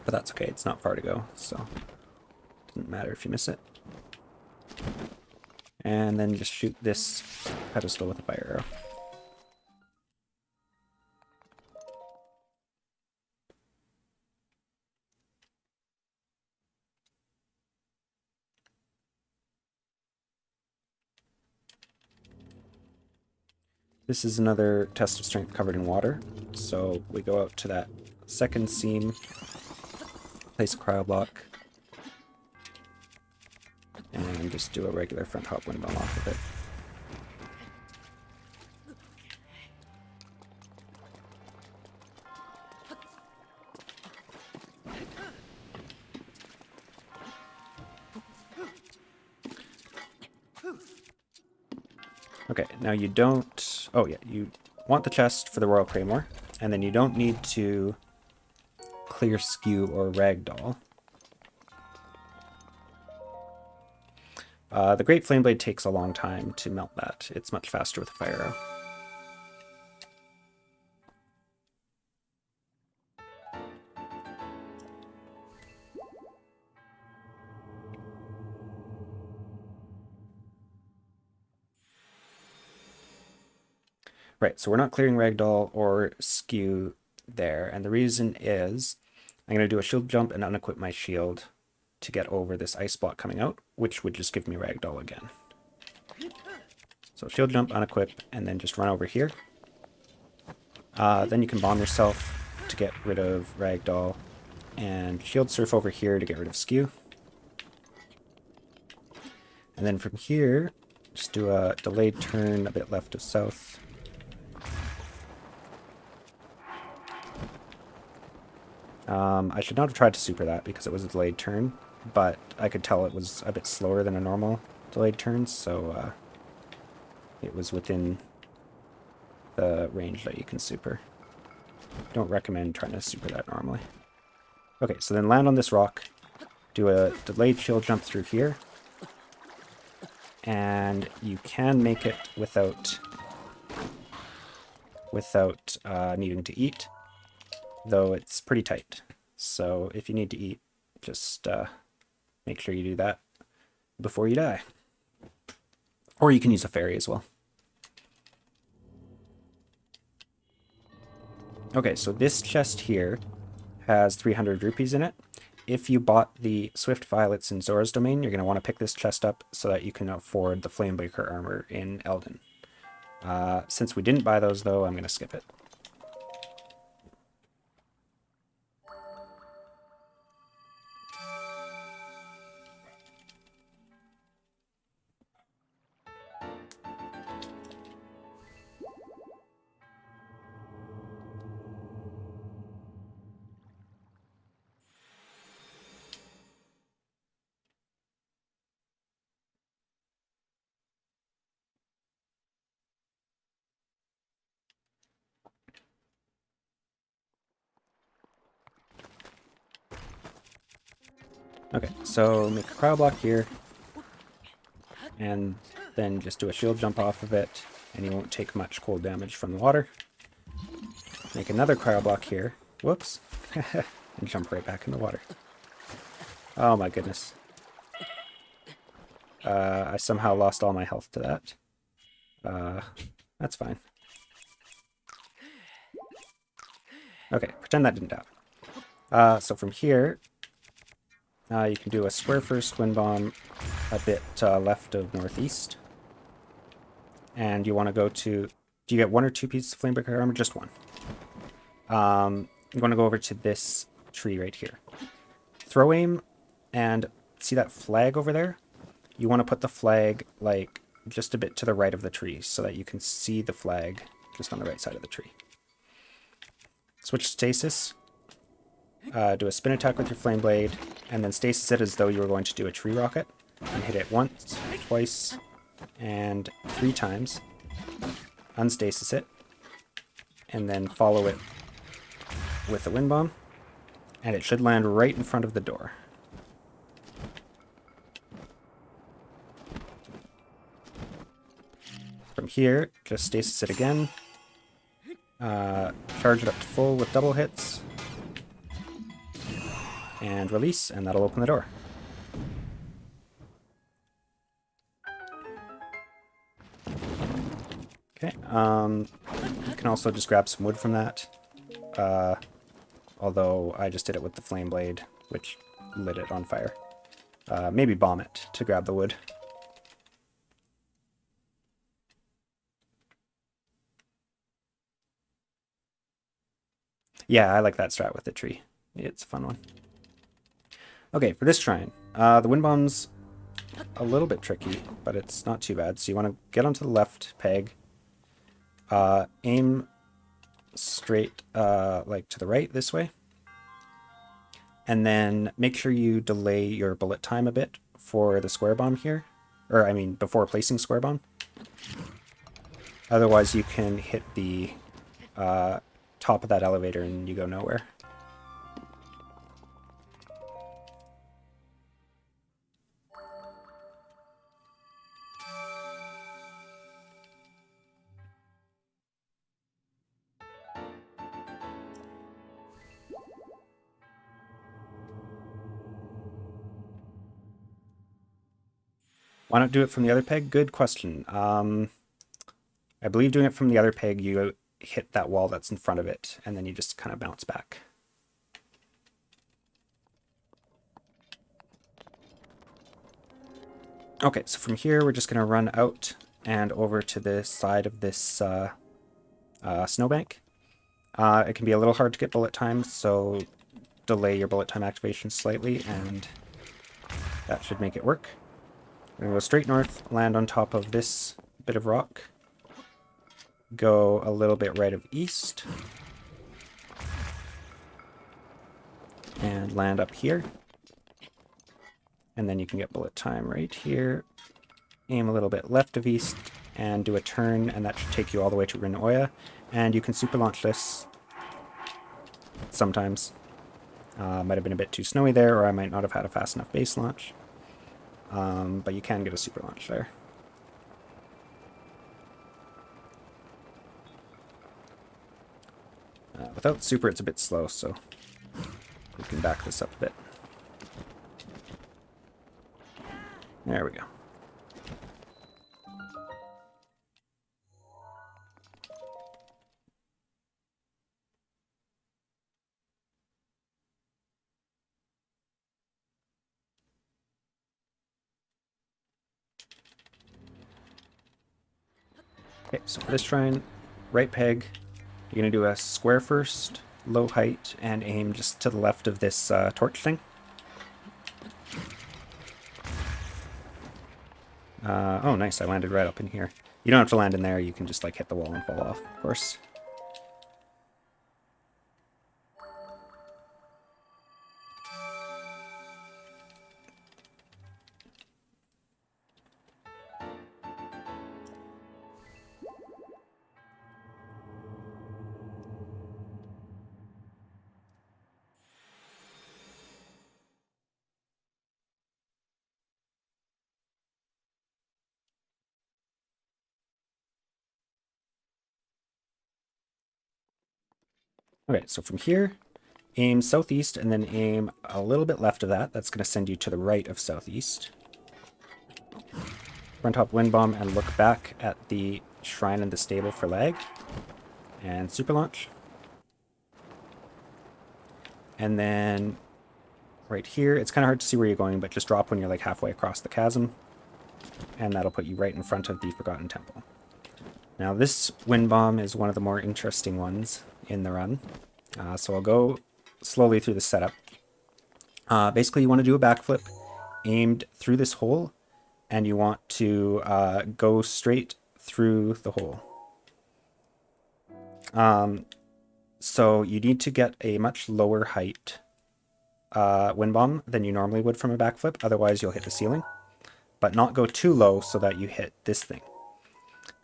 but that's okay. It's not far to go, so it doesn't matter if you miss it. And then just shoot this pedestal with a fire arrow. This is another test of strength covered in water. So we go out to that second seam, place a cryo block, and just do a regular front hop windmill off of it. Okay, now you don't... Oh yeah, you want the chest for the Royal Claymore, and then you don't need to clear skew or ragdoll. The Great Flame Blade takes a long time to melt that. It's much faster with a fire arrow. Right, so we're not clearing Ragdoll or Skew there, and the reason is I'm going to do a shield jump and unequip my shield to get over this ice block coming out, which would just give me Ragdoll again. So shield jump, unequip, and then just run over here. Then you can bomb yourself to get rid of Ragdoll, and shield surf over here to get rid of Skew. And then from here, just do a delayed turn a bit left of south. I should not have tried to super that because it was a delayed turn, but I could tell it was a bit slower than a normal delayed turn, so it was within the range that you can super. Don't recommend trying to super that normally. Okay, so then land on this rock, do a delayed shield jump through here, and you can make it without needing to eat, though it's pretty tight. So if you need to eat, just make sure you do that before you die. Or you can use a fairy as well. Okay, so this chest here has 300 rupees in it. If you bought the Swift Violets in Zora's Domain, you're going to want to pick this chest up so that you can afford the Flamebreaker armor in Elden. Since we didn't buy those, though, I'm going to skip it. Okay, so make a cryo block here, and then just do a shield jump off of it, and you won't take much cold damage from the water. Make another cryo block here, whoops, and jump right back in the water. Oh my goodness. I somehow lost all my health to that. That's fine. Okay, pretend that didn't happen. So from here, you can do a square first wind bomb a bit left of northeast. And you want to go to... Do you get 1 or 2 pieces of Flamebreaker armor? Just 1. You want to go over to this tree right here. Throw aim, and see that flag over there? You want to put the flag, like, just a bit to the right of the tree so that you can see the flag just on the right side of the tree. Switch stasis. Do a spin attack with your flame blade, and then stasis it as though you were going to do a tree rocket, and hit it once, twice, and 3 times. Unstasis it, and then follow it with a wind bomb, and it should land right in front of the door. From here, just stasis it again, charge it up to full with double hits, and release, and that'll open the door. Okay, you can also just grab some wood from that, although I just did it with the flame blade, which lit it on fire. Maybe bomb it to grab the wood. Yeah, I like that strat with the tree. It's a fun one. Okay, for this shrine, the wind bomb's a little bit tricky, but it's not too bad. So you want to get onto the left peg, aim straight, like to the right this way, and then make sure you delay your bullet time a bit for the square bomb here, or I mean before placing square bomb. Otherwise you can hit the top of that elevator and you go nowhere. Why not do it from the other peg? Good question. I believe doing it from the other peg, you hit that wall that's in front of it, and then you just kind of bounce back. Okay, so from here, we're just going to run out and over to the side of this snowbank. It can be a little hard to get bullet time, so delay your bullet time activation slightly, and that should make it work. We're going to go straight north, land on top of this bit of rock, go a little bit right of east, and land up here. And then you can get bullet time right here, aim a little bit left of east, and do a turn, and that should take you all the way to Runoff. And you can super launch this sometimes. Might have been a bit too snowy there, or I might not have had a fast enough base launch. But you can get a super launch there. Without super, it's a bit slow, so we can back this up a bit. There we go. Okay, so for this shrine, right peg, you're going to do a square first, low height, and aim just to the left of this torch thing. Oh, nice, I landed right up in here. You don't have to land in there, you can just like hit the wall and fall off, of course. Okay, so from here, aim southeast and then aim a little bit left of that. That's going to send you to the right of southeast. Front hop wind bomb and look back at the shrine and the stable for lag. And super launch. And then right here, it's kind of hard to see where you're going, but just drop when you're like halfway across the chasm. And that'll put you right in front of the Forgotten Temple. Now this wind bomb is one of the more interesting ones in the run. So I'll go slowly through the setup. Basically, you want to do a backflip aimed through this hole, and you want to go straight through the hole. So you need to get a much lower height wind bomb than you normally would from a backflip, otherwise you'll hit the ceiling. But not go too low so that you hit this thing.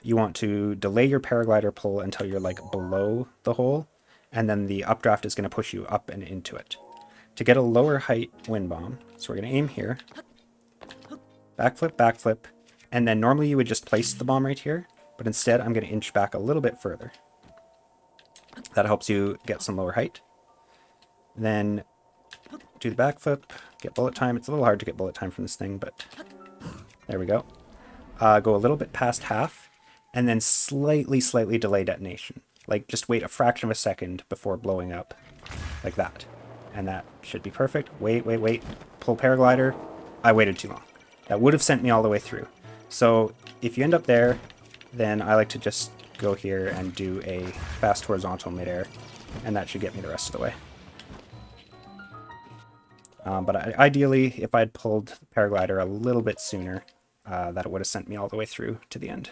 You want to delay your paraglider pull until you're like below the hole, and then the updraft is going to push you up and into it. To get a lower height wind bomb, so we're going to aim here, backflip, backflip, and then normally you would just place the bomb right here, but instead I'm going to inch back a little bit further. That helps you get some lower height. Then do the backflip, get bullet time. It's a little hard to get bullet time from this thing, but there we go. Go a little bit past half, and then slightly delay detonation. Like, just wait a fraction of a second before blowing up, like that. And that should be perfect. Wait. Pull paraglider. I waited too long. That would have sent me all the way through. So if you end up there, then I like to just go here and do a fast horizontal midair, and that should get me the rest of the way. But ideally, if I'd pulled the paraglider a little bit sooner, that would have sent me all the way through to the end.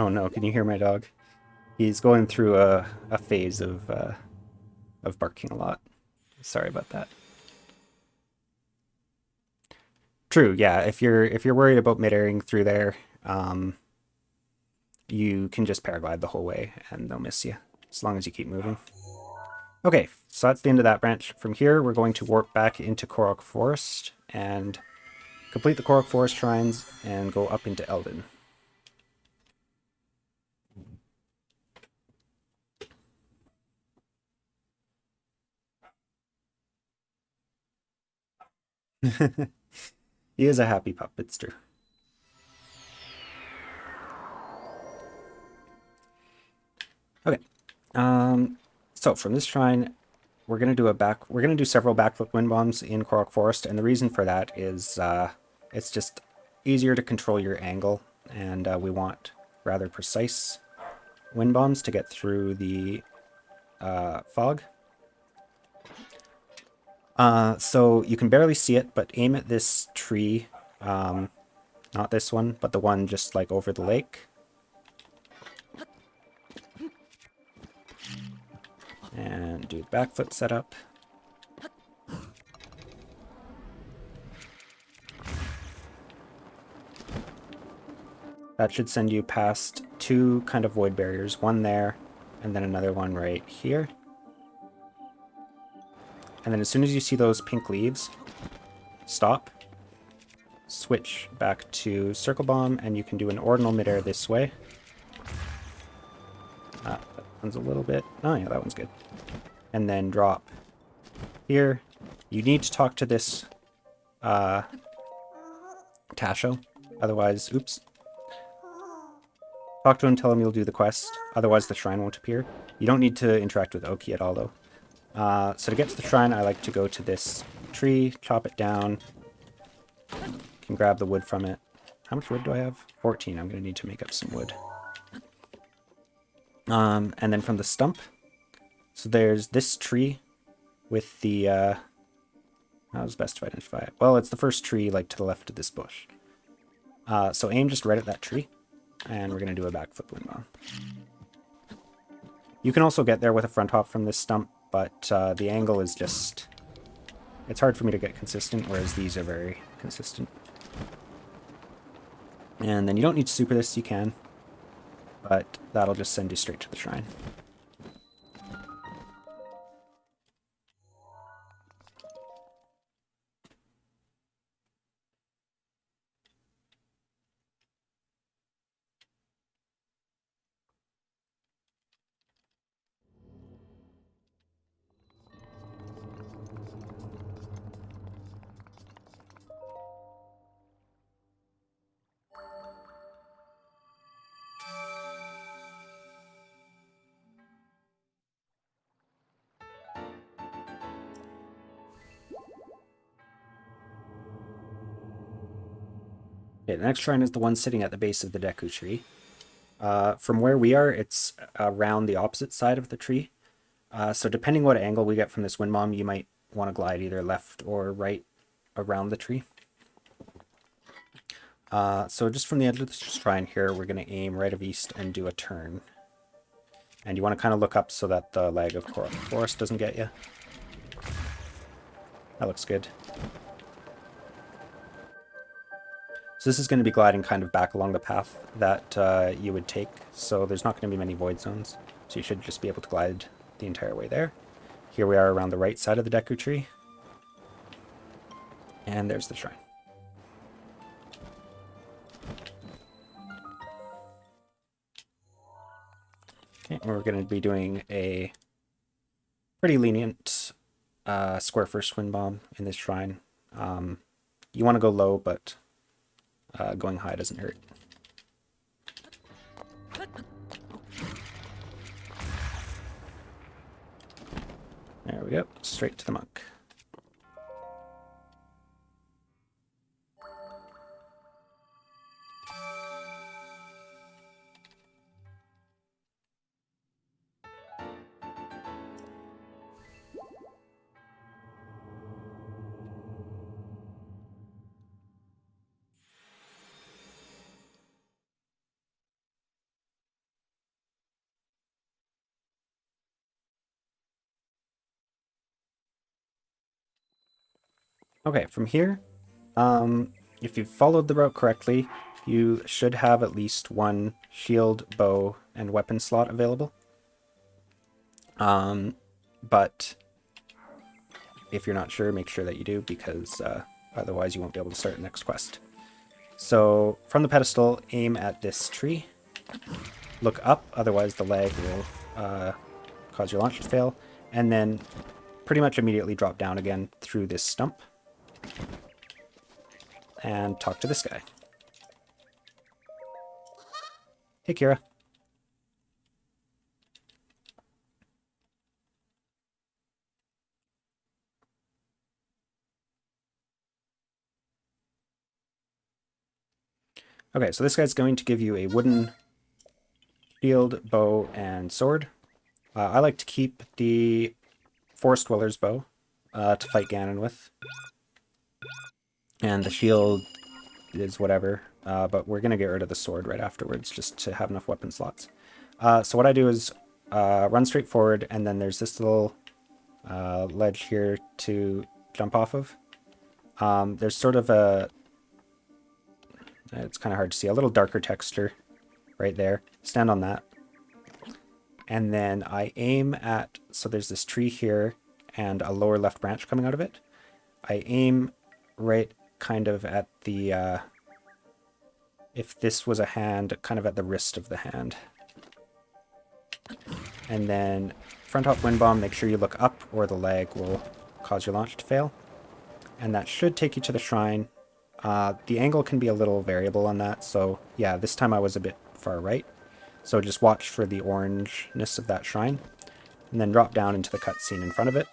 Oh no, can you hear my dog? He's going through a phase of barking a lot. Sorry about that. True, yeah. If you're worried about mid-airing through there, you can just paraglide the whole way and they'll miss you, as long as you keep moving. Okay, so that's the end of that branch. From here, we're going to warp back into Korok Forest and complete the Korok Forest shrines and go up into Eldin. He is a happy pup, it's true. Okay, so from this shrine, we're gonna do several backflip wind bombs in Korok Forest, and the reason for that is it's just easier to control your angle, and we want rather precise wind bombs to get through the fog. So you can barely see it, but aim at this tree, not this one, but the one just like over the lake. And do the backflip setup. That should send you past two kind of void barriers, one there, and then another one right here. And then as soon as you see those pink leaves, stop, switch back to circle bomb, and you can do an ordinal midair this way. That one's a little bit... Oh yeah, that one's good. And then drop here. You need to talk to this Tasho, otherwise... Oops. Talk to him, tell him you'll do the quest, otherwise the shrine won't appear. You don't need to interact with Oki at all, though. So to get to the shrine, I like to go to this tree, chop it down. Can grab the wood from it. How much wood do I have? 14. I'm going to need to make up some wood. And then from the stump, so there's this tree with the... how's best to identify it? Well, it's the first tree, like, to the left of this bush. So aim just right at that tree, and we're going to do a backflip wind bomb. You can also get there with a front hop from this stump, but the angle is just... It's hard for me to get consistent, whereas these are very consistent. And then you don't need to super this, you can, but that'll just send you straight to the shrine. Okay, the next shrine is the one sitting at the base of the Deku tree. From where we are, it's around the opposite side of the tree. So depending what angle we get from this wind bomb, you might want to glide either left or right around the tree. So just from the edge of the shrine here, we're going to aim right of east and do a turn. And you want to kind of look up so that the lag of Korok Forest doesn't get you. That looks good. So this is going to be gliding kind of back along the path that you would take, so there's not going to be many void zones. So you should just be able to glide the entire way there. Here we are around the right side of the Deku tree. And there's the shrine. Okay, we're going to be doing a pretty lenient square first wind bomb in this shrine. You want to go low, but going high doesn't hurt. There we go, straight to the monk. Okay, from here, if you've followed the route correctly, you should have at least one shield, bow, and weapon slot available. But if you're not sure, make sure that you do, because otherwise you won't be able to start the next quest. So from the pedestal, aim at this tree. Look up, otherwise the lag will cause your launch to fail. And then pretty much immediately drop down again through this stump. And talk to this guy. Hey, Kira. Okay, so this guy's going to give you a wooden shield, bow, and sword. I like to keep the Forest Dweller's bow to fight Ganon with. And the shield is whatever, but we're going to get rid of the sword right afterwards just to have enough weapon slots. So what I do is run straight forward, and then there's this little ledge here to jump off of. There's sort of a... It's kind of hard to see. A little darker texture right there. Stand on that. And then I aim at... So there's this tree here and a lower left branch coming out of it. I aim right kind of at the... if this was a hand, kind of at the wrist of the hand. And then front hop wind bomb, make sure you look up or the lag will cause your launch to fail. And that should take you to the shrine. The angle can be a little variable on that, so yeah, this time I was a bit far right. So just watch for the orangeness of that shrine, and then drop down into the cutscene in front of it.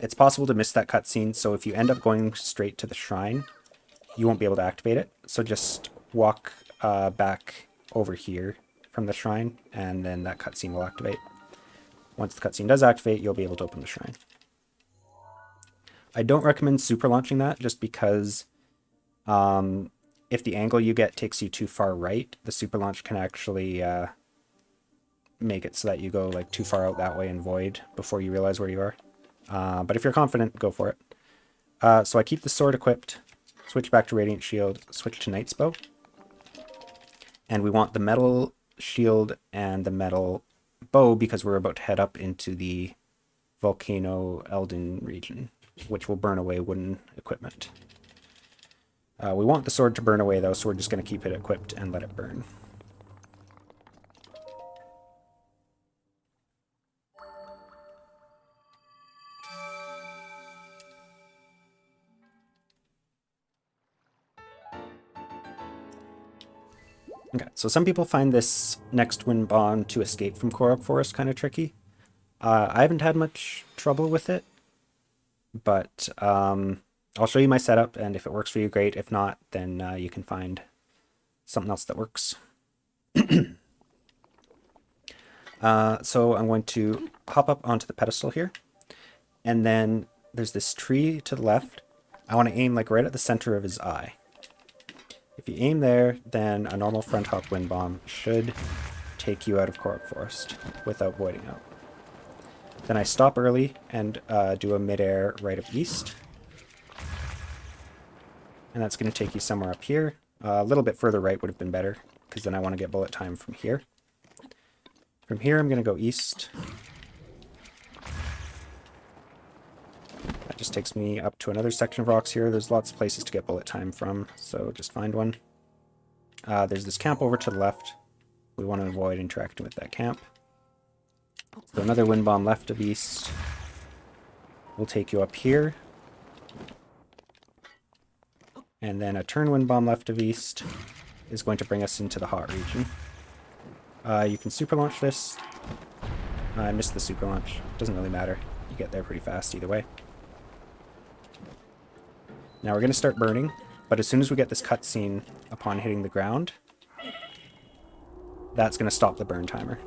It's possible to miss that cutscene, so if you end up going straight to the shrine, you won't be able to activate it. So just walk back over here from the shrine, and then that cutscene will activate. Once the cutscene does activate, you'll be able to open the shrine. I don't recommend super launching that, just because if the angle you get takes you too far right, the super launch can actually make it so that you go like too far out that way and void before you realize where you are. But if you're confident, go for it. So I keep the sword equipped, switch back to Radiant Shield, switch to Knight's Bow. And we want the metal shield and the metal bow because we're about to head up into the Volcano Elden region, which will burn away wooden equipment. We want the sword to burn away though, so we're just going to keep it equipped and let it burn. Okay, so some people find this next wind bomb to escape from Korok Forest kind of tricky. I haven't had much trouble with it, but I'll show you my setup, and if it works for you, great. If not, then you can find something else that works. So I'm going to hop up onto the pedestal here, and then there's this tree to the left. I want to aim like right at the center of his eye. If you aim there, then a normal front hop wind bomb should take you out of Korok Forest without voiding out. Then I stop early and do a mid-air right of east. And that's going to take you somewhere up here. A little bit further right would have been better, because then I want to get bullet time from here. From here, I'm going to go east. That just takes me up to another section of rocks here. There's lots of places to get bullet time from, so just find one. There's this camp over to the left. We want to avoid interacting with that camp. So another wind bomb left of east. We'll take you up here. And then a turn wind bomb left of east is going to bring us into the hot region. You can super launch this. I missed the super launch. Doesn't really matter. You get there pretty fast either way. Now we're going to start burning, but as soon as we get this cutscene upon hitting the ground, that's going to stop the burn timer.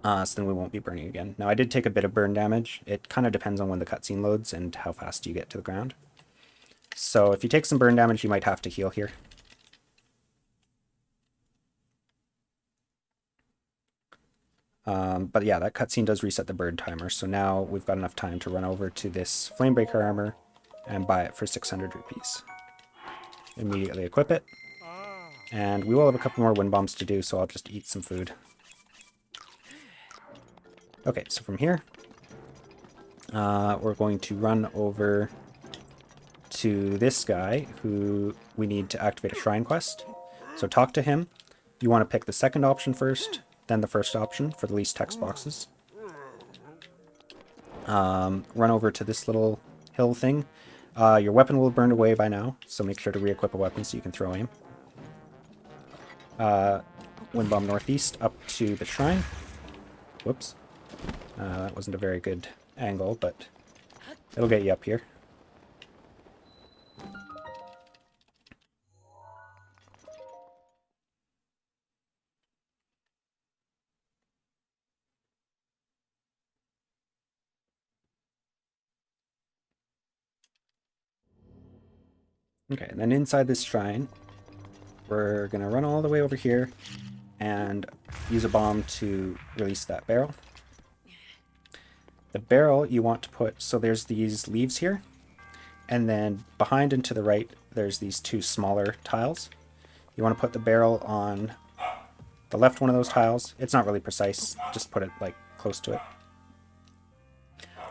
So then we won't be burning again. Now I did take a bit of burn damage. It kind of depends on when the cutscene loads and how fast you get to the ground. So if you take some burn damage, you might have to heal here. But yeah, that cutscene does reset the burn timer, so now we've got enough time to run over to this Flamebreaker armor and buy it for 600 rupees. immediately equip it. And we will have a couple more wind bombs to do, so I'll just eat some food. Okay, so from here, we're going to run over to this guy who we need to activate a shrine quest. So talk to him. You want to pick the second option first, then the first option for the least text boxes. Run over to this little hill thing. Your weapon will have burned away by now, so make sure to re-equip a weapon so you can throw aim. Wind bomb northeast up to the shrine. Whoops. That wasn't a very good angle, but it'll get you up here. Okay, and then inside this shrine, we're going to run all the way over here and use a bomb to release that barrel. The barrel you want to put, so there's these leaves here, and then behind and to the right, there's these two smaller tiles. You want to put the barrel on the left one of those tiles. It's not really precise, just put it like close to it.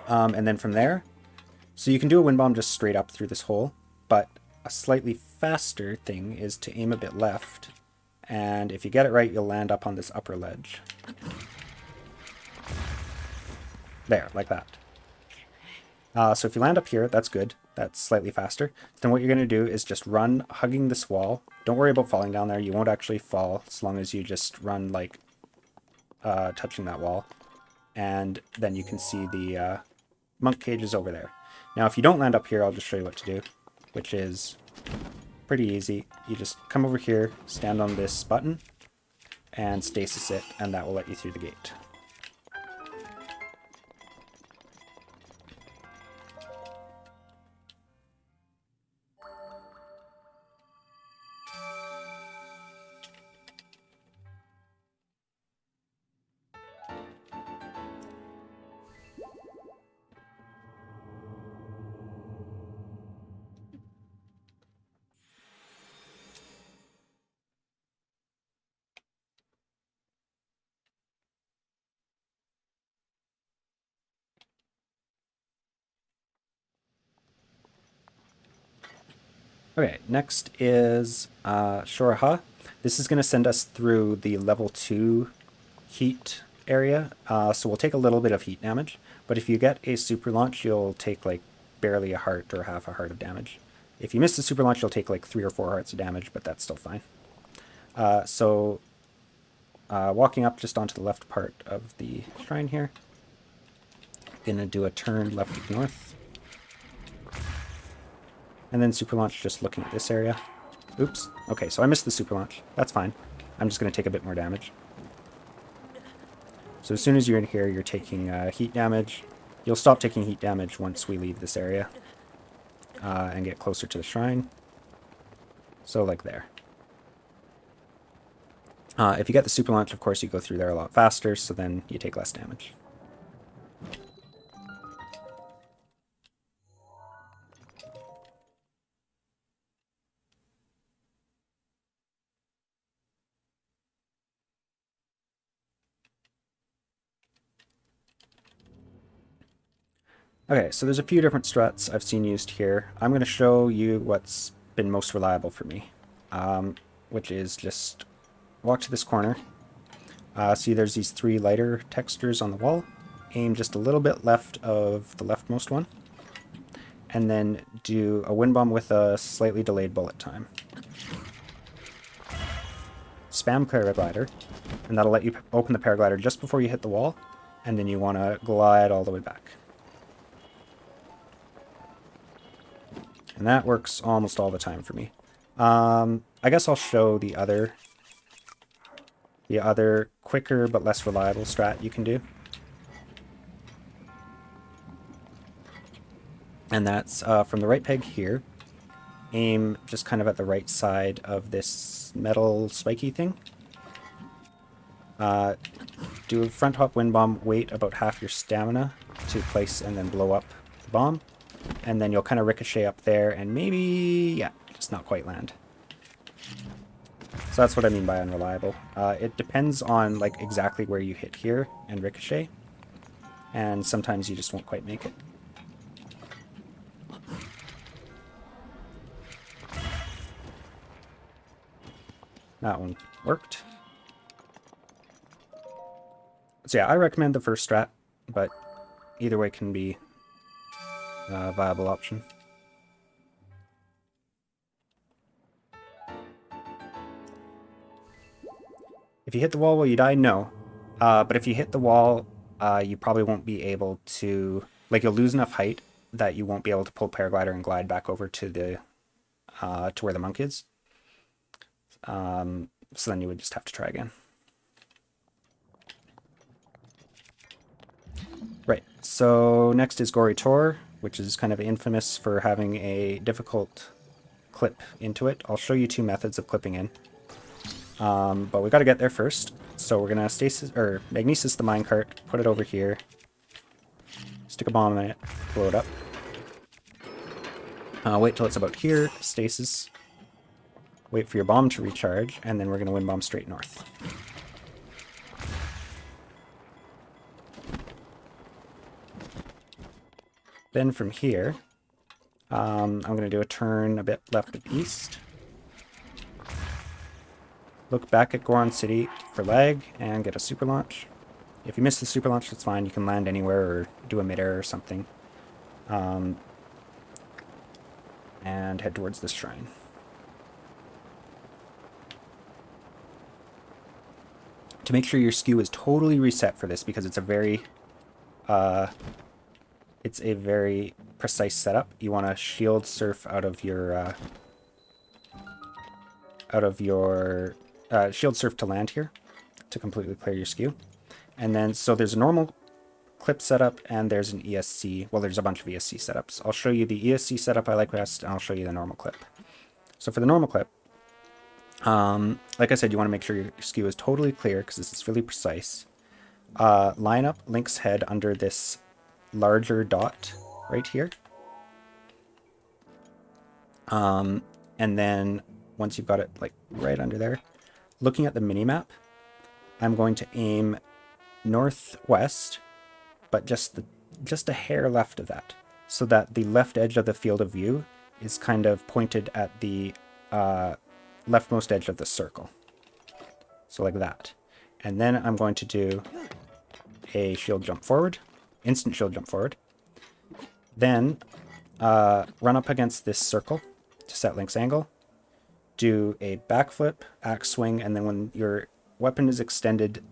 And then from there, so you can do a wind bomb just straight up through this hole, but a slightly faster thing is to aim a bit left, and if you get it right, you'll land up on this upper ledge. There, like that. So if you land up here, that's good. That's slightly faster. Then what you're going to do is just run hugging this wall. Don't worry about falling down there. You won't actually fall as long as you just run like touching that wall. And then you can see the monk cages over there. Now if you don't land up here, I'll just show you what to do, which is pretty easy. You just come over here, stand on this button, and stasis it, and that will let you through the gate. Okay, next is Shoraha. This is going to send us through the level 2 heat area, so we'll take a little bit of heat damage, but if you get a super launch, you'll take like barely a heart or half a heart of damage. If you miss the super launch, you'll take like 3 or 4 hearts of damage, but that's still fine. Walking up just onto the left part of the shrine here, gonna do a turn left to north. And then super launch just looking at this area. Oops. Okay, so I missed the super launch. That's fine. I'm just going to take a bit more damage. So as soon as you're in here, you're taking heat damage. You'll stop taking heat damage once we leave this area and get closer to the shrine. So like there. If you get the super launch, of course, you go through there a lot faster, so then you take less damage. Okay, so there's a few different struts I've seen used here. I'm going to show you what's been most reliable for me, which is just walk to this corner. See there's these 3 lighter textures on the wall. Aim just a little bit left of the leftmost one, and then do a wind bomb with a slightly delayed bullet time. Spam paraglider, and that'll let you open the paraglider just before you hit the wall, and then you want to glide all the way back. And that works almost all the time for me. I guess I'll show the other quicker but less reliable strat you can do. And that's from the right peg here. Aim just kind of at the right side of this metal spiky thing. Do a front hop wind bomb, wait about half your stamina to place and then blow up the bomb. And then you'll kind of ricochet up there and maybe, yeah, just not quite land. So that's what I mean by unreliable. It depends on like exactly where you hit here and ricochet, and sometimes you just won't quite make it. That one worked. So yeah, I recommend the first strat, but either way can be a viable option. If you hit the wall, will you die? No. But if you hit the wall, you probably won't be able to... Like, you'll lose enough height that you won't be able to pull paraglider and glide back over to the to where the monk is. So then you would just have to try again. Right, so next is Gory Tor, which is kind of infamous for having a difficult clip into it. I'll show you two methods of clipping in. But we got to get there first. So we're gonna stasis or magnesis the minecart, put it over here, stick a bomb in it, blow it up. Wait till it's about here, stasis. Wait for your bomb to recharge, and then we're gonna wind bomb straight north. Then from here, I'm gonna do a turn a bit left of east. Look back at Goron City for lag and get a super launch. If you miss the super launch, that's fine. You can land anywhere or do a mid-air or something. And head towards this shrine. To make sure your skew is totally reset for this, because it's a very precise setup. You want to shield surf out of your shield surf to land here to completely clear your skew. And then, so there's a normal clip setup and there's an ESC. Well, there's a bunch of ESC setups. I'll show you the ESC setup I like best, and I'll show you the normal clip. So for the normal clip, like I said, you want to make sure your skew is totally clear because this is really precise. Line up Link's head under this larger dot right here. And then once you've got it like right under there, looking at the minimap, I'm going to aim northwest, but just a hair left of that, so that the left edge of the field of view is kind of pointed at the leftmost edge of the circle. So like that. And then I'm going to do a shield jump forward, instant shield jump forward. Then run up against this circle to set Link's angle. Do a backflip, axe swing, and then when your weapon is extended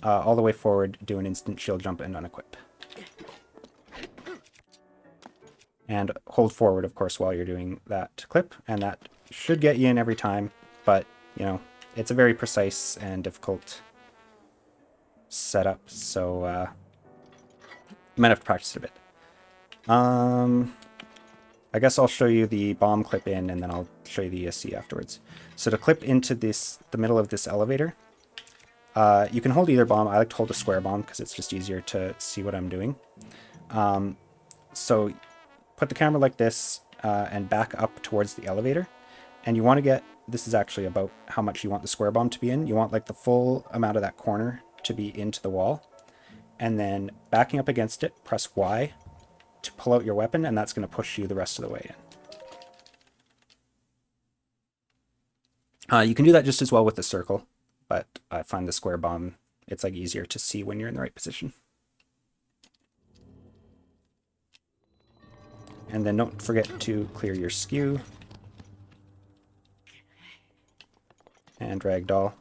all the way forward, do an instant shield jump and unequip. And hold forward, of course, while you're doing that clip, and that should get you in every time, but, you know, it's a very precise and difficult setup, so you might have to practice it a bit. I guess I'll show you the bomb clip in, and then I'll show you the ESC afterwards. So to clip into the middle of this elevator, you can hold either bomb. I like to hold a square bomb because it's just easier to see what I'm doing. So put the camera like this and back up towards the elevator. And you want to get, this is actually about how much you want the square bomb to be in. You want like the full amount of that corner to be into the wall. And then backing up against it, press Y to pull out your weapon, and that's going to push you the rest of the way in. You can do that just as well with the circle, but I find the square bomb, it's like easier to see when you're in the right position. And then don't forget to clear your skew. And ragdoll.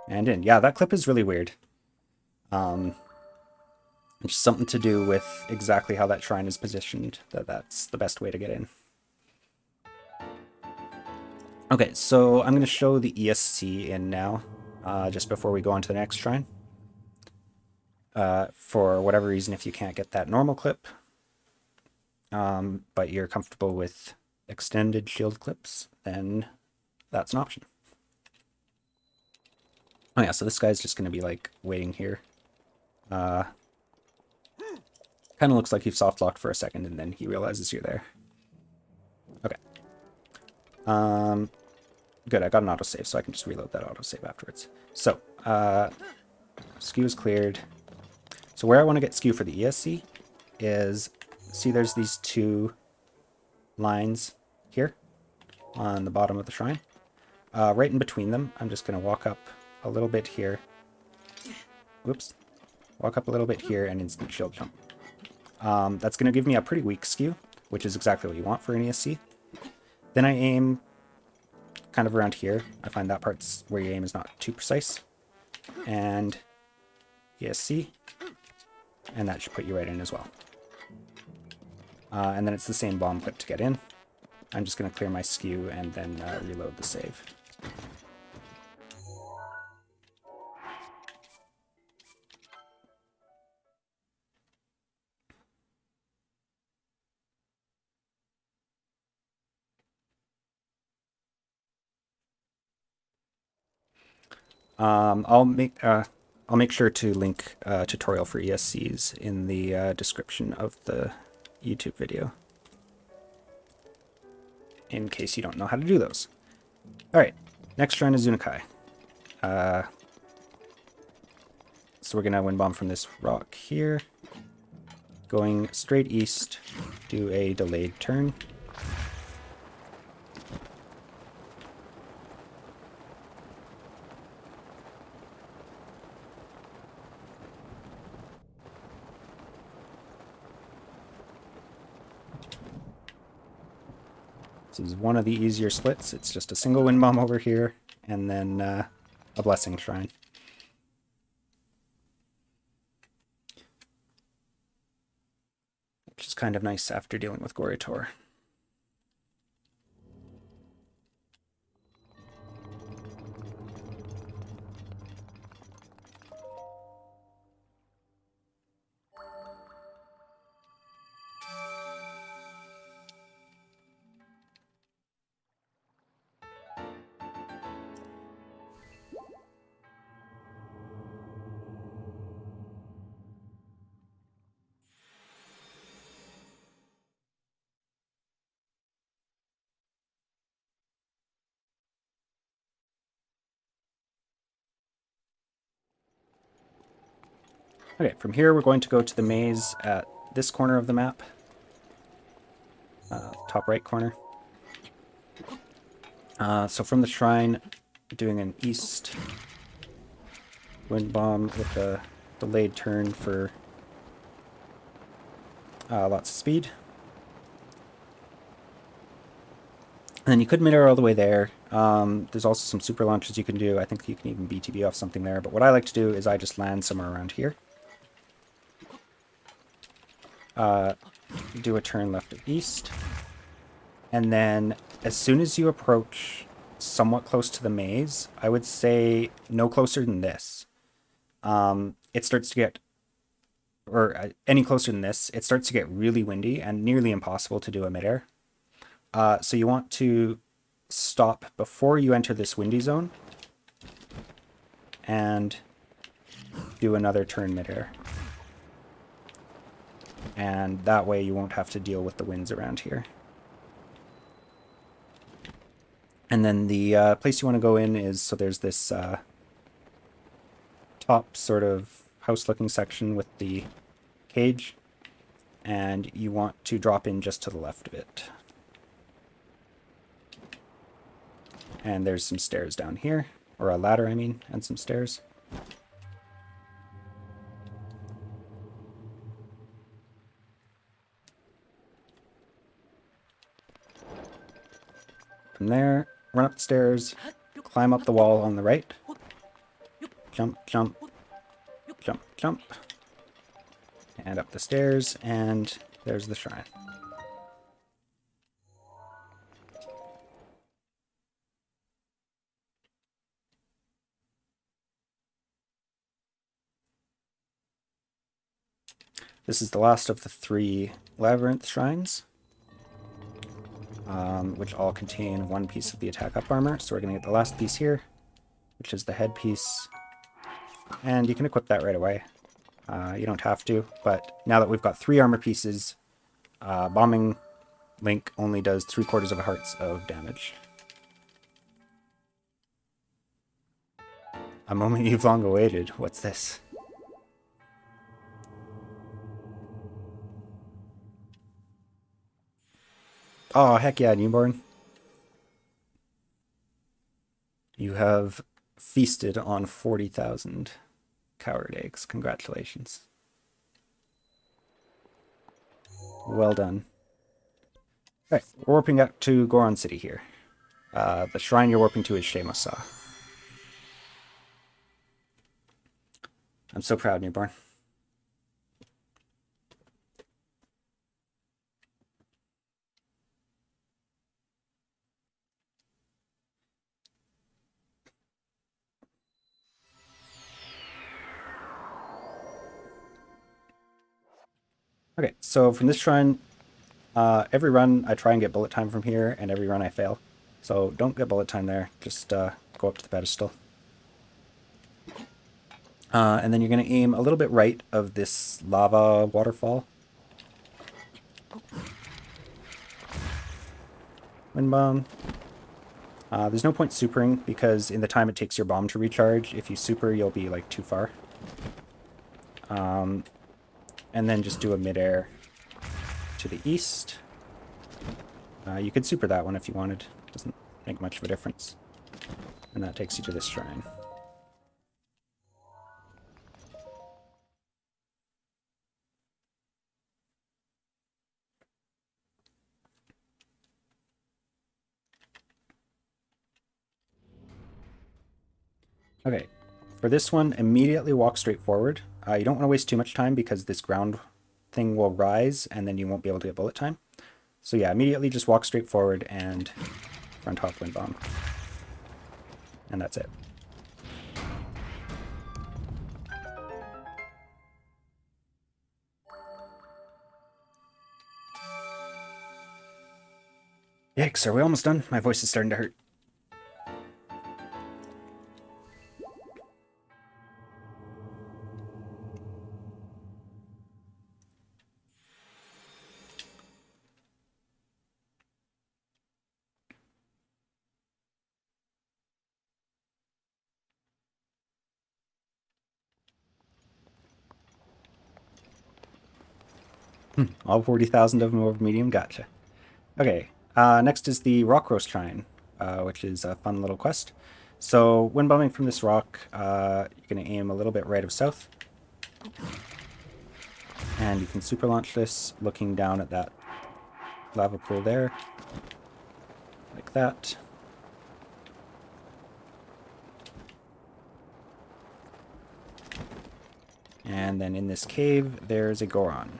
And in. Yeah, that clip is really weird. It's something to do with exactly how that shrine is positioned, that's the best way to get in. Okay, so I'm going to show the ESC in now, just before we go on to the next shrine. For whatever reason, if you can't get that normal clip, but you're comfortable with extended shield clips, then that's an option. Oh yeah, so this guy's just going to be like waiting here. Kind of looks like he soft locked for a second and then he realizes you're there. Okay. Good, I got an autosave, so I can just reload that autosave afterwards. So, skew is cleared. So where I want to get skew for the ESC is, see there's these two lines here on the bottom of the shrine. Right in between them, I'm just going to walk up a little bit here. Whoops. Walk up a little bit here and instant shield jump. That's going to give me a pretty weak skew, which is exactly what you want for an ESC. Then I aim kind of around here. I find that part's where you aim is not too precise. And ESC. And that should put you right in as well. And then it's the same bomb clip to get in. I'm just going to clear my skew and then reload the save. I'll make sure to link a tutorial for ESCs in the description of the YouTube video, in case you don't know how to do those. Alright, next shrine is Zunakai. So we're going to wind bomb from this rock here. Going straight east, do a delayed turn. This is one of the easier splits. It's just a single wind bomb over here, and then a blessing shrine. Which is kind of nice after dealing with Goritor. Okay, from here we're going to go to the maze at this corner of the map. Top right corner. So from the shrine, doing an east wind bomb with a delayed turn for lots of speed. And then you could mid-air all the way there. There's also some super launches you can do. I think you can even BTB off something there. But what I like to do is I just land somewhere around here. Do a turn left of east. And then as soon as you approach somewhat close to the maze, I would say no closer than this. It starts to get, or any closer than this, it starts to get really windy and nearly impossible to do a midair. So you want to stop before you enter this windy zone and do another turn midair. And that way you won't have to deal with the winds around here. And then the place you want to go in is, so there's this top sort of house-looking section with the cage, and you want to drop in just to the left of it. And there's some stairs down here, or a ladder, I mean, and some stairs. From there, run up the stairs, climb up the wall on the right, jump, jump, jump, jump, and up the stairs, and there's the shrine. This is the last of the 3 labyrinth shrines, which all contain one piece of the attack up armor. So we're going to get the last piece here, which is the head piece. And you can equip that right away. You don't have to, but now that we've got 3 armor pieces, bombing Link only does 3/4 of a heart's of damage. A moment you've long awaited. What's this? Oh, heck yeah, newborn. You have feasted on 40,000 coward eggs. Congratulations. Well done. Alright, we're warping up to Goron City here. The shrine you're warping to is Shemosa. I'm so proud, newborn. Okay, so from this shrine, every run I try and get bullet time from here, and every run I fail. So don't get bullet time there, just go up to the pedestal. And then you're going to aim a little bit right of this lava waterfall. Wind bomb. There's no point supering, because in the time it takes your bomb to recharge, if you super, you'll be like too far. And then just do a midair to the east. You could super that one if you wanted. Doesn't make much of a difference. And that takes you to this shrine. Okay, for this one, immediately walk straight forward. You don't want to waste too much time because this ground thing will rise and then you won't be able to get bullet time. So yeah, immediately just walk straight forward and front hop wind bomb. And that's it. Yikes, are we almost done? My voice is starting to hurt. All 40,000 of them over medium? Gotcha. Okay, next is the Rock Roast Shrine, which is a fun little quest. So, when bombing from this rock, you're going to aim a little bit right of south. And you can super launch this looking down at that lava pool there. Like that. And then in this cave, there's a Goron.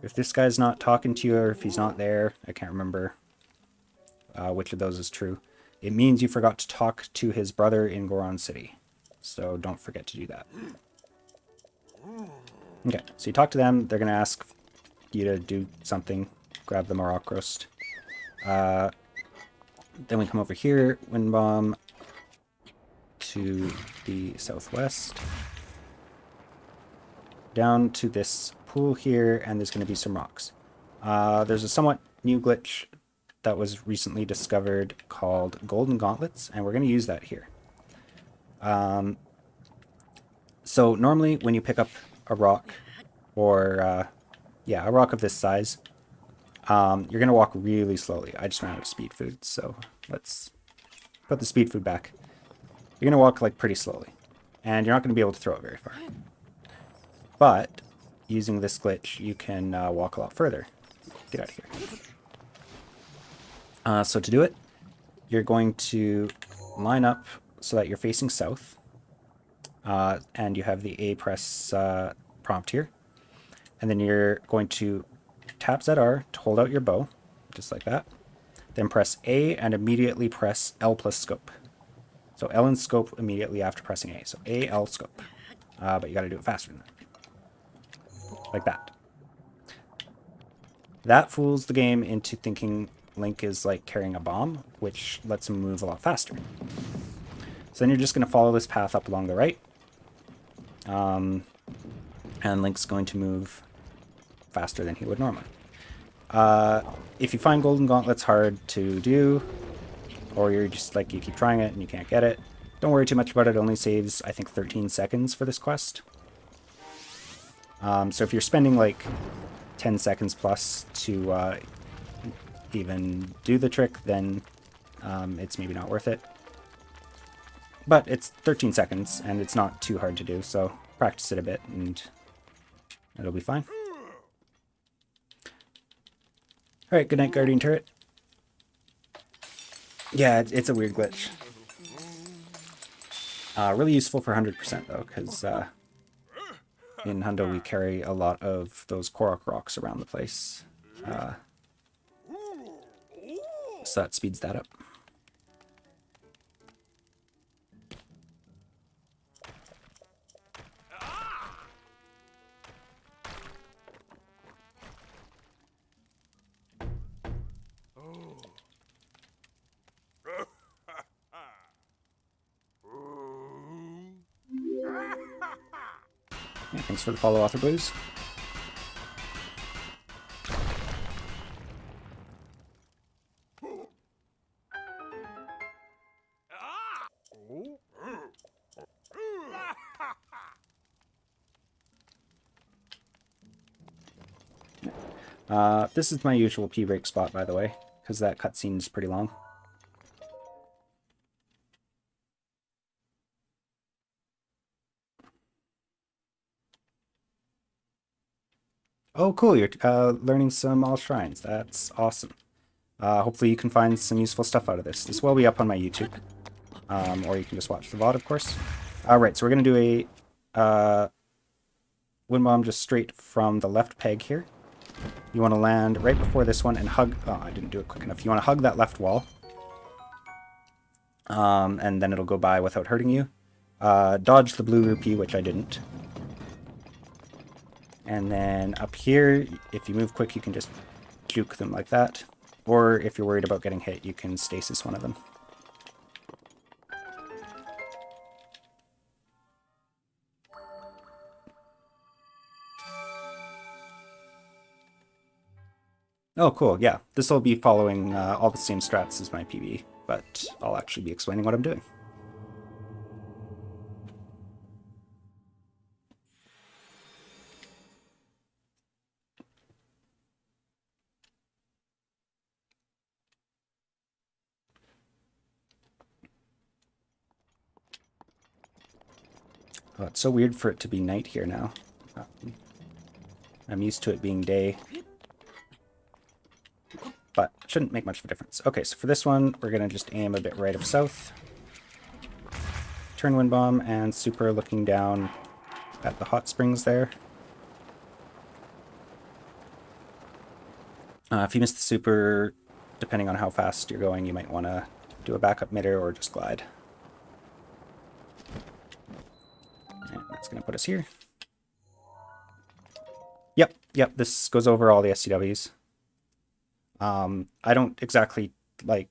If this guy's not talking to you, or if he's not there, I can't remember which of those is true, it means you forgot to talk to his brother in Goron City. So don't forget to do that. Okay, so you talk to them, they're going to ask you to do something, grab the Rock Roast. Then we come over here, wind bomb to the southwest. Down to this pool here, and there's going to be some rocks. There's a somewhat new glitch that was recently discovered called Golden Gauntlets, and we're going to use that here. So normally when you pick up a rock, or a rock of this size, you're going to walk really slowly. I just ran out of speed food, so let's put the speed food back. You're going to walk like pretty slowly, and you're not going to be able to throw it very far. But using this glitch, you can walk a lot further. Get out of here. So to do it, you're going to line up so that you're facing south. And you have the A press prompt here. And then you're going to tap ZR to hold out your bow, just like that. Then press A and immediately press L plus scope. So L and scope immediately after pressing A. So A, L, scope. But you got to do it faster than that. Like that. That fools the game into thinking Link is like carrying a bomb, which lets him move a lot faster. So then you're just going to follow this path up along the right. And Link's going to move faster than he would normally. If you find Golden Gauntlets hard to do, or you're just like, you keep trying it and you can't get it, Don't worry too much about it. It only saves, I think, 13 seconds for this quest. So if you're spending like 10 seconds plus to even do the trick, then it's maybe not worth it. But it's 13 seconds, and it's not too hard to do, so practice it a bit, and it'll be fine. Alright, good night, Guardian Turret. Yeah, it's a weird glitch. Really useful for 100% though, because in Hundo we carry a lot of those Korok rocks around the place. So that speeds that up. Yeah, thanks for the follow, Author Blues. This is my usual P-break spot, by the way, because that cutscene is pretty long. Oh, cool, you're learning some all shrines. That's awesome. Hopefully you can find some useful stuff out of this. This will be up on my YouTube. Or you can just watch the VOD, of course. Alright, so we're going to do a wind bomb just straight from the left peg here. You want to land right before this one and hug... Oh, I didn't do it quick enough. You want to hug that left wall. And then it'll go by without hurting you. Dodge the blue rupee, which I didn't. And then up here, if you move quick, you can just juke them like that. Or if you're worried about getting hit, you can stasis one of them. Oh, cool, yeah. This will be following all the same strats as my PB, but I'll actually be explaining what I'm doing. Oh, it's so weird for it to be night here now. I'm used to it being day. But it shouldn't make much of a difference. Okay, so for this one, we're going to just aim a bit right of south. Turn wind bomb and super looking down at the hot springs there. If you miss the super, depending on how fast you're going, you might want to do a backup midair or just glide. And that's going to put us here. Yep, this goes over all the SCWs. I don't exactly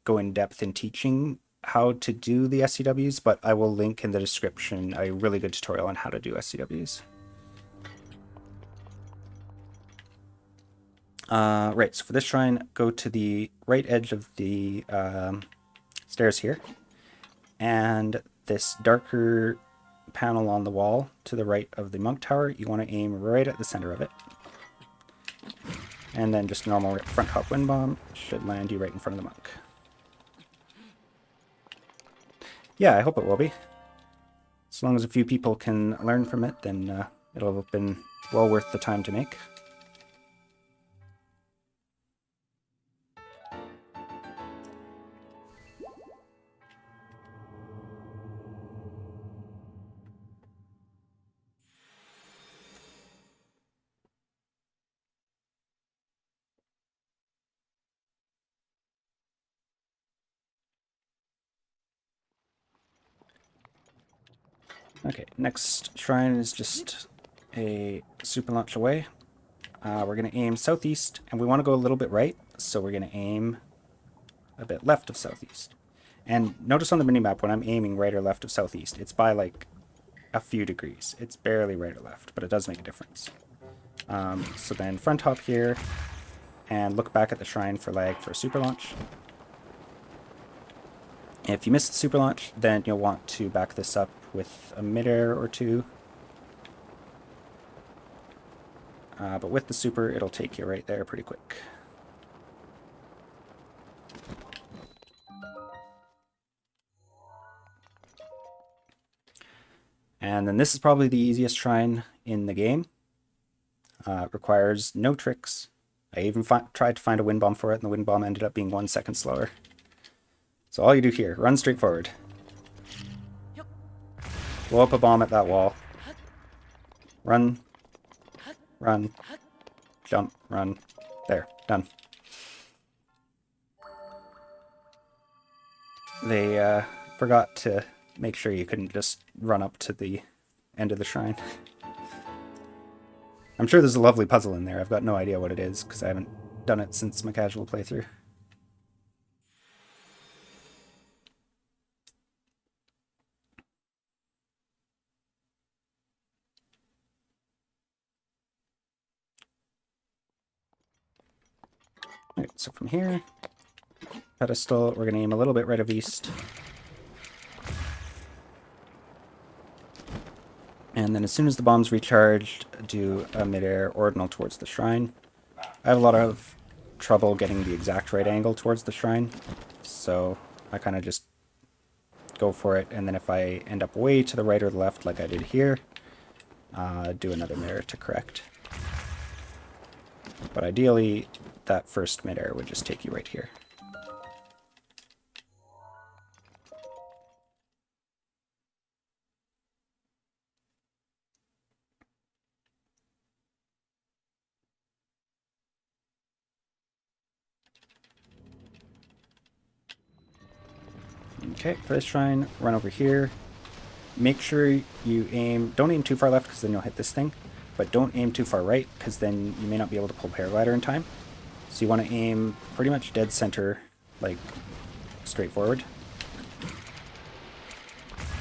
go in depth in teaching how to do the SCWs, but I will link in the description a really good tutorial on how to do SCWs. Right, so for this shrine, go to the right edge of the stairs here, and this darker panel on the wall to the right of the monk tower, you want to aim right at the center of it. And then just normal front hop wind bomb should land you right in front of the monk. Yeah, I hope it will be. As long as a few people can learn from it, then it'll have been well worth the time to make. Okay, next shrine is just a super launch away. We're going to aim southeast, and we want to go a little bit right, so we're going to aim a bit left of southeast. And notice on the minimap when I'm aiming right or left of southeast, it's by like a few degrees. It's barely right or left, but it does make a difference. So then front hop here, and look back at the shrine for lag for a super launch. If you miss the super launch, then you'll want to back this up with a midair or two. But with the super, it'll take you right there pretty quick. And then this is probably the easiest shrine in the game. It requires no tricks. I even tried to find a wind bomb for it, and the wind bomb ended up being 1 second slower. So all you do here, run straight forward. Blow up a bomb at that wall. Run. Run. Jump. Run. There. Done. They forgot to make sure you couldn't just run up to the end of the shrine. I'm sure there's a lovely puzzle in there. I've got no idea what it is, because I haven't done it since my casual playthrough. Alright, so from here, pedestal, we're going to aim a little bit right of east. And then as soon as the bomb's recharged, do a midair ordinal towards the shrine. I have a lot of trouble getting the exact right angle towards the shrine, so I kind of just go for it, and then if I end up way to the right or the left like I did here, do another midair to correct. But ideally, that first midair would just take you right here. Okay, for this shrine, run over here. Make sure you aim, don't aim too far left because then you'll hit this thing, but don't aim too far right because then you may not be able to pull paraglider in time. So you want to aim pretty much dead center, like straightforward.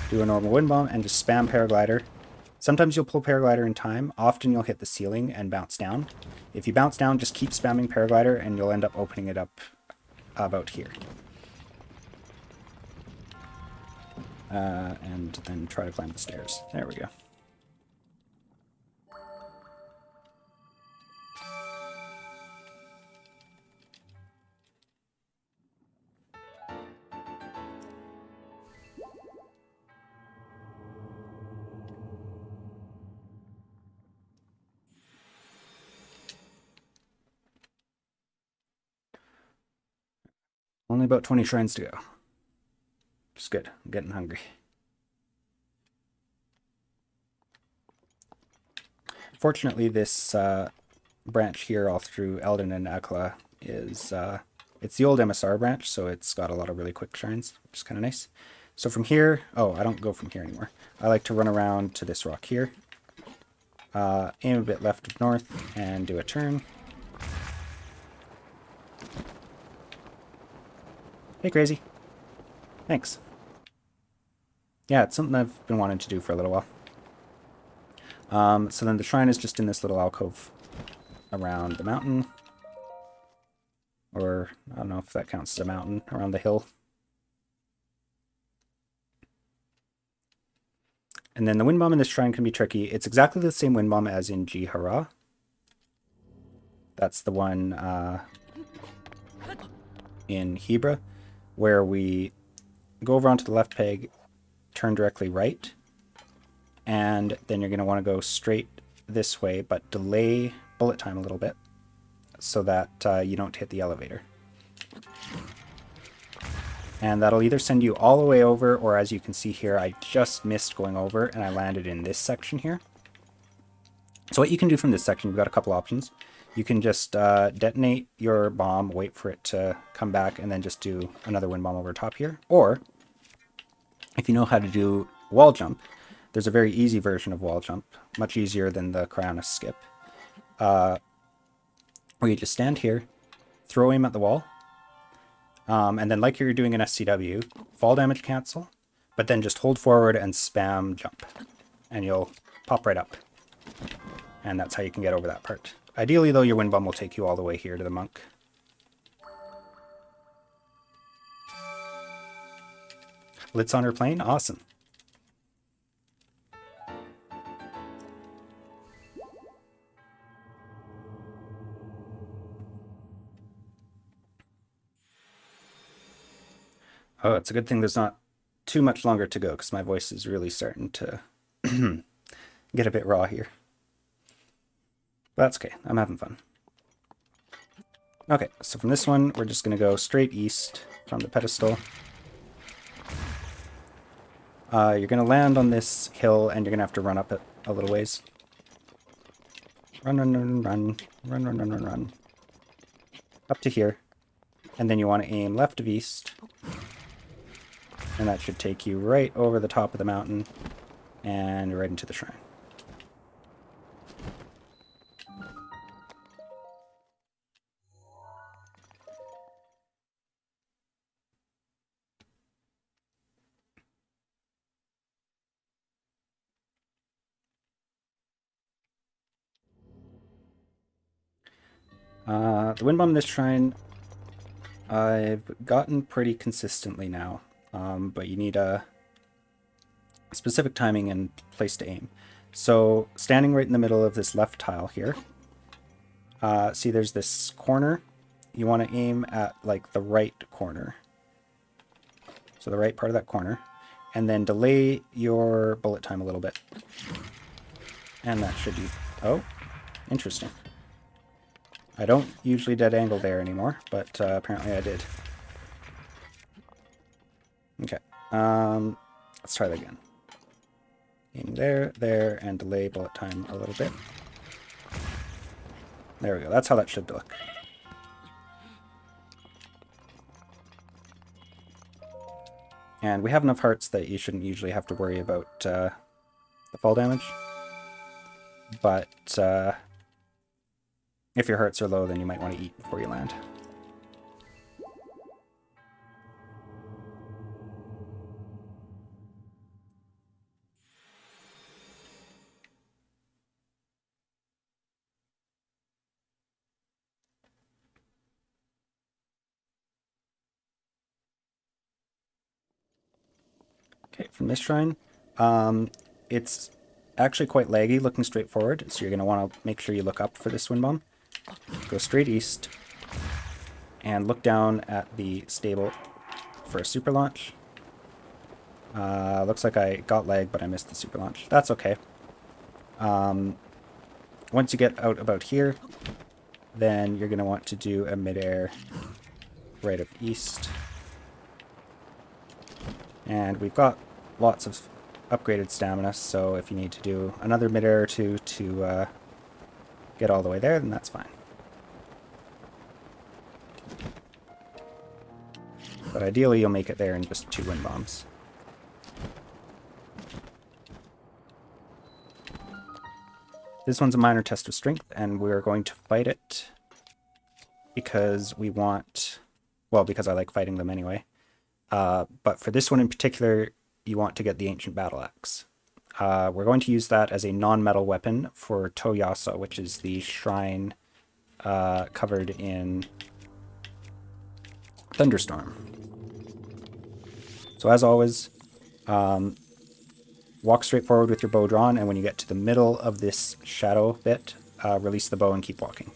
Do a normal wind bomb and just spam paraglider. Sometimes you'll pull paraglider in time, often you'll hit the ceiling and bounce down. If you bounce down, just keep spamming paraglider and you'll end up opening it up about here. And then try to climb the stairs. There we go. Only about 20 shrines to go. Just good. I'm getting hungry. Fortunately, this branch here all through Eldon and Akla is, it's the old MSR branch, so it's got a lot of really quick shrines, which is kind of nice. So from here, oh, I don't go from here anymore. I like to run around to this rock here, aim a bit left of north, and do a turn. Hey, Crazy. Thanks. Yeah, it's something I've been wanting to do for a little while. So then the shrine is just in this little alcove around the mountain. Or, I don't know if that counts as a mountain, around the hill. And then the wind bomb in this shrine can be tricky. It's exactly the same wind bomb as in Jihara. That's the one in Hebra, where we go over onto the left peg, turn directly right, and then you're going to want to go straight this way, but delay bullet time a little bit so that you don't hit the elevator. And that'll either send you all the way over, or as you can see here, I just missed going over and I landed in this section here. So what you can do from this section, you've got a couple options. You can just detonate your bomb, wait for it to come back, and then just do another wind bomb over top here. Or, if you know how to do wall jump, there's a very easy version of wall jump, much easier than the Cryonis skip, where you just stand here, throw aim at the wall, and then like you're doing an SCW, fall damage cancel, but then just hold forward and spam jump, and you'll pop right up. And that's how you can get over that part. Ideally, though, your wind bomb will take you all the way here to the monk. Lit's on her plane? Awesome. Oh, it's a good thing there's not too much longer to go, because my voice is really starting to get a bit raw here. But that's okay. I'm having fun. Okay, so from this one, we're just going to go straight east from the pedestal. You're going to land on this hill, and you're going to have to run up it a little ways. Run, run, run, run, run, run, run, run, run. Up to here. And then you want to aim left of east. And that should take you right over the top of the mountain and right into the shrine. The wind bomb in this shrine, I've gotten pretty consistently now, but you need a specific timing and place to aim. So standing right in the middle of this left tile here, see there's this corner. You want to aim at like the right corner. So the right part of that corner, and then delay your bullet time a little bit. And that should be, oh, interesting. I don't usually dead angle there anymore, but apparently I did. Okay, let's try that again. Aim there, there, and delay bullet time a little bit. There we go, that's how that should look. And we have enough hearts that you shouldn't usually have to worry about the fall damage. But if your hearts are low, then you might want to eat before you land. Okay, from this shrine, it's actually quite laggy looking straight forward, so you're going to want to make sure you look up for this wind bomb. Go straight east, and look down at the stable for a super launch. Looks like I got lag, but I missed the super launch. That's okay. Once you get out about here, then you're going to want to do a midair right of east. And we've got lots of upgraded stamina, so if you need to do another midair or two to get all the way there, then that's fine. But ideally you'll make it there in just 2 wind bombs. This one's a minor test of strength, and we're going to fight it because we want, well, because I like fighting them anyway. But for this one in particular, you want to get the Ancient Battle Axe. We're going to use that as a non-metal weapon for Toyasa, which is the shrine covered in Thunderstorm. So as always, walk straight forward with your bow drawn, and when you get to the middle of this shadow bit, release the bow and keep walking.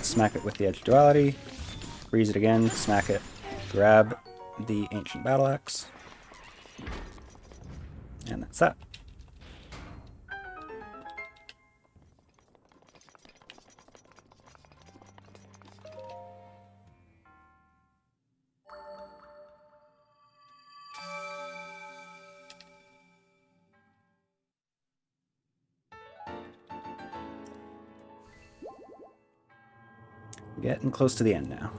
Smack it with the Edge Duality, freeze it again, smack it, grab the Ancient Battle Axe, and that's that. Getting close to the end now.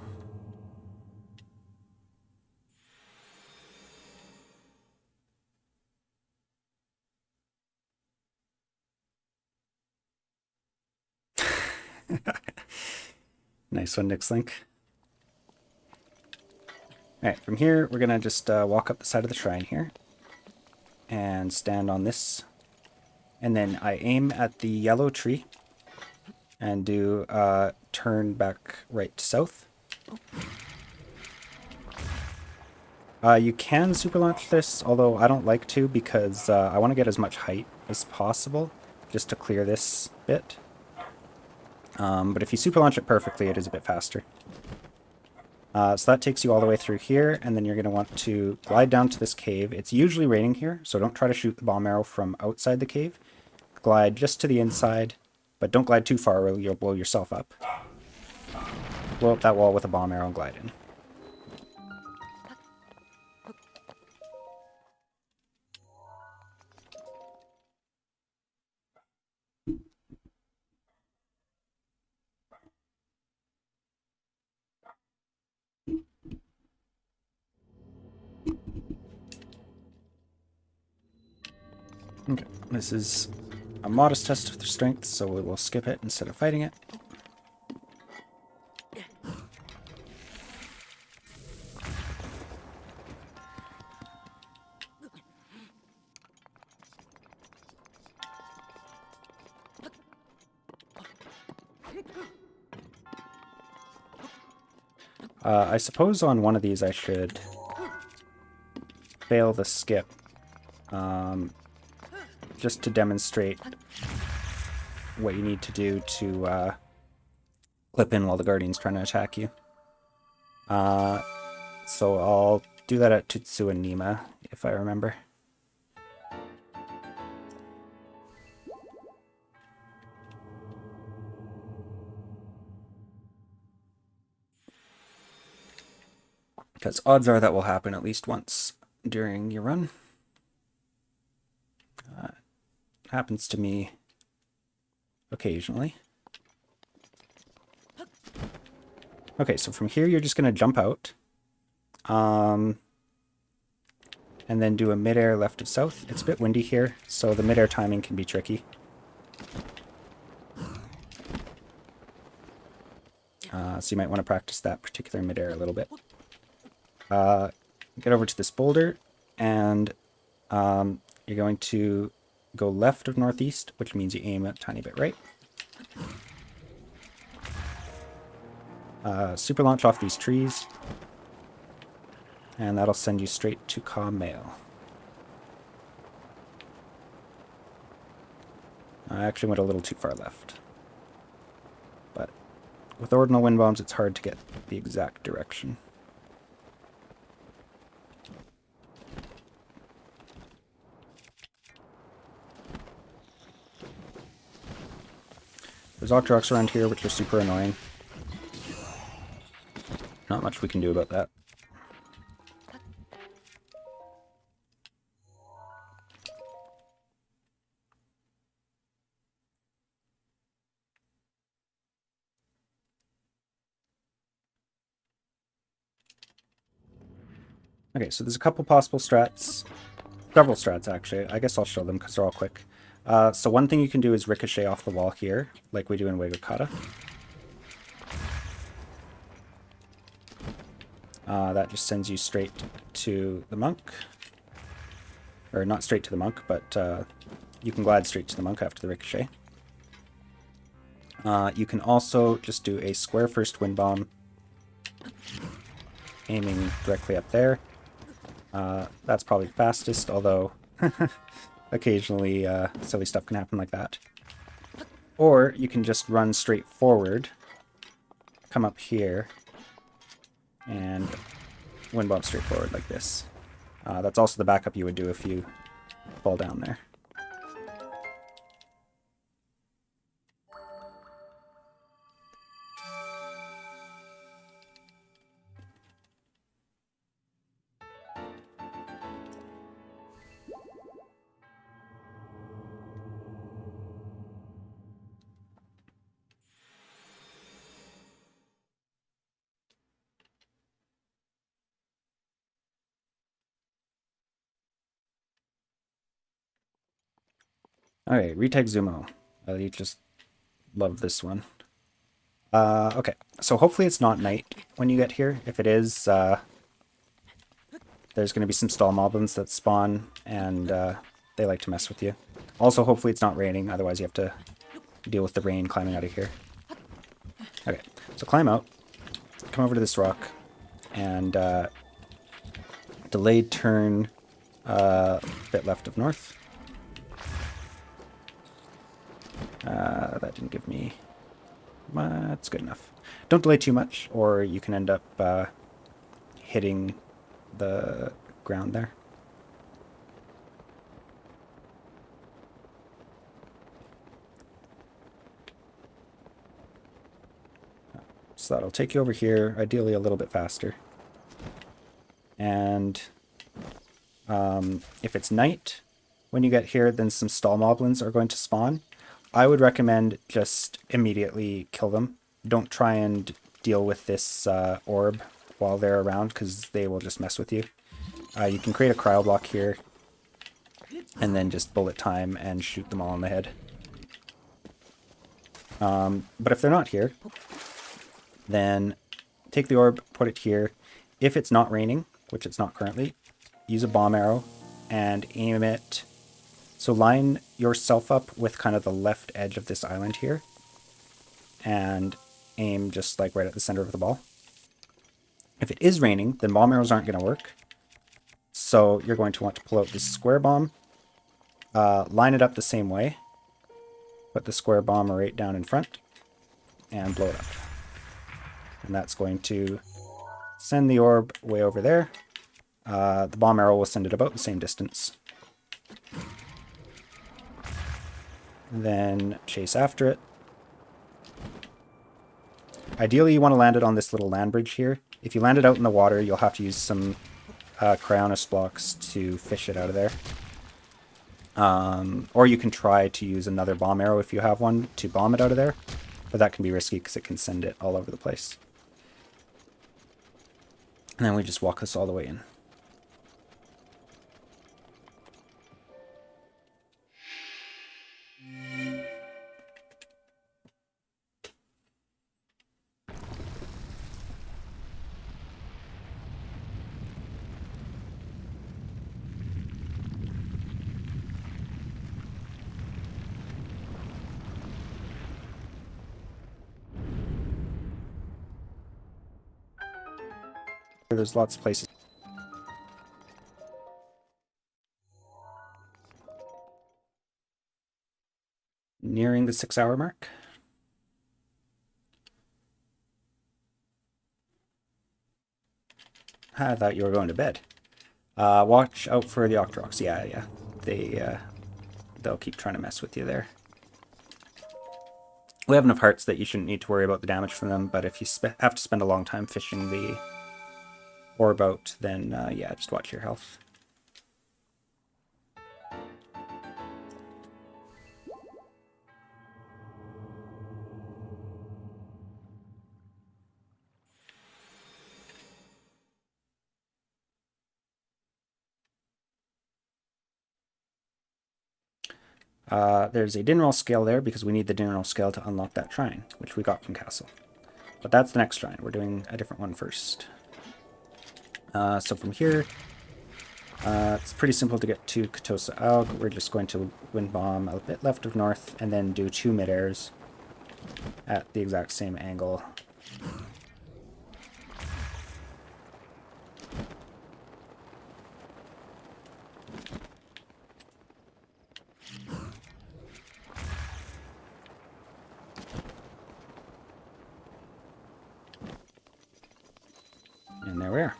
Nice one, Nick's Link. Alright, from here, we're going to just walk up the side of the shrine here. And stand on this. And then I aim at the yellow tree. And do turn back right to south. You can super launch this, although I don't like to because I want to get as much height as possible just to clear this bit. But if you super launch it perfectly, it is a bit faster. So that takes you all the way through here, and then you're going to want to glide down to this cave. It's usually raining here, so don't try to shoot the bomb arrow from outside the cave. Glide just to the inside, but don't glide too far or you'll blow yourself up. Blow up that wall with a bomb arrow and glide in. Okay, this is a modest test of their strength, so we will skip it instead of fighting it. I suppose on one of these I should fail the skip, just to demonstrate what you need to do to clip in while the Guardian's trying to attack you. So I'll do that at Tutsu and Nima, if I remember. Because odds are that will happen at least once during your run. Happens to me occasionally. Okay, so from here you're just going to jump out. And then do a mid-air left of south. It's a bit windy here, so the mid-air timing can be tricky. So you might want to practice that particular mid-air a little bit. Get over to this boulder, and you're going to go left of northeast, which means you aim a tiny bit right. Super launch off these trees, and that'll send you straight to Mail. I actually went a little too far left. But with ordinal wind bombs, it's hard to get the exact direction. There's Octoroks around here, which are super annoying. Not much we can do about that. Okay, so there's a couple possible strats. Several strats, actually. I guess I'll show them because they're all quick. So one thing you can do is ricochet off the wall here, like we do in Wegakata. That just sends you straight to the monk. Or not straight to the monk, but you can glide straight to the monk after the ricochet. You can also just do a square first wind bomb, aiming directly up there. That's probably fastest, although occasionally silly stuff can happen like that. Or you can just run straight forward, come up here, and wind bomb straight forward like this. That's also the backup you would do if you fall down there. Alright, Retag Zumo. You just love this one. Okay, so hopefully it's not night when you get here. If it is, there's going to be some stall moblins that spawn, and they like to mess with you. Also, hopefully it's not raining, otherwise you have to deal with the rain climbing out of here. Okay, so climb out, come over to this rock, and delayed turn a bit left of north. That didn't give me... That's good enough. Don't delay too much, or you can end up hitting the ground there. So that'll take you over here, ideally a little bit faster. And if it's night when you get here, then some stall moblins are going to spawn. I would recommend just immediately kill them. Don't try and deal with this orb while they're around, because they will just mess with you. You can create a cryo block here, and then just bullet time and shoot them all in the head. But if they're not here, then take the orb, put it here. If it's not raining, which it's not currently, use a bomb arrow and aim it. So line yourself up with kind of the left edge of this island here, and aim just like right at the center of the ball. If it is raining, then bomb arrows aren't going to work. So you're going to want to pull out this square bomb, line it up the same way, put the square bomb right down in front, and blow it up. And that's going to send the orb way over there. The bomb arrow will send it about the same distance. And then chase after it. Ideally, you want to land it on this little land bridge here. If you land it out in the water, you'll have to use some Cryonis blocks to fish it out of there. Or you can try to use another bomb arrow if you have one to bomb it out of there. But that can be risky because it can send it all over the place. And then we just walk this all the way in. There's lots of places. Nearing the 6-hour mark. I thought you were going to bed. Watch out for the Octoroks. Yeah. They'll keep trying to mess with you there. We have enough hearts that you shouldn't need to worry about the damage from them, but if you have to spend a long time fishing the orb out, then yeah, just watch your health. There's a Dinral scale there because we need the Dinral scale to unlock that shrine, which we got from Castle. But that's the next shrine. We're doing a different one first. So from here, it's pretty simple to get to Katosa Aug. We're just going to wind bomb a bit left of north and then do 2 mid-airs at the exact same angle. And there we are.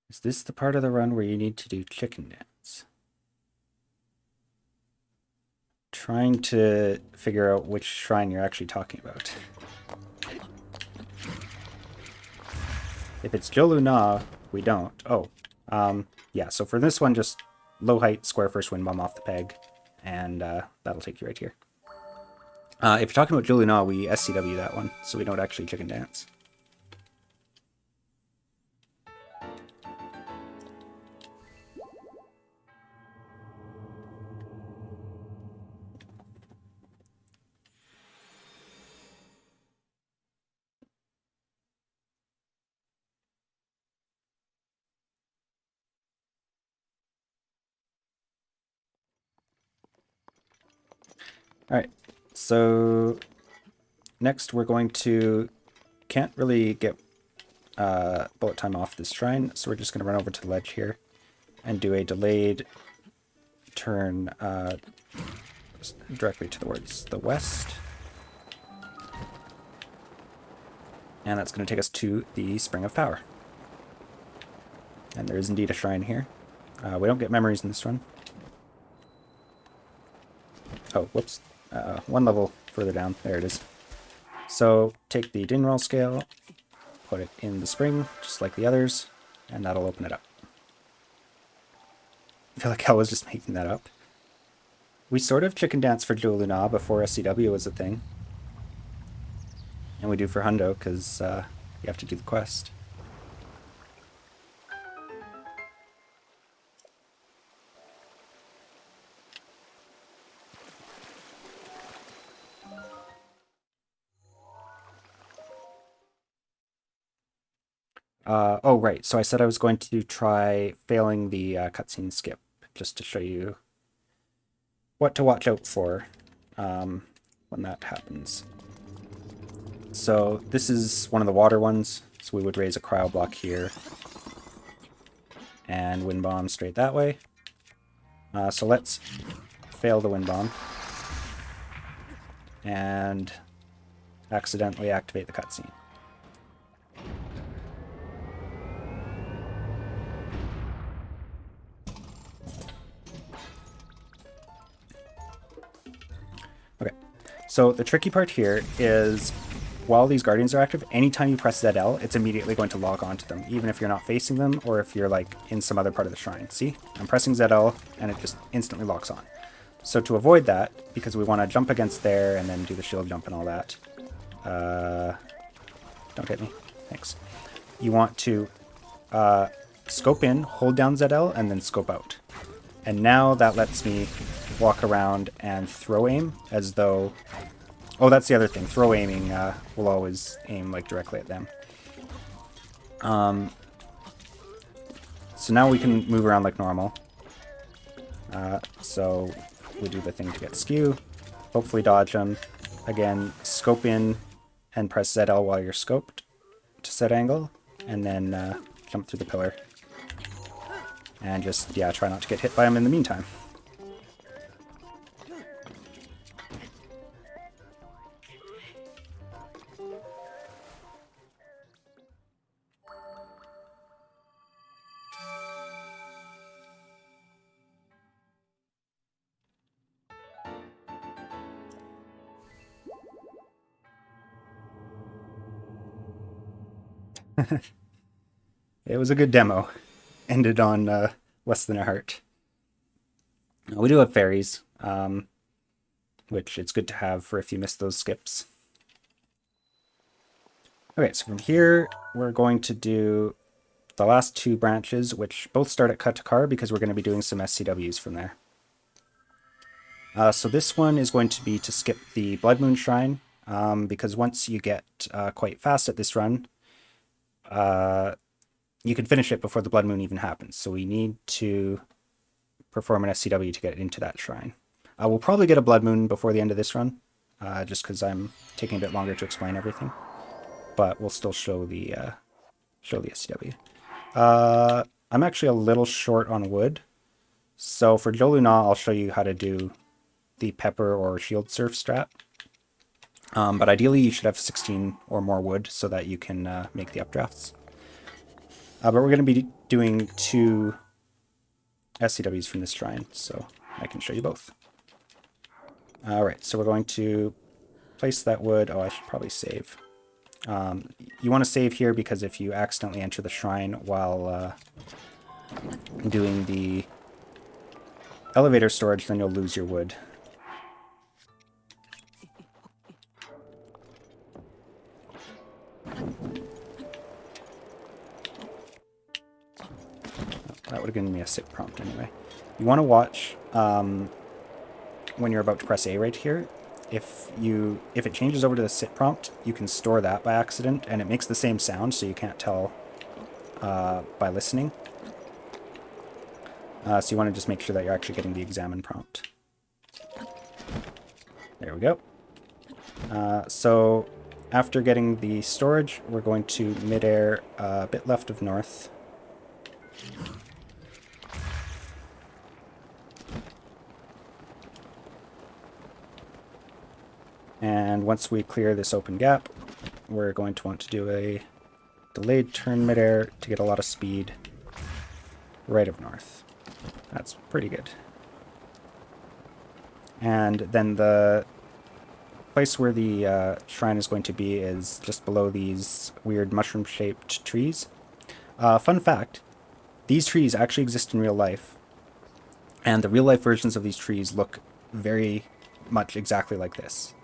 Is this the part of the run where you need to do chicken dance? Trying to figure out which shrine you're actually talking about. If it's Jolu Na, we don't. Oh, yeah, so for this one, just low height, square first wind bomb off the peg, and that'll take you right here. If you're talking about Jolu Na, we SCW that one, so we don't actually chicken dance. Alright, so next we're going to... Can't really get bullet time off this shrine, so we're just going to run over to the ledge here and do a delayed turn directly towards the west. And that's going to take us to the Spring of Power. And there is indeed a shrine here. We don't get memories in this run. Oh, whoops. One level further down. There it is. So take the Dinroll scale, put it in the spring, just like the others, and that'll open it up. I feel like I was just making that up. We sort of chicken dance for Joluna before SCW was a thing. And we do for Hundo, because you have to do the quest. Oh, right. So I said I was going to try failing the cutscene skip, just to show you what to watch out for when that happens. So this is one of the water ones. So we would raise a cryo block here and wind bomb straight that way. So let's fail the wind bomb and accidentally activate the cutscene. Okay, so the tricky part here is while these guardians are active, anytime you press ZL, it's immediately going to log on to them, even if you're not facing them or if you're like in some other part of the shrine. See, I'm pressing ZL and it just instantly locks on. So to avoid that, because we want to jump against there and then do the shield jump and all that, don't hit me, thanks. You want to scope in, hold down ZL, and then scope out. And now that lets me walk around and throw aim as though... Oh, that's the other thing. Throw aiming will always aim like directly at them. So now we can move around like normal. So we do the thing to get skew. Hopefully dodge them. Again, scope in and press ZL while you're scoped to set angle. And then jump through the pillar. And just, yeah, try not to get hit by them in the meantime. It was a good demo. Ended on less than a heart. We do have fairies, which it's good to have for if you miss those skips. Okay, so from here, we're going to do the last two branches, which both start at Katakar because we're going to be doing some SCWs from there. So this one is going to be to skip the Blood Moon Shrine, because once you get quite fast at this run, you can finish it before the Blood Moon even happens. So we need to perform an SCW to get into that shrine. We'll probably get a Blood Moon before the end of this run, just because I'm taking a bit longer to explain everything. But we'll still show the SCW. I'm actually a little short on wood, so for Joluna, I'll show you how to do the pepper or shield surf strat. But ideally, you should have 16 or more wood so that you can make the updrafts. But we're going to be doing 2 SCWs from this shrine, so I can show you both. Alright, so we're going to place that wood. Oh, I should probably save. You want to save here because if you accidentally enter the shrine while doing the elevator storage, then you'll lose your wood. That would have given me a sit prompt anyway. You want to watch when you're about to press A right here. If it changes over to the sit prompt, you can store that by accident, and it makes the same sound, so you can't tell by listening. So you want to just make sure that you're actually getting the examine prompt. There we go. So after getting the storage, we're going to midair a bit left of north. And once we clear this open gap, we're going to want to do a delayed turn midair to get a lot of speed right of north. That's pretty good. And then the place where the shrine is going to be is just below these weird mushroom-shaped trees. Fun fact, these trees actually exist in real life, and the real-life versions of these trees look very much exactly like this.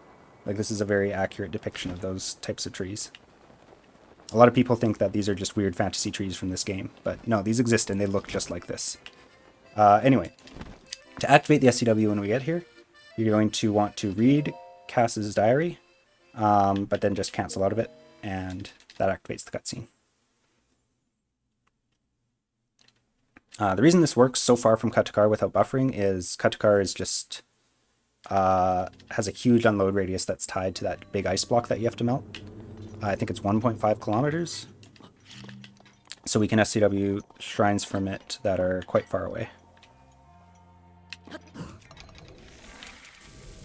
Like, this is a very accurate depiction of those types of trees. A lot of people think that these are just weird fantasy trees from this game, but no, these exist and they look just like this. Anyway, to activate the SCW when we get here, you're going to want to read Cass's diary, but then just cancel out of it, and that activates the cutscene. The reason this works so far from cut to car without buffering is cut to car is just has a huge unload radius that's tied to that big ice block that you have to melt. I think it's 1.5 kilometers. So we can SCW shrines from it that are quite far away.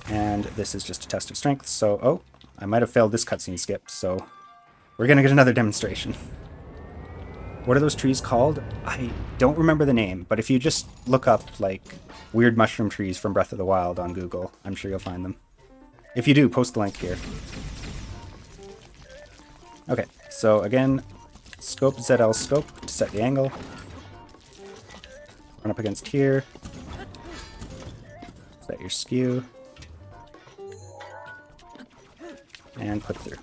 And this is just a test of strength, so, oh, I might have failed this cutscene skip, so we're gonna get another demonstration. What are those trees called? I don't remember the name, but if you just look up, like, weird mushroom trees from Breath of the Wild on Google, I'm sure you'll find them. If you do, post the link here. Okay, so again, scope ZL scope to set the angle. Run up against here. Set your skew. And put through.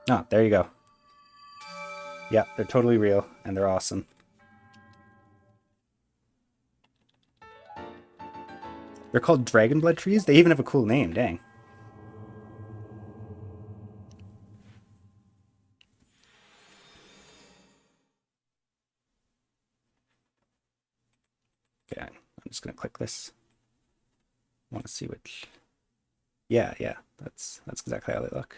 Ah, there you go. Yeah, they're totally real, and they're awesome. They're called dragon blood trees? They even have a cool name, dang. Okay, I'm just gonna click this. I want to see which... Yeah, that's exactly how they look.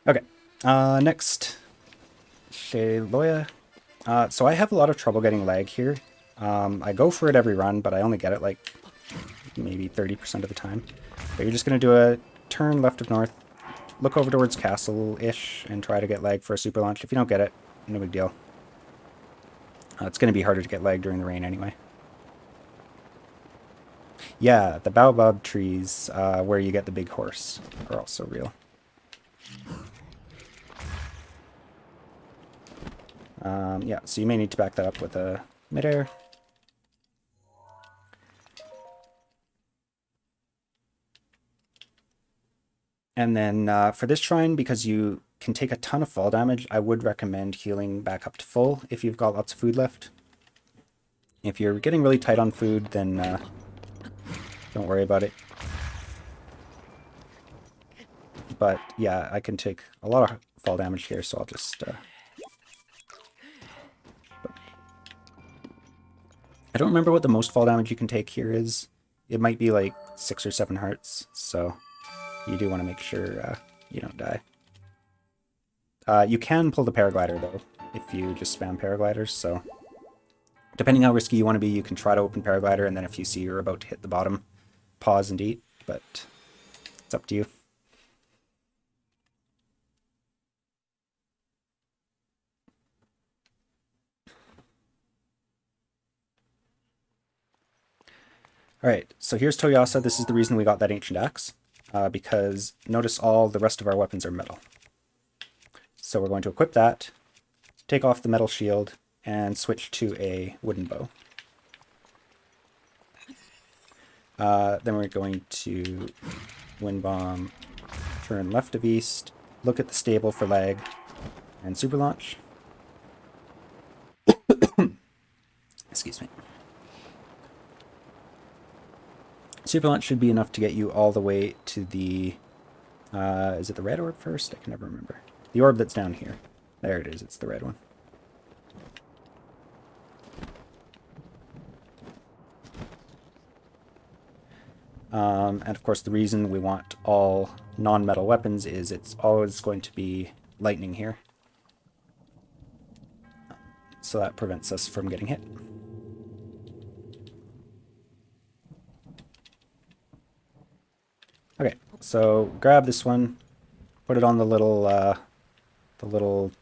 Okay, next, Shaloya. So I have a lot of trouble getting lag here. I go for it every run, but I only get it like maybe 30% of the time. But you're just going to do a turn left of north, look over towards castle-ish, and try to get lag for a super launch. If you don't get it, no big deal. It's going to be harder to get lag during the rain anyway. Yeah, the baobab trees where you get the big horse are also real. Yeah, so you may need to back that up with a midair. And then for this shrine, because you can take a ton of fall damage, I would recommend healing back up to full if you've got lots of food left. If you're getting really tight on food, then don't worry about it. But yeah, I can take a lot of fall damage here, so I'll just... I don't remember what the most fall damage you can take here is. It might be like 6 or 7 hearts, so you do want to make sure you don't die. You can pull the paraglider, though, if you just spam paragliders, so... Depending how risky you want to be, you can try to open paraglider, and then if you see you're about to hit the bottom, pause and eat, but it's up to you. Alright, so here's Toyasa. This is the reason we got that ancient axe, because notice all the rest of our weapons are metal. So we're going to equip that, take off the metal shield, and switch to a wooden bow. Then we're going to wind bomb, turn left of east, look at the stable for lag, and super launch. Excuse me. Super launch should be enough to get you all the way to the Is it the red orb first? I can never remember. The orb that's down here. There it is. It's the red one. And of course the reason we want all non-metal weapons is it's always going to be lightning here. So that prevents us from getting hit. Okay, so grab this one, put it on the little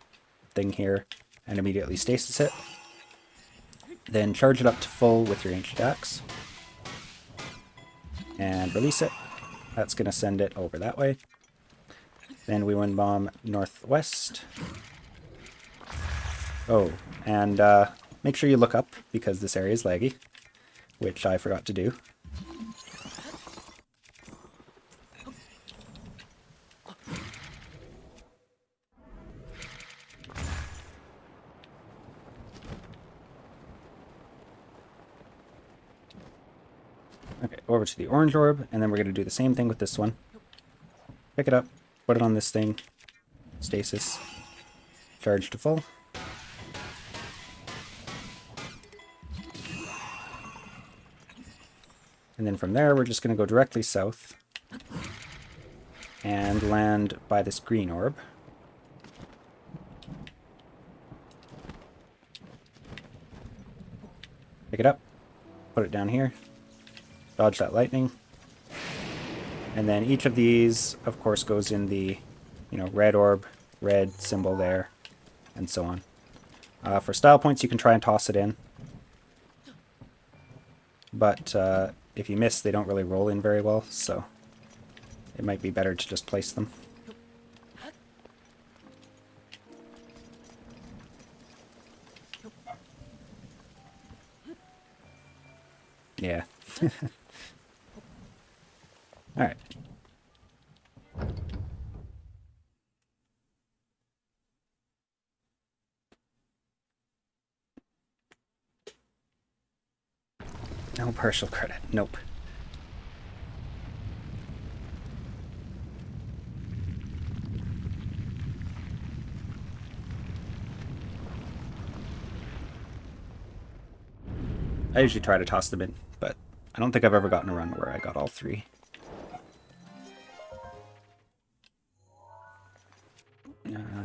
thing here, and immediately stasis it. Then charge it up to full with your ancient axe. And release it. That's going to send it over that way. Then we wind bomb northwest. Oh, and make sure you look up because this area is laggy, which I forgot to do. Okay, over to the orange orb, and then we're going to do the same thing with this one. Pick it up, put it on this thing, stasis, charge to full. And then from there, we're just going to go directly south and land by this green orb. Pick it up, put it down here, dodge that lightning. And then each of these, of course, goes in the, red orb, red symbol there, and so on. For style points, you can try and toss it in. But if you miss, they don't really roll in very well, so it might be better to just place them. Yeah. Alright. No partial credit. Nope. I usually try to toss them in, but I don't think I've ever gotten a run where I got all three.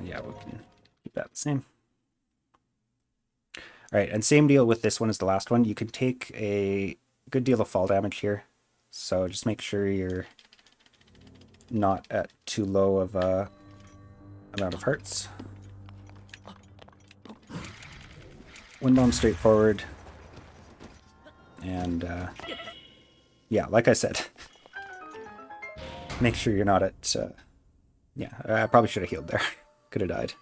Yeah, we can keep that the same. Alright, and same deal with this one as the last one. You can take a good deal of fall damage here, so just make sure you're not at too low of a amount of hurts. Wind bomb straight forward. And yeah, like I said, make sure you're not at yeah, I probably should have healed there. Could have died.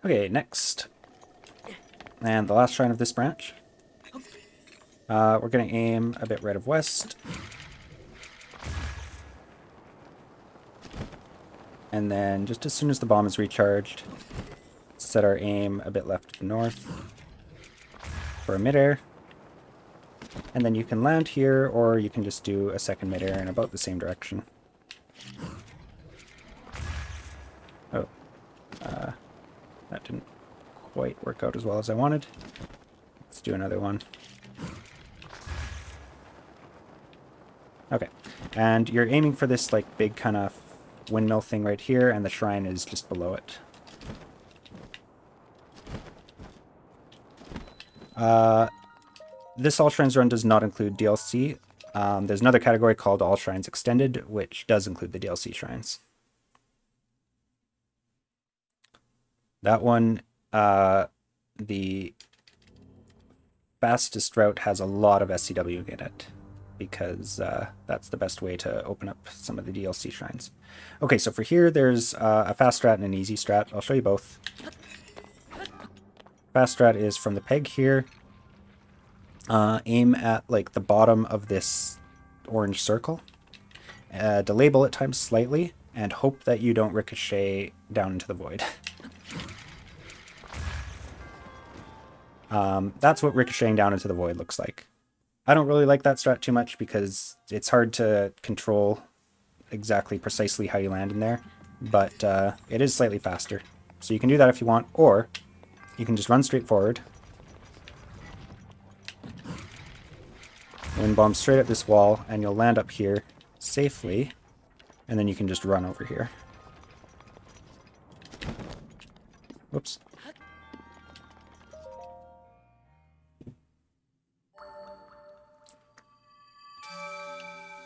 Okay, next. And the last shrine of this branch. We're going to aim a bit right of west. And then just as soon as the bomb is recharged, set our aim a bit left to north for a midair. And then you can land here, or you can just do a second midair in about the same direction. Oh. That didn't quite work out as well as I wanted. Let's do another one. Okay, and you're aiming for this like big kind of windmill thing right here, and the shrine is just below it. This All Shrines run does not include DLC. There's another category called All Shrines Extended, which does include the DLC shrines. That one, the fastest route has a lot of SCW in it, because that's the best way to open up some of the DLC shrines. Okay, so for here, there's a fast strat and an easy strat. I'll show you both. Fast strat is from the peg here. Aim at like the bottom of this orange circle. Delay bullet time slightly, and hope that you don't ricochet down into the void. That's what ricocheting down into the void looks like. I don't really like that strat too much because it's hard to control exactly precisely how you land in there, but it is slightly faster. So you can do that if you want, or you can just run straight forward. Wind bomb straight at this wall, and you'll land up here safely, and then you can just run over here. Whoops.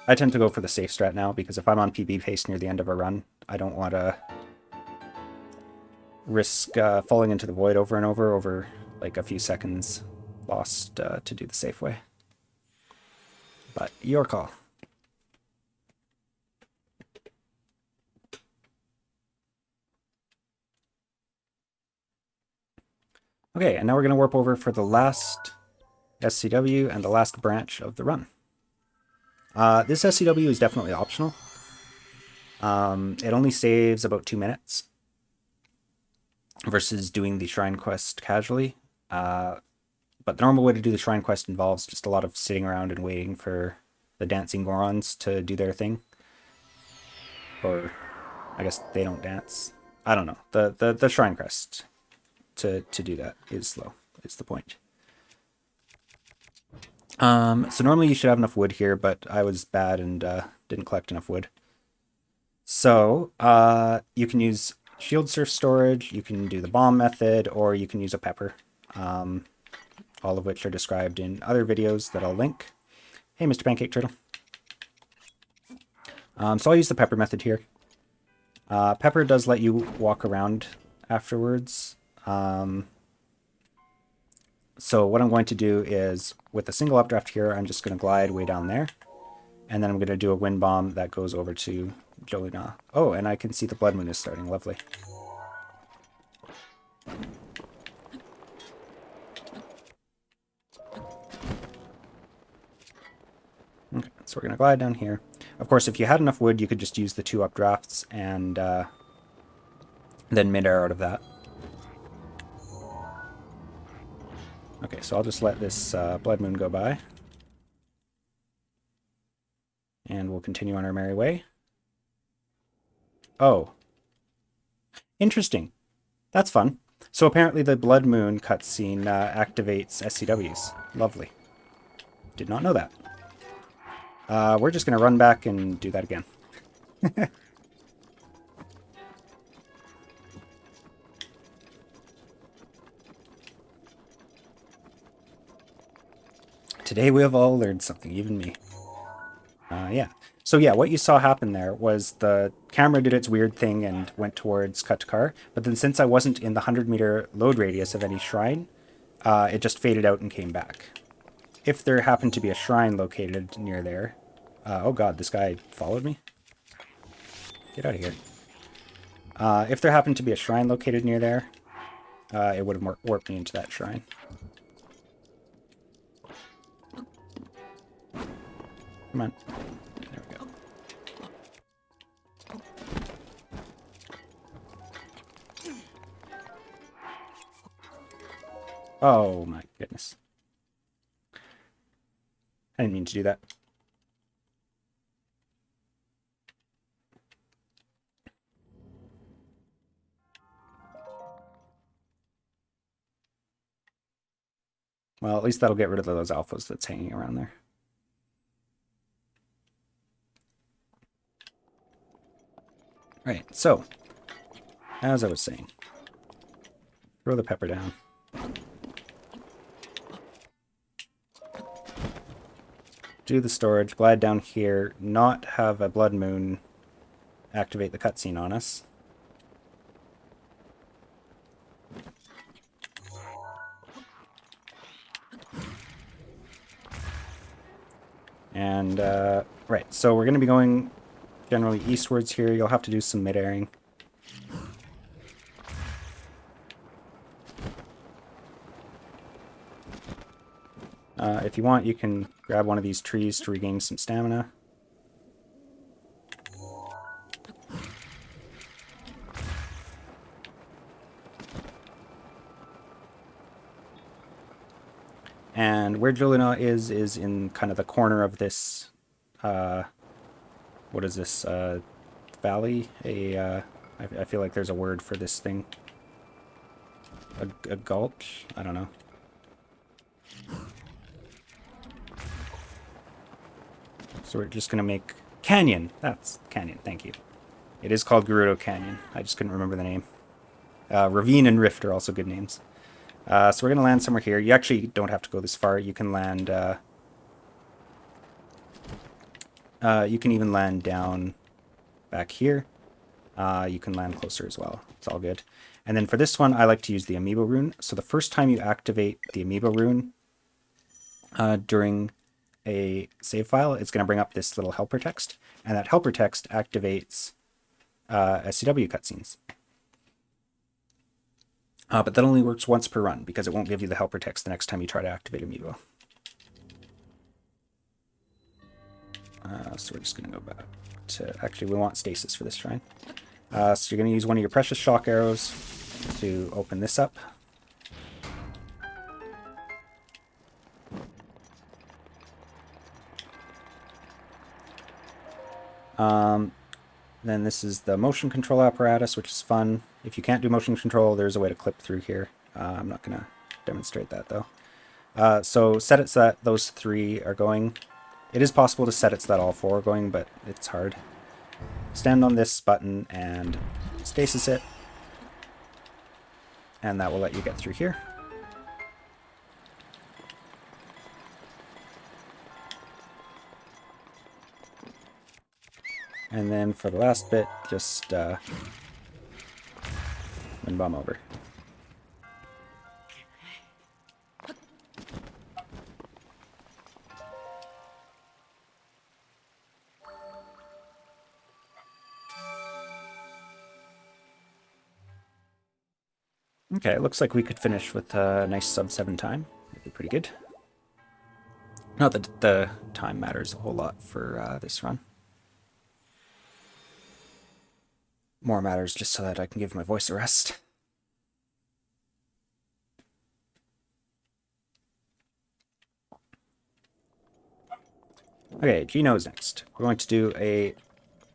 I tend to go for the safe strat now, because if I'm on PB pace near the end of a run, I don't want to risk falling into the void over and over like a few seconds lost to do the safe way. But your call. Okay, and now we're going to warp over for the last SCW and the last branch of the run. This SCW is definitely optional. It only saves about 2 minutes versus doing the shrine quest casually. But the normal way to do the shrine quest involves just a lot of sitting around and waiting for the dancing Gorons to do their thing. Or I guess they don't dance. I don't know. The shrine quest to do that is slow, is the point. So normally you should have enough wood here, but I was bad and didn't collect enough wood. So you can use shield surf storage, you can do the bomb method, or you can use a pepper. All of which are described in other videos that I'll link. Hey, Mr. Pancake Turtle. So I'll use the pepper method here. Pepper does let you walk around afterwards. So what I'm going to do is, with a single updraft here, I'm just going to glide way down there. And then I'm going to do a wind bomb that goes over to Jolina. Oh, and I can see the blood moon is starting. Lovely. Okay, so we're going to glide down here. Of course, if you had enough wood, you could just use the 2 updrafts and then mid-air out of that. Okay, so I'll just let this blood moon go by. And we'll continue on our merry way. Oh. Interesting. That's fun. So apparently the blood moon cutscene activates SCWs. Lovely. Did not know that. We're just going to run back and do that again. Today we have all learned something, even me. Yeah. So yeah, what you saw happen there was the camera did its weird thing and went towards cut to car, but then since I wasn't in the 100-meter load radius of any shrine, it just faded out and came back. If there happened to be a shrine located near there... oh god, this guy followed me? Get out of here. If there happened to be a shrine located near there, it would have warped me into that shrine. Come on. There we go. Oh my goodness. I didn't mean to do that. Well, at least that'll get rid of those alphas that's hanging around there. Right, so, as I was saying, throw the pepper down. Do the storage, glide down here, not have a blood moon activate the cutscene on us. And, right, so we're going to be going generally eastwards here. You'll have to do some mid-airing. If you want, you can grab one of these trees to regain some stamina. And where Vuloda is in kind of the corner of this, what is this, valley? I feel like there's a word for this thing. A gulch? I don't know. So we're just going to make... Canyon! That's canyon, thank you. It is called Gerudo Canyon. I just couldn't remember the name. Ravine and Rift are also good names. So we're going to land somewhere here. You actually don't have to go this far. You can land... you can even land down back here. You can land closer as well. It's all good. And then for this one, I like to use the amiibo rune. So the first time you activate the amiibo rune during a save file, it's going to bring up this little helper text. And that helper text activates SCW cutscenes. But that only works once per run, because it won't give you the helper text the next time you try to activate amiibo. So we're just going to go back to... Actually, we want stasis for this shrine. So you're going to use one of your precious shock arrows to open this up. Then this is the motion control apparatus, which is fun. If you can't do motion control, there's a way to clip through here. I'm not going to demonstrate that, though. So set it so that those three are going. It is possible to set it so that all four are going, but it's hard. Stand on this button and stasis it. And that will let you get through here. And then for the last bit, just wind bomb over. Okay, it looks like we could finish with a nice sub-7 time. That'd be pretty good. Not that the time matters a whole lot for this run. More matters just so that I can give my voice a rest. Okay, Gino's next. We're going to do a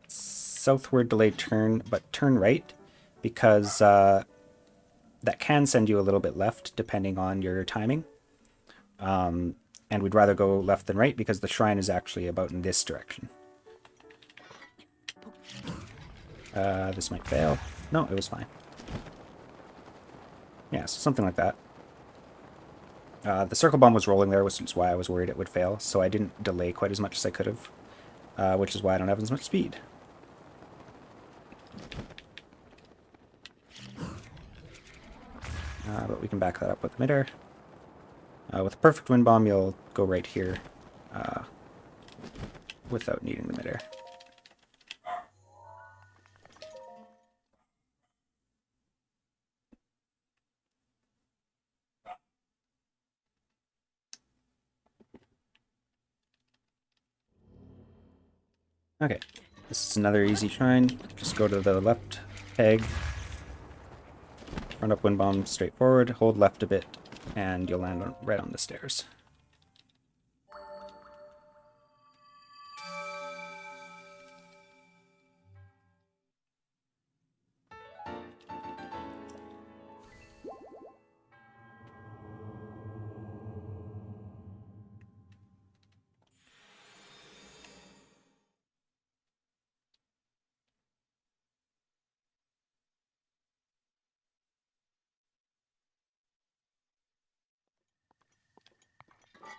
southward delayed turn, but turn right, because that can send you a little bit left, depending on your timing. And we'd rather go left than right, because the shrine is actually about in this direction. This might fail. No, it was fine. Yeah, so something like that. The circle bomb was rolling there, which is why I was worried it would fail, so I didn't delay quite as much as I could have, which is why I don't have as much speed. But we can back that up with midair. With a perfect wind bomb, you'll go right here without needing the midair. Okay, this is another easy shrine. Just go to the left peg, run up wind bomb straight forward, hold left a bit, and you'll land right on the stairs.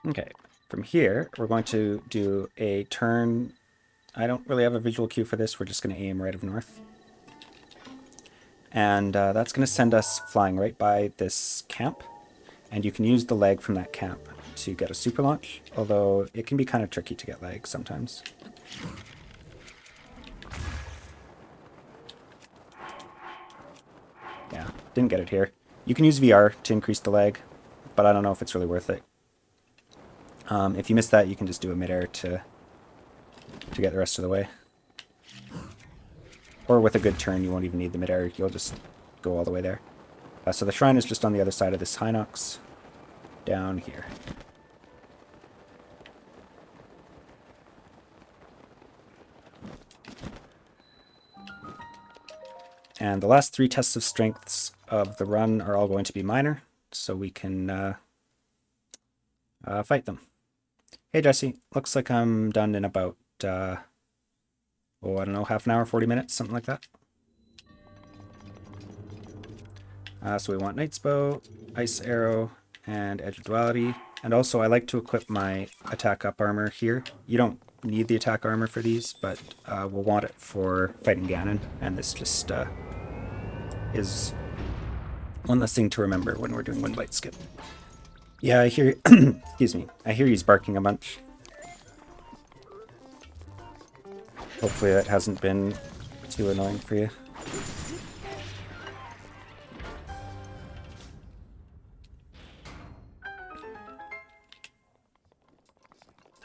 Okay, from here, we're going to do a turn. I don't really have a visual cue for this. We're just going to aim right of north. And that's going to send us flying right by this camp. And you can use the leg from that camp to get a super launch, although it can be kind of tricky to get leg sometimes. Yeah, didn't get it here. You can use VR to increase the lag, but I don't know if it's really worth it. If you miss that, you can just do a mid-air to get the rest of the way. Or with a good turn, you won't even need the mid-air. You'll just go all the way there. So the shrine is just on the other side of this Hinox, down here. And the last 3 tests of strengths of the run are all going to be minor, so we can fight them. Hey Jesse, looks like I'm done in about, I don't know, half an hour, 40 minutes, something like that. So we want Knight's Bow, Ice Arrow, and Edge of Duality. And also I like to equip my attack up armor here. You don't need the attack armor for these, but we'll want it for fighting Ganon, and this just is one less thing to remember when we're doing Windbite Skip. Yeah, I hear excuse me. I hear he's barking a bunch. Hopefully that hasn't been too annoying for you.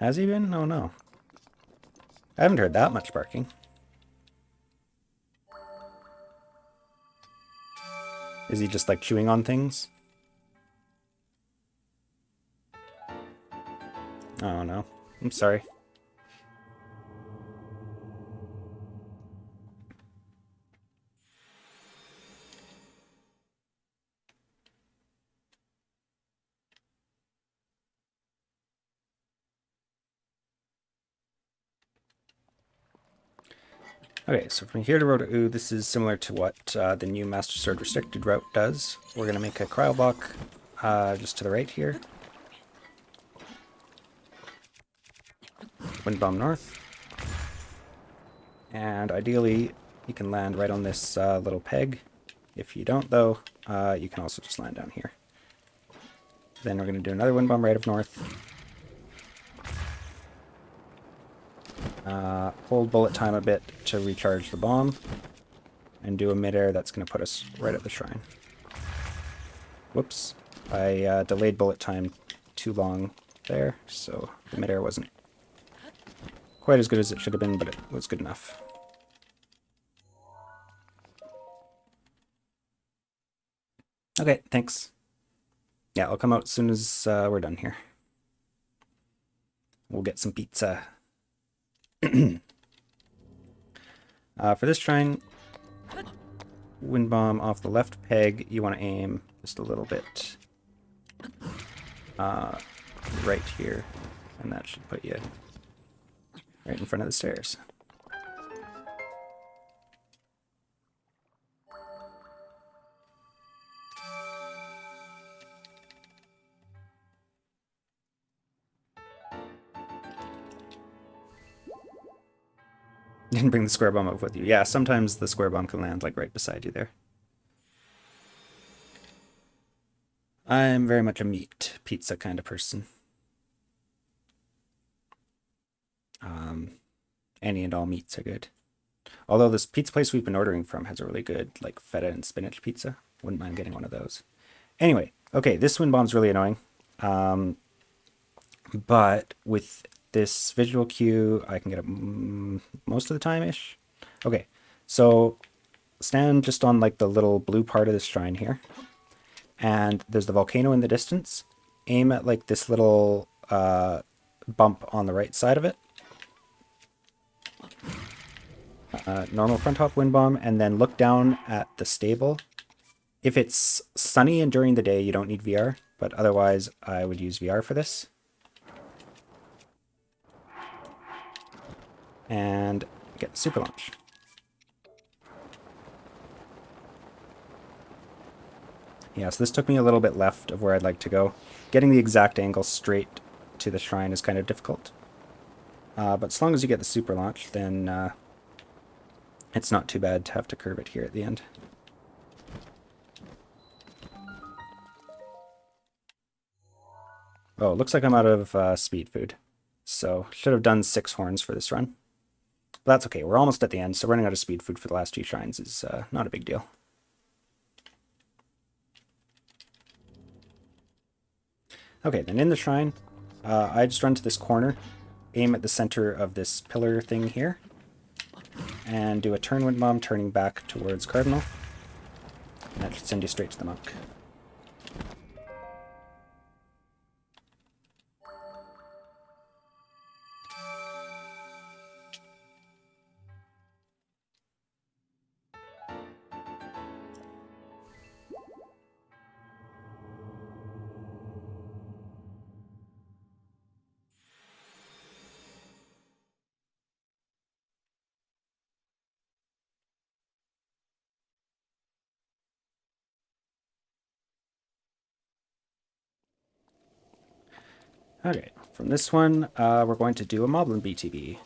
Has he been? Oh no. I haven't heard that much barking. Is he just like chewing on things? Oh no. I'm sorry. Okay, so from here to Rito, this is similar to what the new Master Sword Restricted route does. We're going to make a cryo block just to the right here. Wind Bomb north. And ideally, you can land right on this little peg. If you don't, though, you can also just land down here. Then we're going to do another Wind Bomb right of north. Hold bullet time a bit to recharge the bomb, and do a mid-air that's going to put us right at the shrine. Whoops, I delayed bullet time too long there, so the mid-air wasn't quite as good as it should have been, but it was good enough. Okay, thanks. Yeah, I'll come out as soon as we're done here. We'll get some pizza. For this shrine, Wind Bomb off the left peg, you want to aim just a little bit right here, and that should put you right in front of the stairs. Didn't bring the square bomb up with you. Yeah, sometimes the square bomb can land like right beside you there. I'm very much a meat pizza kind of person. Any and all meats are good. Although this pizza place we've been ordering from has a really good like feta and spinach pizza. Wouldn't mind getting one of those. Anyway, okay, this wind bomb's really annoying. But with this visual cue, I can get it most of the time-ish. Okay, so stand just on like the little blue part of this shrine here. And there's the volcano in the distance. Aim at like this little bump on the right side of it. Normal front hop wind bomb, and then look down at the stable. If it's sunny and during the day, you don't need VR, but otherwise I would use VR for this. And get the super launch. Yeah, so this took me a little bit left of where I'd like to go. Getting the exact angle straight to the shrine is kind of difficult. But as long as you get the super launch, then it's not too bad to have to curve it here at the end. Oh, looks like I'm out of speed food. So should have done 6 horns for this run. But that's okay, we're almost at the end, so running out of speed food for the last 2 shrines is not a big deal. Okay, then in the shrine, I just run to this corner, aim at the center of this pillar thing here, and do a turn wind bomb, turning back towards Cardinal. And that should send you straight to the monk. Okay, from this one, we're going to do a Moblin BTB.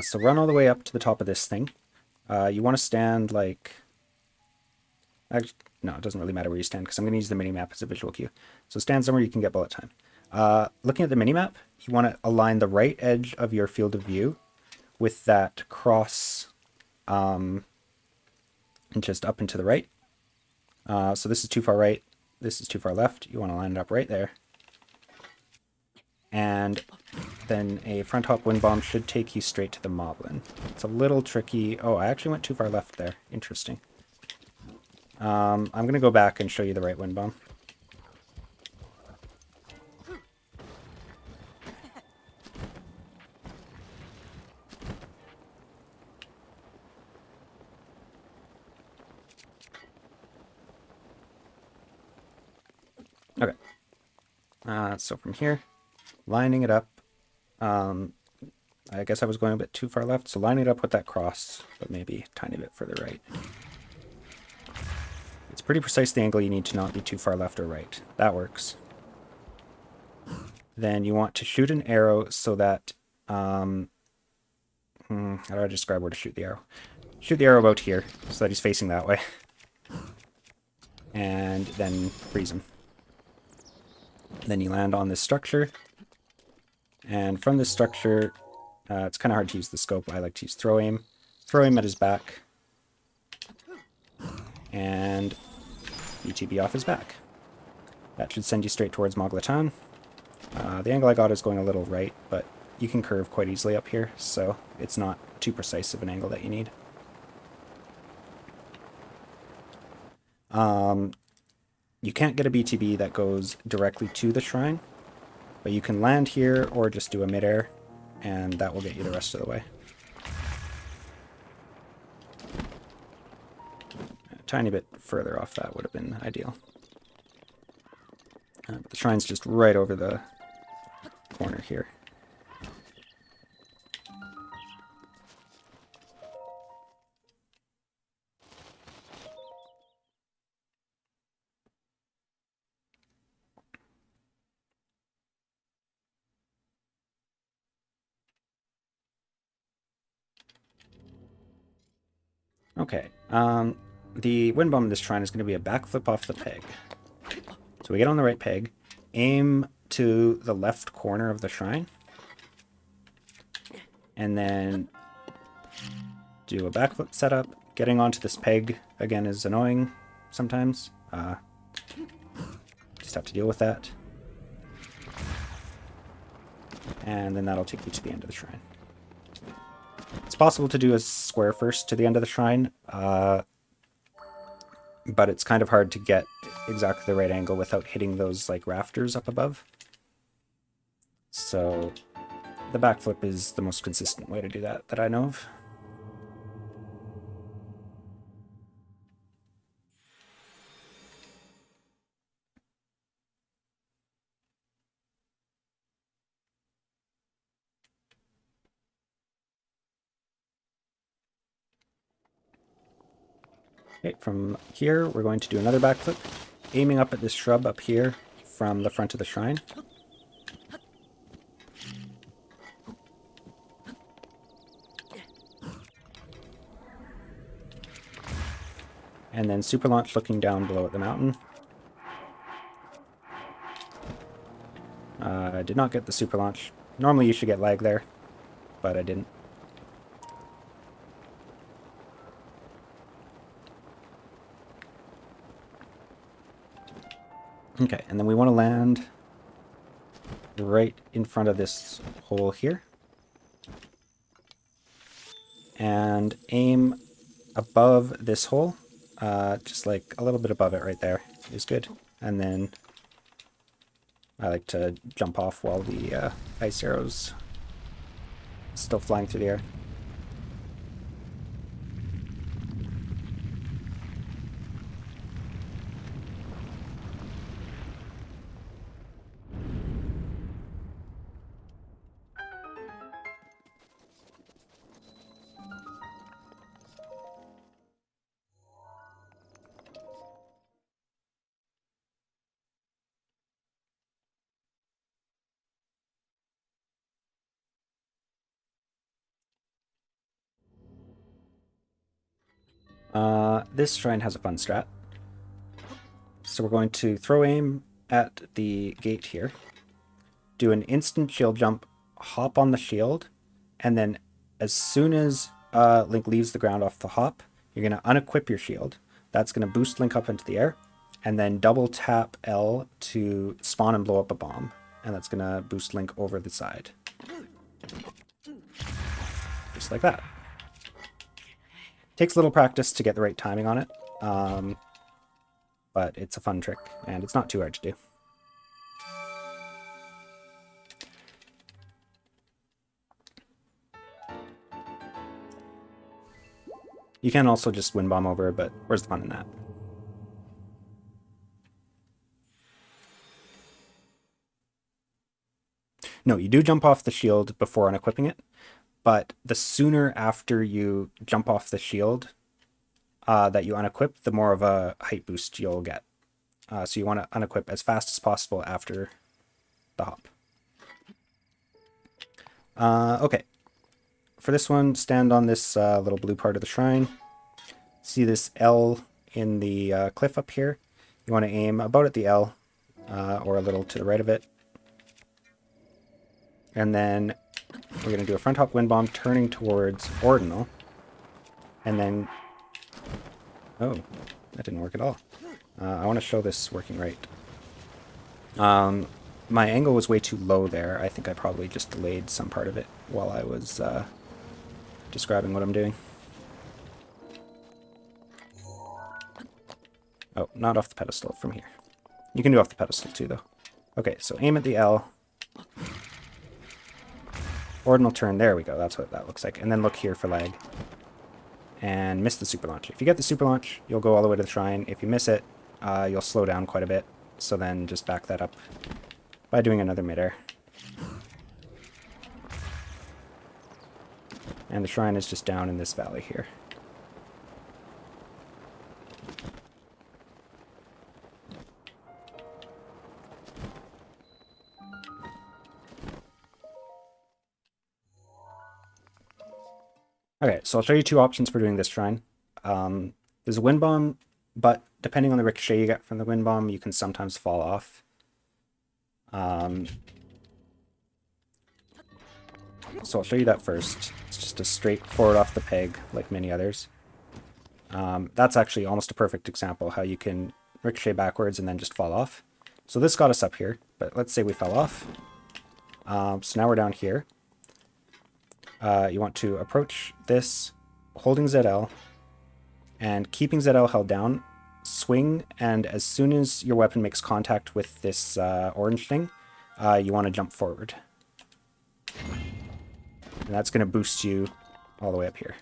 So run all the way up to the top of this thing. You want to stand like... Actually, no, it doesn't really matter where you stand because I'm going to use the minimap as a visual cue. So stand somewhere you can get bullet time. Looking at the minimap, you want to align the right edge of your field of view with that cross just up and to the right. So this is too far right. This is too far left. You want to line it up right there. And then a front hop wind bomb should take you straight to the Moblin. It's a little tricky. Oh, I actually went too far left there. Interesting. I'm going to go back and show you the right wind bomb. Okay. So from here, lining it up. I guess I was going a bit too far left, so lining it up with that cross, but maybe a tiny bit further right. It's pretty precise the angle you need to not be too far left or right. That works. Then you want to shoot an arrow so that... how do I describe where to shoot the arrow? Shoot the arrow about here, so that he's facing that way. And then freeze him. Then you land on this structure. And from this structure, it's kind of hard to use the scope. I like to use throw aim. Throw him at his back. And UTB off his back. That should send you straight towards Moglatan. The angle I got is going a little right, but you can curve quite easily up here, so it's not too precise of an angle that you need. You can't get a BTB that goes directly to the shrine, but you can land here or just do a midair, and that will get you the rest of the way. A tiny bit further off that would have been ideal. But the shrine's just right over the corner here. Okay, the wind bomb in this shrine is going to be a backflip off the peg. So we get on the right peg, aim to the left corner of the shrine, and then do a backflip setup. Getting onto this peg, again, is annoying sometimes. Just have to deal with that. And then that'll take you to the end of the shrine. It's possible to do a square first to the end of the shrine, but it's kind of hard to get exactly the right angle without hitting those like rafters up above. So the backflip is the most consistent way to do that I know of. Okay, from here, we're going to do another backflip, aiming up at this shrub up here from the front of the shrine. And then super launch looking down below at the mountain. I did not get the super launch. Normally you should get lag there, but I didn't. Okay, and then we want to land right in front of this hole here. And aim above this hole, just like a little bit above it right there is good. And then I like to jump off while the ice arrow's still flying through the air. This shrine has a fun strat. So we're going to throw aim at the gate here, do an instant shield jump, hop on the shield, and then as soon as Link leaves the ground off the hop, you're going to unequip your shield. That's going to boost Link up into the air, and then double tap L to spawn and blow up a bomb, and that's going to boost Link over the side. Just like that. Takes a little practice to get the right timing on it, but it's a fun trick, and it's not too hard to do. You can also just wind bomb over, but where's the fun in that? No, you do jump off the shield before unequipping it, but the sooner after you jump off the shield that you unequip, the more of a height boost you'll get. So you want to unequip as fast as possible after the hop. Okay. For this one, stand on this little blue part of the shrine. See this L in the cliff up here? You want to aim about at the L, or a little to the right of it. And then we're going to do a front hop wind bomb turning towards Ordinal. And then... Oh, that didn't work at all. I want to show this working right. My angle was way too low there. I think I probably just delayed some part of it while I was describing what I'm doing. Oh, not off the pedestal, from here. You can do off the pedestal too, though. Okay, so aim at the L. Ordinal turn, there we go, that's what that looks like. And then look here for lag. And miss the super launch. If you get the super launch, you'll go all the way to the shrine. If you miss it, you'll slow down quite a bit. So then just back that up by doing another midair. And the shrine is just down in this valley here. Okay, so I'll show you two options for doing this shrine. There's a wind bomb, but depending on the ricochet you get from the wind bomb, you can sometimes fall off. So I'll show you that first. It's just a straight forward off the peg, like many others. That's actually almost a perfect example how you can ricochet backwards and then just fall off. So this got us up here, but let's say we fell off. So now we're down here. You want to approach this holding ZL and keeping ZL held down, swing, and as soon as your weapon makes contact with this orange thing, you want to jump forward. And that's going to boost you all the way up here.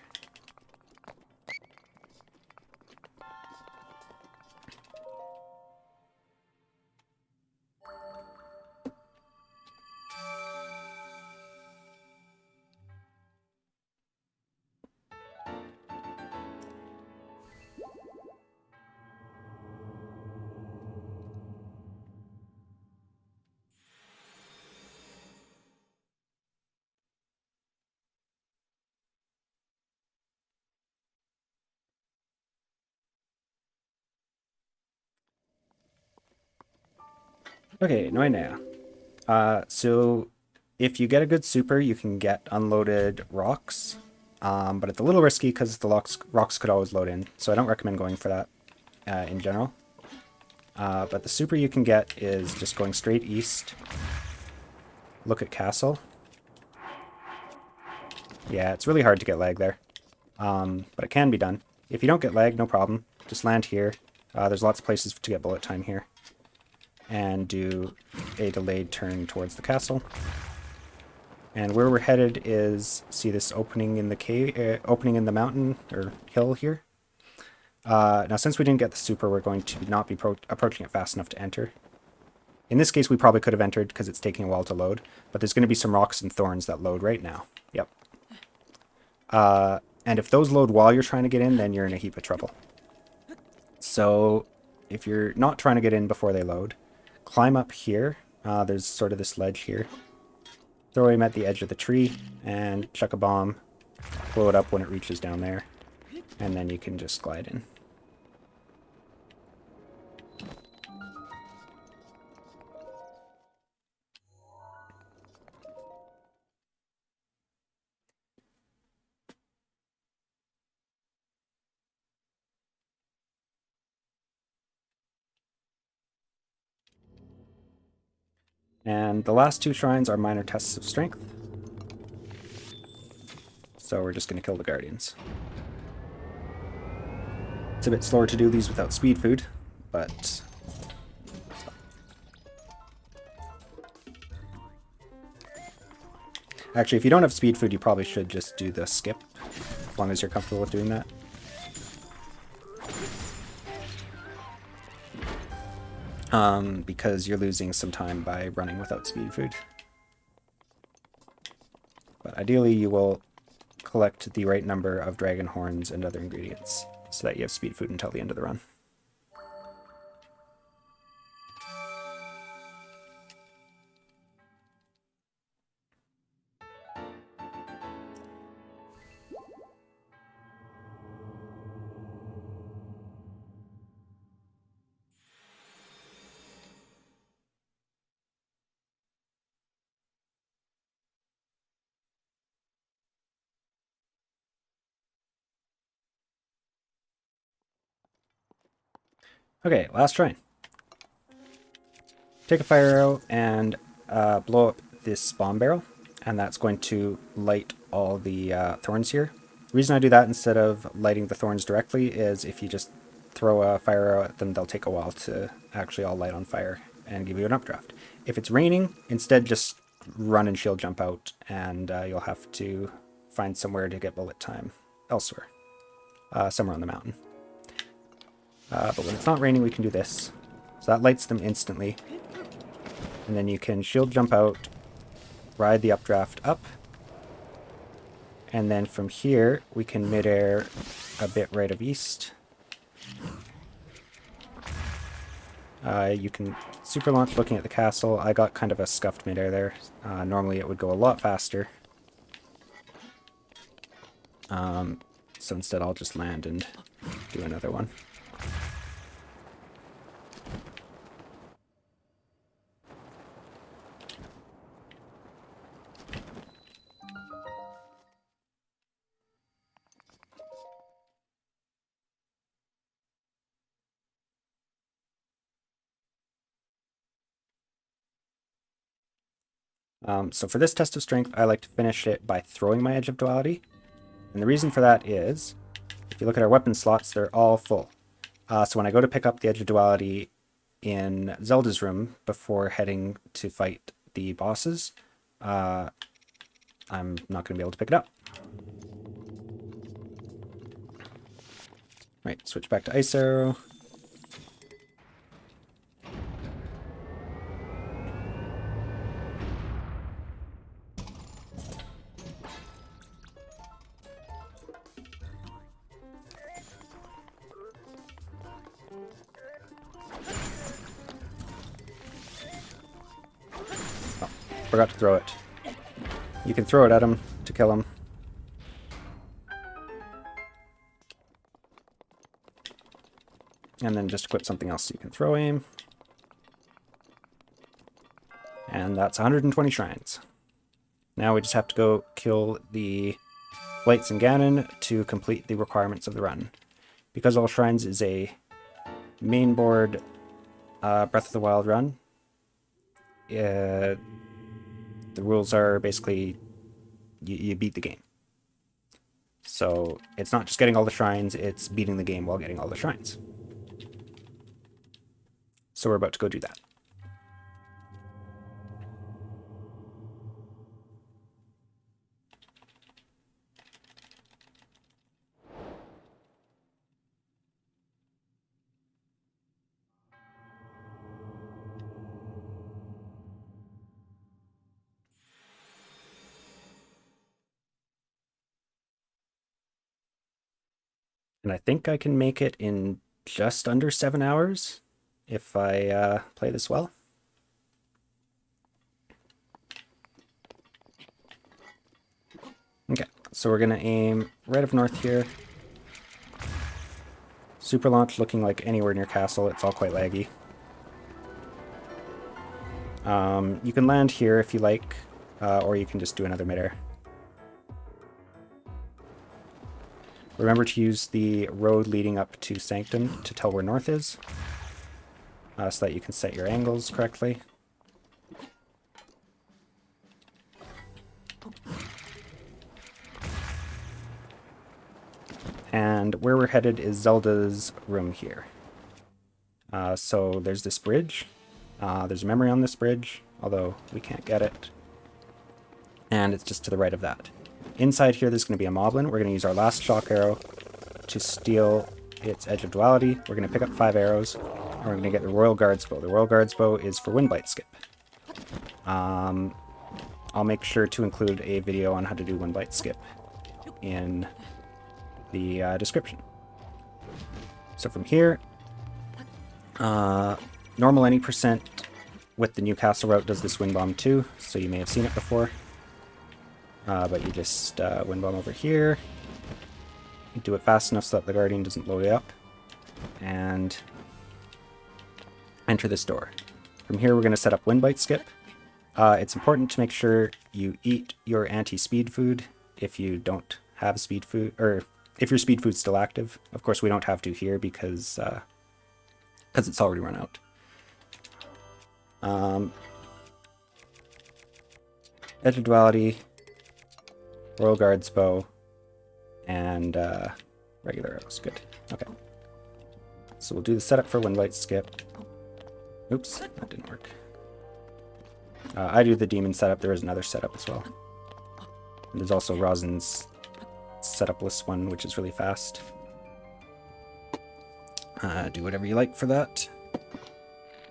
Okay, Noinea. So if you get a good super, you can get unloaded rocks, but it's a little risky because the rocks could always load in, so I don't recommend going for that in general. But the super you can get is just going straight east. Look at castle. Yeah, it's really hard to get lag there. But it can be done. If you don't get lag, no problem. Just land here. There's lots of places to get bullet time here. And do a delayed turn towards the castle. And where we're headed is, see this opening in the cave, opening in the mountain or hill here. Now, since we didn't get the super, we're going to not be approaching it fast enough to enter. In this case, we probably could have entered because it's taking a while to load, but there's going to be some rocks and thorns that load right now. Yep. And if those load while you're trying to get in, then you're in a heap of trouble. So if you're not trying to get in before they load, climb up here. There's sort of this ledge here. Throw him at the edge of the tree and chuck a bomb. Blow it up when it reaches down there. And then you can just glide in. And the last two shrines are minor tests of strength. So we're just going to kill the guardians. It's a bit slower to do these without speed food, but... Actually, if you don't have speed food, you probably should just do the skip, as long as you're comfortable with doing that. Because you're losing some time by running without speed food. But ideally, you will collect the right number of dragon horns and other ingredients so that you have speed food until the end of the run. Okay, last shrine. Take a fire arrow and blow up this bomb barrel, and that's going to light all the thorns here. The reason I do that instead of lighting the thorns directly is if you just throw a fire arrow at them, they'll take a while to actually all light on fire and give you an updraft. If it's raining, instead just run and shield jump out, and you'll have to find somewhere to get bullet time elsewhere, somewhere on the mountain. But when it's not raining, we can do this. So that lights them instantly. And then you can shield jump out, ride the updraft up. And then from here, we can midair a bit right of east. You can super launch looking at the castle. I got kind of a scuffed midair there. Normally it would go a lot faster. So instead I'll just land and do another one. So for this test of strength, I like to finish it by throwing my Edge of Duality. And the reason for that is, if you look at our weapon slots, they're all full. So when I go to pick up the Edge of Duality in Zelda's room before heading to fight the bosses, I'm not going to be able to pick it up. Right, switch back to Ice Arrow. Forgot to throw it. You can throw it at him to kill him. And then just equip something else so you can throw aim. And that's 120 shrines. Now we just have to go kill the Blights and Ganon to complete the requirements of the run. Because all shrines is a main board Breath of the Wild run. The rules are basically you beat the game. So it's not just getting all the shrines, it's beating the game while getting all the shrines. So we're about to go do that. And I think I can make it in just under 7 hours if I play this well. Okay, so we're going to aim right up north here. Super launch looking like anywhere near castle. It's all quite laggy. You can land here if you like, or you can just do another midair. Remember to use the road leading up to Sanctum to tell where north is, so that you can set your angles correctly. And where we're headed is Zelda's room here. So there's this bridge. There's a memory on this bridge, although we can't get it. And it's just to the right of that. Inside here, there's going to be a moblin. We're going to use our last shock arrow to steal its Edge of Duality. We're going to pick up 5 arrows, and we're going to get the Royal Guard's Bow. The Royal Guard's Bow is for Windblight Skip. I'll make sure to include a video on how to do Windblight Skip in the description. So from here, normal any percent with the new castle route does this wind bomb too, so you may have seen it before. But you just wind bomb over here, you do it fast enough so that the guardian doesn't blow you up, and enter this door. From here we're going to set up Windbite Skip. It's important to make sure you eat your anti-speed food if you don't have speed food, or if your speed food's still active. Of course we don't have to here because it's already run out. Edge of Duality, Royal Guard's Bow, and regular arrows. Good. Okay. So we'll do the setup for Windblight Skip. Oops, that didn't work. I do the demon setup. There is another setup as well. And there's also Rosin's setup list one, which is really fast. Do whatever you like for that.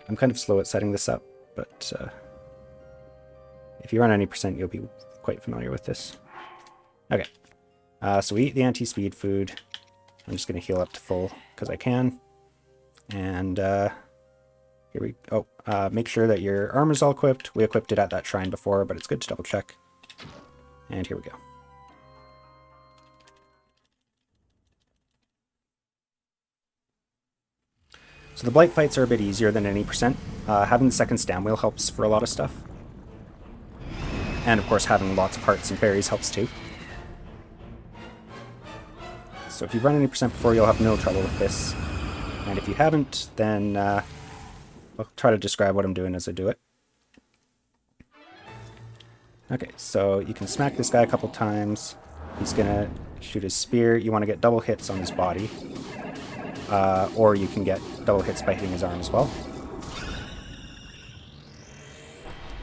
I'm kind of slow at setting this up, but if you run any percent, you'll be quite familiar with this. Okay, so we eat the anti-speed food. I'm just going to heal up to full because I can. And here we go. Make sure that your armor's all equipped. We equipped it at that shrine before, but it's good to double check. And here we go. So the blight fights are a bit easier than any percent. Having the second stam wheel helps for a lot of stuff. And of course having lots of hearts and fairies helps too. So if you've run any percent before, you'll have no trouble with this. And if you haven't, then I'll try to describe what I'm doing as I do it. Okay, so you can smack this guy a couple times. He's gonna shoot his spear. You want to get double hits on his body. Or you can get double hits by hitting his arm as well.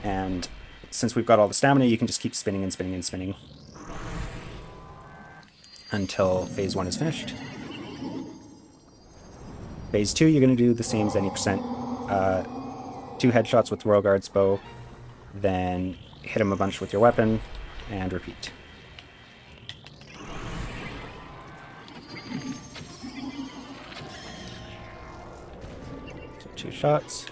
And since we've got all the stamina, you can just keep spinning and spinning and spinning until phase 1 is finished. Phase 2, you're going to do the same as any percent. 2 headshots with Royal Guard's Bow, then hit him a bunch with your weapon, and repeat. So 2 shots.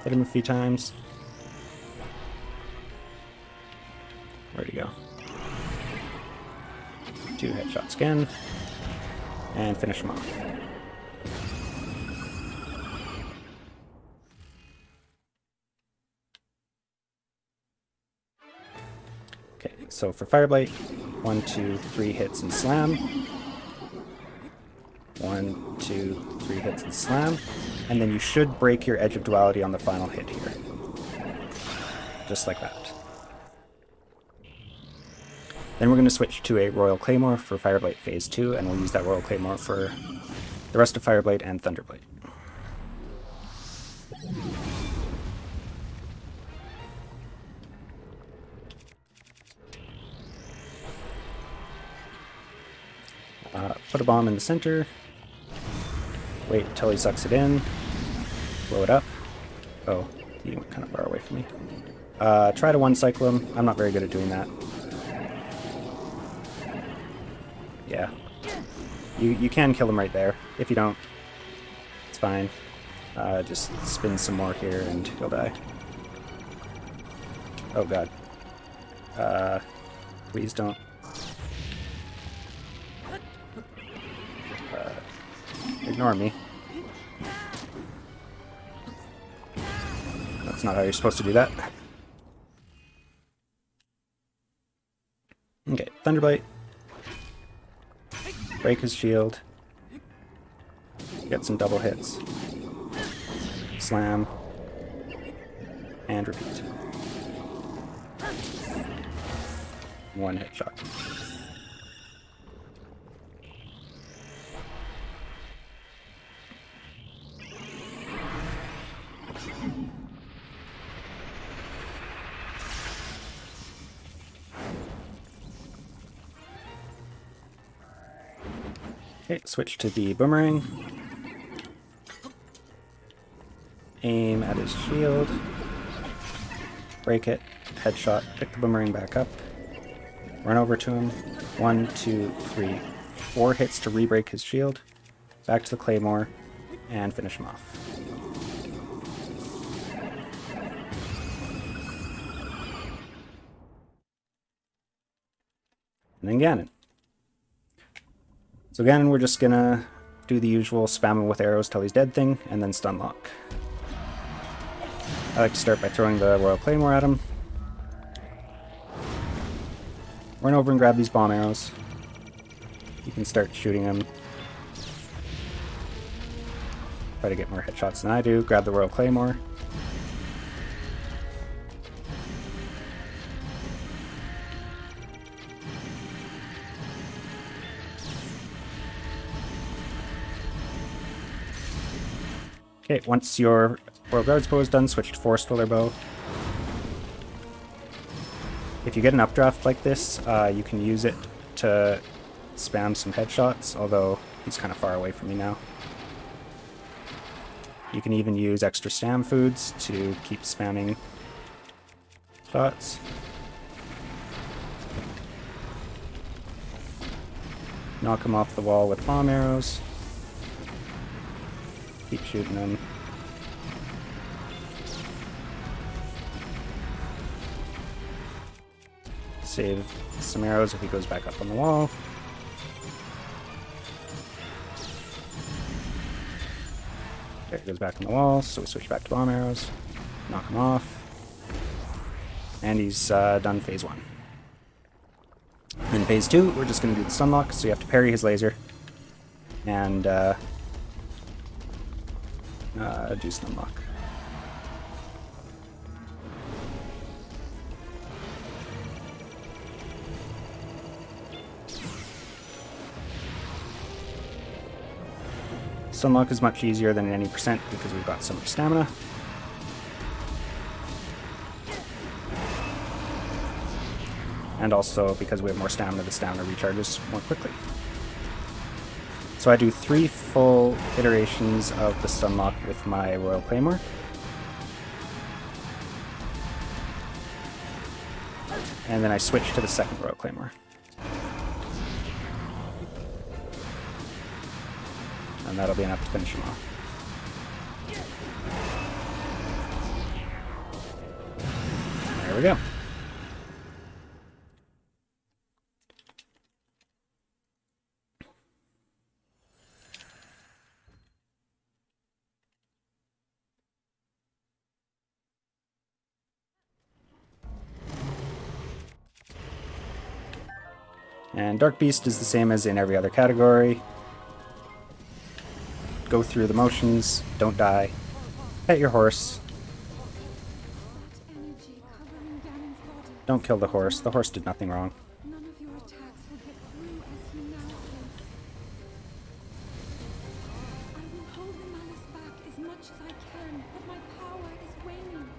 Hit him a few times. Where'd he go? 2 headshots again. And finish him off. Okay, so for Fireblight, 1, 2, 3 hits and slam. 1, 2, 3 hits and slam. And then you should break your Edge of Duality on the final hit here. Just like that. Then we're going to switch to a Royal Claymore for Fireblight Phase 2, and we'll use that Royal Claymore for the rest of Fireblight and Thunderblight. Put a bomb in the center. Wait until he sucks it in. Blow it up. Oh, he went kind of far away from me. Try to one-cycle him. I'm not very good at doing that. Yeah. You can kill him right there. If you don't, it's fine. Just spin some more here and he'll die. Oh god. Please don't. Ignore me. That's not how you're supposed to do that. Okay, Thunderblight. Break his shield. Get some double hits. Slam. And repeat. One hit shot. Okay, switch to the boomerang. Aim at his shield. Break it. Headshot. Pick the boomerang back up. Run over to him. 1, 2, 3, 4 hits to re-break his shield. Back to the Claymore. And finish him off. And then Ganon. So Ganon, we're just gonna do the usual spam him with arrows till he's dead thing, and then stun lock. I like to start by throwing the Royal Claymore at him. Run over and grab these bomb arrows. You can start shooting him. Try to get more headshots than I do. Grab the Royal Claymore. Okay, once your Royal Guards bow is done, switch to Forest Dweller bow. If you get an updraft like this, you can use it to spam some headshots, although he's kind of far away from me now. You can even use extra stam foods to keep spamming shots. Knock him off the wall with bomb arrows. Keep shooting him. Save some arrows if he goes back up on the wall. Okay, he goes back on the wall, so we switch back to bomb arrows. Knock him off. And he's done phase 1. In phase 2, we're just going to do the stun lock, so you have to parry his laser. And do stun lock. Stun lock is much easier than any percent because we've got so much stamina. And also because we have more stamina, the stamina recharges more quickly. So I do 3 full iterations of the stun lock with my Royal Claymore. And then I switch to the second Royal Claymore. And that'll be enough to finish him off. There we go. And Dark Beast is the same as in every other category. go through the motions, don't die. Pet your horse. That energy covering Ganon's body. Don't kill the horse. The horse did nothing wrong. None of your attacks will get through as he now is. I will hold the malice back as much as I can, but my power is waning.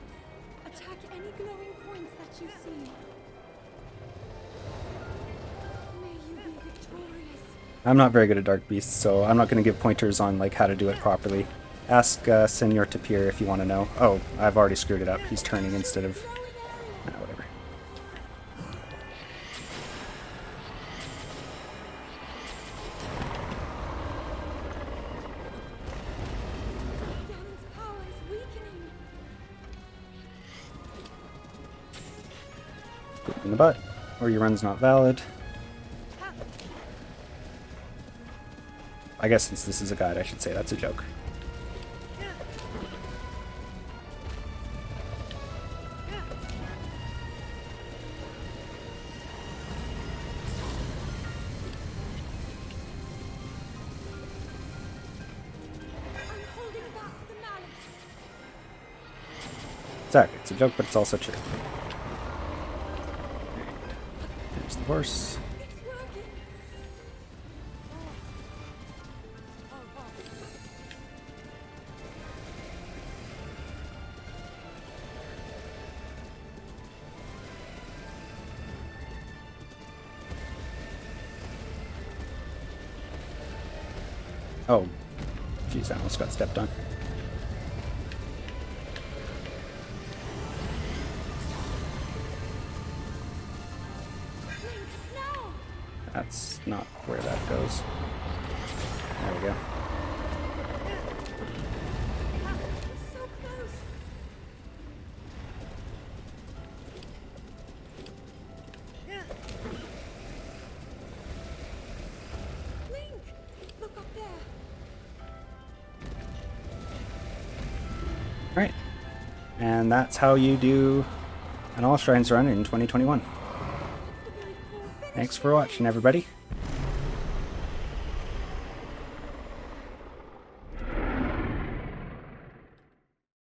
Attack any glowing points that you see. May you be victorious. I'm not very good at Dark Beasts, so I'm not going to give pointers on like how to do it properly. Ask Senor Tapir if you want to know. Oh, I've already screwed it up. He's turning instead of... whatever. Ganon's power is weakening. Boot in the butt, or your run's not valid. I guess since this is a guide, I should say that's a joke. I'm holding back the malice. Exactly, it's a joke, but it's also true. There's the horse. It's working. Oh, jeez, I almost got stepped on. No! That's not where that goes. There we go. It's so close. Link! Look up there. Alright. And that's how you do an All Shrines run in 2021. That's the very core finish. Thanks for watching, everybody.